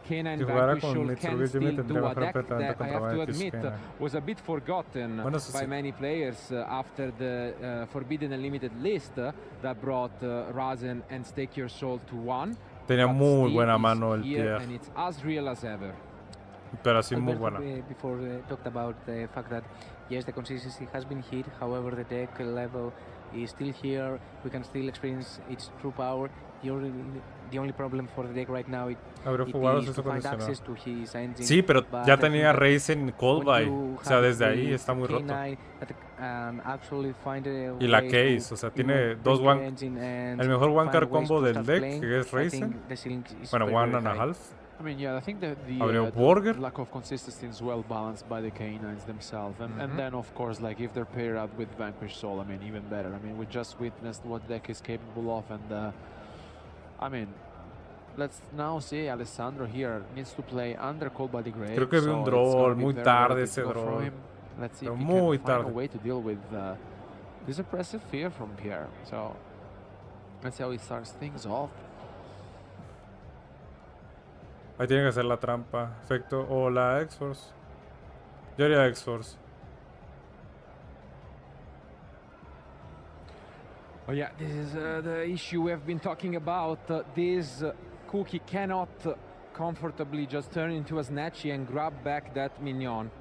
K9 si jugara Vanquish con can still do, a deck that I have to Vanquish admit was a bit forgotten by many players after the Forbidden and Limited list that brought Razen and Stake Your Soul to 1. Tenía muy buena mano el Pierre, Pierre. and it's as real as ever. pero así muy Alberto buena. Before talked about the fact that yes, the consistency has been hit. However, the deck level is still here. We can still experience its true power. The only problem for the deck right now it is to find access to his engine. Sí, pero ya tenía Race en Cold Buy. O sea, desde ahí está muy roto. Y la Case, o sea, tiene dos el mejor one card combo del deck, que es Racing. Bueno, 1.5. I mean, yeah, I think that the lack of consistency is well balanced by the Canines themselves, and then of course, like if they're paired up with Vanquish Soul, I mean, even better. I mean, we just witnessed what deck is capable of, and I mean, let's now see Alessandro here needs to play under Cold Body Grave. Creo que vi un draw muy tarde ese draw. Let's see if he can find a way to deal with this oppressive fear from Pierre. So let's see how he starts things off. Ahí tiene que hacer la trampa. Efecto. O la X-Force. Yo haría X-Force. Oh yeah, this is the issue we have been talking about. This cookie cannot comfortably just turn into a Snatchy and grab back that minion.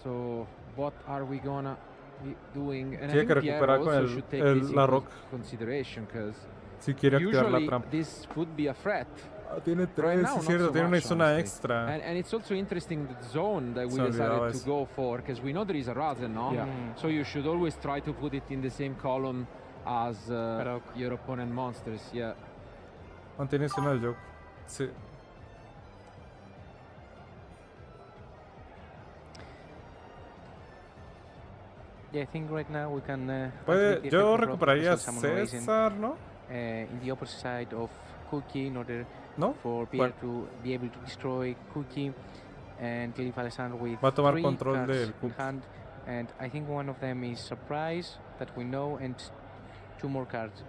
So what are we gonna be doing? And Tiene que recuperar con la roca. Consideration, because si quiere activar la trampa. This could be a threat. Tiene tres, es cierto, tiene una zona extra. And it's also interesting the zone that we decided to go for, because we know there is a Razen, no? Yeah. So you should always try to put it in the same column as your opponent monsters, yeah. Mantiene zona del joke. Sí. Yeah, I think right now we can... yo recuperaría a César, ¿no? In the opposite side of Cookie in order for Pierre to be able to destroy Cookie and leave Alessandro with va a tomar 3 control cards del in hand, and I think one of them is Surprise that we know, and 2 more cards.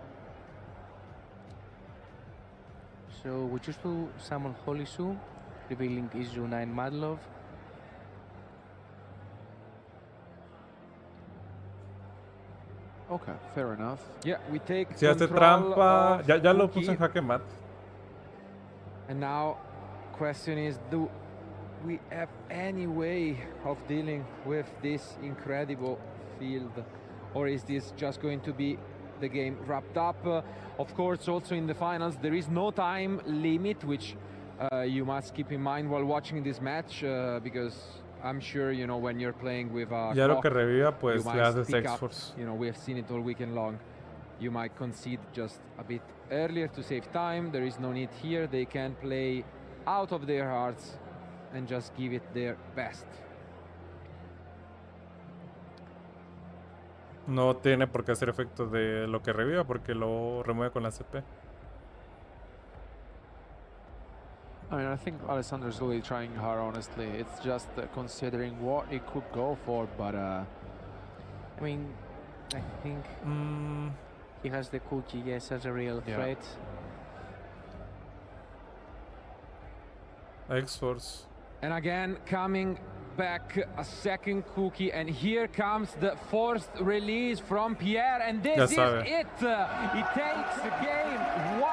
So we choose to summon Holy Su, revealing issue 9 Madlove. Okay, fair enough. Yeah, we take si hace trampa, ya lo puse en jaque mate. And now, question is, do we have any way of dealing with this incredible field, or is this just going to be the game wrapped up? Of course, also in the finals, there is no time limit, which you must keep in mind while watching this match, because I'm sure, you know, when you're playing with a ya clock, lo que reviva, pues le haces X-Force. You know, we have seen it all weekend long. You might concede just a bit earlier to save time. There is no need here. They can play out of their hearts and just give it their best. No tiene por qué hacer efecto de lo que reviva porque lo remueve con la CP. I mean, I think Alessandro's really trying hard, honestly. It's just considering what it could go for, but I mean, I think he has the Cookie, yes, as a real threat. X-Force. And again, coming back a second Cookie, and here comes the forced release from Pierre, and this is it. He takes the game 1.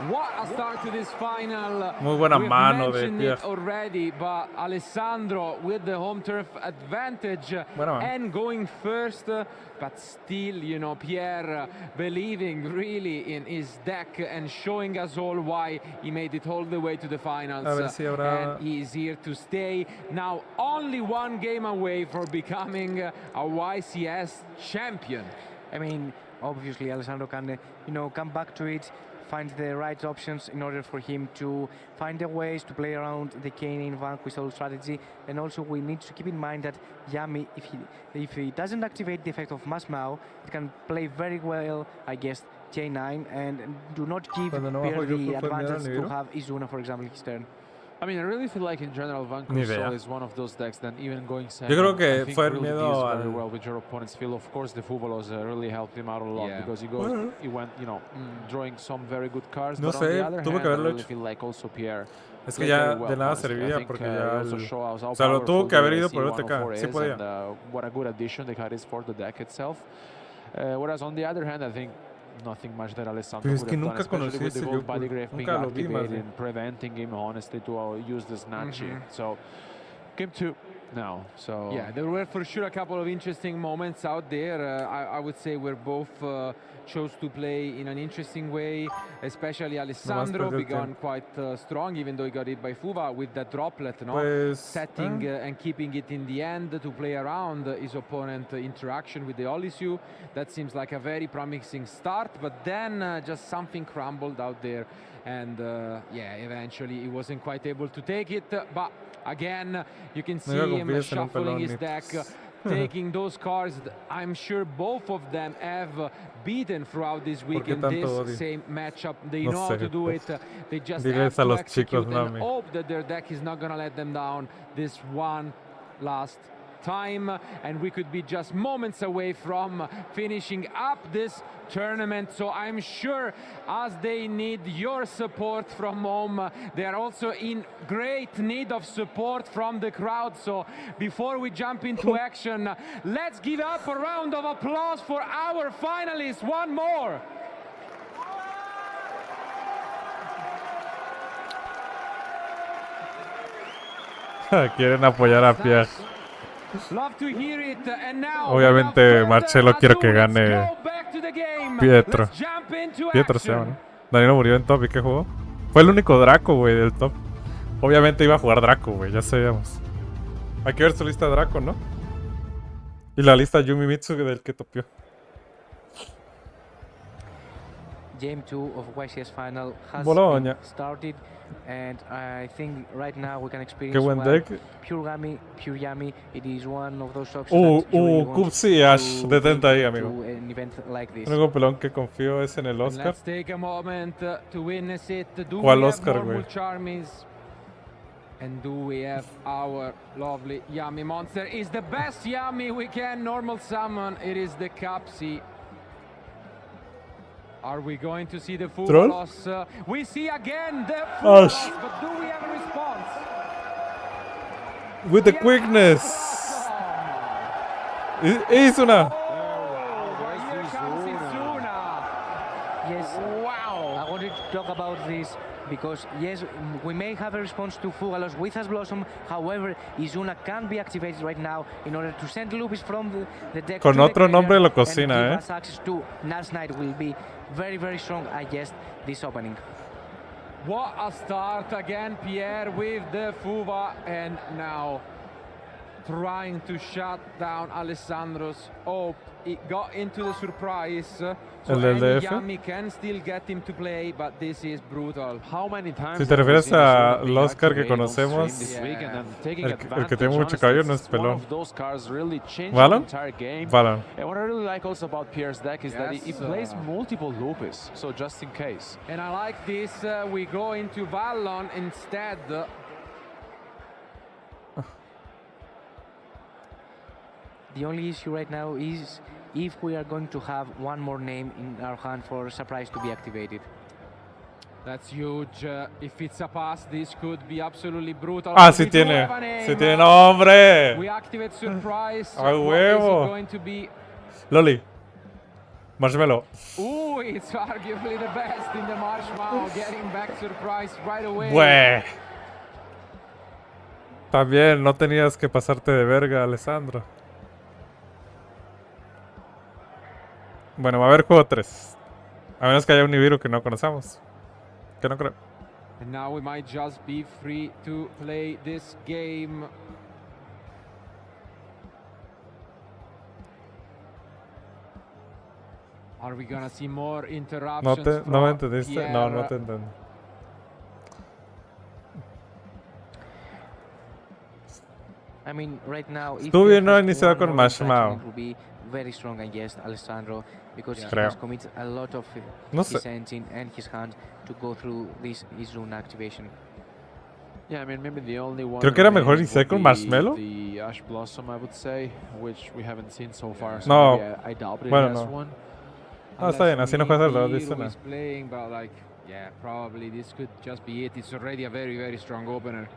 What a start to this final. Muy buena mano de Pierre. Already, but Alessandro with the home turf advantage and going first, but still, you know, Pierre believing really in his deck and showing us all why he made it all the way to the finals. And he is here to stay. Now only 1 game away for becoming a YCS champion. I mean, obviously Alessandro can, you know, come back to it, find the right options in order for him to find the ways to play around the Canine Vanquish Soul strategy. And also we need to keep in mind that Yami, if he doesn't activate the effect of Mass Mao, it can play very well against J9 and do not give Pierre the advantage to have Izuna, for example, his turn. I mean, I really feel like in general Vanquish Soul is one of those decks that even going second, yo creo que I think fue el really miedo deals very well with your opponent's field. Of course, the Fuvolos really helped him out a lot because he went, you know, drawing some very good cards. No but sé, on the other tuve hand, que I haberlo really hecho. feel like also Pierre. Es que ya de nada servía porque ya o sea, lo tuvo que haber ido por OTK, sí podía. What a good addition the card is for the deck itself. Whereas on the other hand, I think nothing much that Alessandro Pero es could que have nunca done, especially conocí with the ese gold Yoko. body graph being Nunca lo vi, más activated bien. and preventing him, honestly, to use the snatching. So, game 2 now. So yeah, there were for sure a couple of interesting moments out there. I would say we're both chose to play in an interesting way, especially Alessandro began quite strong, even though he got hit by Fuva with that droplet, setting and keeping it in the end to play around his opponent interaction with the Olisu. That seems like a very promising start, but then just something crumbled out there, and yeah, eventually he wasn't quite able to take it, but again, you can see him shuffling his deck, taking those cards. I'm sure both of them have beaten throughout this weekend this same matchup. They know how to do it. They just have to execute and hope that their deck is not going to let them down this one last time, and we could be just moments away from finishing up this tournament. So I'm sure as they need your support from home, they are also in great need of support from the crowd. So before we jump into action, let's give up a round of applause for our finalists. One more. Quieren apoyar a Pierre. Obviamente Marcelo quiero que gane Pietro. Pietro se llama, ¿no? Danilo murió en top. ¿Y qué jugó? Fue el único Draco, güey, del top. Obviamente iba a jugar Draco, güey, ya sabíamos. Hay que ver su lista de Draco, ¿no? Y la lista Yumi Mitsu del que topió. Game 2 of YCS final has Bologna. started, and I think right now we can experience Qué buen deck. Pure Yummy. It is one of those options Cupsi Ash, detente ahí, amigo. An event like this. El único pelón que confío es en el Oscar. Let's take a moment to witness it. Do ¿Cuál we Oscar, have güey? Charmies? And do we have our lovely Yummy monster? Is the best Yummy we can normal summon. It is the Cupsi. Are we going to see the full loss? We see again the full loss, but do we have a response? With the quickness. Izuna. Yes. Wow. I wanted to talk about this because yes, we may have a response to Fugalos with As Blossom. However, Izuna can't be activated right now in order to send Lupis from the deck. Con otro nombre lo cocina, and access to Nars Knight will be very, very strong, I guess, this opening. What a start again, Pierre, with the Fuva, and now trying to shut down Alessandro's hope. It got into the surprise, so any Yummy can still get him to play, but this is brutal. How many times Si te refieres al Oscar que conocemos, el que tiene mucho cabello no es pelón. ¿Valon? Valon. And what I really like also about Pierre's deck is that he plays multiple Lupis, so just in case. And I like this, we go into Valon instead. The only issue right now is if we are going to have one more name in our hand for Surprise to be activated. That's huge. If it's a pass, this could be absolutely brutal. Ah, sí tiene. Sí tiene nombre. We activate Surprise. ¡A huevo! Going to be Loli. Marshmallow. Ooh, it's arguably the best in the Marshmallow. Getting back Surprise right away. Bue. También no tenías que pasarte de verga, Alessandro. Bueno, va a haber juego 3. A menos que haya un Nibiru que no conocemos. Que no creo. And now we might just be free to play this game. Are we gonna see more interruptions? No me entendiste. No, no te entendí. I mean, right now, if Tú bien no has iniciado con Marshmallow. it will be very strong against Alessandro because he Creo. has committed a lot of his engine and his hand to go through this Izuna activation. Yeah, I mean, maybe the only one. Creo que era mejor iniciar con Marshmallow. The Ash Blossom, I would say, which we haven't seen so far. So No. I doubt it Bueno, has no. one. Ah, está bien, así no juegas la Nibiru Izuna. is playing, but like, yeah, probably this could just be it. It's already a very, very strong opener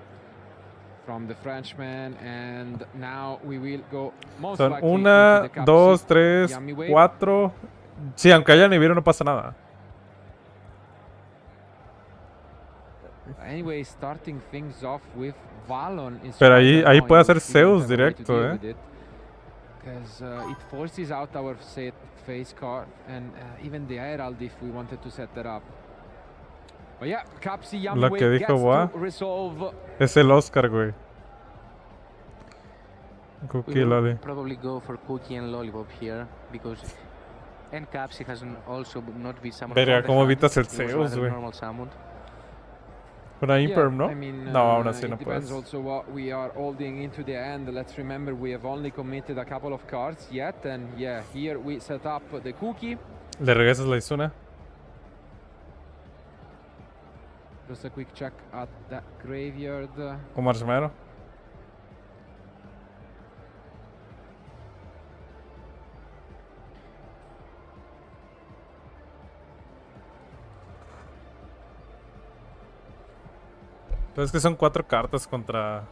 from the Frenchman, and now we will go most Son likely 1, into the Cup 2, C 3, Yummy wave. 4 Sí, aunque haya nivel no pasa nada. Anyway, starting things off with Valon is Pero ahí puede hacer Zeus directo, because it forces out our set face card and even the Herald if we wanted to set that up. But yeah, Capsi Lo que dijo Wa es el Oscar, güey. Cookie Lolly. Probably go for Cookie and Lollipop here because and Capsi has also not been summoned. Verga, ¿cómo evitas el Zeus, güey? Una Imperm, ¿no? I mean, no, aún así no depends puedes. Also what we are holding into the end. Let's remember we have only committed a couple of cards yet, and yeah, here we set up the Cookie. ¿Le regresas la Izuna? Just a quick check at that graveyard. ¿Con Marshmallow? Pero es que son 4 cartas contra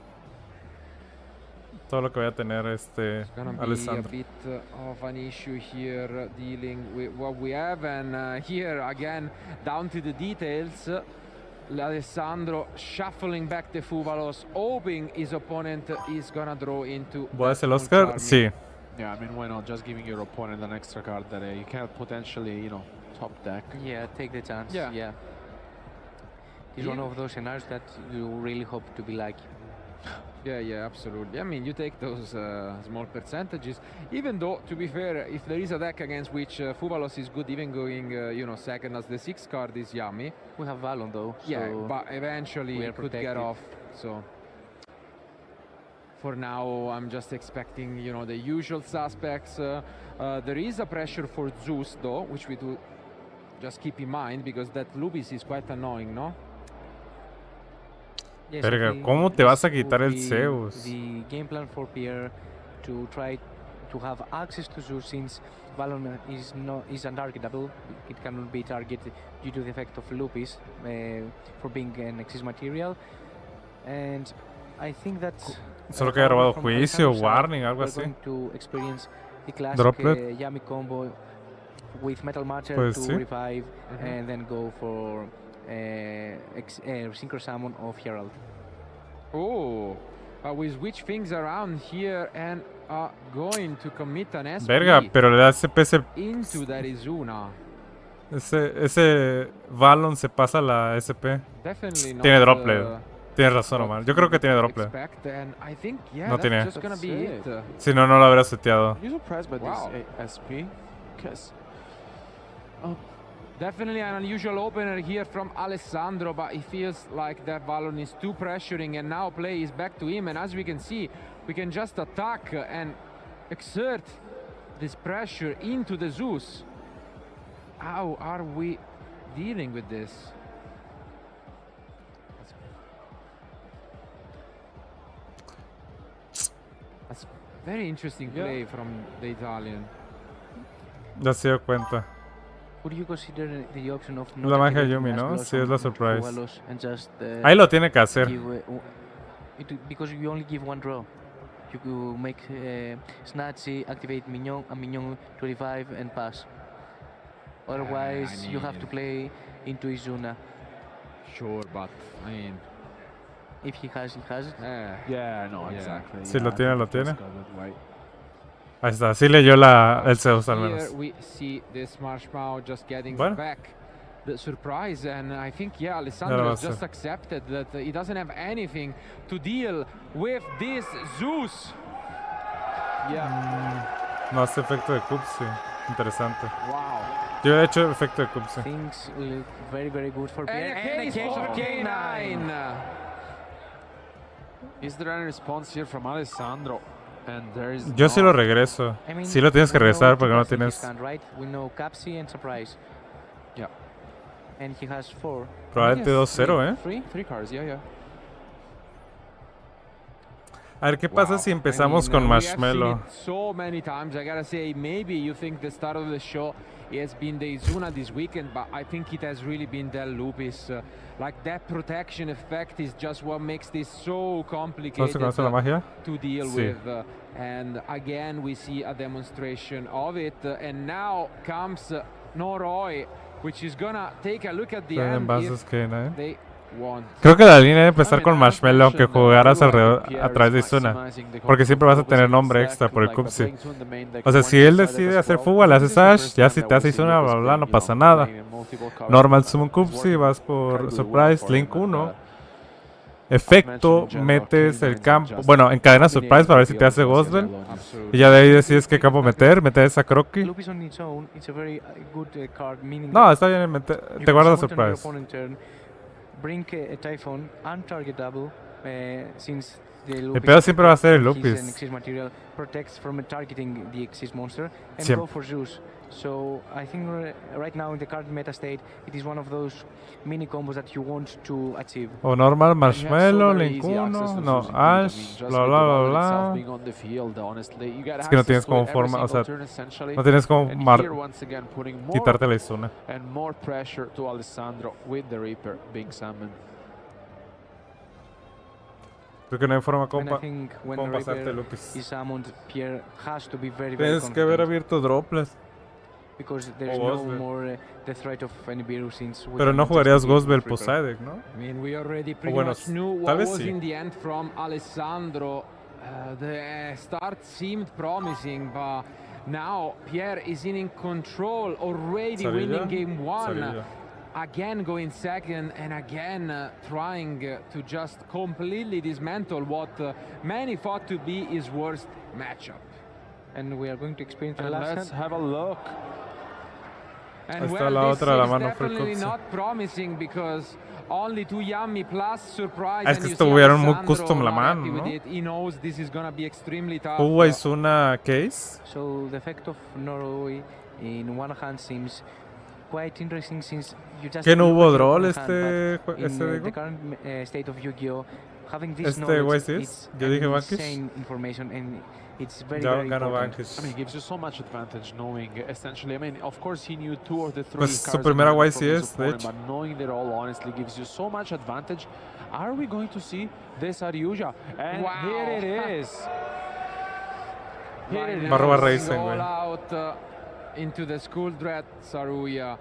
todo lo que voy a tener Alessandro. A bit of an issue here dealing with what we have, and here again down to the details. Alessandro shuffling back the Fuvalos, hoping his opponent is gonna draw into. ¿Voy a hacer el Oscar? Sí. Yeah, I mean, why not? Just giving your opponent an extra card that you can potentially, top deck. Yeah, take the chance. Yeah. It's one of those scenarios that you really hope to be lucky. Yeah, absolutely. I mean, you take those small percentages, even though, to be fair, if there is a deck against which Fuvalos is good, even going, second as the 6th card is yummy. We have Valon though. Yeah, so but eventually it could get off. So for now, I'm just expecting, the usual suspects. There is a pressure for Zeus though, which we do just keep in mind because that Lubis is quite annoying, no? Yes, Verga, ¿cómo te vas a quitar el Zeus? The game plan for Pierre to try to have access to Zeus since Valon is untargetable. It cannot be targeted due to the effect of Lupis for being an exist material. And I think that solo que haya robado juicio, warning, algo así. Going to experience the classic Yami combo with Metal Matcher pues to revive and then go for Synchro Summon of Herald. Oh, we switch things around here and are going to commit an SP. Verga, pero le da SP into that Izuna. Ese Valon se pasa la SP. Definitely not, tiene droplet. Tienes razón, Omar. Yo creo que tiene droplet. No tiene. It. Si no, no lo habría seteado. You're surprised by this SP? Because definitely an unusual opener here from Alessandro, but he feels like that Valon is too pressuring, and now play is back to him. And as we can see, we can just attack and exert this pressure into the Zeus. How are we dealing with this? That's very interesting play from the Italian. Ya se dio cuenta. Would you consider the option of la magia Yumi, ¿no? Sí, es la surprise. And just, ahí lo tiene que hacer. Because you only give one draw. You could make Snatchy, activate Mignon, and Mignon to revive and pass. Otherwise, you have to play into Izuna. Sure, but I mean, if he has it. Yeah, no, exactly. Si lo tiene, lo tiene. Ahí está, sí leyó el Zeus al menos. Here we see this Marshmallow just getting back the surprise, and I think Alessandro has just accepted that he doesn't have anything to deal with this Zeus. No hace efecto de Cupsi. Interesante. Wow. Yo he hecho efecto de Cupsi. Things look very, very good for Pierre. And a case for K9. Is there any response here from Alessandro? And there is yo sí lo regreso. I mean, sí lo tienes que regresar porque no tienes. Right? We know Capsi and Surprise. Yeah. And he has 4. Probablemente 2-0, Three cards, yeah. A ver qué pasa si empezamos con Marshmallow. So many times, I gotta say, maybe you think the start of the show has been the Izuna this weekend, but I think it has really been Del Lupis. Like that protection effect is just what makes this so complicated to deal with. And again, we see a demonstration of it. And now comes Noroi, which is gonna take a look at the end if they want. Creo que la línea debe empezar con Marshmallow, aunque jugaras alrededor a través de Izuna, porque siempre vas a tener nombre extra por el Cupsi. O sea, si él decide hacer fuga, le haces Ash, ya si te hace Izuna, bla bla, no pasa nada. Normal Summon Cupsi, vas por Surprise, Link 1. Efecto, metes el campo, bueno, encadena Surprise para ver si te hace Ghostbell. Y ya de ahí decides qué campo meter esa Croaky. No, está bien, te guardas Surprise. Bring a Typhon untargetable since the el pedo siempre va a ser el Lupis. Exist material protects from targeting the Exist monster and go for Zeus. So I think right now in the current meta state, it is one of those mini combos that you want to achieve. O normal Marshmallow, Link 1, no, Ash, bla bla bla bla. Es que no tienes como forma, o sea, no tienes como quitarte la Izuna. And more pressure to Alessandro with the Reaper being summoned. Creo que no hay forma como pasarte Lupis. Tienes que haber abierto Dropless. Pero no jugarías Ghostbell Poseidon, ¿no? I mean, we already pretty much knew what was in the end from Alessandro. The start seemed promising, but now Pierre is in control, already winning game 1. Again going second and again trying to just completely dismantle what many thought to be his worst matchup. And we are going to experience the last let's have a look. And well, this is definitely not promising because only 2 Yummy plus Surprise. Es que estuvieron muy custom la mano, ¿no? He knows this is gonna be extremely tough. ¿Hubo Izuna case? So the effect of Noroi in one hand seems quite interesting since you just ¿Que no hubo droll in the current state of Yu-Gi-Oh, having this knowledge is insane information and it's very important. I mean, it gives you so much advantage knowing essentially. I mean, of course he knew 2 or 3 pues cards su primera YCS, de hecho. but knowing that all honestly gives you so much advantage. Are we going to see this Aryuja? And here it is. Here it is. All out into the School Dread Saruya.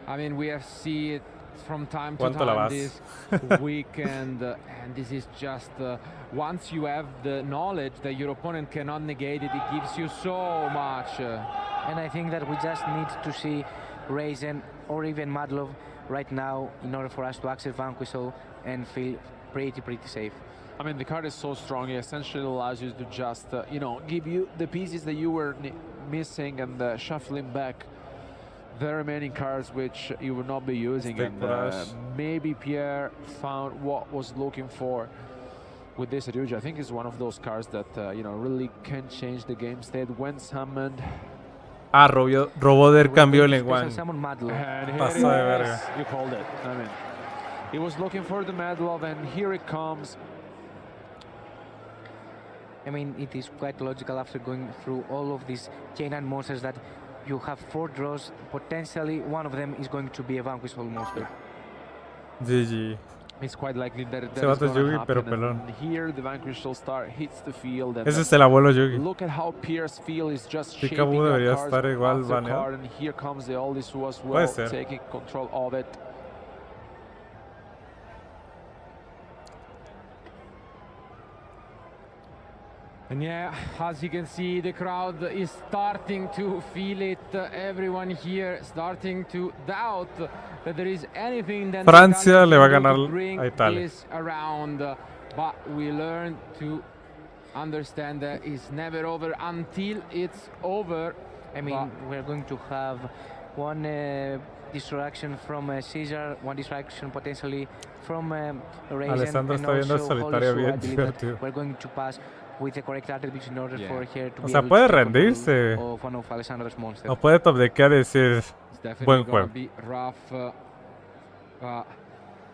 I mean, we have seen it from time to time this weekend, and this is just once you have the knowledge that your opponent cannot negate it, it gives you so much. And I think that we just need to see Raizen or even Madlov right now in order for us to access Vanquisol and feel pretty safe. I mean, the card is so strong, it essentially allows you to just, you know, give you the pieces that you were missing and shuffling back the remaining cards which you will not be using. And maybe Pierre found what was looking for with this Aryuja. I think it's one of those cards that, you know, really can change the game state when summoned. Ah, robó del cambio el lenguaje. Pasó de verga. You called it. I mean, he was looking for the Madlov and here it comes. I mean, it is quite logical after going through all of these chain and monsters that you have 4 draws. Potentially, one of them is going to be a Vanquisol monster. GG. It's quite likely that it's going to happen. And here, the Vanquisol star hits the field. And ese es el abuelo Yugi. Look at how Pierre's field is just shaping Pikabu debería estar igual baneado. And here comes the oldest who as well taking control of it. And yeah, as you can see, the crowd is starting to feel it. Everyone here starting to doubt that there is anything that Francia le va a ganar a Italia. Around, but we learn to understand that it's never over until it's over. I mean, we're going to have one distraction from Caesar, one distraction potentially from Raizen. Alessandro está viendo solitario bien divertido. We're going to pass with the correct attributes in order for here to be puede rendirse. Of one of Alessandro's monsters. O puede top deckear y decir buen juego.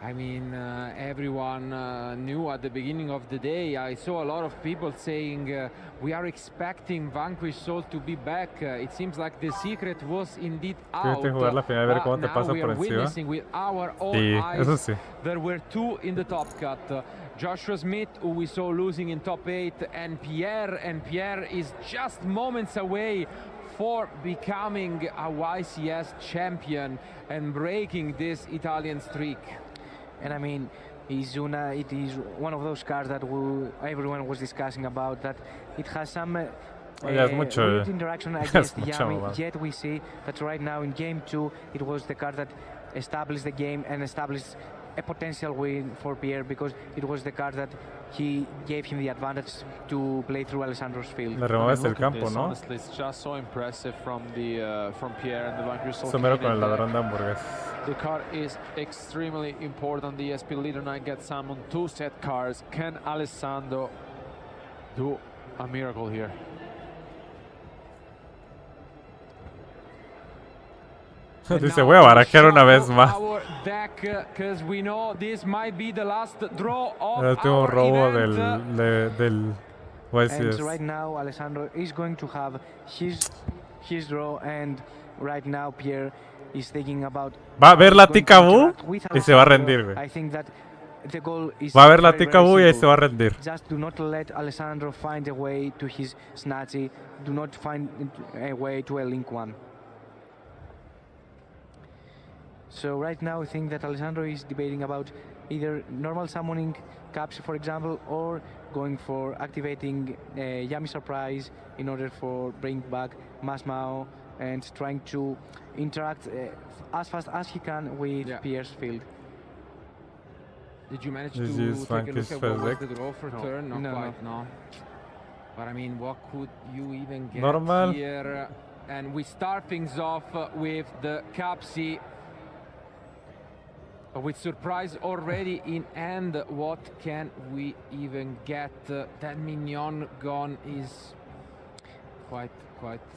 I mean, everyone knew at the beginning of the day. I saw a lot of people saying we are expecting Vanquish Soul to be back. It seems like the secret was indeed out. Jugar la final, ver cómo te now pasa we por are encima. witnessing with our own Sí, eyes. eso sí. There were two in the top cut. Joshua Smith, who we saw losing in top 8, and Pierre is just moments away for becoming a YCS champion and breaking this Italian streak. And I mean, Izuna, it is one of those cards that everyone was discussing about, that it has some weird interaction against Yami, yet we see that right now in game 2, it was the card that established the game and established a potential win for Pierre, because it was the card that he gave him the advantage to play through Alessandro's field. Le remueves el campo, ¿no? Honestly, it's just so impressive from Pierre and the Vanquish Soul. Somero con el ladrón de hamburguesas. The card is extremely important. The ESP Leader Knight gets summoned 2 set cards. Can Alessandro do a miracle here? Dice, voy a barajear una vez más. El último robo del YCS. And right now Alessandro is going to have his draw, and right now Pierre is thinking about... Va a ver la Ticabú y se va a rendir, güey. I think that the goal is va a ver la Ticabú y ahí se va a rendir. Just do not let Alessandro find a way to his Snazzy. Do not find a way to a Link 1. So right now I think that Alessandro is debating about either normal summoning caps, for example, or going for activating Yami Surprise in order for bring back Masmao and trying to interact as fast as he can with Pierre's field. Did you manage to take a look at what was the draw for turn? Not quite, no. But I mean, what could you even get here? And we start things off with the Capsi. With surprise already in hand, what can we even get? That minion gone is quite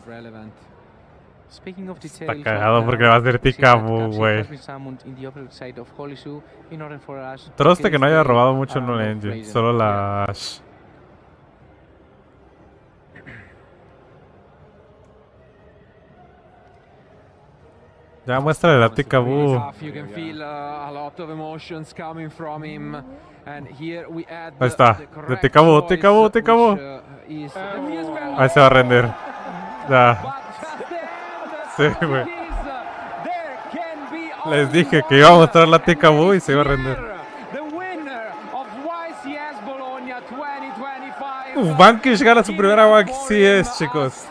relevant. Speaking of details, está cagado porque va a ser Ticabú, güey. Troste que no haya robado mucho en un engine, solo la Ash. Ya muéstrale la Ticabú. Ahí está, de Ticabú. Ahí se va a rendir. Ya. Sí, güey. Les dije que iba a mostrar la Ticabú y se iba a rendir. Vanquish gana su primera YCS, chicos.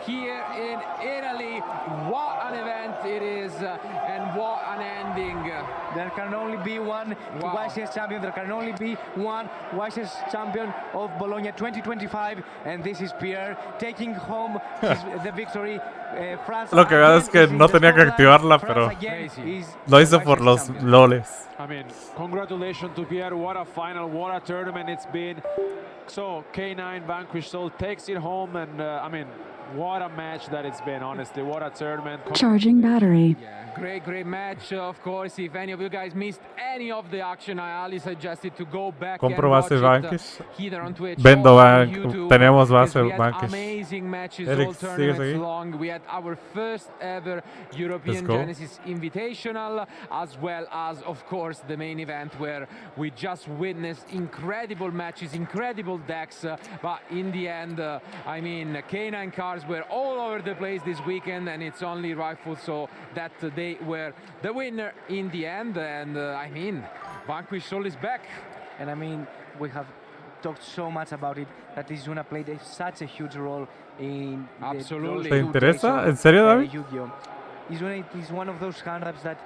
Here in Italy, what an event it is, and what an ending. There can only be one YCS champion, there can only be one YCS champion of Bologna 2025, and this is Pierre taking home the victory. Lo que veo es que no tenía que activarla, pero lo hizo por los loles. I mean, congratulations to Pierre. What a final, what a tournament it's been. So K9 Vanquish Soul takes it home, and I mean, what a match that it's been, honestly. What a tournament. Charging battery. Yeah, great match, of course. If any of you guys missed any of the action, I highly suggested to go back and watch it either on Twitch or on YouTube. Tenemos base Vanquish. Amazing matches all tournaments long. We had our first ever European Genesis Invitational, as well as, of course, the main event where we just witnessed incredible matches, incredible decks. But in the end, I mean, K9 cards were all over the place this weekend, and it's only rightful so that they were the winner in the end. And I mean, Vanquish Soul is back. And I mean, we have talked so much about it that Izuna played such a huge role in absolutely. ¿Te interesa? ¿En serio, David? Yu-Gi-Oh! Izuna is one of those hands that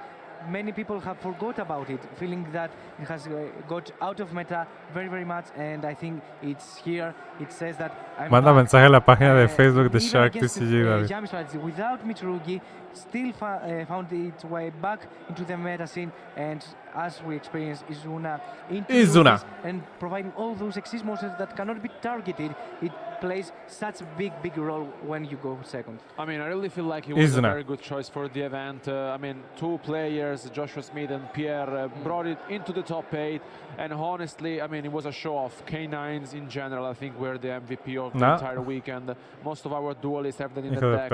many people have forgot about it, feeling that it has got out of meta very much, and I think it's here. It says that manda mensaje a la página de Facebook de SharkTCG, David. Without Mitsurugi, still found its way back into the meta scene, and as we experienced Izuna into and providing all those exist monsters that cannot be targeted, it plays such a big role when you go second. I mean, I really feel like it was a very good choice for the event. I mean, two players, Joshua Smith and Pierre, brought it into the top 8, and honestly, I mean, it was a show off. K9s in general, I think, were the MVP of the entire weekend. Most of our duelists have that in the deck.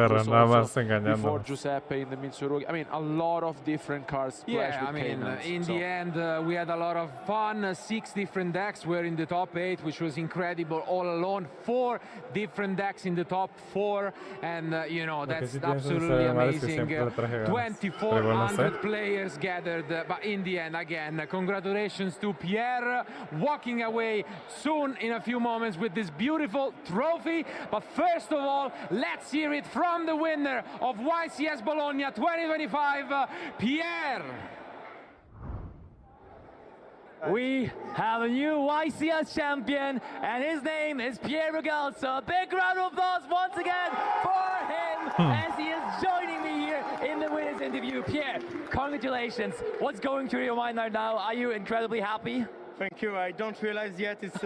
Before Giuseppe in the Mitsurugi. I mean, a lot of different cards. Yeah, I mean, in the end, we had a lot of fun. 6 different decks were in the top 8, which was incredible all alone. 4 different decks in the top 4, and you know, that's absolutely amazing. 2,400 players gathered, but in the end, again, congratulations to Pierre, walking away soon in a few moments with this beautiful trophy. But first of all, let's hear it from the winner of YCS Bologna 2025, Pierre. We have a new YCS champion, and his name is Pierre Regal. So a big round of applause once again for him as he is joining me here in the winners interview. Pierre, congratulations. What's going through your mind right now? Are you incredibly happy? Thank you. I don't realize yet it's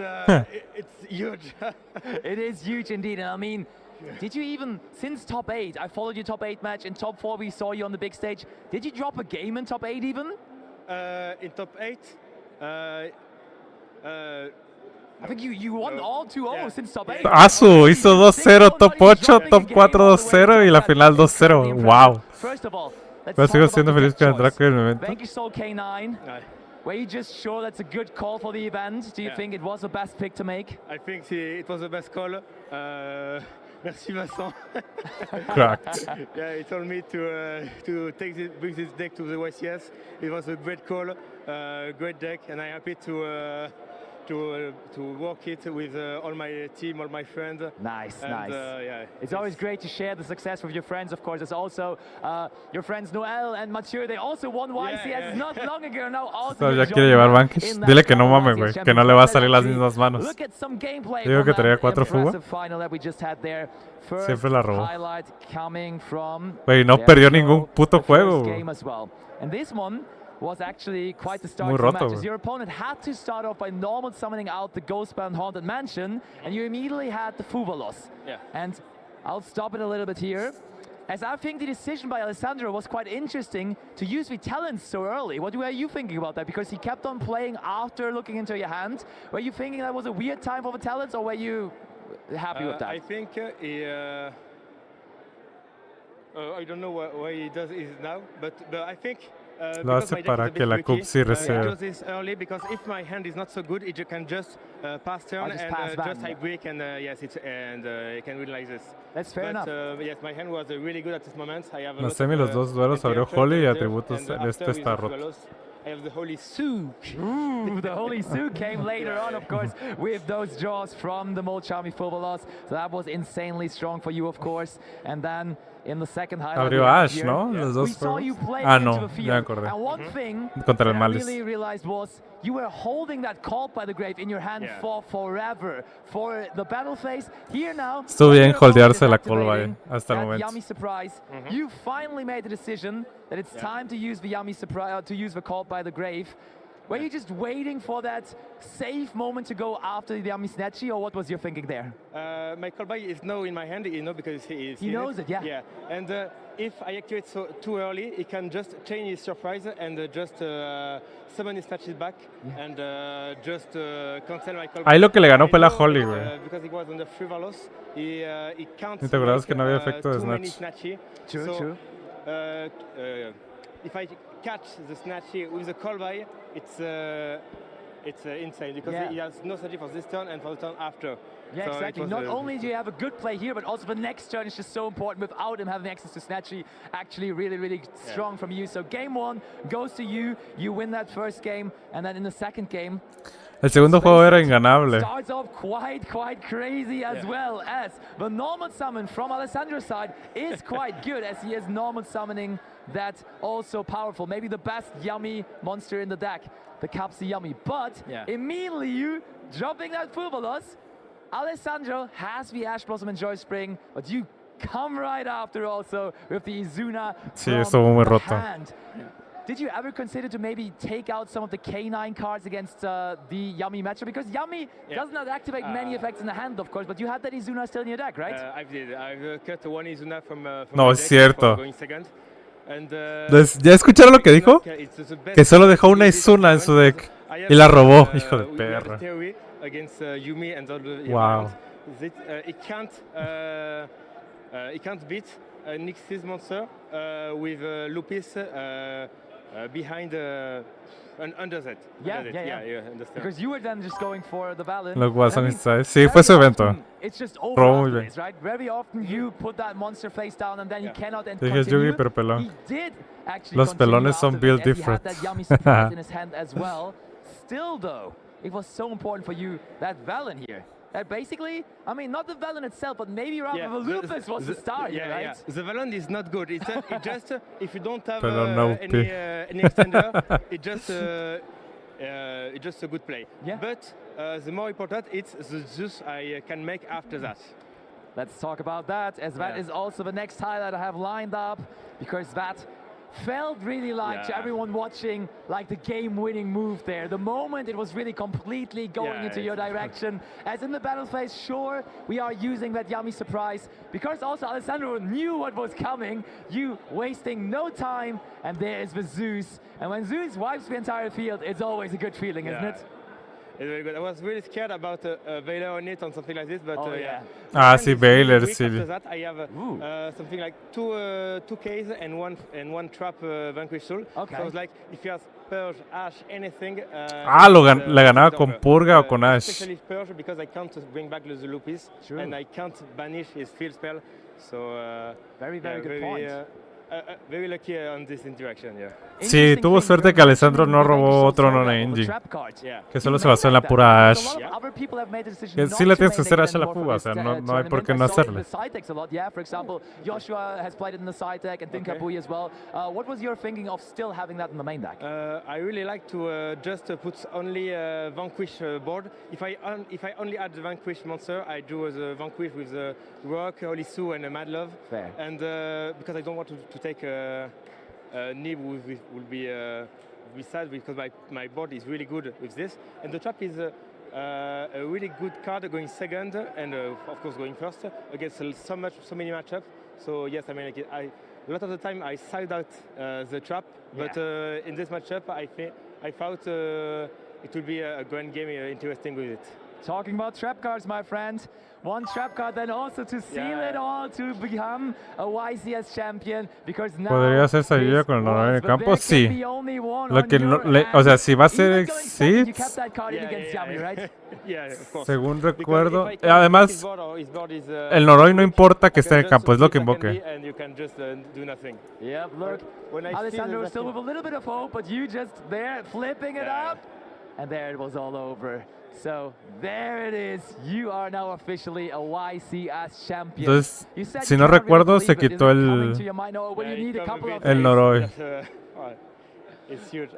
it's huge. It is huge indeed, and I mean, did you even, since top 8, I followed your top 8 match, in top 4 we saw you on the big stage, did you drop a game in top 8 even? In top 8? I think you won all 2-0 since top 8. Asu hizo 2-0, top 8, top 4 2-0 y la final 2-0. Wow. First of all, pero sigo siendo feliz con el Draco del evento. Thank you, Soul K9. Were you just sure that's a good call for the event? Do you think it was the best pick to make? I think it was the best call. Merci Vincent. Cracked. Yeah, he told me to bring this deck to the YCS. It was a great call, great deck, and I'm happy to work it with all my team, all my friends. Nice. Yeah, it's always great to share the success with your friends, of course. There's also your friends Noel and Mathieu. They also won YCS not long ago. Now also ya quiere llevar Vanquish. Dile que no mame, güey, que no le va a salir las mismas manos. Look at some gameplay. Digo que traía 4 fugas. Siempre la robó. Güey, no perdió ningún puto juego. And this one was actually quite the start to the matches. Your opponent had to start off by normal summoning out the Ghostbound Haunted Mansion, and you immediately had the Fuvalos. Yeah. And I'll stop it a little bit here, as I think the decision by Alessandro was quite interesting to use Vitellans so early. What were you thinking about that? Because he kept on playing after looking into your hand. Were you thinking that was a weird time for Vitellans, or were you happy with that? I think I don't know why he does it now, but I think lo hace para que la Cup sí reciba. I do this early because if my hand is not so good, it can just pass turn and just high break, and yes, it can win like this. That's fair enough. Yes, my hand was really good at this moment. I have la semi los dos duelos abrió Holy y atributos este está roto. I have the Holy Souk. The Holy Souk came later on, of course, with those draws from the Molchami Fuvalos. So that was insanely strong for you, of course. And then in the second highlight, abrió Ash, ¿no? Los dos we saw you play no, into the field. ya me acordé. And one thing Contra el that I Malice. really realized was you were holding that Called by the Grave in your hand for forever. For the battle phase, here now. Estuvo bien holdearse la Call by hasta el momento. Yummy surprise. You finally made the decision that it's time to use the Yummy surprise, to use the Called by the Grave. Were you just waiting for that safe moment to go after the Yummy Snatchy, or what was your thinking there? My call by is now in my hand, because he knows it, yeah. Yeah, and if I activate too early, he can just change his surprise and just summon his snatches back and just cancel my call by. Ahí lo que le ganó fue la Holy, güey. Because he was on the Frivolous, he can't. ¿Te acuerdas que no había efecto de snatch? True. If I catch the snatchy with the call by, it's insane because he has no snatchy for this turn and for the turn after. Yeah, so exactly. Not only do you have a good play here, but also the next turn is just so important without him having access to Snatchy. Actually really strong from you. So game 1 goes to you. You win that first game, and then in the second game, el segundo juego era inganable. Starts off quite crazy as well, as the normal summon from Alessandro's side is quite good, as he is normal summoning that also powerful. Maybe the best Yummy monster in the deck, the Capsi Yummy. But immediately you dropping that Fuvalos, Alessandro has the Ash Blossom and Joy Spring, but you come right after also with the Izuna sí, estuvo muy roto. hand. did you ever consider to maybe take out some of the K9 cards against the Yummy matchup? Because Yummy does not activate many effects in the hand, of course, but you had that Izuna still in your deck, right? I've cut one Izuna from no, es cierto. Going second. And, ¿Ya escucharon lo que dijo? Que solo dejó una Izuna en su deck y la robó, hijo de perra. Wow. It can't beat Nix's monster with Lupis behind under that. Yeah, because you were then just going for the balance. Lo was on his side. Sí, fue su evento. It's just over this, right? Very often you put that monster face down and then he cannot continue. Yugi, pero pelón. He did actually Los pelones son built different. He had that Yummy surprise in his hand as well. Still though, it was so important for you, that Valen here. Basically, I mean, not the Valen itself, but maybe rather the Lupus was the star here, right? Yeah. The Valen is not good. It's just, if you don't have any extender, it's just a good play. Yeah. But the more important, it's the Zeus I can make after that. Let's talk about that, as that is also the next highlight I have lined up, because that felt really like to everyone watching like the game-winning move there. The moment it was really completely going into your direction. As in the battle phase, sure, we are using that Yummy surprise because also Alessandro knew what was coming. You wasting no time, and there is the Zeus. And when Zeus wipes the entire field, it's always a good feeling, isn't it? It's very good. I was really scared about Veiler on it or something like this, but sí, Veiler, sí. After that, I have something like two Ks and one trap Vanquish Soul. Okay. So I was like, if you have Purge, Ash, anything. Le ganaba con Purga o con Ash. Especially Purge, because I can't bring back the Lupis, and I can't banish his field spell. So very good point. Very lucky on this interaction, Sí, tuvo suerte que Alessandro no robó otro non-engine, que solo se basó en la pura Ash. Que sí le tienes que hacer Ash a la fuga, o sea, no hay por qué no hacerle. For example, Joshua has played it in the side deck and Dinkabui as well. What was your thinking of still having that in the main deck? I really like to just put only Vanquish board. If I only add the Vanquish monster, I do the Vanquish with the Rock, Olisu, and Mad Love. Fair. And because I don't want to take Nib will be sad, because my board is really good with this, and the trap is a really good card going second and of course going first against so many matchups. So yes, I mean, a lot of the time I side out the trap, but in this matchup I thought it would be a grand game, interesting with it. Talking about trap cards, my friend. One trap card then also to seal it all to become a YCS champion, because now ¿Podría ser salida con el Noroi en el campo? Sí. Lo que o sea, si va a ser Exit, según recuerdo. Además, el Noroi no importa que esté en el campo, es lo que invoque. Yeah, look, Alessandro still with a little bit of hope, but you just there flipping it up, and there it was all over. So there it is. You are now officially a YCS champion. Entonces, si no recuerdo, se quitó el Noroi.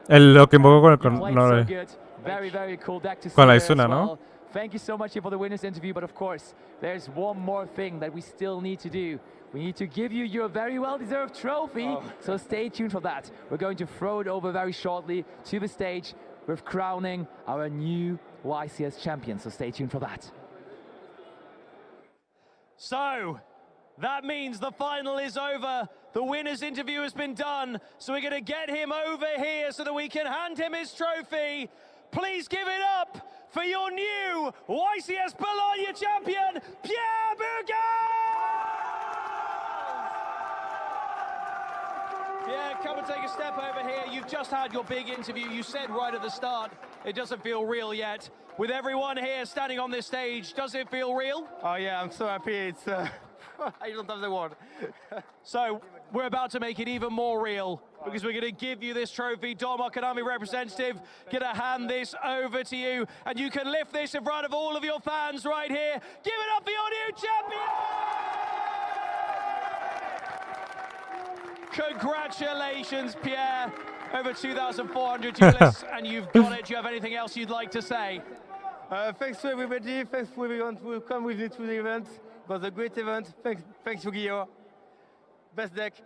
Lo que invocó con Noroi. Very cool deck to see. Con la Izuna, ¿no? Thank you so much for the winners interview, but of course, there's one more thing that we still need to do. We need to give you your very well-deserved trophy, so stay tuned for that. We're going to throw it over very shortly to the stage with crowning our new YCS champion, so stay tuned for that. So, that means the final is over. The winner's interview has been done, so we're going to get him over here so that we can hand him his trophy. Please give it up for your new YCS Bologna champion, Pierre Burgaz! Yeah, come and take a step over here. You've just had your big interview. You said right at the start, it doesn't feel real yet. With everyone here standing on this stage, does it feel real? Oh yeah, I'm so happy. It's I don't have the word. So we're about to make it even more real, because we're going to give you this trophy. Dom, our Konami representative, going to hand this over to you, and you can lift this in front of all of your fans right here. Give it up for your new champion! Congratulations, Pierre. Over 2,400 duelists, and you've got it. Do you have anything else you'd like to say? Thanks to everybody. Thanks to everyone who come with me to the event. It was a great event. Thanks to Guillaume. Best deck.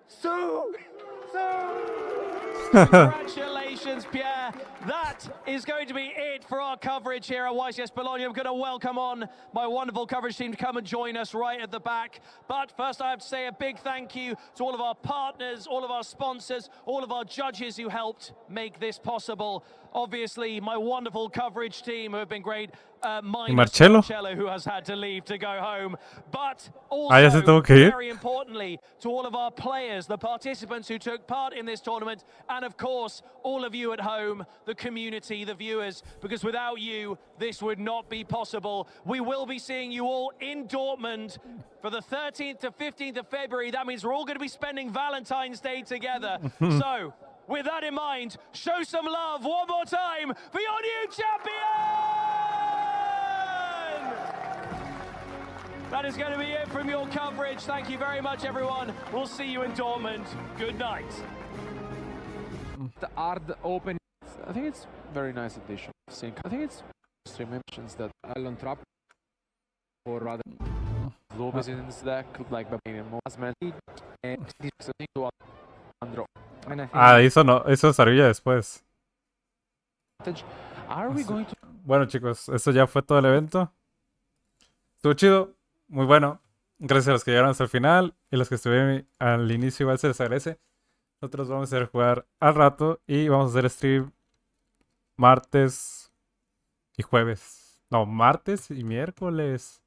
Congratulations, Pierre. That is going to be it for our coverage here at YCS Bologna. I'm going to welcome on my wonderful coverage team to come and join us right at the back. But first, I have to say a big thank you to all of our partners, all of our sponsors, all of our judges who helped make this possible. Obviously, my wonderful coverage team who have been great. Marcello, who has had to leave to go home. But also, very importantly, to all of our players, the participants who took part in this tournament, and of course, all of you at home, the community, the viewers, because without you, this would not be possible. We will be seeing you all in Dortmund for the 13th to 15th of February. That means we're all going to be spending Valentine's Day together. So, with that in mind, show some love one more time for your new champion! That is going to be it from your coverage. Thank you very much, everyone. We'll see you in Dortmund. Good night. The hard open. I think it's very nice addition. I think it's stream mentions that Island Trap, or rather, Lopez in this deck, like eso salió después. Are we going to... Bueno, chicos, eso ya fue todo el evento. Estuvo chido, muy bueno. Gracias a los que llegaron hasta el final y los que estuvieron al inicio, igual se les agradece. Nosotros vamos a hacer jugar al rato y vamos a hacer stream martes y jueves. No, martes y miércoles.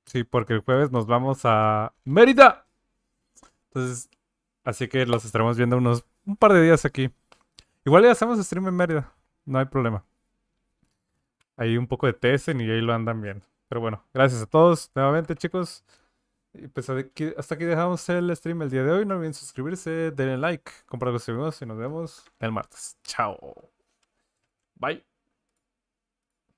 Sí, porque el jueves nos vamos a Mérida. Entonces, así que los estaremos viendo un par de días aquí. Igual ya hacemos stream en Mérida, no hay problema. Hay un poco de Tessen y ahí lo andan viendo. Pero bueno, gracias a todos nuevamente, chicos. Y pues hasta aquí dejamos el stream el día de hoy. No olviden suscribirse, denle like, compartan con sus amigos y nos vemos el martes. Chao. Bye.